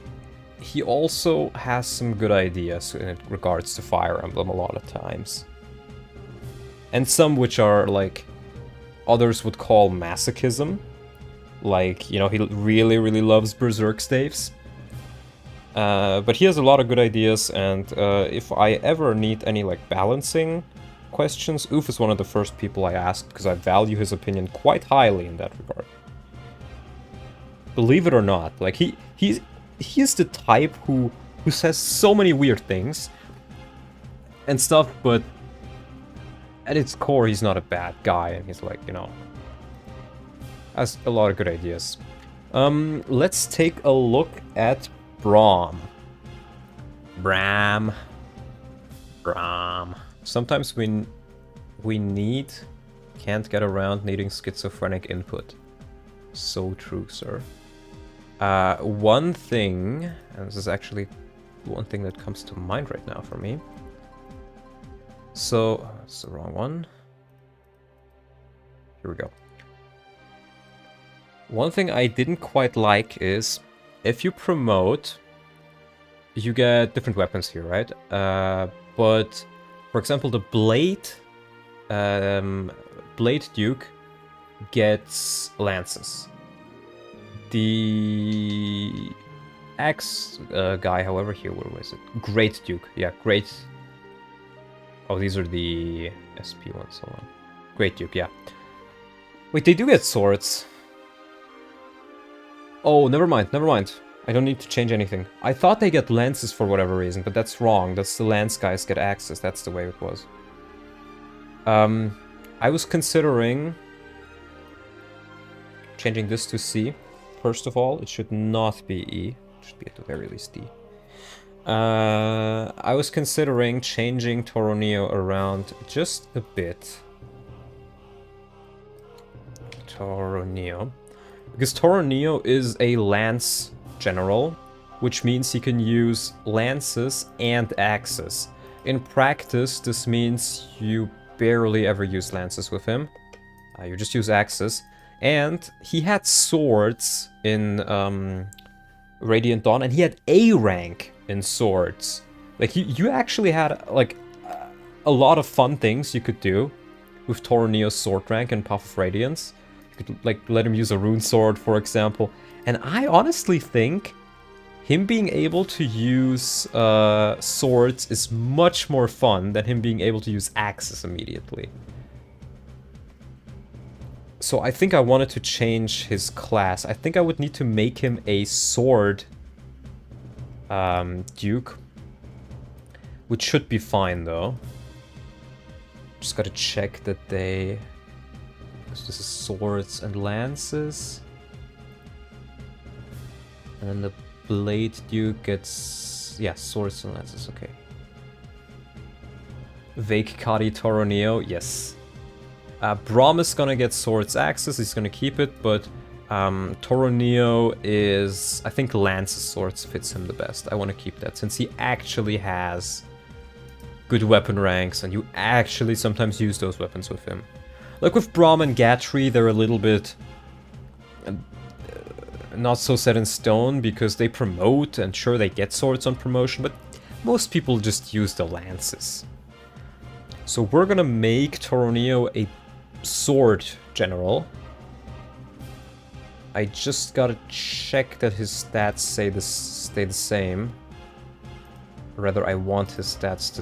he also has some good ideas in regards to Fire Emblem a lot of times. And some which are like, others would call masochism. Like, you know, he really, really loves Berserk staves. But he has a lot of good ideas, and if I ever need any like balancing questions, Oof is one of the first people I ask, because I value his opinion quite highly in that regard. Believe it or not, like he is the type who says so many weird things and stuff, but at its core he's not a bad guy, and he's like, you know, has a lot of good ideas. Let's take a look at Braum. Sometimes we can't get around needing schizophrenic input. So true, sir. One thing, and this is actually one thing that comes to mind right now for me. So, that's the wrong one. Here we go. One thing I didn't quite like is, if you promote, you get different weapons here, right? But, for example, the Blade Duke gets lances. The Axe guy, however, here, where was it? Great Duke. Yeah, Great. Oh, these are the SP ones. Hold on. Great Duke, yeah. Wait, they do get swords. Oh, never mind, never mind. I don't need to change anything. I thought they get lances for whatever reason, but that's wrong. That's the lance guys get axes. That's the way it was. I was considering changing this to C. First of all, it should not be E. It should be at the very least D. I was considering changing Toroneo around just a bit. Toroneo. Because Toroneo is a lance general, which means he can use lances and axes. In practice, this means you barely ever use lances with him. You just use axes. And he had swords in Radiant Dawn, and he had A rank in swords. Like, you actually had, like, a lot of fun things you could do with Toroneo's sword rank and Path of Radiance. You could, like, let him use a rune sword, for example. And I honestly think him being able to use swords is much more fun than him being able to use axes immediately. So I think I wanted to change his class. I think I would need to make him a sword Duke. Which should be fine, though. Just gotta check that they... This is swords and lances. And then the Blade Duke gets... Yeah, swords and lances, okay. Vague Kadi Toroneo, yes. Braum is gonna get swords axes, he's gonna keep it, but Toroneo is... I think lances swords fits him the best. I want to keep that, since he actually has good weapon ranks, and you actually sometimes use those weapons with him. Like with Braum and Gatry, they're a little bit not so set in stone, because they promote, and sure, they get swords on promotion, but most people just use the lances. So we're gonna make Toroneo a sword general. I just gotta check that his stats stay the same. Or rather, I want his stats to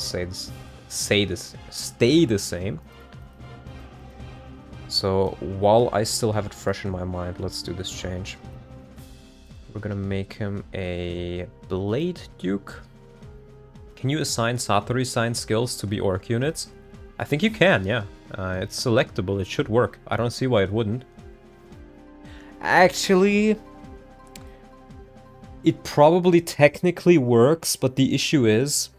stay the same. So while I still have it fresh in my mind, let's do this change. We're gonna make him a Blade Duke. Can you assign Satori sign skills to be orc units? I think you can, yeah. It's selectable, it should work. I don't see why it wouldn't. Actually, it probably technically works, but the issue is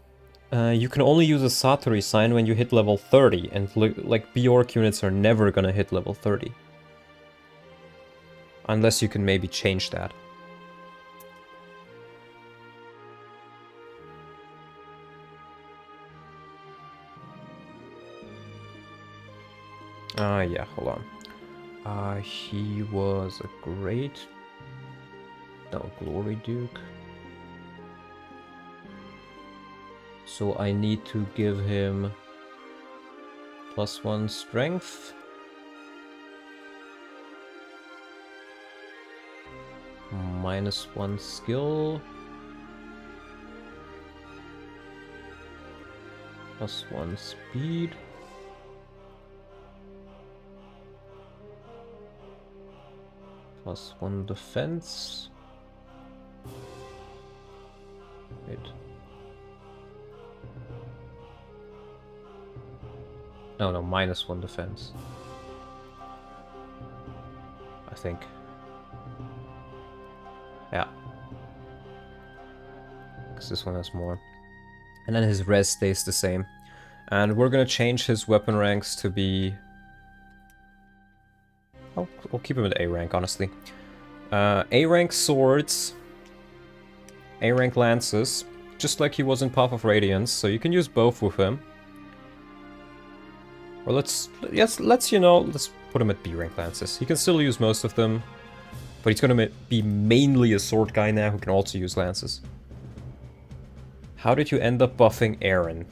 you can only use a Satori sign when you hit level 30, and like B-Orc units are never gonna hit level 30. Unless you can maybe change that. Yeah, hold on. He was a great... No, Glory Duke. So I need to give him +1 strength. -1 skill. +1 speed. +1 defense. Wait. No, -1 defense. I think. Yeah. Because this one has more. And then his res stays the same. And we're gonna change his weapon ranks to be... I'll keep him at A rank, honestly. A rank swords, A rank lances, just like he was in Path of Radiance, so you can use both with him. Or let's put him at B rank lances. He can still use most of them, but he's gonna be mainly a sword guy now who can also use lances. How did you end up buffing Aaron?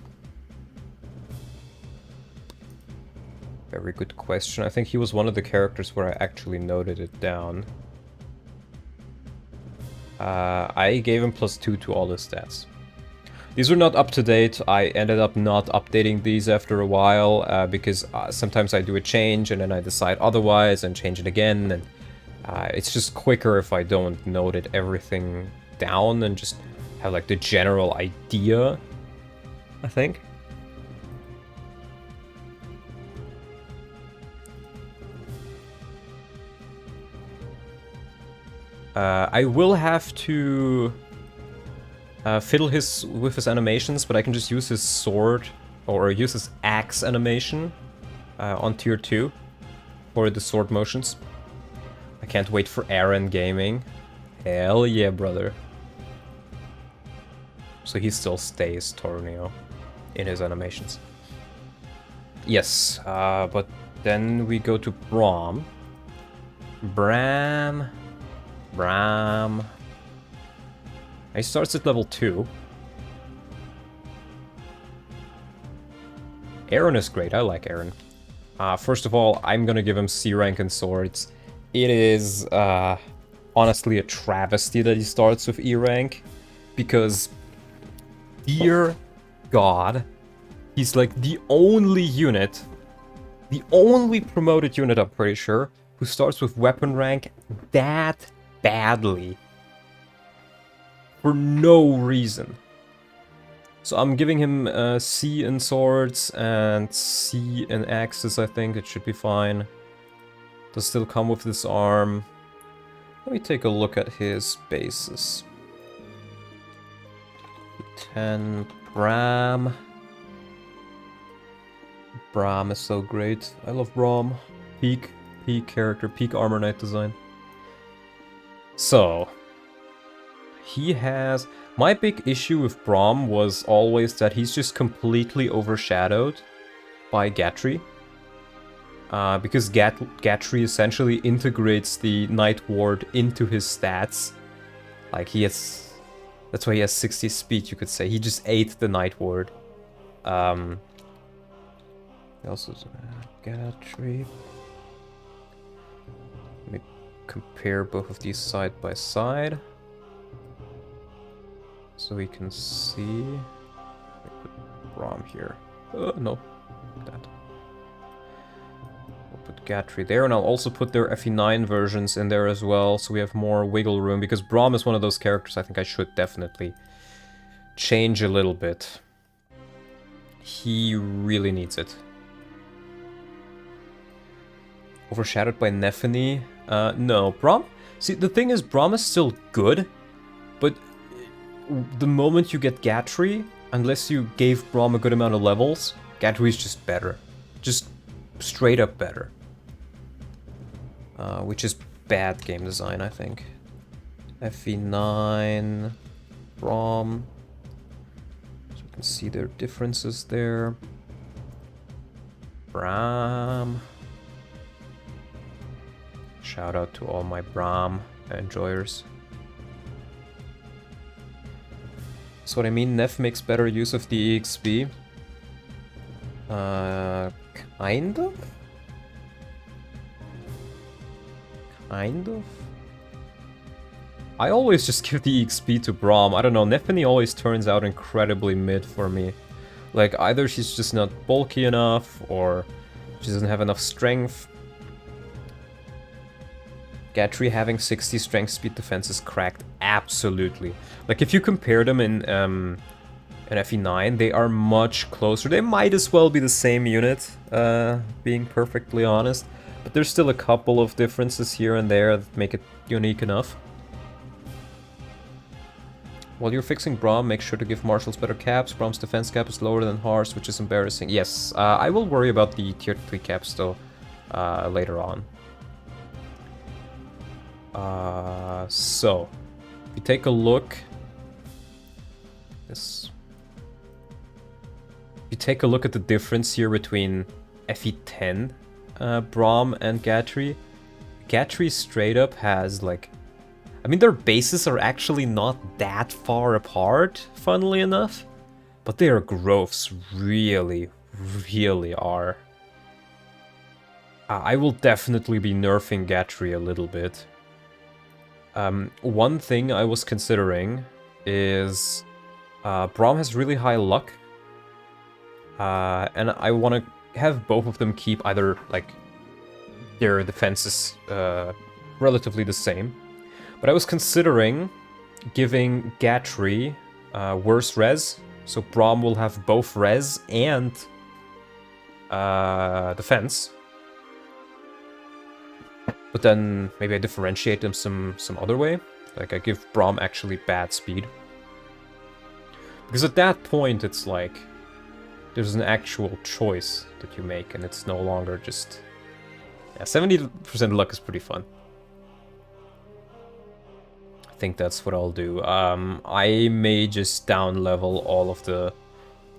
Very good question. I think he was one of the characters where I actually noted it down. I gave him +2 to all his stats. These are not up to date. I ended up not updating these after a while because sometimes I do a change and then I decide otherwise and change it again. And it's just quicker if I don't note it everything down and just have like the general idea, I think. I will have to fiddle with his animations, but I can just use his sword or use his axe animation on tier 2 for the sword motions. I can't wait for Aaron Gaming. Hell yeah, brother. So he still stays Torneo in his animations. Yes, but then we go to Braum. Bram. He starts at level 2. Aaron is great, I like Aaron. First of all, I'm gonna give him C rank in swords. It is honestly a travesty that he starts with E rank, because dear God, he's like the only unit, the only promoted unit, I'm pretty sure, who starts with weapon rank that badly. For no reason. So I'm giving him C in swords and C in axes, I think. It should be fine. Does still come with this arm. Let me take a look at his bases. 10 Bram. Bram is so great. I love Bram. Peak character, peak Armor Knight design. So, he has... My big issue with Braum was always that he's just completely overshadowed by Gatry. Because Gatry essentially integrates the Night Ward into his stats. Like, he has... That's why he has 60 speed, you could say. He just ate the Night Ward. He also... Gatry... Let me compare both of these side by side. So we can see... Let me put Braum here. No. That. We'll put Gatry there, and I'll also put their FE9 versions in there as well, so we have more wiggle room, because Braum is one of those characters I think I should definitely change a little bit. He really needs it. Overshadowed by Nephany? No. Braum... See, the thing is, Braum is still good, but the moment you get Gatry, unless you gave Braum a good amount of levels, Gatry is just better. Just straight up better. Which is bad game design, I think. FE9, Braum. So you can see their differences there. Braum. Shout out to all my Braum enjoyers. That's what I mean. Neff makes better use of the EXP. Kind of? Kind of? I always just give the EXP to Braum. I don't know, Nephany always turns out incredibly mid for me. Like, either she's just not bulky enough, or she doesn't have enough strength. Gatry having 60 strength, speed, defense is cracked, absolutely. Like, if you compare them in FE9, they are much closer. They might as well be the same unit, being perfectly honest. But there's still a couple of differences here and there that make it unique enough. While you're fixing Braum, make sure to give marshals better caps. Braum's defense cap is lower than Har's, which is embarrassing. Yes, I will worry about the tier 3 caps though, later on. So, if you take a look... If you take a look at the difference here between FE10 Braum and Gatry. Gatry straight up has like... I mean, their bases are actually not that far apart, funnily enough. But their growths really, really are. I will definitely be nerfing Gatry a little bit. One thing I was considering is Braum has really high luck. And I want to have both of them keep either, like, their defenses relatively the same. But I was considering giving Gatry worse res. So Braum will have both res and defense. But then maybe I differentiate them some other way. Like I give Braum actually bad speed. Because at that point it's like there's an actual choice that you make and it's no longer just... Yeah, 70% luck is pretty fun. I think that's what I'll do. I may just down level all of the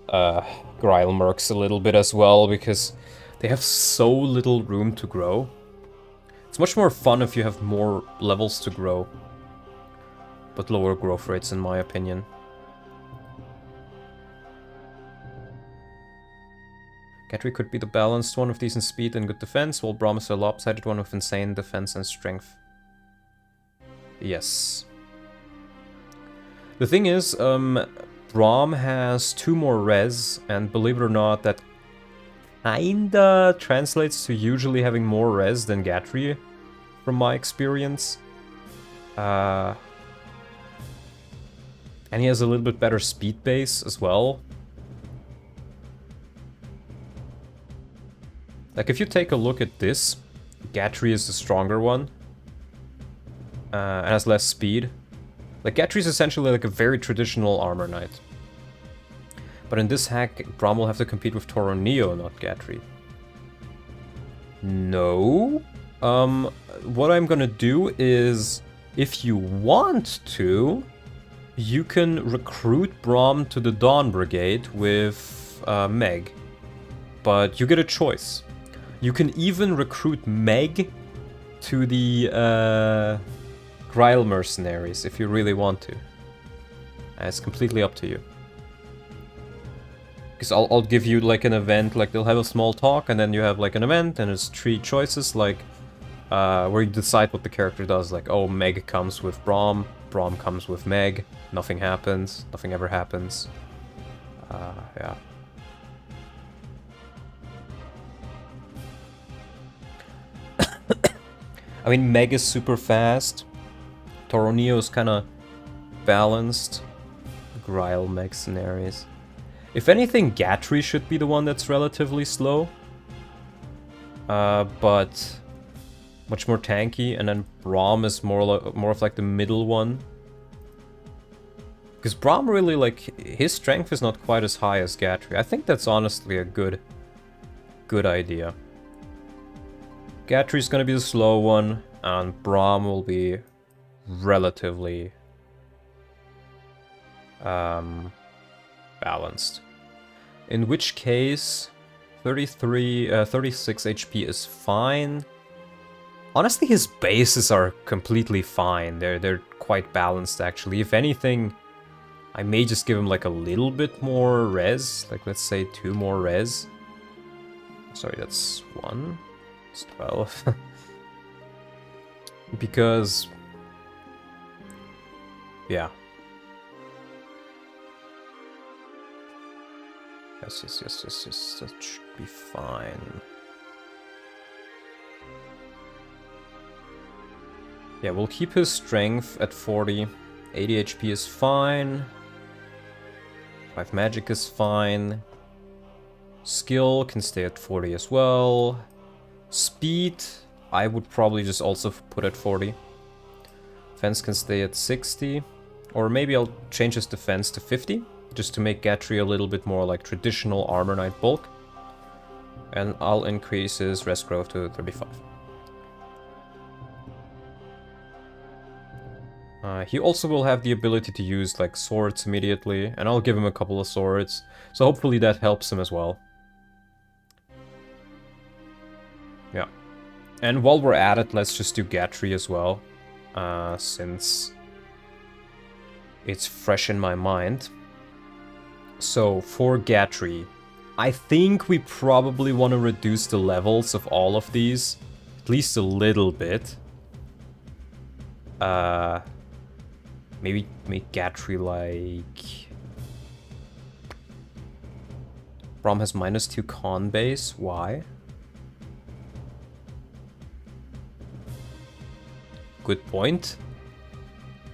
Gryle Mercs a little bit as well because they have so little room to grow. It's much more fun if you have more levels to grow, but lower growth rates in my opinion. Gatry could be the balanced one with decent speed and good defense, while Braum is a lopsided one with insane defense and strength. Yes. The thing is, Braum has 2 more res, and believe it or not, that kinda translates to usually having more res than Gatry, from my experience. And he has a little bit better speed base as well. Like, if you take a look at this, Gatry is the stronger one. And has less speed. Like, Gatry is essentially like a very traditional armor knight. But in this hack, Braum will have to compete with Toro Neo, not Gatry. No. What I'm gonna do is, if you want to, you can recruit Braum to the Dawn Brigade with Meg. But you get a choice. You can even recruit Meg to the Gryle Mercenaries if you really want to. And it's completely up to you. Because I'll give you like an event, like they'll have a small talk and then you have like an event and it's 3 choices, like where you decide what the character does. Like, oh, Meg comes with Braum, Braum comes with Meg, nothing happens, nothing ever happens. Yeah. I mean, Meg is super fast. Toro Neo is kind of balanced. Gryle Mercenaries. If anything, Gatry should be the one that's relatively slow. But much more tanky, and then Braum is more of like the middle one. Because Braum really, like, his strength is not quite as high as Gatry. I think that's honestly a good idea. Gatry's gonna be the slow one, and Braum will be relatively balanced. In which case, 36 HP is fine. Honestly, his bases are completely fine. They're quite balanced, actually. If anything, I may just give him like a little bit more res. Like, let's say 2 more res. Sorry, that's 1. It's 12. Because... yeah. Yes, that should be fine. Yeah, we'll keep his strength at 40. 80 HP is fine. 5 magic is fine. Skill can stay at 40 as well. Speed, I would probably just also put at 40. Defense can stay at 60. Or maybe I'll change his defense to 50. Just to make Gatry a little bit more like traditional Armor Knight bulk. And I'll increase his rest growth to 35. He also will have the ability to use like swords immediately, and I'll give him a couple of swords. So hopefully that helps him as well. Yeah. And while we're at it, let's just do Gatry as well. Since it's fresh in my mind. So for Gatry, I think we probably want to reduce the levels of all of these. At least a little bit. Maybe make Gatry like... Braum has -2 con base. Why? Good point.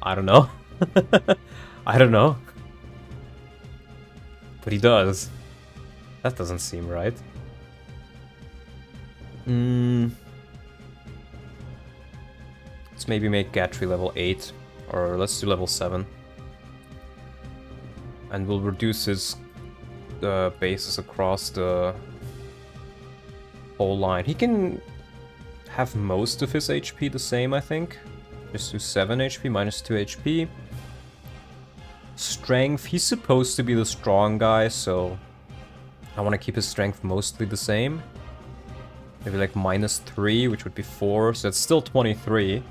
I don't know. I don't know. But he does. That doesn't seem right. Let's maybe make Gatry level 8. Or let's do level 7. And we'll reduce his bases across the whole line. He can have most of his HP the same, I think. Just do 7 HP, -2 HP. Strength, he's supposed to be the strong guy, so I want to keep his strength mostly the same. Maybe like -3, which would be 4, so that's still 23.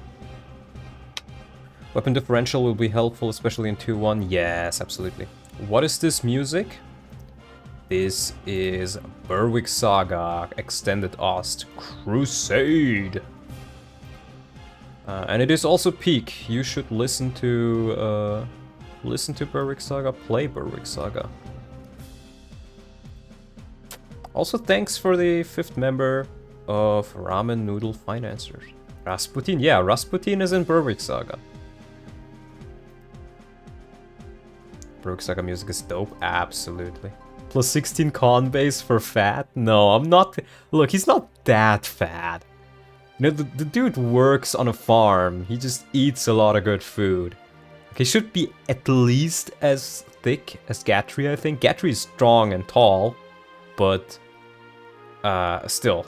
Weapon differential will be helpful, especially in 2-1. Yes, absolutely. What is this music? This is Berwick Saga Extended Ost Crusade. And it is also peak. You should listen to Berwick Saga, play Berwick Saga. Also, thanks for the 5th member of Ramen Noodle Financers. Rasputin, yeah, Rasputin is in Berwick Saga. Berwick Saga music is dope, absolutely. Plus 16 con base for fat? No, I'm not... Look, he's not that fat. You know, the dude works on a farm. He just eats a lot of good food. He should be at least as thick as Gatry, I think. Gatry is strong and tall, but... still.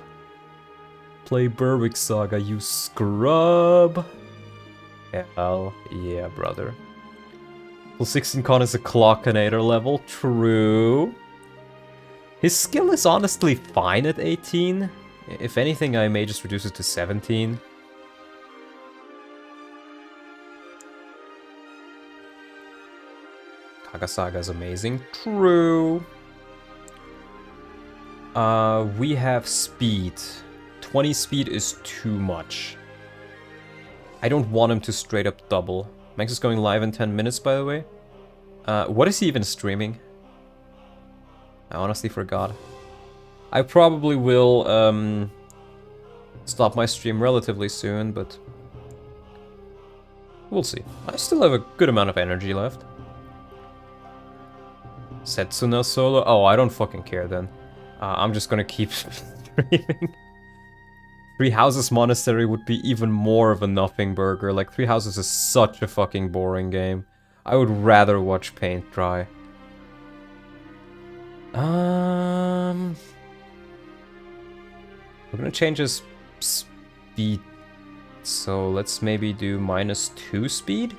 Play Berwick Saga, you scrub. Hell yeah, brother. Plus 16 con is a Clockinator level, true. His skill is honestly fine at 18. If anything, I may just reduce it to 17. Kagasaga is amazing. True. We have speed. 20 speed is too much. I don't want him to straight up double. Max is going live in 10 minutes, by the way. What is he even streaming? I honestly forgot. I probably will stop my stream relatively soon, but we'll see. I still have a good amount of energy left. Setsuna solo? Oh, I don't fucking care then. I'm just gonna keep streaming. Three Houses Monastery would be even more of a nothing burger. Like, Three Houses is such a fucking boring game. I would rather watch paint dry. We're gonna change his speed. So let's maybe do -2 speed.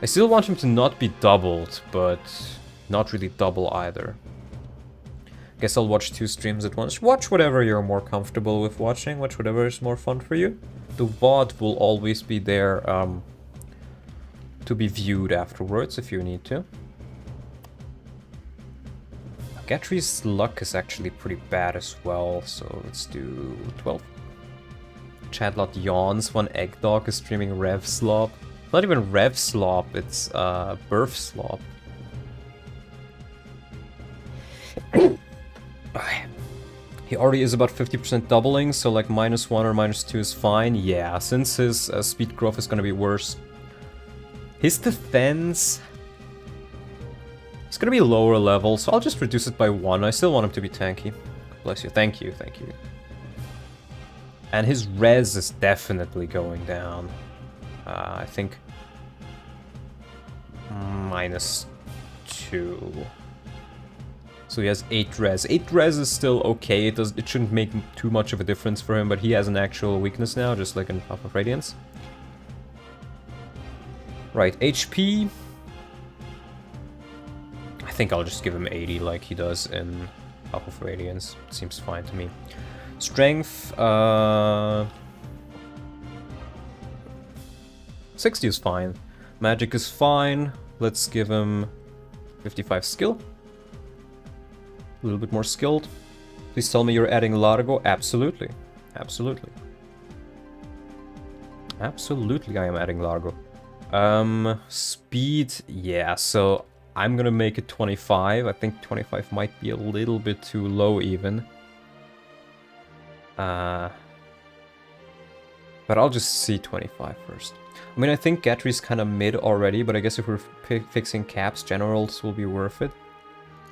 I still want him to not be doubled, but not really double either. Guess I'll watch 2 streams at once. Watch whatever you're more comfortable with watching. Watch whatever is more fun for you. The VOD will always be there to be viewed afterwards if you need to. Gatry's luck is actually pretty bad as well, so let's do 12. Chadlot yawns when Eggdog is streaming Rev Slop. Not even Rev Slop, it's Birth Slop. He already is about 50% doubling, so like -1 or -2 is fine. Yeah, since his speed growth is gonna be worse. His defense... It's gonna be lower level, so I'll just reduce it by 1. I still want him to be tanky. Bless you. Thank you, thank you. And his res is definitely going down. I think... -2. So he has 8 res. 8 res is still okay. It shouldn't make too much of a difference for him, but he has an actual weakness now, just like in Path of Radiance. Right, HP... I think I'll just give him 80 like he does in Path of Radiance. Seems fine to me. Strength... 60 is fine. Magic is fine. Let's give him 55 skill. little bit more skilled. Please tell me you're adding Largo. Absolutely. Absolutely. Absolutely I am adding Largo. Speed, yeah, so I'm gonna make it 25. I think 25 might be a little bit too low even. But I'll just see 25 first. I mean, I think Gatry's kind of mid already, but I guess if we're fixing caps, generals will be worth it.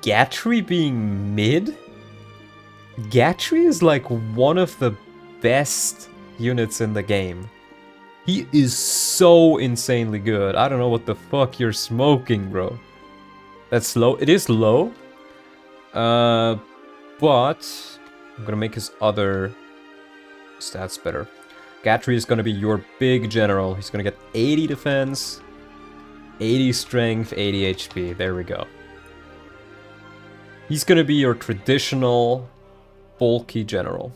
Gatry being mid? Gatry is like one of the best units in the game. He is so insanely good. I don't know what the fuck you're smoking, bro. That's low. It is low. But I'm gonna make his other stats better. Gatry is gonna be your big general. He's gonna get 80 defense, 80 strength, 80 HP. There we go. He's gonna be your traditional bulky general.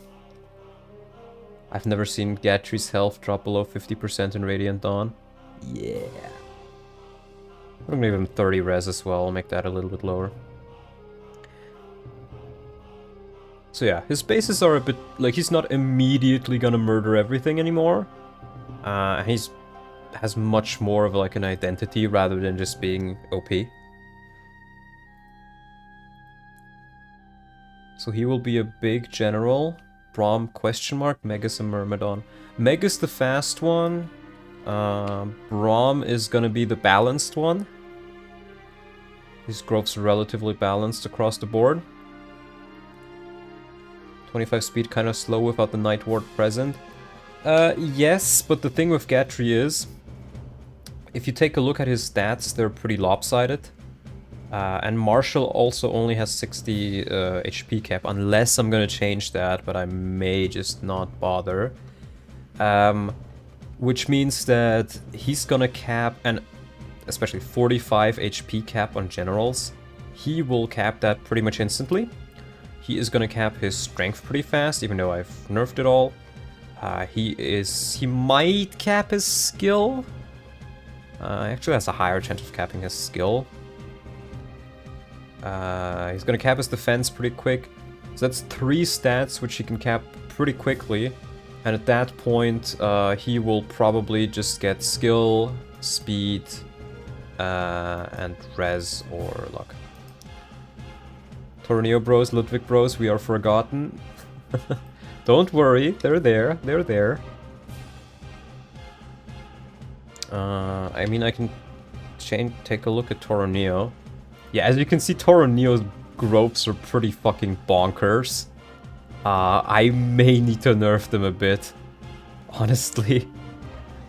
I've never seen Gatry's health drop below 50% in Radiant Dawn. Yeah. I'm gonna give him 30 res as well. I'll make that a little bit lower. So yeah, his bases are a bit... like, he's not immediately gonna murder everything anymore. He's has much more of like an identity rather than just being OP. So he will be a big general. Braum question mark, Megas and Myrmidon. Megas the fast one. Braum is gonna be the balanced one. His growth's relatively balanced across the board. 25 speed, kind of slow without the Night Ward present. Yes, but the thing with Gatry is, if you take a look at his stats, they're pretty lopsided. And Marshall also only has 60 HP cap, unless I'm gonna change that, but I may just not bother. Which means that he's gonna cap, and especially 45 HP cap on generals, he will cap that pretty much instantly. He is gonna cap his strength pretty fast, even though I've nerfed it all. He might cap his skill. Actually has a higher chance of capping his skill. He's gonna cap his defense pretty quick. So that's 3 stats which he can cap pretty quickly. And at that point, he will probably just get skill, speed, and res or luck. Torneo bros, Ludwig bros, we are forgotten. Don't worry, they're there, they're there. I mean, I can take a look at Torneo. Yeah, as you can see, Torneo's growths are pretty fucking bonkers. I may need to nerf them a bit, honestly.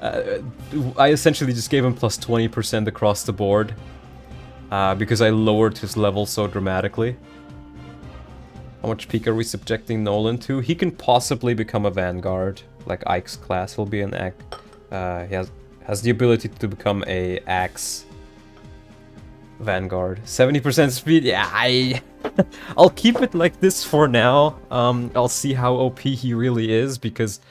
I essentially just gave him plus 20% across the board, because I lowered his level so dramatically. How much peak are we subjecting Nolan to? He can possibly become a Vanguard, like Ike's class will be an Axe. He has the ability to become a Axe Vanguard. 70% speed, yeah, I'll keep it like this for now. I'll see how OP he really is, because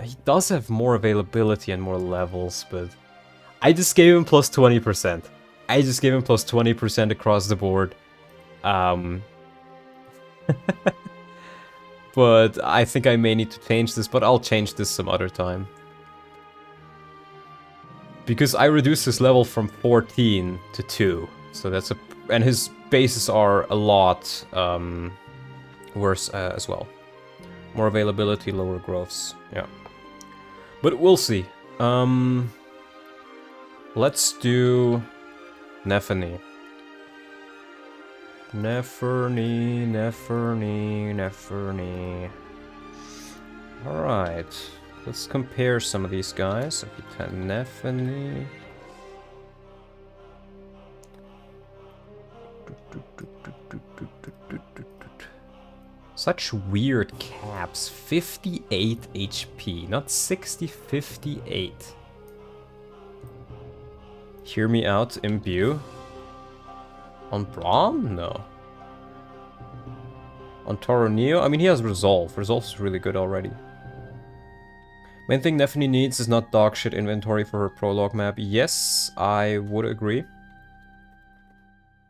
he does have more availability and more levels, but I just gave him plus 20%. I just gave him plus 20% across the board. But I think I may need to change this, but I'll change this some other time. Because I reduced his level from 14 to 2, so that's a... and his bases are a lot worse as well. More availability, lower growths, yeah. But we'll see. Let's do Nephany. Nephany. Alright. Let's compare some of these guys. FE10 Nephany. Such weird caps. 58 HP, not 60, 58. Hear me out, Imbue. On Braum? No. On Torneo? I mean, he has Resolve. Resolve is really good already. Main thing Nephany needs is not dogshit inventory for her prologue map. Yes, I would agree.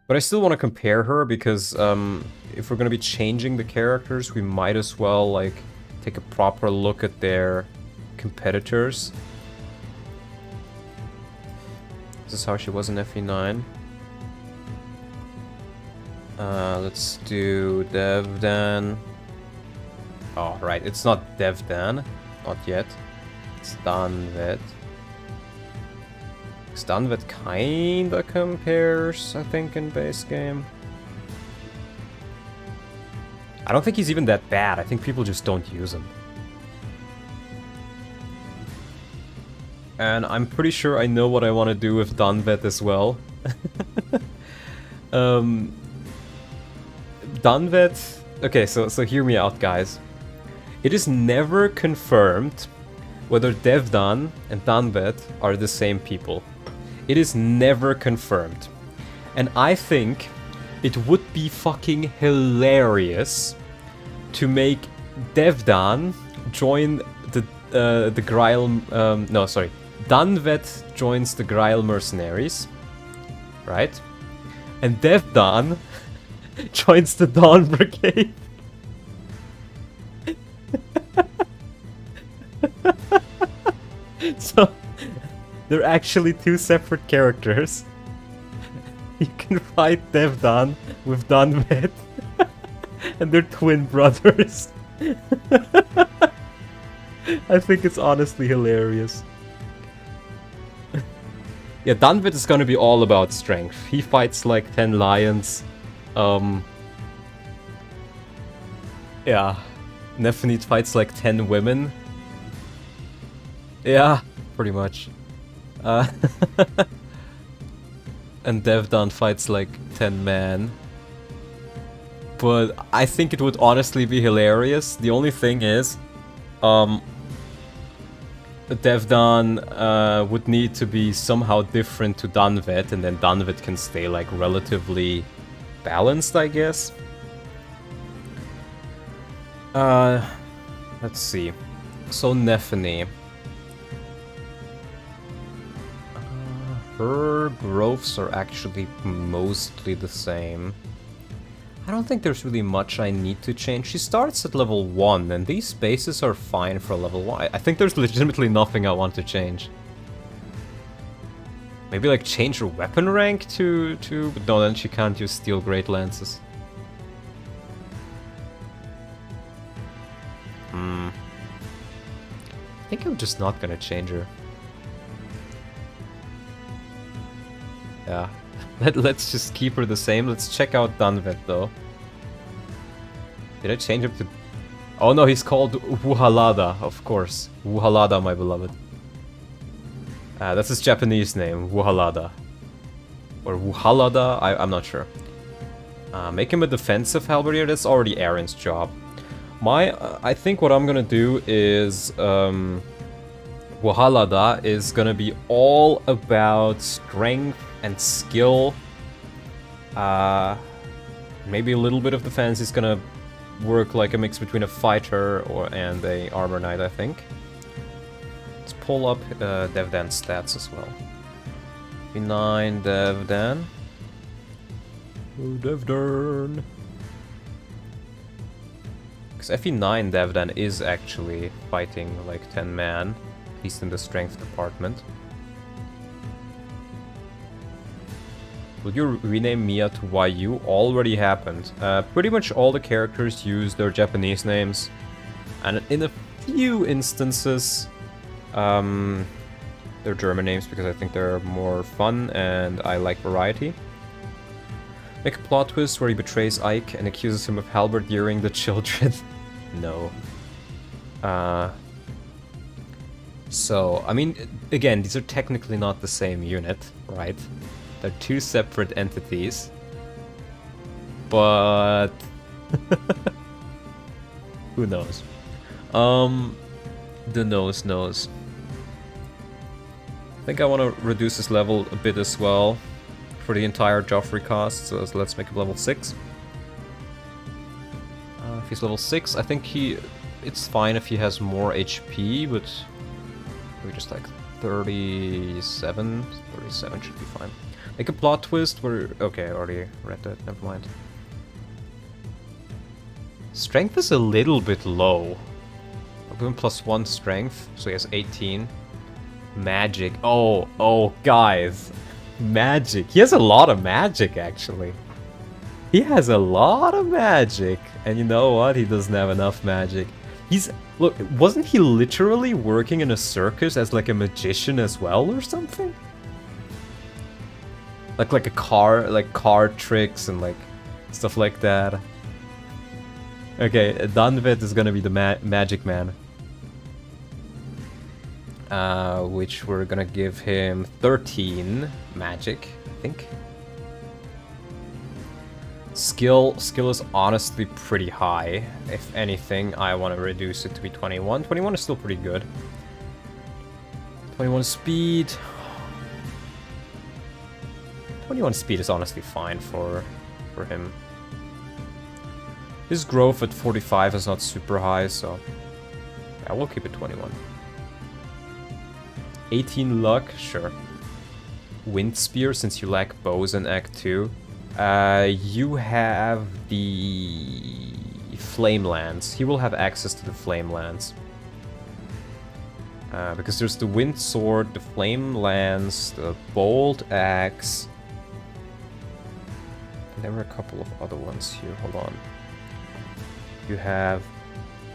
But I still want to compare her because if we're going to be changing the characters, we might as well like take a proper look at their competitors. This is how she was in FE9. Let's do Devdan. Oh, right, it's not Devdan. Not yet. It's Danvet. Danvet kinda compares, I think, in base game. I don't think he's even that bad. I think people just don't use him. And I'm pretty sure I know what I want to do with Danvet as well. Danvet... Okay, so hear me out, guys. It is never confirmed whether Devdan and Danvet are the same people. It is never confirmed. And I think it would be fucking hilarious to make Devdan join the Grail... no, sorry. Danvet joins the Grail mercenaries. Right? And Devdan joins the Dawn Brigade. So... they're actually two separate characters. You can fight Devdan with Danvet. And they're twin brothers. I think it's honestly hilarious. Yeah, Danvet is gonna be all about strength. He fights like 10 lions. Yeah. Nephenite fights like 10 women. Yeah, pretty much. And Devdan fights like 10 men. But I think it would honestly be hilarious. The only thing is, Devdan would need to be somehow different to Danvet, and then Danvet can stay like relatively balanced, I guess. Let's see. So Nephene. Her growths are actually mostly the same. I don't think there's really much I need to change. She starts at level 1, and these bases are fine for level 1. I think there's legitimately nothing I want to change. Maybe like change her weapon rank to... But no, then she can't use steel great lances. I think I'm just not gonna change her. Yeah. Let's just keep her the same. Let's check out Danvet though. Did I change him to... Oh no, he's called Wuhalada, of course. Wuhalada, my beloved. That's his Japanese name, Wuhalada. Or Wuhalada, I'm not sure. Make him a defensive halberdier, that's already Aaron's job. I think what I'm gonna do is... Wuhalada is gonna be all about strength and skill. Maybe a little bit of defense. Is gonna work like a mix between a fighter and a armor knight, I think. Let's pull up Devdan's stats as well. FE9 Devdan. Oh, Devdan. Because FE9 Devdan is actually fighting like 10 man, at least in the strength department. Will you rename Mia to YU? Already happened. Pretty much all the characters use their Japanese names, and in a few instances, their German names, because I think they're more fun and I like variety. Make a plot twist where he betrays Ike and accuses him of halberdiering the children. No. So, I mean, again, these are technically not the same unit, right? They're two separate entities. But... who knows? The nose knows. I think I want to reduce his level a bit as well for the entire Joffrey cost, so let's make him level 6. If he's level 6, I think it's fine if he has more HP, but maybe just like 37 should be fine. Like a plot twist where... Okay, I already read that, never mind. Strength is a little bit low. I'll give him +1 strength, so he has 18. Magic. Oh, guys. Magic. He has a lot of magic, actually. He has a lot of magic. And you know what? He doesn't have enough magic. He's... Look, wasn't he literally working in a circus as like a magician as well or something? Like a car, like card tricks and like stuff like that. Okay, Danvet is gonna be the magic man. Which we're gonna give him 13 magic, I think. Skill is honestly pretty high. If anything, I want to reduce it to be 21. 21 is still pretty good. 21 speed. 21 speed is honestly fine for him. His growth at 45 is not super high, so yeah, we'll keep it 21. 18 luck, sure. Wind Spear, since you lack bows in Act 2. You have the Flame Lands. He will have access to the Flame Lands. Because there's the Wind Sword, the Flame Lands, the Bolt Axe. And there were a couple of other ones here, hold on. You have...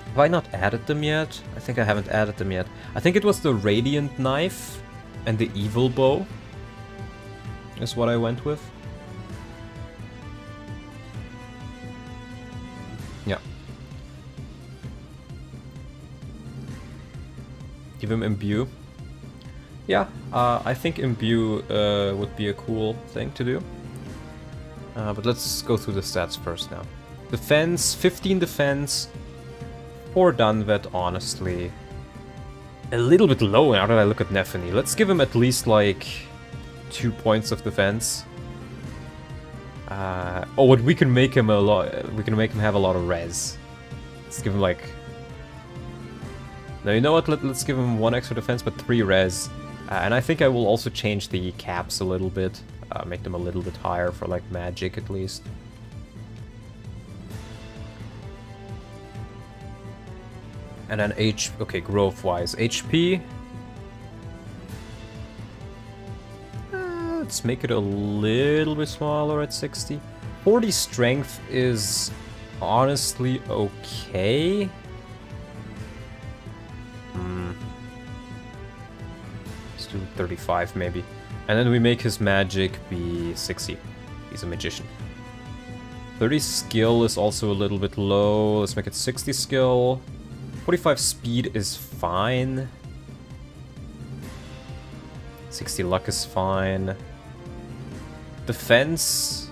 Have I not added them yet? I think I haven't added them yet. I think it was the Radiant Knife and the Evil Bow. Is what I went with. Yeah. Give him Imbue. Yeah, I think Imbue would be a cool thing to do. But let's go through the stats first now. Defense, 15 defense. For Danvet, honestly. A little bit low now that I look at Nephany. Let's give him at least like 2 points of defense. Oh, but we can make him a lot. We can make him have a lot of res. Let's give him like... No, you know what? Let's give him 1 extra defense, but 3 res. And I think I will also change the caps a little bit. Make them a little bit higher for like magic at least. And then okay, growth-wise. HP. Let's make it a little bit smaller at 60. 40 strength is honestly okay. Let's do 35 maybe. And then we make his magic be 60. He's a magician. 30 skill is also a little bit low. Let's make it 60 skill. 45 speed is fine. 60 luck is fine. Defense.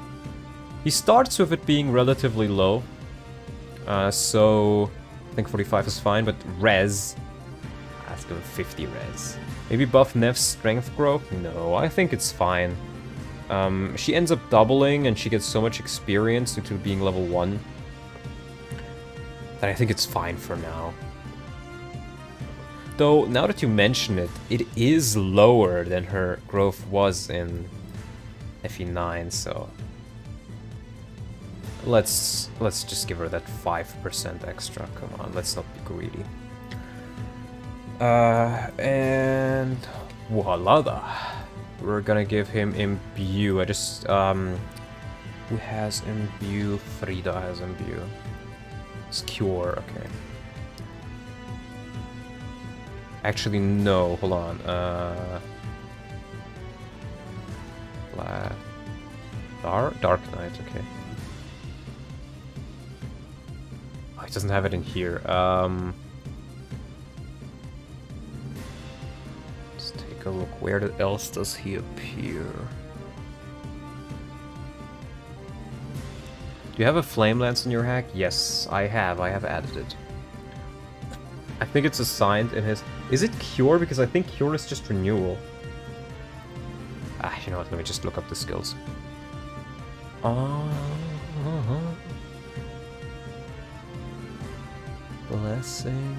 He starts with it being relatively low. So I think 45 is fine, but res. Let's go with 50 res. Maybe buff Neff's strength growth? No, I think it's fine. She ends up doubling and she gets so much experience due to being level 1. That I think it's fine for now. Though, now that you mention it, it is lower than her growth was in FE9, so... Let's just give her that 5% extra, come on, let's not be greedy. And... voila! We're gonna give him Imbue. Who has Imbue? Frida has Imbue. It's Cure, okay. Actually, no, hold on. Dark Knight, okay. Oh, it doesn't have it in here. Let's take a look. Where else does he appear? Do you have a Flame Lance in your hack? Yes, I have. I have added it. I think it's assigned in his... Is it Cure? Because I think Cure is just renewal. You know what? Let me just look up the skills. Blessing...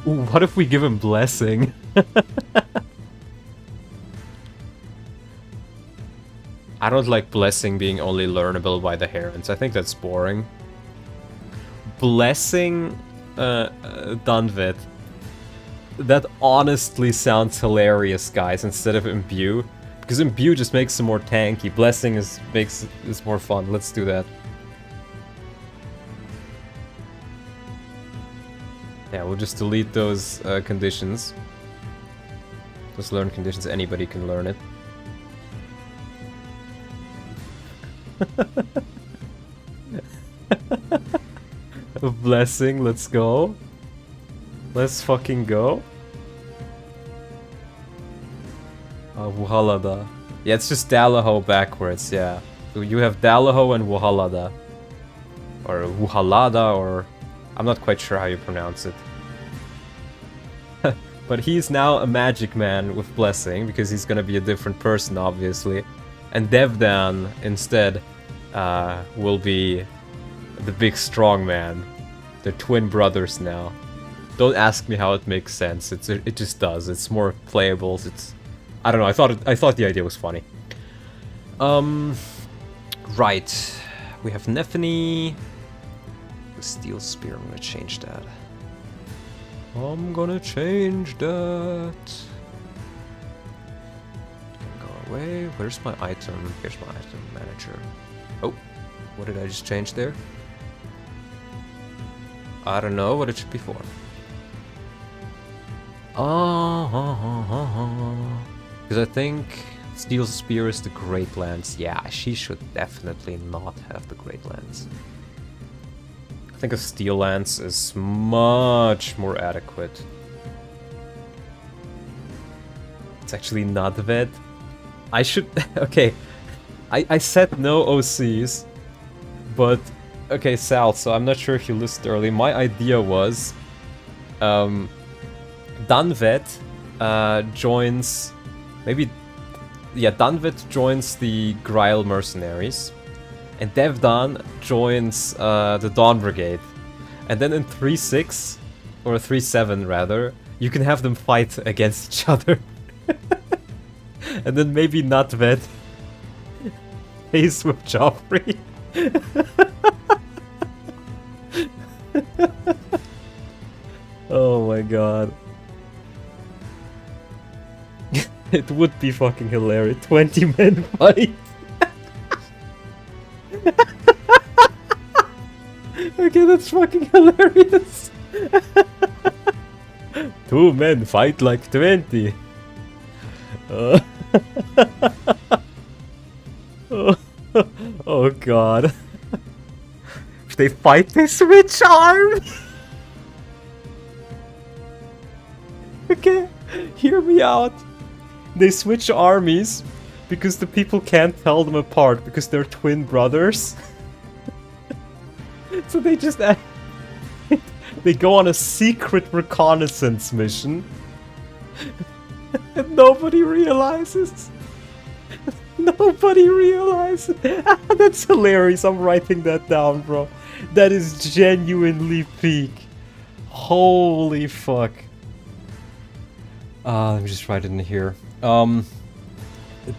Ooh, what if we give him Blessing? I don't like Blessing being only learnable by the Herons. I think that's boring. Blessing Dunvet. That honestly sounds hilarious, guys, instead of Imbue. Because Imbue just makes it more tanky. Blessing is more fun. Let's do that. Yeah, we'll just delete those conditions. Those learn conditions, anybody can learn it. Blessing, let's go. Let's fucking go. Wuhalada. Yeah, it's just Dalaho backwards, yeah. So you have Dalaho and Wuhalada. Or Wuhalada, or... I'm not quite sure how you pronounce it. But he's now a magic man with Blessing, because he's gonna be a different person, obviously. And Devdan, instead, will be the big strong man. They're twin brothers now. Don't ask me how it makes sense. It just does. It's more playable. It's... I don't know, I thought the idea was funny. Right. We have Nephany. The Steel Spear, I'm gonna change that. I'm gonna change that. Go away. Where's my item? Here's my item manager. Oh, what did I just change there? I don't know what it should be for. Because I think Steel Spear is the Great Lance. Yeah, she should definitely not have the Great Lance. I think a Steel Lance is much more adequate. It's actually not Ved. I should... Okay. I said no OCs. But... Okay, Sal, so I'm not sure if you listened early. My idea was... Dunvet joins... Maybe... Yeah, Dunvet joins the Grail Mercenaries. And Devdan joins the Dawn Brigade. And then in 3-6, or 3-7 rather, you can have them fight against each other. And then maybe Nutvet face with Joffrey. Oh my god. It would be fucking hilarious. 20 men fight. Okay, that's fucking hilarious. 2 men fight like 20. Oh god. If they fight, they switch arms. Okay, hear me out. They switch armies because the people can't tell them apart because they're twin brothers. So they just they go on a secret reconnaissance mission. And nobody realizes. Nobody realizes. That's hilarious. I'm writing that down, bro. That is genuinely peak. Holy fuck. Let me just write it in here.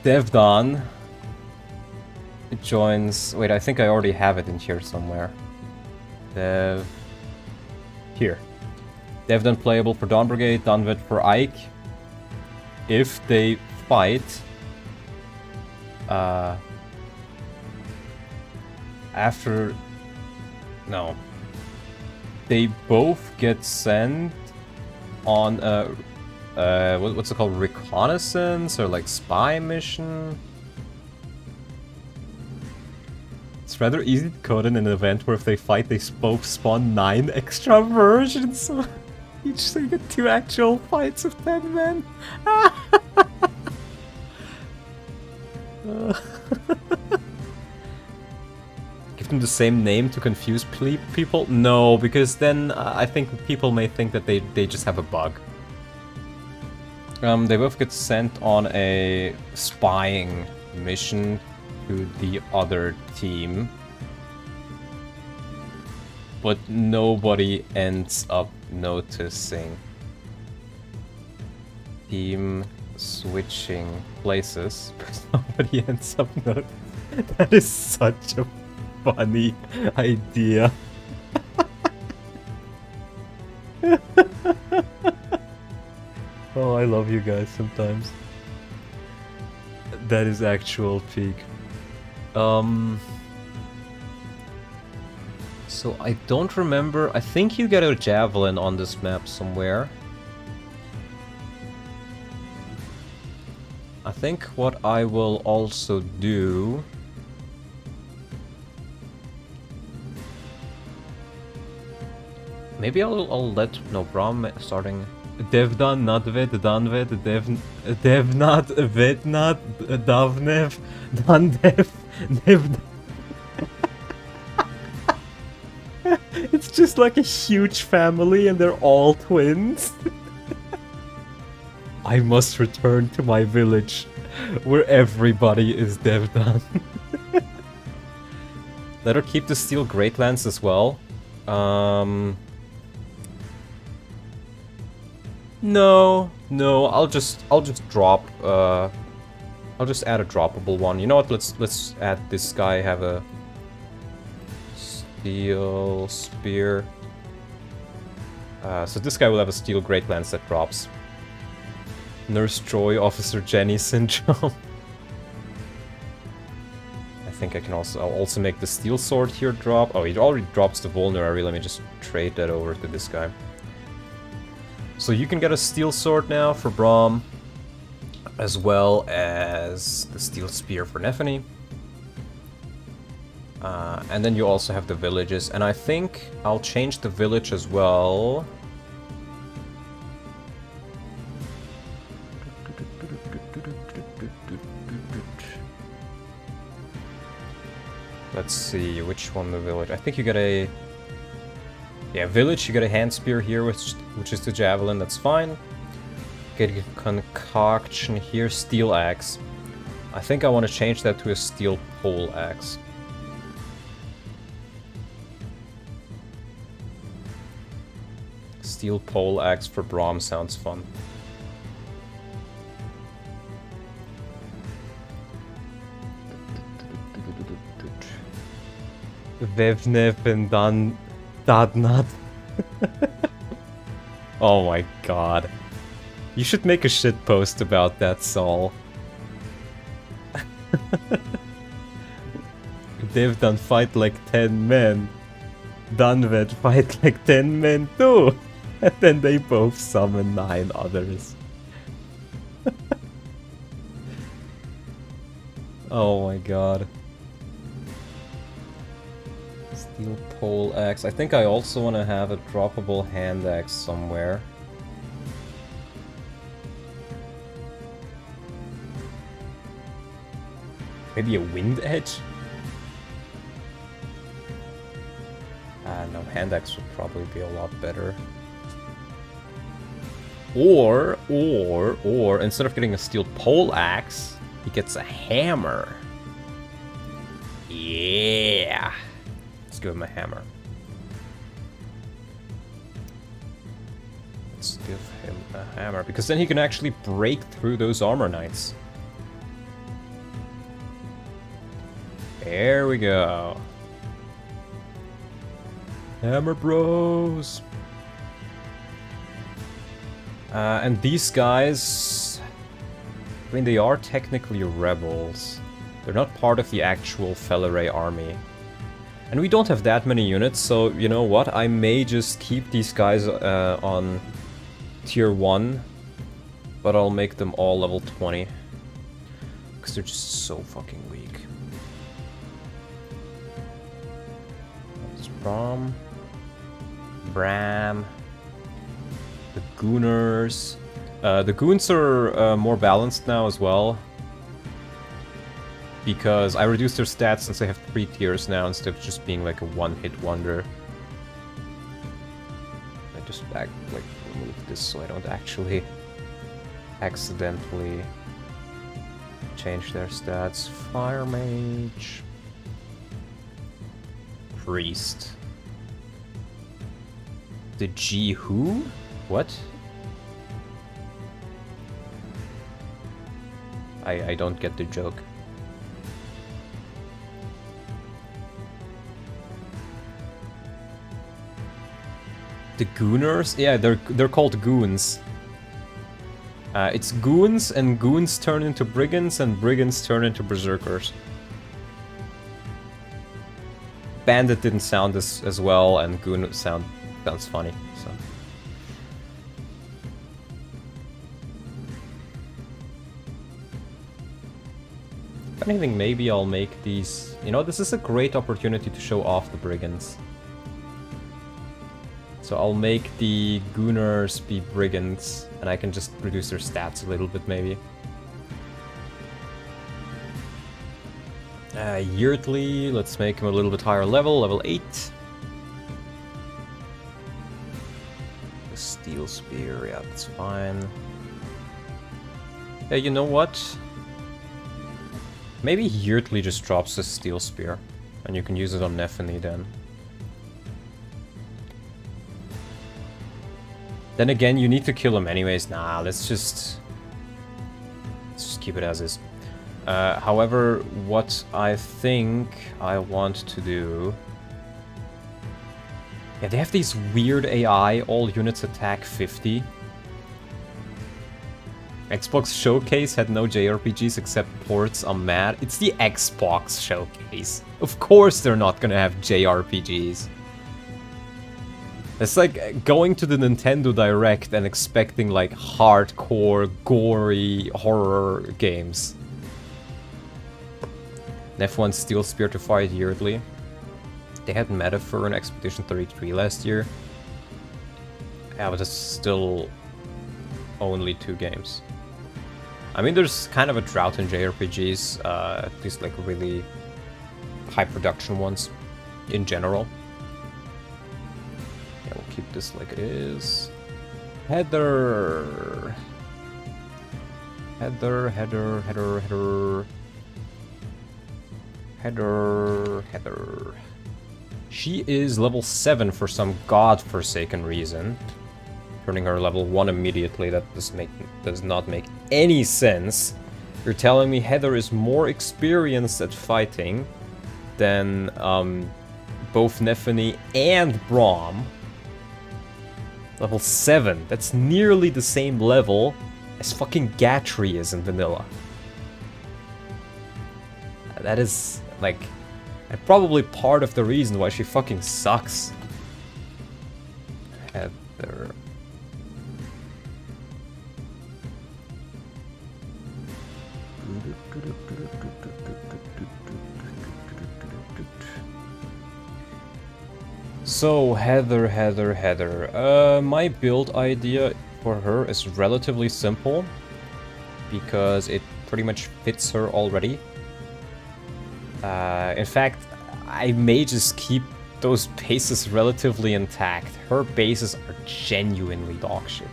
Devdan joins... Wait, I think I already have it in here somewhere. Here. Devdan playable for Dawn Brigade, Dunvet for Ike. If they fight... after... No. They both get sent on a... what's it called? Reconnaissance or like spy mission? It's rather easy to code in an event where if they fight, they both spawn 9 extra versions. So each they get 2 actual fights of 10 men. Give them the same name to confuse people? No, because then I think people may think that they just have a bug. They both get sent on a spying mission to the other team. But nobody ends up noticing. Team switching places, but nobody ends up noticing. That is such a funny idea. Oh, I love you guys sometimes. That is actual peak. So I don't remember. I think you get a javelin on this map somewhere. I think what I will also do... Maybe I'll let... No, Braum starting... Devdan, Nadved, Danved, Devnat, Vednat, Davnev, Dandev, Devdan. It's just like a huge family and they're all twins. I must return to my village where everybody is Devdan. Let her keep the steel great lance as well. No, I'll just drop I'll just add a droppable one. You know what? Let's add this guy, have a steel spear. So this guy will have a steel great lance that drops. Nurse Joy, Officer Jenny syndrome. I think I'll also make the steel sword here drop. Oh, it already drops the vulnerary. Let me just trade that over to this guy. So you can get a steel sword now for Braum, as well as the steel spear for Nephany. And then you also have the villages, and I think I'll change the village as well. Let's see, which one the village? I think you get a... Yeah, village, you get a hand spear here, which is the javelin, that's fine. Get a concoction here, steel axe. I think I want to change that to a steel pole axe. Steel pole axe for Braum sounds fun. Vevnev and Dadnat. Oh my god. You should make a shitpost about that, Saul. They've done fight like 10 men. Dunved fight like 10 men too. And then they both summon 9 others. Oh my god. Steel pole axe. I think I also want to have a droppable hand axe somewhere. Maybe a wind edge? No, hand axe would probably be a lot better. Or, instead of getting a steel pole axe, he gets a hammer. Yeah! Let's give him a hammer. Let's give him a hammer, because then he can actually break through those armor knights. There we go. Hammer bros! And these guys... I mean, they are technically rebels. They're not part of the actual Felleray army. And we don't have that many units, so you know what? I may just keep these guys on tier 1, but I'll make them all level 20. Because they're just so fucking weak. That's Bram. The Gooners. The Goons are more balanced now as well. Because I reduced their stats since they have 3 tiers now instead of just being like a one-hit wonder. I just remove this so I don't actually accidentally change their stats. Fire Mage. Priest. The G who? What? I don't get the joke. The Gooners? Yeah, they're called goons. It's goons, and goons turn into brigands, and brigands turn into berserkers. Bandit didn't sound as well, and goon sounds funny, so. If anything, maybe I'll make these... You know, this is a great opportunity to show off the brigands. So I'll make the Gooners be brigands, and I can just reduce their stats a little bit, maybe. Yearly, let's make him a little bit higher level, level 8. The Steel Spear, yeah, that's fine. Hey, you know what? Maybe Yearly just drops the Steel Spear, and you can use it on Nephany then. Then again, you need to kill him anyways. Nah, let's just keep it as is. However, what I think I want to do... Yeah, they have these weird AI, all units attack 50. Xbox Showcase had no JRPGs except ports, I'm mad. It's the Xbox Showcase. Of course they're not gonna have JRPGs. It's like going to the Nintendo Direct and expecting like hardcore, gory horror games. F1 Steel Spear to fight Yearly. They had Metaphor in Expedition 33 last year. Yeah, but it's still only 2 games. I mean, there's kind of a drought in JRPGs, at least like really high production ones in general. Yeah, we'll keep this like it is. Heather. Heather, Heather, Heather, Heather. Heather, Heather. She is level 7 for some godforsaken reason. Turning her level 1 immediately, that does not make any sense. You're telling me Heather is more experienced at fighting than both Nephany and Braum. Level 7, that's nearly the same level as fucking Gatry is in vanilla. That is, like, probably part of the reason why she fucking sucks. Heather. So, Heather. My build idea for her is relatively simple, because it pretty much fits her already. In fact, I may just keep those bases relatively intact. Her bases are genuinely dogshit.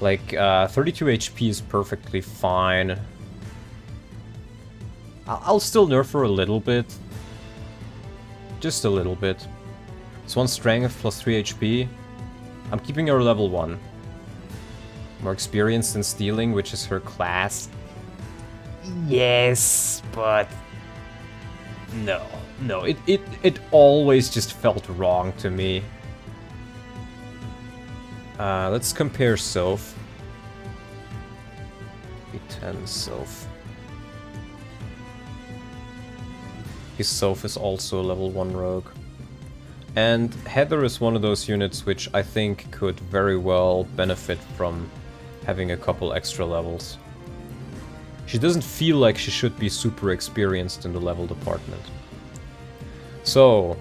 Like, 32 HP is perfectly fine. I'll still nerf her a little bit. Just a little bit. It's 1 strength plus 3 HP. I'm keeping her level 1. More experienced in stealing, which is her class. Yes, but... No, it always just felt wrong to me. Let's compare Soph. FE10 Soph. His Soph is also a level 1 rogue. And Heather is one of those units which I think could very well benefit from having a couple extra levels. She doesn't feel like she should be super experienced in the level department. So...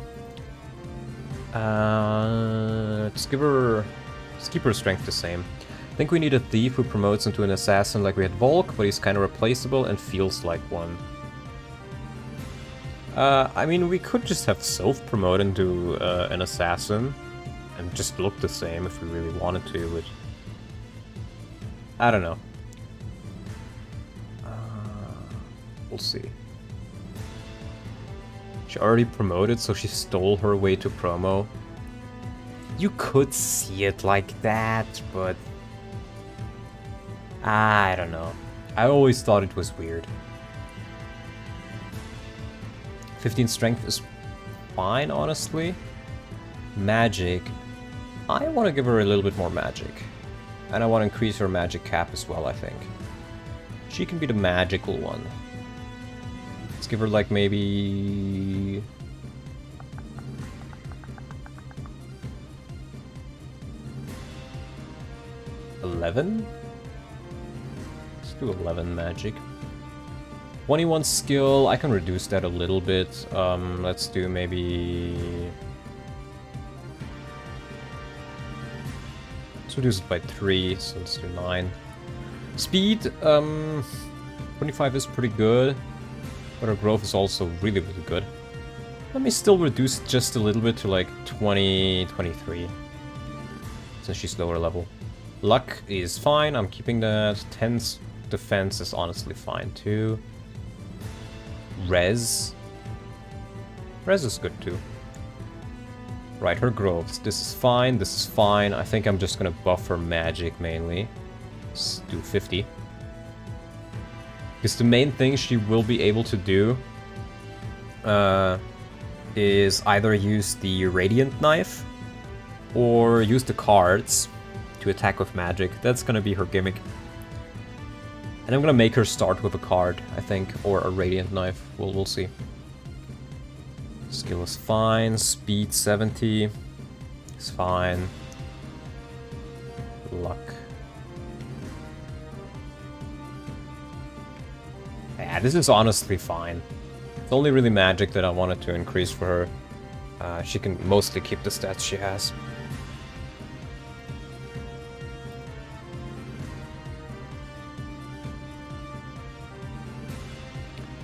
let's keep her strength the same. I think we need a thief who promotes into an assassin like we had Volk, but he's kind of replaceable and feels like one. I mean, we could just have Soph promote into an assassin and just look the same if we really wanted to, but... I don't know. We'll see. She already promoted, so she stole her way to promo. You could see it like that, but... I don't know. I always thought it was weird. 15 strength is fine, honestly. Magic. I want to give her a little bit more magic. And I want to increase her magic cap as well, I think. She can be the magical one. Let's give her like maybe... 11? Let's do 11 magic. 21 skill, I can reduce that a little bit. Let's do maybe... Let's reduce it by 3, so let's do 9. Speed, 25 is pretty good, but her growth is also really, really good. Let me still reduce it just a little bit to like 20, 23, since she's lower level. Luck is fine, I'm keeping that. 10's defense is honestly fine too. Res is good too. Right, her growths. This is fine, this is fine. I think I'm just gonna buff her magic mainly. Let's do 50. Because the main thing she will be able to do is either use the Radiant Knife or use the cards to attack with magic. That's gonna be her gimmick. And I'm gonna make her start with a card, I think, or a Radiant Knife. We'll see. Skill is fine. Speed 70 is fine. Luck. Yeah, this is honestly fine. It's only really magic that I wanted to increase for her. She can mostly keep the stats she has.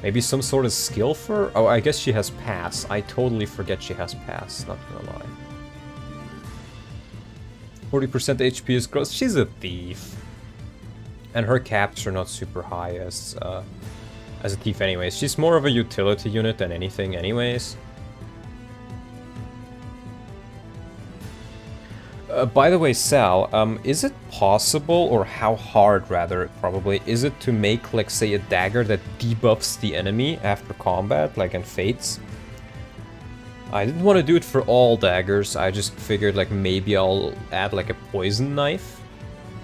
Maybe some sort of skill for her? Oh, I guess she has pass. I totally forget she has pass, not gonna lie. 40% HP is gross. She's a thief. And her caps are not super high as a thief anyways. She's more of a utility unit than anything anyways. By the way, Sal, is it possible, or how hard rather, probably, is it to make, like, say, a dagger that debuffs the enemy after combat, like in Fates? I didn't want to do it for all daggers, I just figured, like, maybe I'll add, like, a poison knife,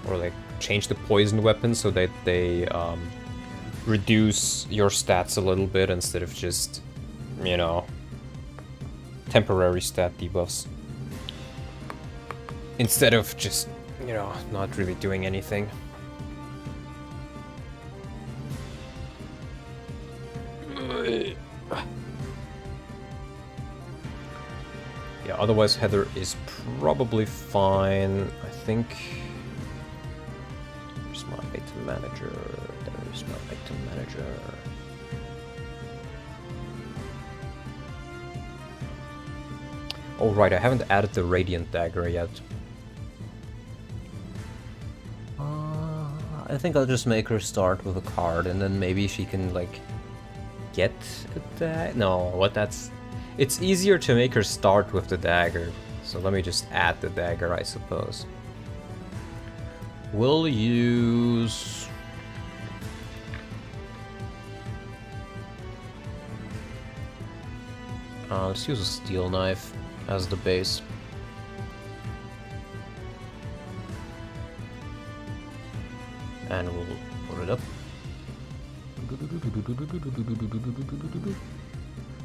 or, like, change the poison weapon so that they, reduce your stats a little bit instead of just, you know, temporary stat debuffs. Instead of just, you know, not really doing anything. Yeah, otherwise Heather is probably fine. I think... There's my item manager. There's my item manager. Oh right, I haven't added the Radiant Dagger yet. I think I'll just make her start with a card, and then maybe she can, like, get a dagger? No, what that's... It's easier to make her start with the dagger, so let me just add the dagger, I suppose. We'll use... let's use a steel knife as the base. And we'll put it up.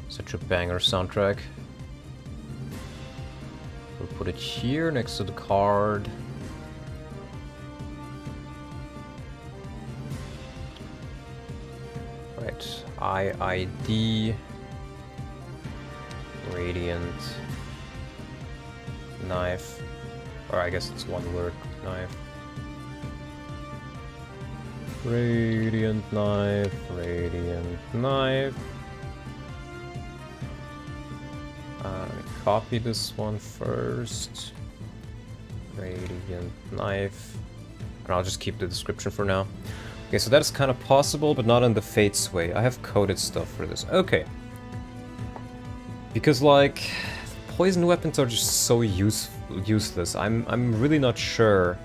Such a banger soundtrack. We'll put it here next to the card. Right, IID. Radiant Knife. Or I guess it's one word, knife. Radiant Knife, Radiant Knife. Copy this one first. Radiant Knife. And I'll just keep the description for now. Okay, so that is kind of possible, but not in the Fates way. I have coded stuff for this. Okay. Because, like, poison weapons are just so useless. I'm really not sure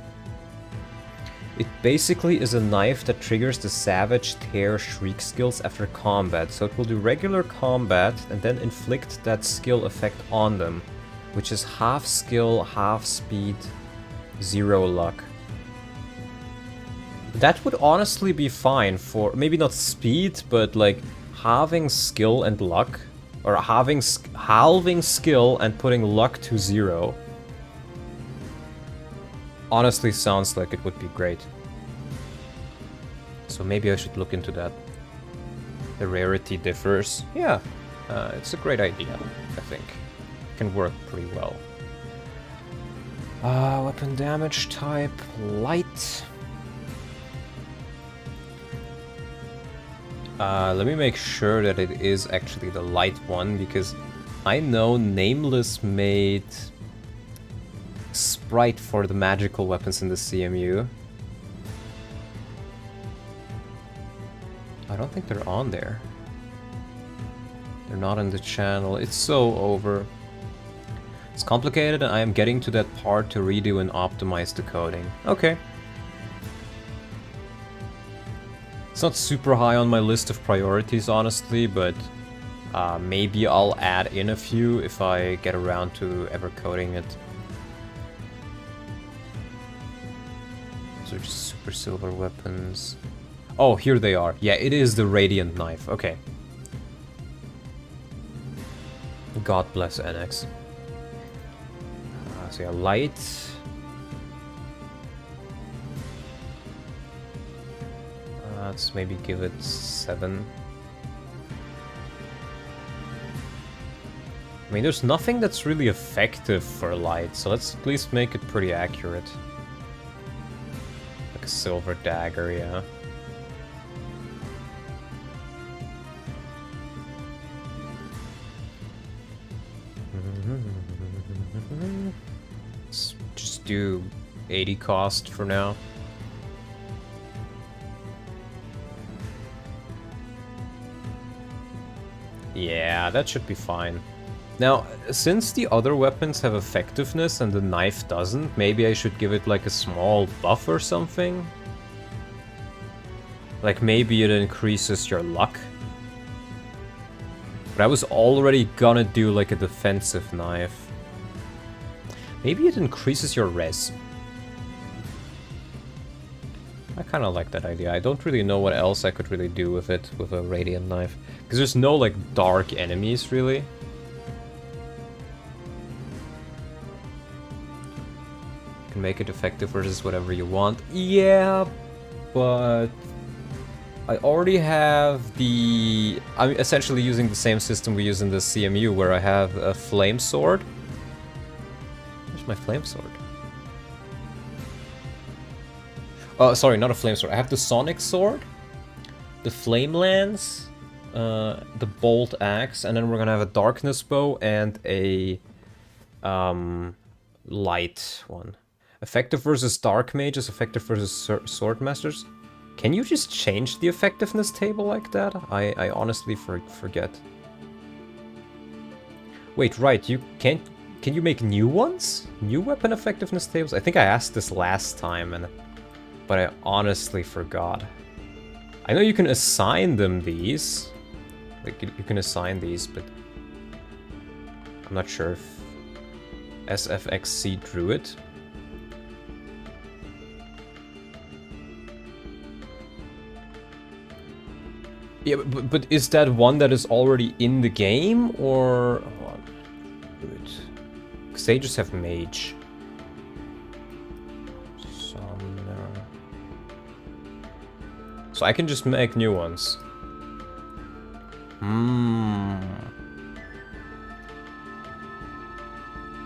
It basically is a knife that triggers the Savage, Tear, Shriek skills after combat. So it will do regular combat and then inflict that skill effect on them, which is half skill, half speed, 0 luck. That would honestly be fine for, maybe not speed, but like halving skill and luck, or halving skill and putting luck to 0. Honestly sounds like it would be great. So maybe I should look into that. The rarity differs. Yeah, it's a great idea, I think. Can work pretty well. Weapon damage type, light. Let me make sure that it is actually the light one, because I know Nameless made sprite for the magical weapons in the CMU. I don't think they're on there. They're not on the channel. It's so over. It's complicated, and I am getting to that part to redo and optimize the coding. Okay. It's not super high on my list of priorities, honestly, but maybe I'll add in a few if I get around to ever coding it. So just super silver weapons. Oh, here they are. Yeah, it is the Radiant Knife. Okay. God bless NX. So yeah, light. Let's maybe give it 7. I mean, there's nothing that's really effective for light, so let's at least make it pretty accurate. Like a silver dagger, yeah. Let's just do 80 cost for now. Yeah, that should be fine. Now, since the other weapons have effectiveness and the knife doesn't, maybe I should give it like a small buff or something? Like maybe it increases your luck? But I was already gonna do like a defensive knife. Maybe it increases your res. I kind of like that idea. I don't really know what else I could really do with it, with a Radiant Knife. Because there's no, like, dark enemies, really. You can make it effective versus whatever you want. Yeah, but I already have the... I'm essentially using the same system we use in the CMU, where I have a Flame Sword. Where's my Flame Sword? Oh, sorry, not a Flame Sword. I have the Sonic Sword, the Flame Lance, the Bolt Axe, and then we're gonna have a Darkness Bow and a light one. Effective versus Dark Mages, effective versus Sword Masters. Can you just change the effectiveness table like that? I honestly forget. Wait, right, you can't... Can you make new ones? New weapon effectiveness tables? I think I asked this last time, but I honestly forgot. I know you can assign them these. Like, you can assign these, but... I'm not sure if... SFXC drew it. Yeah, but is that one that is already in the game, or... Hold on. Good. Because they just have mage. So I can just make new ones.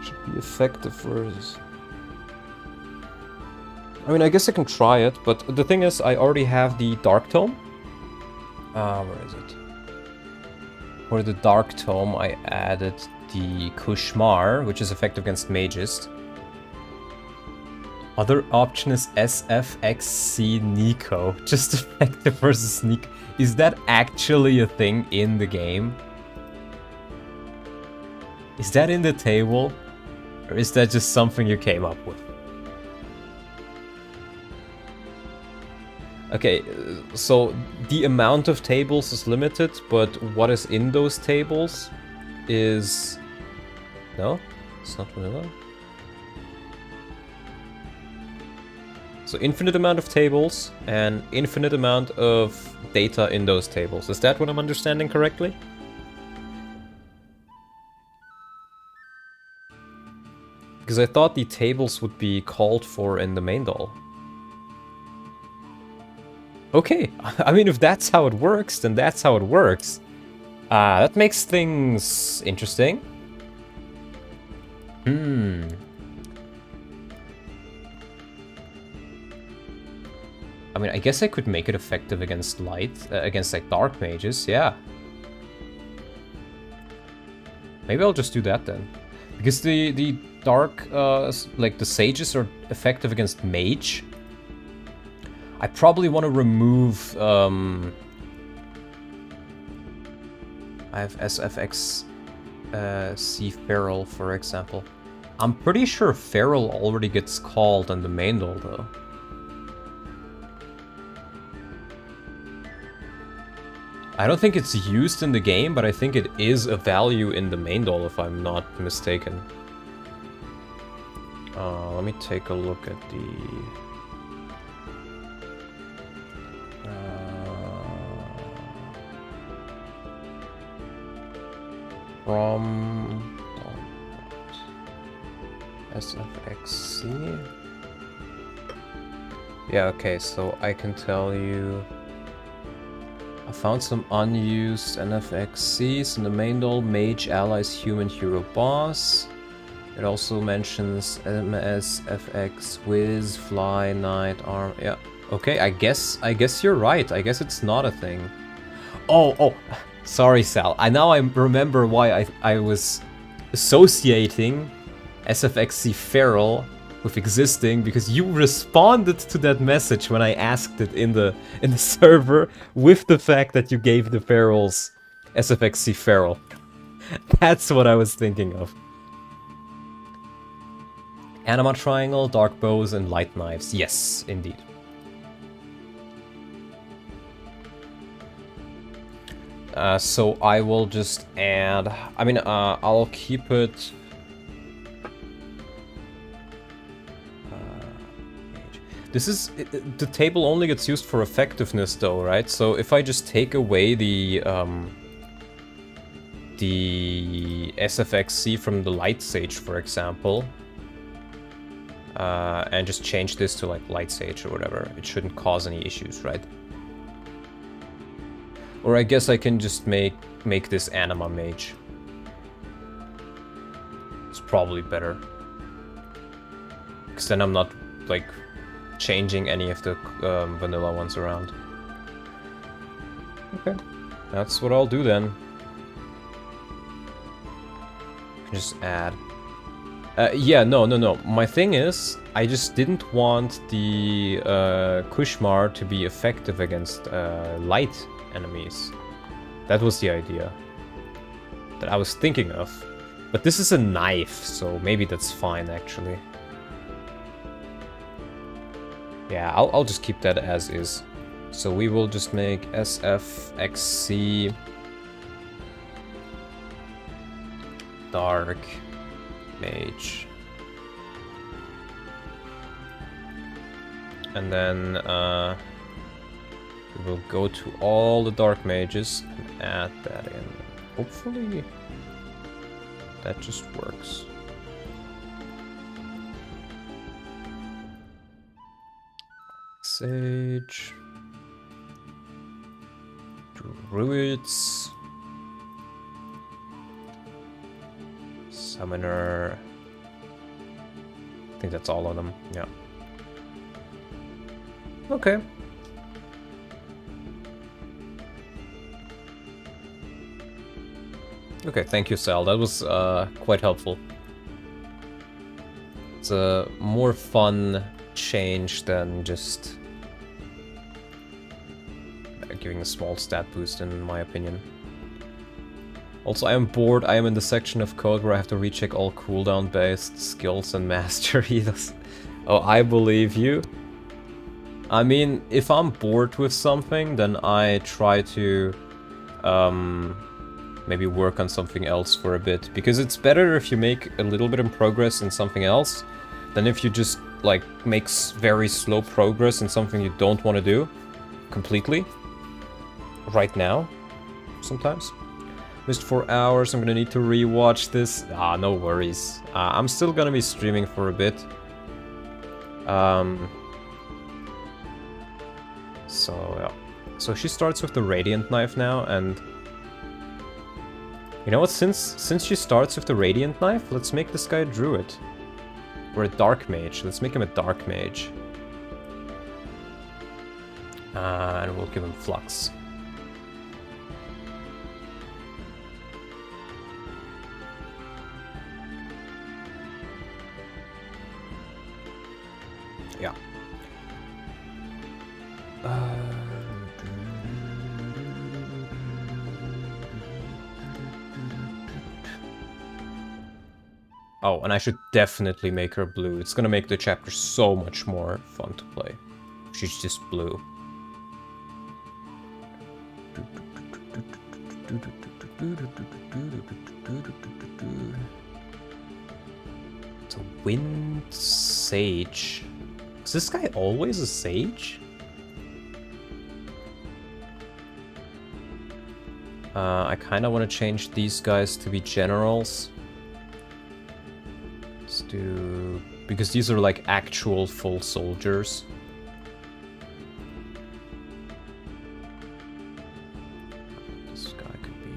Should be effective versus... I mean, I guess I can try it, but the thing is, I already have the Dark Tome. Where is it? For the Dark Tome, I added the Kushmar, which is effective against mages. Other option is SFXC Nico. Just effective versus Nico. Is that actually a thing in the game? Is that in the table? Or is that just something you came up with? Okay, so the amount of tables is limited, but what is in those tables is... No? It's not vanilla? So infinite amount of tables and infinite amount of data in those tables. Is that what I'm understanding correctly? Because I thought the tables would be called for in the main doll. Okay, I mean, if that's how it works, then that's how it works. That makes things interesting. I mean, I guess I could make it effective against light, against like dark mages, yeah. Maybe I'll just do that then. Because the dark, like the sages are effective against mage. I probably want to remove, I have SFX C Feral, for example. I'm pretty sure Feral already gets called on the main doll, though. I don't think it's used in the game, but I think it is a value in the main doll, if I'm not mistaken. Let me take a look at the... From... SFXC? Yeah, okay, so I can tell you... I found some unused NFXCs in the main doll, Mage, Allies, Human, Hero, Boss. It also mentions MS, FX, Wiz, Fly, Knight, Arm. Yeah, okay, I guess you're right. I guess it's not a thing. Oh, sorry, Sal. Now I remember why I was associating SFXC Feral with existing, because you responded to that message when I asked it in the server with the fact that you gave the Ferals SFXC Feral. That's what I was thinking of. Anima Triangle, Dark Bows, and Light Knives. Yes, indeed. So I will just add... I mean, I'll keep it... This is... the table only gets used for effectiveness though, right? So if I just take away the SFXC from the Light Sage, for example, and just change this to like Light Sage or whatever, it shouldn't cause any issues, right? Or I guess I can just make this Anima Mage. It's probably better. Because then I'm not, like, changing any of the vanilla ones around. Okay, that's what I'll do then. Just add. Yeah, no. My thing is, I just didn't want the Kushmar to be effective against light enemies. That was the idea that I was thinking of. But this is a knife, so maybe that's fine, actually. Yeah, I'll just keep that as is. So we will just make SFXC Dark Mage. And then we will go to all the Dark Mages and add that in. Hopefully that just works. Sage. Druids. Summoner. I think that's all of them, yeah. Okay. Okay, thank you, Sal. That was quite helpful. It's a more fun change than just giving a small stat boost, in my opinion. Also, I am bored. I am in the section of code where I have to recheck all cooldown-based skills and mastery. Oh, I believe you. I mean, if I'm bored with something, then I try to maybe work on something else for a bit. Because it's better if you make a little bit of progress in something else than if you just, like, make very slow progress in something you don't want to do completely. Right now, sometimes. Missed 4 hours, I'm gonna need to rewatch this. Ah, no worries. I'm still gonna be streaming for a bit. So, yeah. So she starts with the Radiant Knife now, and... You know what, since she starts with the Radiant Knife, let's make this guy a Druid. Or a Dark Mage. Let's make him a Dark Mage. And we'll give him Flux. Yeah. Oh, and I should definitely make her blue. It's gonna make the chapter so much more fun to play. She's just blue. It's a Wind Sage. Is this guy always a Sage? I kind of want to change these guys to be Generals. Let's do... Because these are like actual full soldiers. This guy could be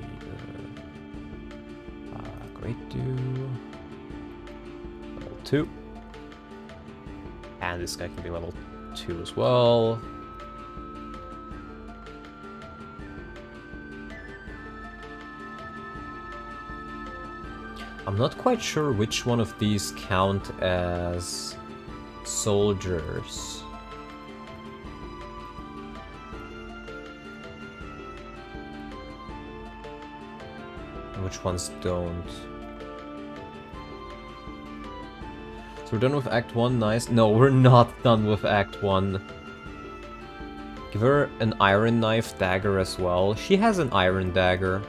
the... Great Dew. Level 2. And this guy can be level 2 as well. I'm not quite sure which one of these count as soldiers. And which ones don't. So we're done with Act 1, nice. No, we're not done with Act 1. Give her an Iron Knife dagger as well. She has an Iron Dagger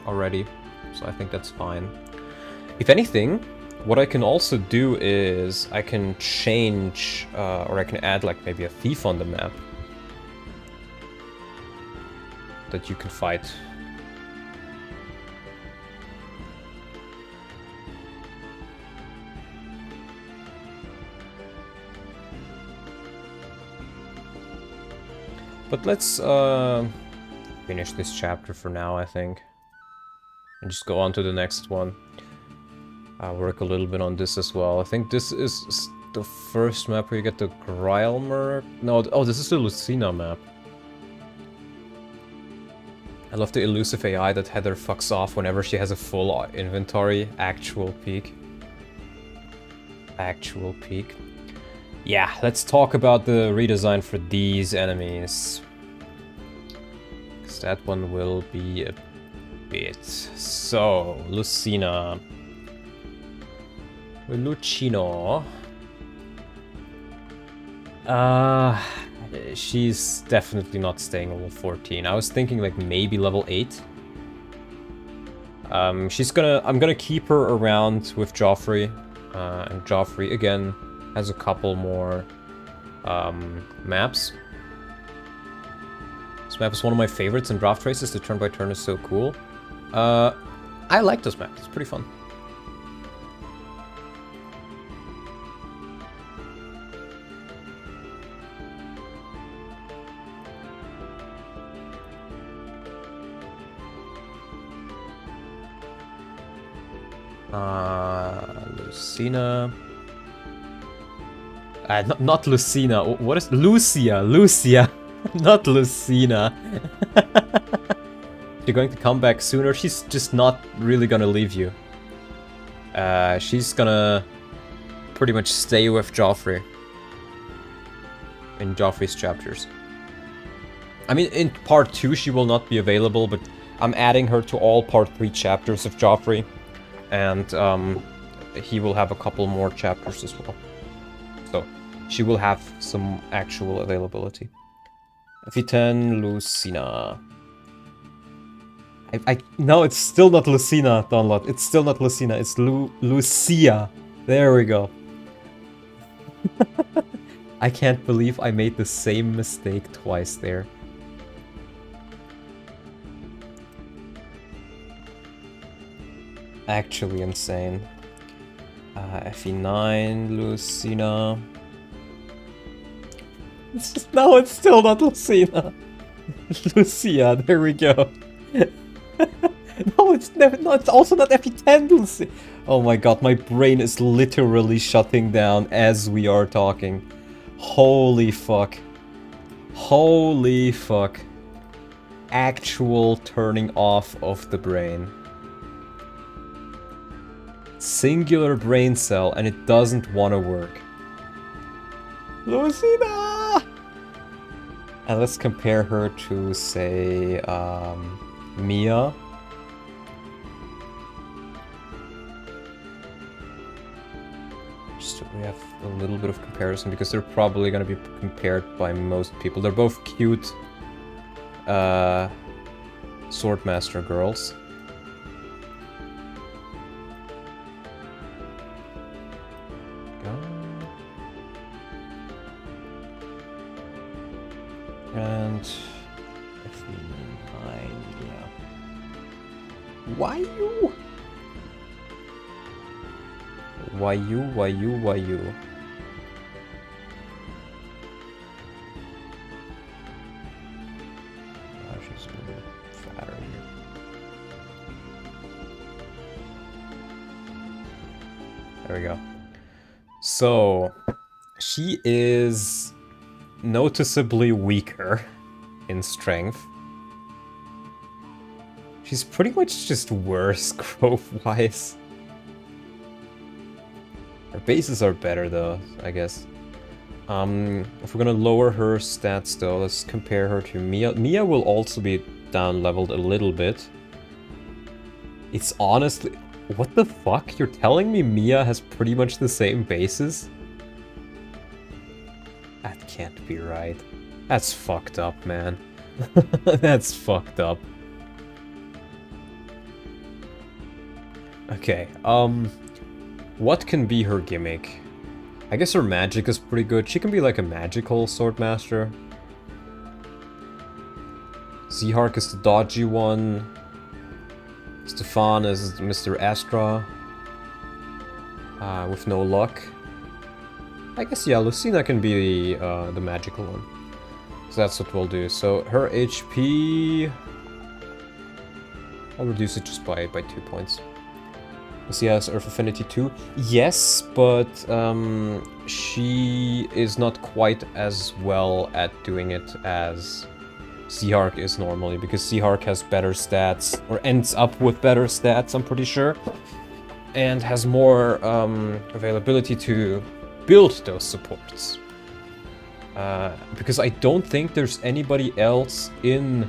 already, so I think that's fine. If anything, what I can also do is I can change, or I can add like maybe a thief on the map that you can fight. But let's finish this chapter for now, I think, and just go on to the next one. I'll work a little bit on this as well. I think this is the first map where you get the Grylmer. No, oh, this is the Lucina map. I love the elusive AI that Heather fucks off whenever she has a full inventory. Actual peak. Actual peak. Yeah, let's talk about the redesign for these enemies. Because that one will be a bit. So, Lucina. Lucino. She's definitely not staying level 14. I was thinking like maybe level 8. I'm gonna keep her around with Joffrey. And Joffrey again has a couple more maps. This map is one of my favorites in Draft Races. The turn by turn is so cool. I like this map. It's pretty fun. Lucina. Not Lucina. What is Lucia? Lucia, not Lucina. You're going to come back sooner. She's just not really gonna leave you. She's gonna pretty much stay with Joffrey in Joffrey's chapters. I mean, in part 2 she will not be available, but I'm adding her to all part 3 chapters of Joffrey. And he will have a couple more chapters as well. So, she will have some actual availability. FE10, Lucina. No, it's still not Lucina, Donlot. It's still not Lucina. It's Lucia. There we go. I can't believe I made the same mistake twice there. Actually insane. FE9, Lucina. No, it's still not Lucina. Lucia, there we go. No, it's also not FE10, Lucia. Oh my god, my brain is literally shutting down as we are talking. Holy fuck. Holy fuck. Actual turning off of the brain. Singular brain cell, and it doesn't want to work. Lucina! And let's compare her to, say, Mia. Just so we have a little bit of comparison, because they're probably going to be compared by most people. They're both cute Swordmaster girls. And FE9, yeah. Why you? Why you? Why you? Why you? Oh, she's a little fatter here. There we go. So, she is noticeably weaker in strength. She's pretty much just worse growth-wise. Her bases are better though, I guess. If we're gonna lower her stats though, let's compare her to Mia. Mia will also be down-leveled a little bit. It's honestly... What the fuck? You're telling me Mia has pretty much the same bases? That can't be right. That's fucked up, man. That's fucked up. Okay, what can be her gimmick? I guess her magic is pretty good. She can be like a magical Swordmaster. Zehark is the dodgy one. Stefan is Mr. Astra. With no luck. I guess, yeah, Lucina can be the magical one. So that's what we'll do. So her HP... I'll reduce it just by 2 points. Lucia has Earth Affinity 2. Yes, but she is not quite as well at doing it as Zehark is normally, because Zehark has better stats, or ends up with better stats, I'm pretty sure, and has more availability to build those supports. Because I don't think there's anybody else in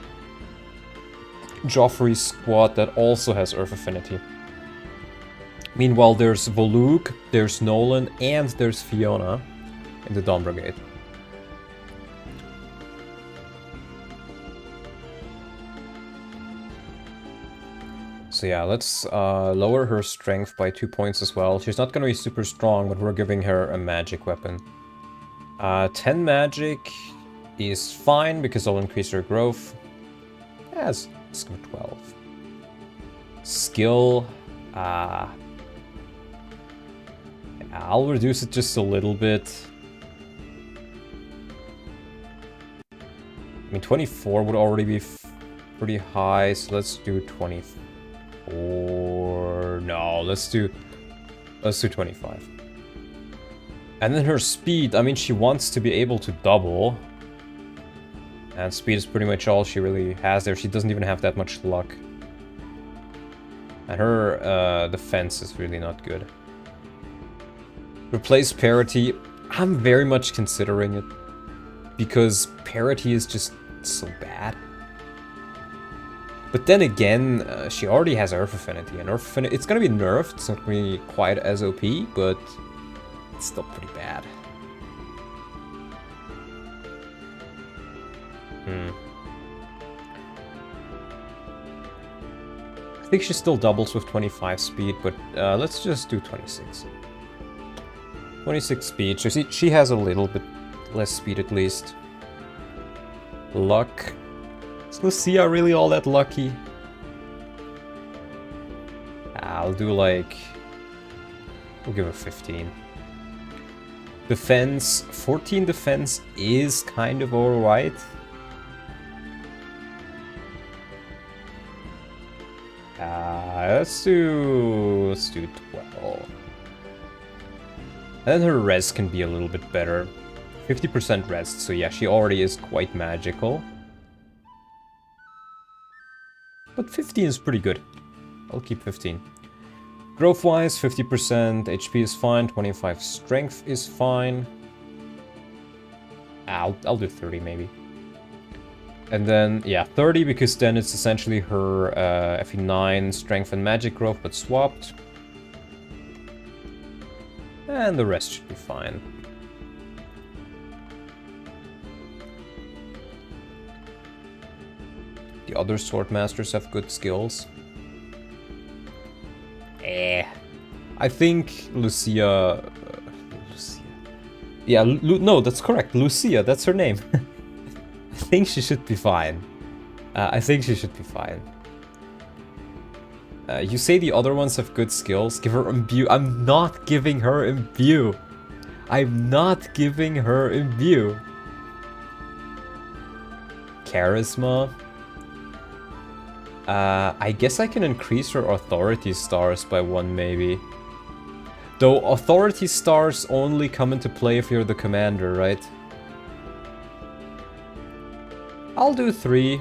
Joffrey's squad that also has Earth Affinity. Meanwhile, there's Voluk, there's Nolan, and there's Fiona in the Dawn Brigade. So yeah, let's lower her strength by 2 points as well. She's not gonna be super strong, but we're giving her a magic weapon. 10 magic is fine, because I'll increase her growth. Yes, let's go 12. Skill, I'll reduce it just a little bit. I mean, 24 would already be pretty high, so let's do 24. No, let's do 25. And then her speed, I mean, she wants to be able to double. And speed is pretty much all she really has there. She doesn't even have that much luck. And her defense is really not good. Replace parity. I'm very much considering it, because parity is just so bad. But then again, she already has Earth Affinity, and Earth Affinity, it's gonna be nerfed, it's not gonna be quite as OP, but it's still pretty bad. I think she still doubles with 25 speed, but let's just do 26. 26 speed, so she has a little bit less speed at least. Luck. Is Lucia really all that lucky? I'll do like... we'll give her 15. Defense, 14 defense is kind of alright. Let's do 12. And then her res can be a little bit better. 50% rest, so yeah, she already is quite magical. But 15 is pretty good. I'll keep 15. Growth-wise, 50% HP is fine, 25 strength is fine. I'll do 30 maybe. And then, yeah, 30 because then it's essentially her FE9 strength and magic growth, but swapped. And the rest should be fine. The other sword masters have good skills. I think Lucia... Lucia. Yeah, no, that's correct. Lucia, that's her name. I think she should be fine. I think she should be fine. You say the other ones have good skills. Give her imbue. I'm not giving her imbue. I'm not giving her imbue. Charisma. I guess I can increase her authority stars by 1 maybe. Though authority stars only come into play if you're the commander, right? I'll do 3.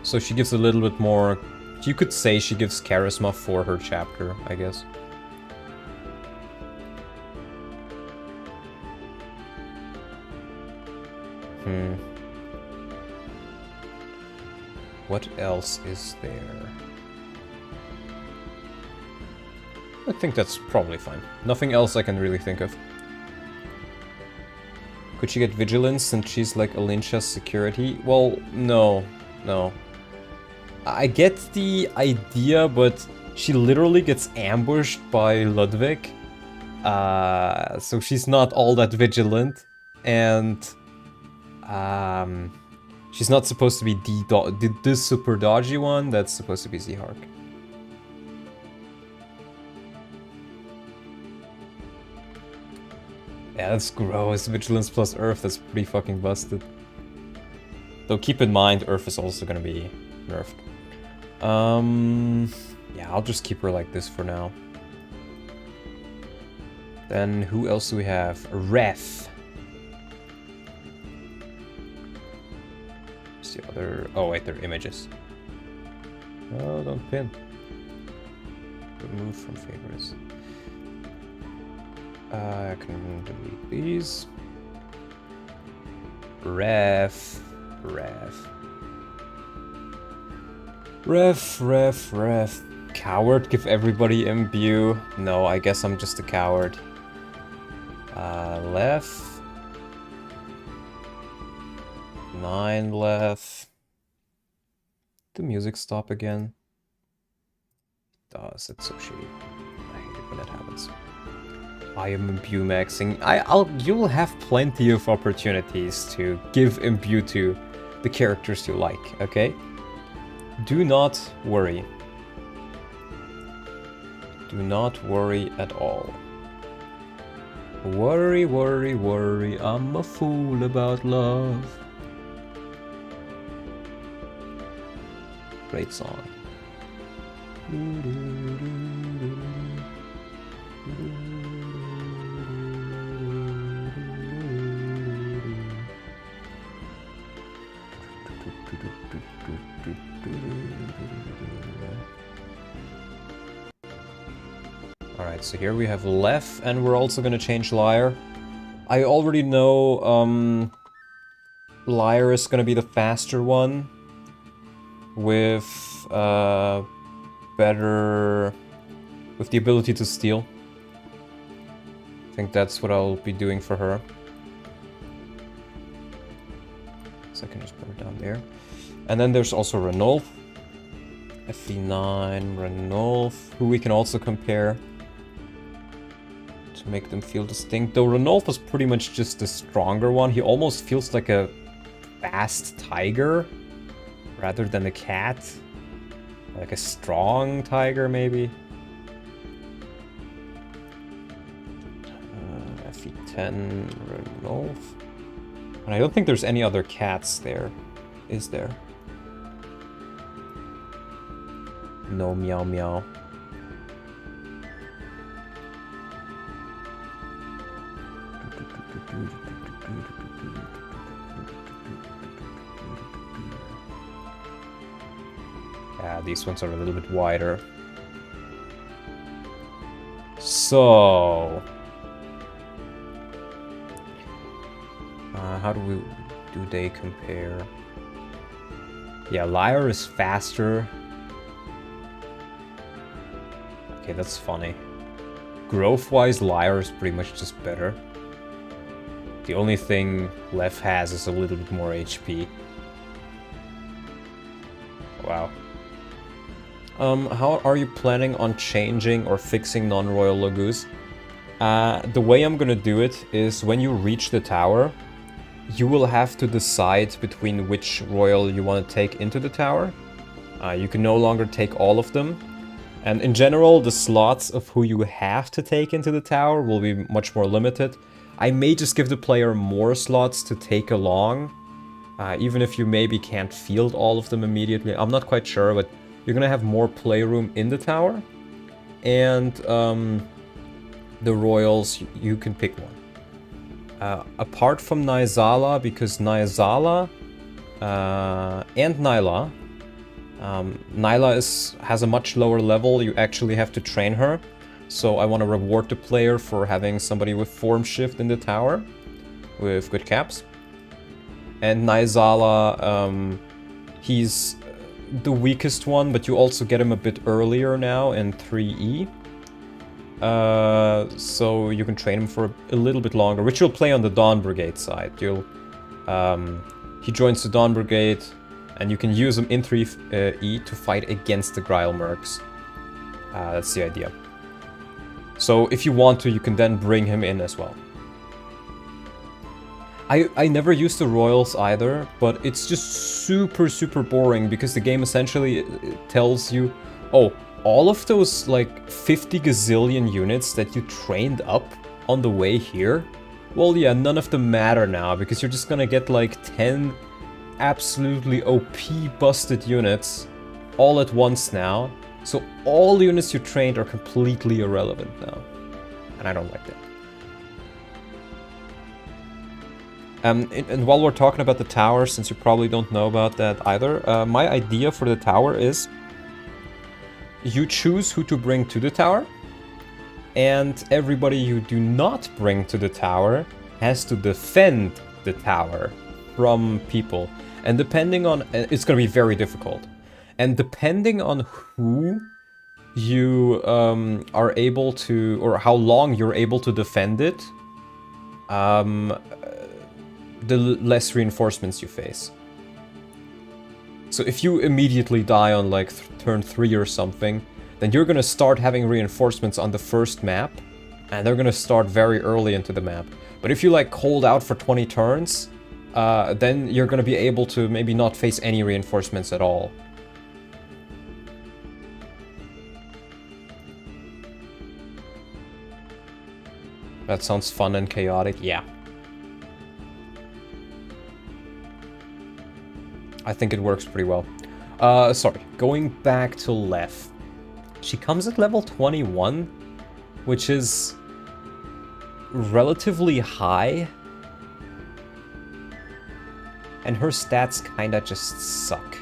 So she gives a little bit more... You could say she gives charisma for her chapter, I guess. What else is there? I think that's probably fine. Nothing else I can really think of. Could she get vigilance since she's like Alincia's security? Well, no. No. I get the idea, but she literally gets ambushed by Ludwig. So she's not all that vigilant. And... she's not supposed to be the super dodgy one. That's supposed to be Zehark. Yeah, that's gross. Vigilance plus Earth, that's pretty fucking busted. Though keep in mind, Earth is also gonna be nerfed. Yeah, I'll just keep her like this for now. Then who else do we have? Ref. What's the other? Oh wait, they're images. Oh, don't pin. Remove from favorites. I can delete these. Ref. Coward, give everybody imbue. No, I guess I'm just a coward. Left. 9 left. Did the music stop again? It does, it's so shitty. I hate it when that happens. I am imbue maxing. You'll have plenty of opportunities to give imbue to the characters you like, okay? Do not worry. Do not worry at all. Worry, I'm a fool about love. Great song. Alright, so here we have Lef, and we're also gonna change Lyre. I already know Lyre is gonna be the faster one with with the ability to steal. I think that's what I'll be doing for her. because I can just put her down there. And then there's also Ranulf. FE9, Ranulf, who we can also compare to make them feel distinct. Though Ranulf is pretty much just the stronger one. He almost feels like a fast tiger rather than a cat. Like a strong tiger, maybe. FE10, Ranulf. And I don't think there's any other cats there, is there? No, meow meow. Yeah, these ones are a little bit wider. So... how do they compare? Yeah, Lyre is faster. Okay, that's funny. Growth-wise, Lyre is pretty much just better. The only thing Lev has is a little bit more HP. Wow. How are you planning on changing or fixing non-royal Laguz? The way I'm gonna do it is when you reach the tower, you will have to decide between which royal you want to take into the tower. You can no longer take all of them. And in general, the slots of who you have to take into the tower will be much more limited. I may just give the player more slots to take along, even if you maybe can't field all of them immediately. I'm not quite sure, but you're gonna have more playroom in the tower. And the royals, you can pick one. Apart from Nyzala, because Nyzala and Nyla, Nyla has a much lower level. You actually have to train her. So I want to reward the player for having somebody with form shift in the tower with good caps. And Nyzala, he's the weakest one, but you also get him a bit earlier now in 3E. So you can train him for a little bit longer, which you'll play on the Dawn Brigade side. He joins the Dawn Brigade, and you can use him in 3E to fight against the Grail Mercs. That's the idea. So if you want to, you can then bring him in as well. I never used the Royals either, but it's just super boring because the game essentially tells you, oh, all of those like 50 gazillion units that you trained up on the way here, well, yeah, none of them matter now because you're just gonna get like 10 absolutely OP busted units all at once now. So all the units you trained are completely irrelevant now. And I don't like that. And while we're talking about the tower, since you probably don't know about that either, my idea for the tower is you choose who to bring to the tower, and everybody you do not bring to the tower has to defend the tower from people. And depending on... it's going to be very difficult. And depending on who you are able to... or how long you're able to defend it, the less reinforcements you face. So if you immediately die on like turn 3 or something, then you're gonna start having reinforcements on the first map, and they're gonna start very early into the map. But if you like hold out for 20 turns, then you're gonna be able to maybe not face any reinforcements at all. That sounds fun and chaotic, yeah. I think it works pretty well. Sorry, going back to Lev. She comes at level 21, which is relatively high. And her stats kinda just suck.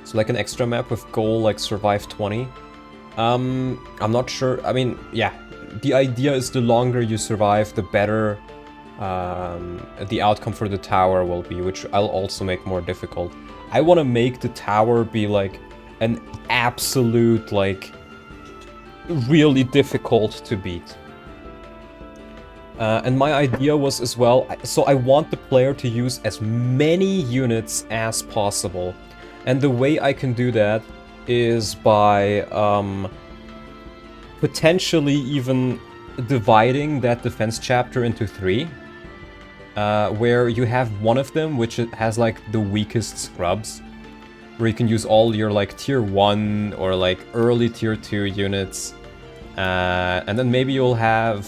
So like an extra map with goal like survive 20. I'm not sure, I mean, yeah. The idea is the longer you survive, the better the outcome for the tower will be, which I'll also make more difficult. I want to make the tower be like an absolute, like, really difficult to beat. And my idea was as well, so I want the player to use as many units as possible. And the way I can do that is by potentially even dividing that defense chapter into 3. Where you have one of them which has like the weakest scrubs, where you can use all your like tier 1 or like early tier 2 units, and then maybe you'll have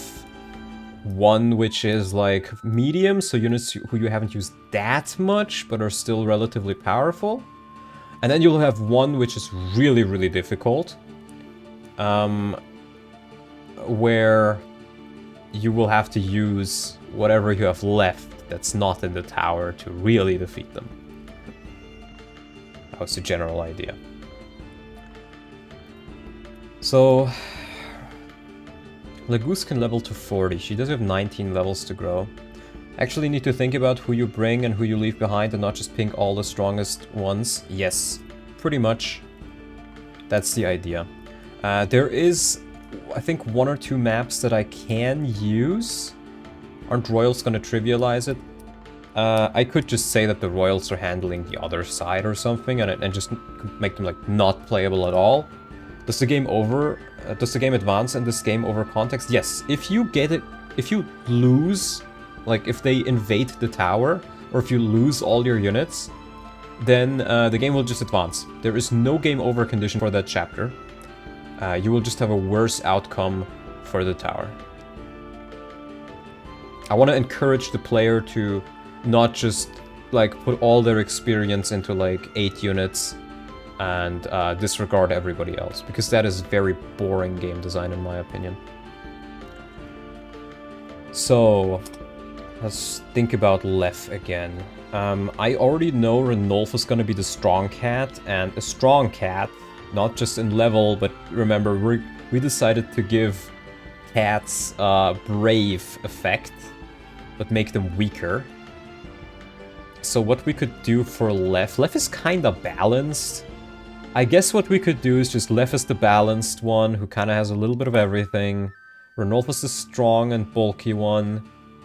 one which is like medium, so units who you haven't used that much but are still relatively powerful, and then you'll have one which is really, really difficult, where you will have to use whatever you have left that's not in the tower to really defeat them. That was the general idea. So, Laguz can level to 40. She does have 19 levels to grow. Actually need to think about who you bring and who you leave behind and not just pink all the strongest ones. Yes, pretty much. That's the idea. There is, I think, 1 or 2 maps that I can use. Aren't Royals gonna trivialize it? I could just say that the Royals are handling the other side or something and just make them like not playable at all. Does the game over? Does the game advance in this game over context? Yes. If you get it, if you lose, like if they invade the tower, or if you lose all your units, then the game will just advance. There is no game over condition for that chapter. You will just have a worse outcome for the tower. I want to encourage the player to not just like put all their experience into like 8 units and disregard everybody else, because that is very boring game design in my opinion. So let's think about Lef again. I already know Renolf is going to be the strong cat, and a strong cat, not just in level, but remember we decided to give cats brave effect, but make them weaker. So what we could do for Lef is kinda balanced. I guess what we could do is just Lef is the balanced one, who kinda has a little bit of everything. Renolf is the strong and bulky one.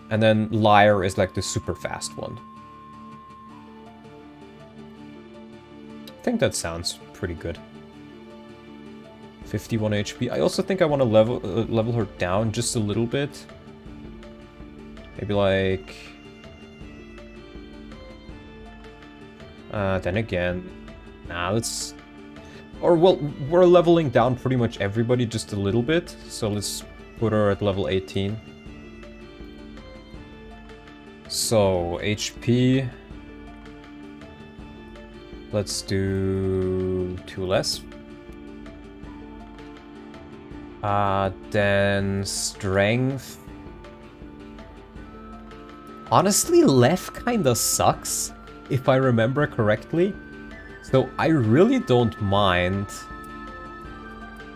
And then Lyre is like the super fast one. I think that sounds pretty good. 51 HP. I also think I want to level her down just a little bit. Maybe like... then again... Nah, let's... Or, well, we're leveling down pretty much everybody just a little bit. So let's put her at level 18. So, HP... Let's do 2 less. Then strength. Honestly, Lef kinda sucks, if I remember correctly. So I really don't mind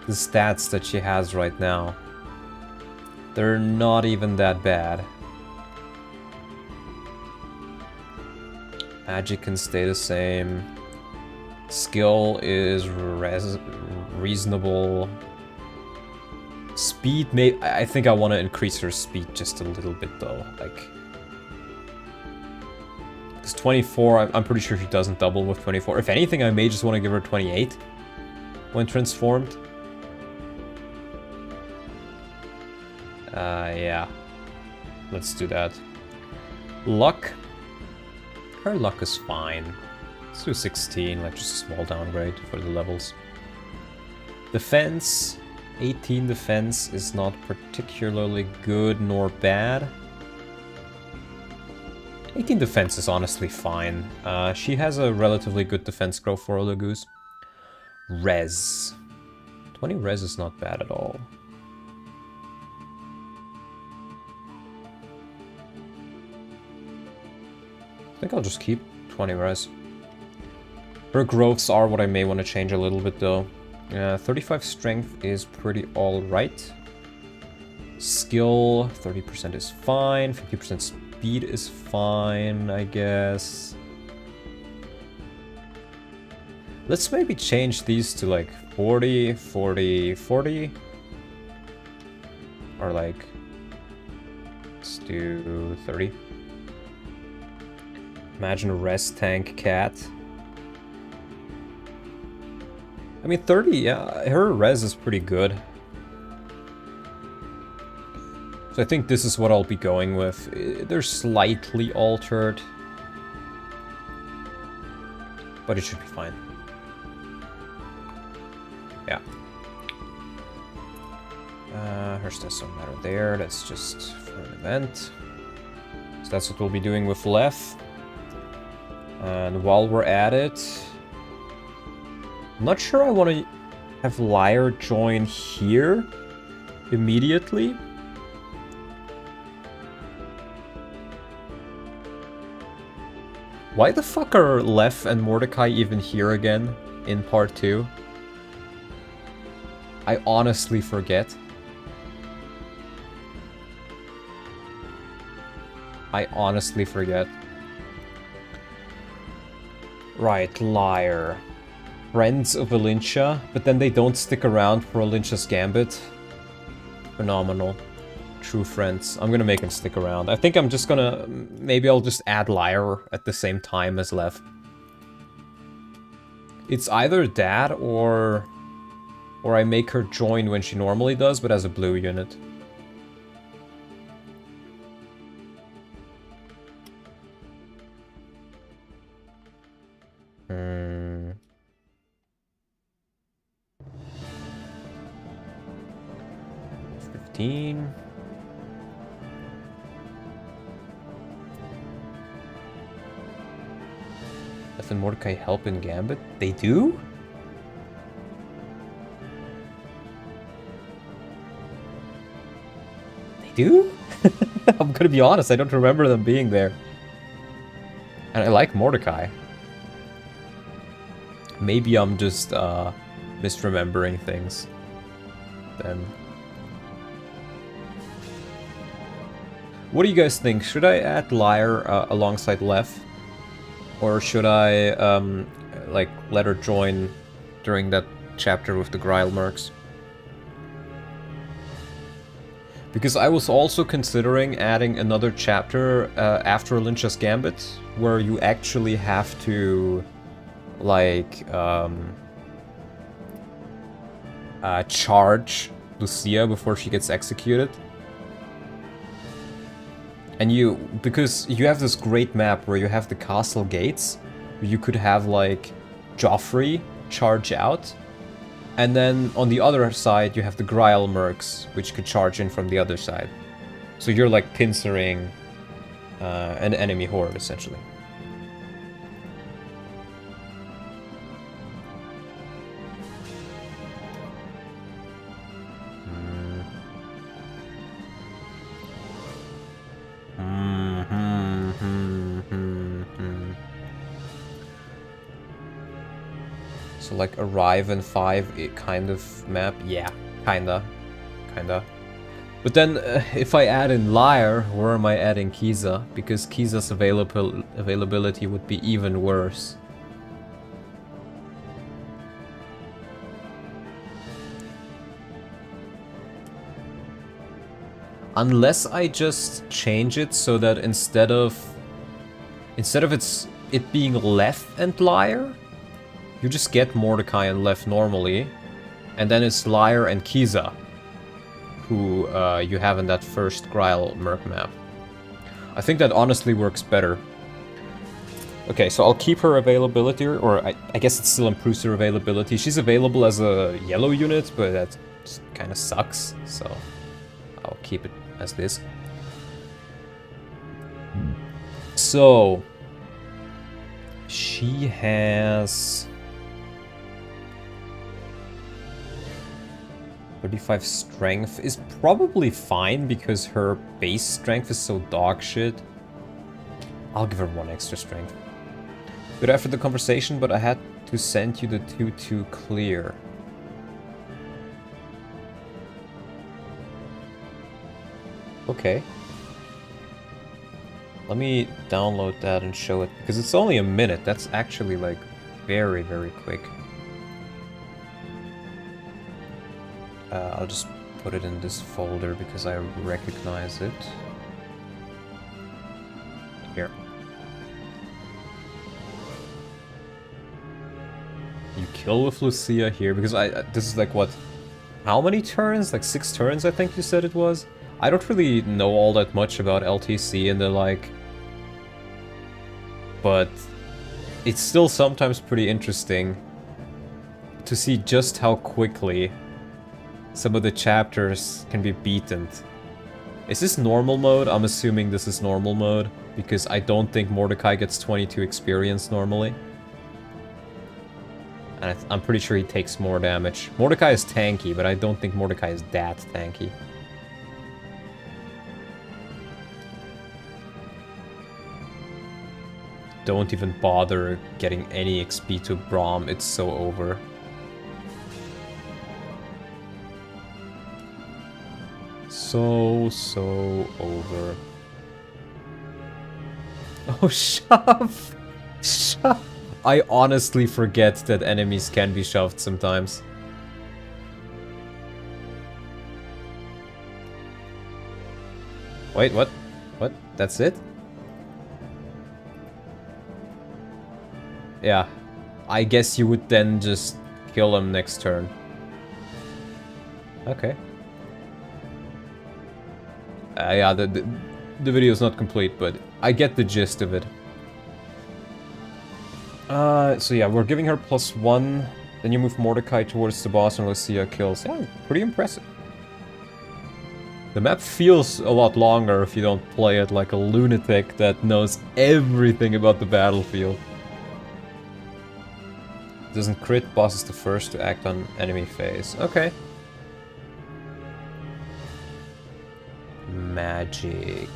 the stats that she has right now. They're not even that bad. Magic can stay the same. Skill is reasonable. Speed may... I think I want to increase her speed just a little bit though. Like... Because 24, I'm pretty sure she doesn't double with 24. If anything, I may just want to give her 28 when transformed. Yeah. Let's do that. Luck. Her luck is fine. Let's do 16, like just a small downgrade for the levels. Defense. 18 defense is not particularly good nor bad. 18 defense is honestly fine. She has a relatively good defense growth for Laguz. Res. 20 res is not bad at all. I think I'll just keep 20 res. Her growths are what I may want to change a little bit though. 35 strength is pretty alright. Skill, 30% is fine. 50% speed is fine, I guess. Let's maybe change these to like 40, 40, 40. Or like Let's do 30. Imagine a rest tank cat. I mean, 30, yeah, her res is pretty good. So I think this is what I'll be going with. They're slightly altered, but it should be fine. Yeah. Her stats don't matter there. That's just for an event. So that's what we'll be doing with Lef. And while we're at it, I'm not sure I want to have Liar join here immediately. Why the fuck are Lef and Mordecai even here again in part 2? I honestly forget. I honestly forget. Right, Liar. Friends of Olyncia, but then they don't stick around for Olyncia's Gambit. Phenomenal. True friends. I'm gonna make him stick around. I think I'm just gonna... Maybe I'll just add Liar at the same time as Lev. It's either that or I make her join when she normally does, but as a blue unit. Hmm. $15. Lef and Mordecai help in Gambit? They do? They do? I'm gonna be honest, I don't remember them being there. And I like Mordecai. Maybe I'm just misremembering things. Then. What do you guys think? Should I add Liar alongside Lef? Or should I, like, let her join during that chapter with the Grail Mercs? Because I was also considering adding another chapter after Olyncia's Gambit, where you actually have to, like, charge Lucia before she gets executed. And because you have this great map where you have the castle gates, you could have, like, Joffrey charge out, and then on the other side you have the Grail Mercs, which could charge in from the other side. So you're, like, pincering an enemy horde, essentially. So like arrive in 5 kind of map? Yeah, kinda. But then if I add in Liar, where am I adding Kiza? Because Kiza's availability would be even worse. Unless I just change it so that instead of it being Lef and Liar, you just get Mordecai and Lef normally, and then it's Liar and Kiza, who you have in that first Grail Merc map. I think that honestly works better. Okay, so I'll keep her availability, or I guess it still improves her availability. She's available as a yellow unit, but that kind of sucks, so I'll keep it as this. So she has 35 strength is probably fine because her base strength is so dog shit. I'll give her 1 extra strength. Good after the conversation, but I had to send you the 2-2 clear. Okay. Let me download that and show it, because it's only a minute. That's actually, like, very, very quick. I'll just put it in this folder because I recognize it. Here. You kill with Lucia here, because this is like, what? How many turns? Like 6 turns, I think you said it was? I don't really know all that much about LTC and the like. But it's still sometimes pretty interesting to see just how quickly some of the chapters can be beaten. Is this normal mode? I'm assuming this is normal mode, because I don't think Mordecai gets 22 experience normally. And I'm pretty sure he takes more damage. Mordecai is tanky, but I don't think Mordecai is that tanky. Don't even bother getting any XP to Braum, it's so over. So over. Oh, shove! Shove! I honestly forget that enemies can be shoved sometimes. Wait, what? What? That's it? Yeah. I guess you would then just kill him next turn. Okay. Yeah, the video is not complete, but I get the gist of it. So yeah, we're giving her +1. Then you move Mordecai towards the boss and Lucia kills. Yeah, pretty impressive. The map feels a lot longer if you don't play it like a lunatic that knows everything about the battlefield. Doesn't crit, boss is the first to act on enemy phase. Okay. Magic.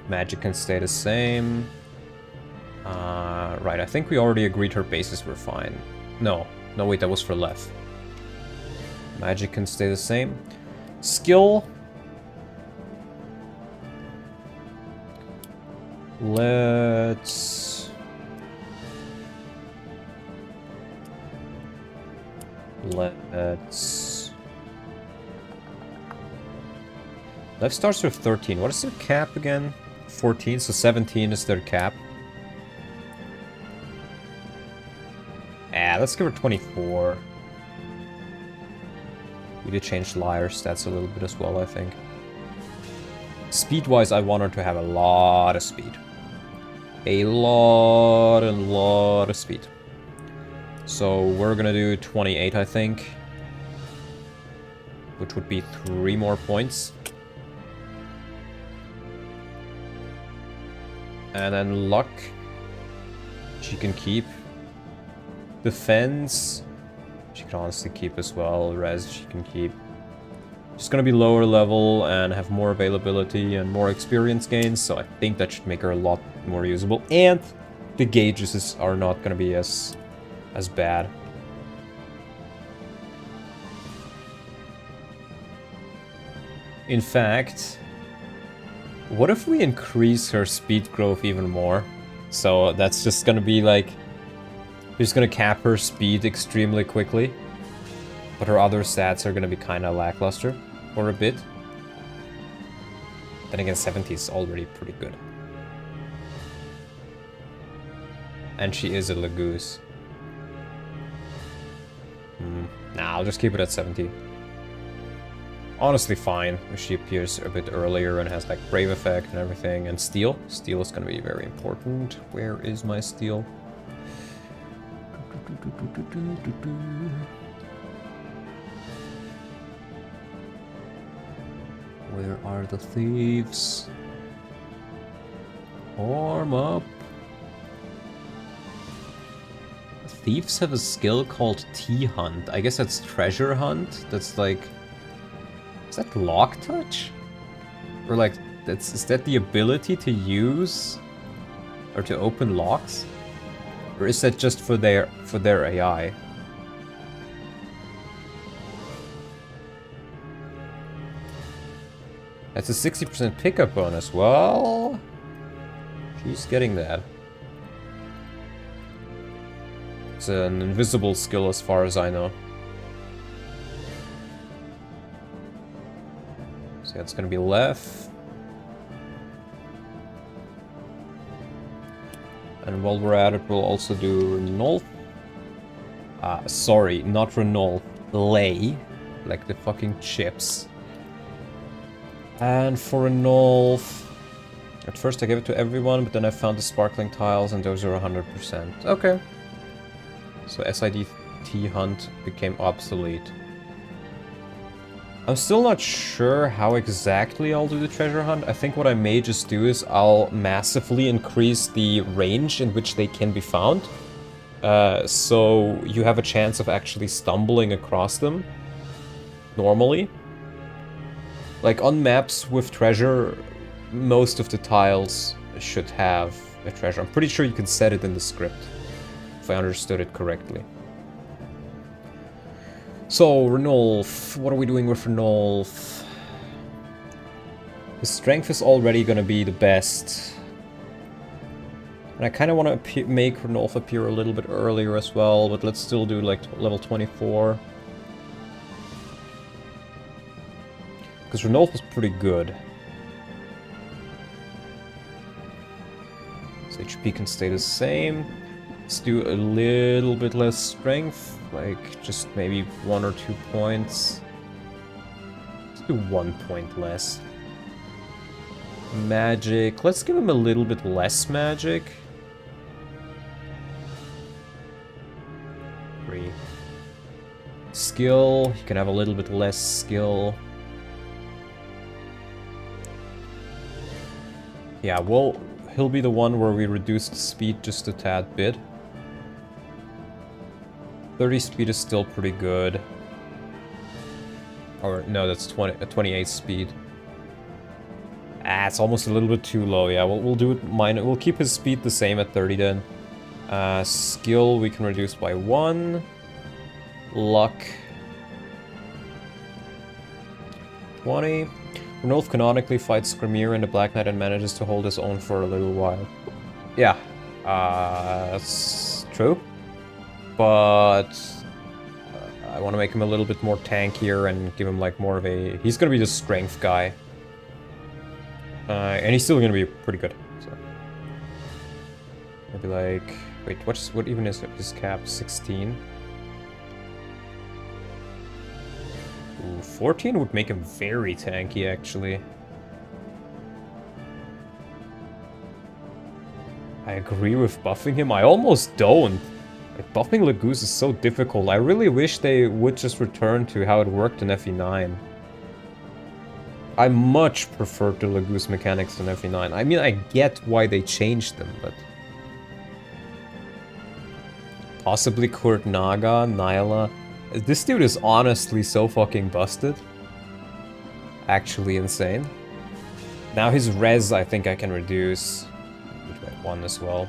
Magic can stay the same. Right, I think we already agreed her bases were fine. No, wait, that was for left. Magic can stay the same. Skill. Let's Left starts with 13. What is their cap again? 14, so 17 is their cap. Let's give her 24. We did change liar stats a little bit as well, I think. Speed-wise, I want her to have a lot of speed. A lot of speed. So we're gonna do 28, I think. Which would be 3 more points. And then luck. She can keep. Defense. She can honestly keep as well. Res, she can keep. She's gonna be lower level and have more availability and more experience gains, so I think that should make her a lot more usable. And the gauges are not gonna be as bad. In fact, what if we increase her speed growth even more? So that's just gonna be like, we're just gonna cap her speed extremely quickly, but her other stats are gonna be kinda lackluster for a bit. Then again, 70 is already pretty good. And she is a Laguz. Nah, I'll just keep it at 70. Honestly fine if she appears a bit earlier and has like Brave effect and everything. And Steel. Steel is gonna be very important. Where is my Steel? Where are the thieves? Arm up. Thieves have a skill called T-Hunt. I guess that's Treasure Hunt. That's like... Is that Lock Touch? Or like, is that the ability to use or to open locks? Or is that just for their AI? That's a 60% pickup bonus. Well, she's getting that. It's an invisible skill as far as I know. So it's gonna be left. And while we're at it, we'll also do Renolf. Sorry, not Renolf. Lay. Like the fucking chips. And for Renolf... At first I gave it to everyone, but then I found the sparkling tiles and those are 100%. Okay. So SIDT hunt became obsolete. I'm still not sure how exactly I'll do the treasure hunt. I think what I may just do is I'll massively increase the range in which they can be found. So you have a chance of actually stumbling across them. Normally. Like on maps with treasure, most of the tiles should have a treasure. I'm pretty sure you can set it in the script, if I understood it correctly. So, Renolf. What are we doing with Renolf? His strength is already gonna be the best. And I kind of want to make Renolf appear a little bit earlier as well, but let's still do like level 24. Because Renolf is pretty good. So HP can stay the same. Let's do a little bit less strength. Like, just maybe 1 or 2 points. Let's do 1 point less. Magic. Let's give him a little bit less magic. 3. Skill. He can have a little bit less skill. Yeah, well, he'll be the one where we reduce the speed just a tad bit. 30 speed is still pretty good. Or, no, that's 28 speed. Ah, it's almost a little bit too low. Yeah, we'll do it minor. We'll keep his speed the same at 30 then. Skill we can reduce by 1. Luck. 20. Renolf canonically fights Skrimir and the Black Knight and manages to hold his own for a little while. Yeah, that's true. But I want to make him a little bit more tankier and give him like more of a... He's going to be the strength guy. And he's still going to be pretty good. So maybe like... Wait, what even is his cap? 16? Ooh, 14 would make him very tanky, actually. I agree with buffing him. I almost don't. Like, buffing Laguz is so difficult. I really wish they would just return to how it worked in FE9. I much prefer the Laguz mechanics in FE9. I mean, I get why they changed them, but... Possibly Kurt Naga, Nyla. This dude is honestly so fucking busted. Actually insane. Now his res I think I can reduce. 1 as well.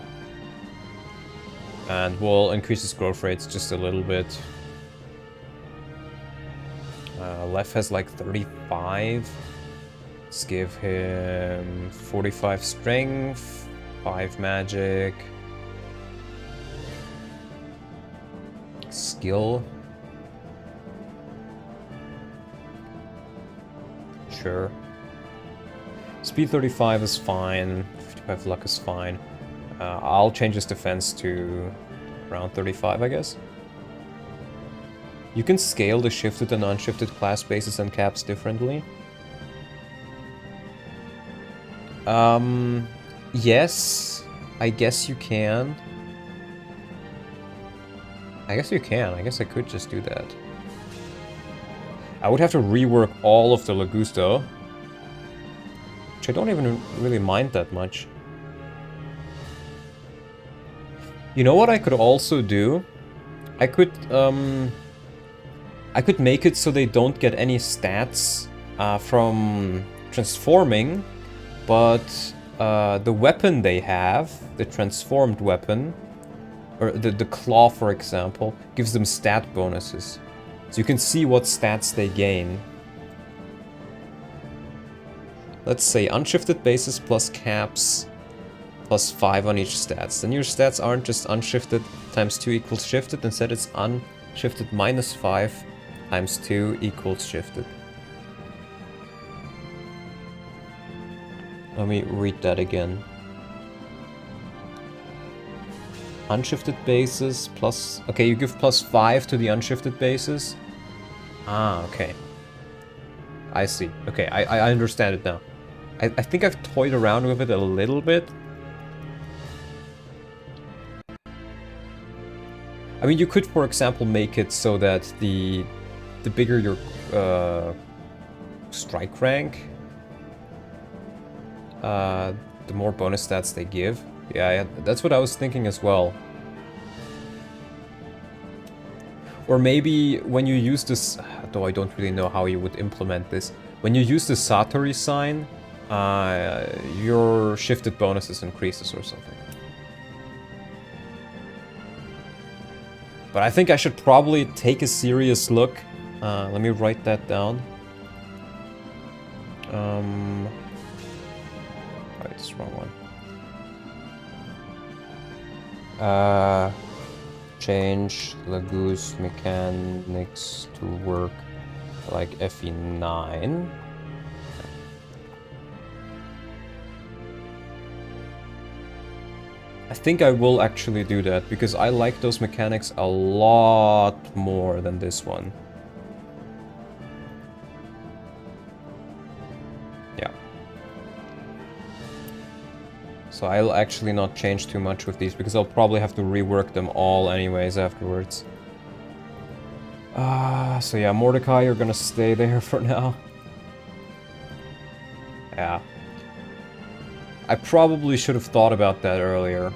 And we'll increase his growth rates just a little bit. Left has like 35. Let's give him 45 strength, 5 magic. Skill. Sure. Speed 35 is fine. 55 luck is fine. I'll change his defense to around 35, I guess. You can scale the shifted and unshifted class bases and caps differently. Yes, I guess you can. I guess you can. I guess I could just do that. I would have to rework all of the Laguz though. Which I don't even really mind that much. You know what I could also do? I could make it so they don't get any stats from transforming, but the weapon they have, the transformed weapon, or the claw for example, gives them stat bonuses. So you can see what stats they gain. Let's say unshifted bases plus caps plus 5 on each stats. Then your stats aren't just unshifted times 2 equals shifted, instead it's unshifted minus 5 times 2 equals shifted. Let me read that again. unshifted bases plus... Okay, you give +5 to the unshifted bases. Ah, okay. I see. Okay, I understand it now. I think I've toyed around with it a little bit. I mean, you could, for example, make it so that the bigger your strike rank, the more bonus stats they give. Yeah, that's what I was thinking as well. Or maybe when you use this, though I don't really know how you would implement this. When you use the Satori sign, your shifted bonuses increases or something. But I think I should probably take a serious look. Let me write that down. Oh, it's the wrong one. Change Laguz mechanics to work like FE9. I think I will actually do that, because I like those mechanics a lot more than this one. Yeah. So I'll actually not change too much with these, because I'll probably have to rework them all anyways afterwards. So yeah, Mordecai, you're gonna stay there for now. Yeah. I probably should have thought about that earlier.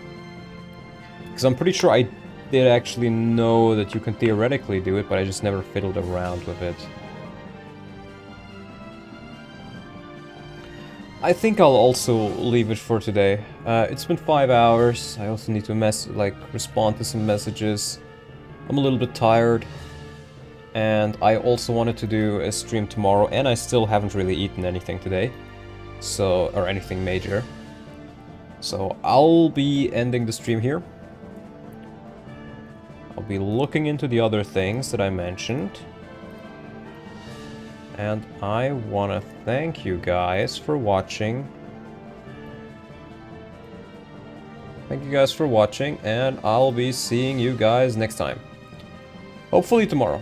Because I'm pretty sure I did actually know that you can theoretically do it, but I just never fiddled around with it. I think I'll also leave it for today. It's been 5 hours. I also need to respond to some messages. I'm a little bit tired. And I also wanted to do a stream tomorrow, and I still haven't really eaten anything today. So, or anything major. So I'll be ending the stream here. I'll be looking into the other things that I mentioned. And I want to thank you guys for watching. Thank you guys for watching, and I'll be seeing you guys next time. Hopefully tomorrow.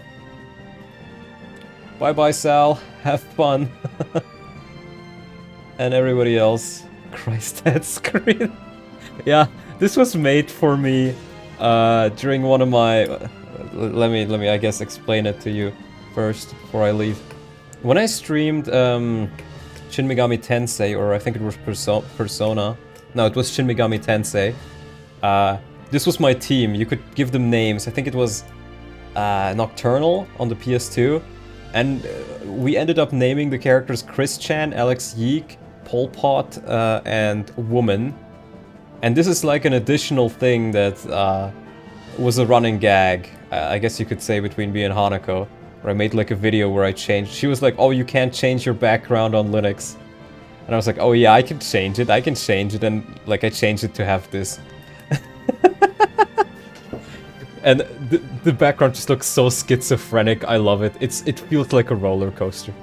Bye-bye, Sal. Have fun. And everybody else. Christ, that screen. Yeah, this was made for me during one of my... let me, I guess, explain it to you first before I leave. When I streamed Shin Megami Tensei, or I think it was Persona. No, it was Shin Megami Tensei. This was my team. You could give them names. I think it was Nocturnal on the PS2. And we ended up naming the characters Chris-chan, Alex Yeek, Pol Pot, and Woman. And this is like an additional thing that was a running gag, I guess you could say, between me and Hanako. Where I made like a video where I changed. She was like, oh, you can't change your background on Linux. And I was like, oh yeah, I can change it. And like I changed it to have this. And the background just looks so schizophrenic. I love it. It feels like a roller coaster.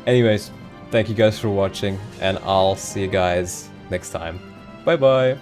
Anyways, thank you guys for watching, and I'll see you guys next time. Bye bye.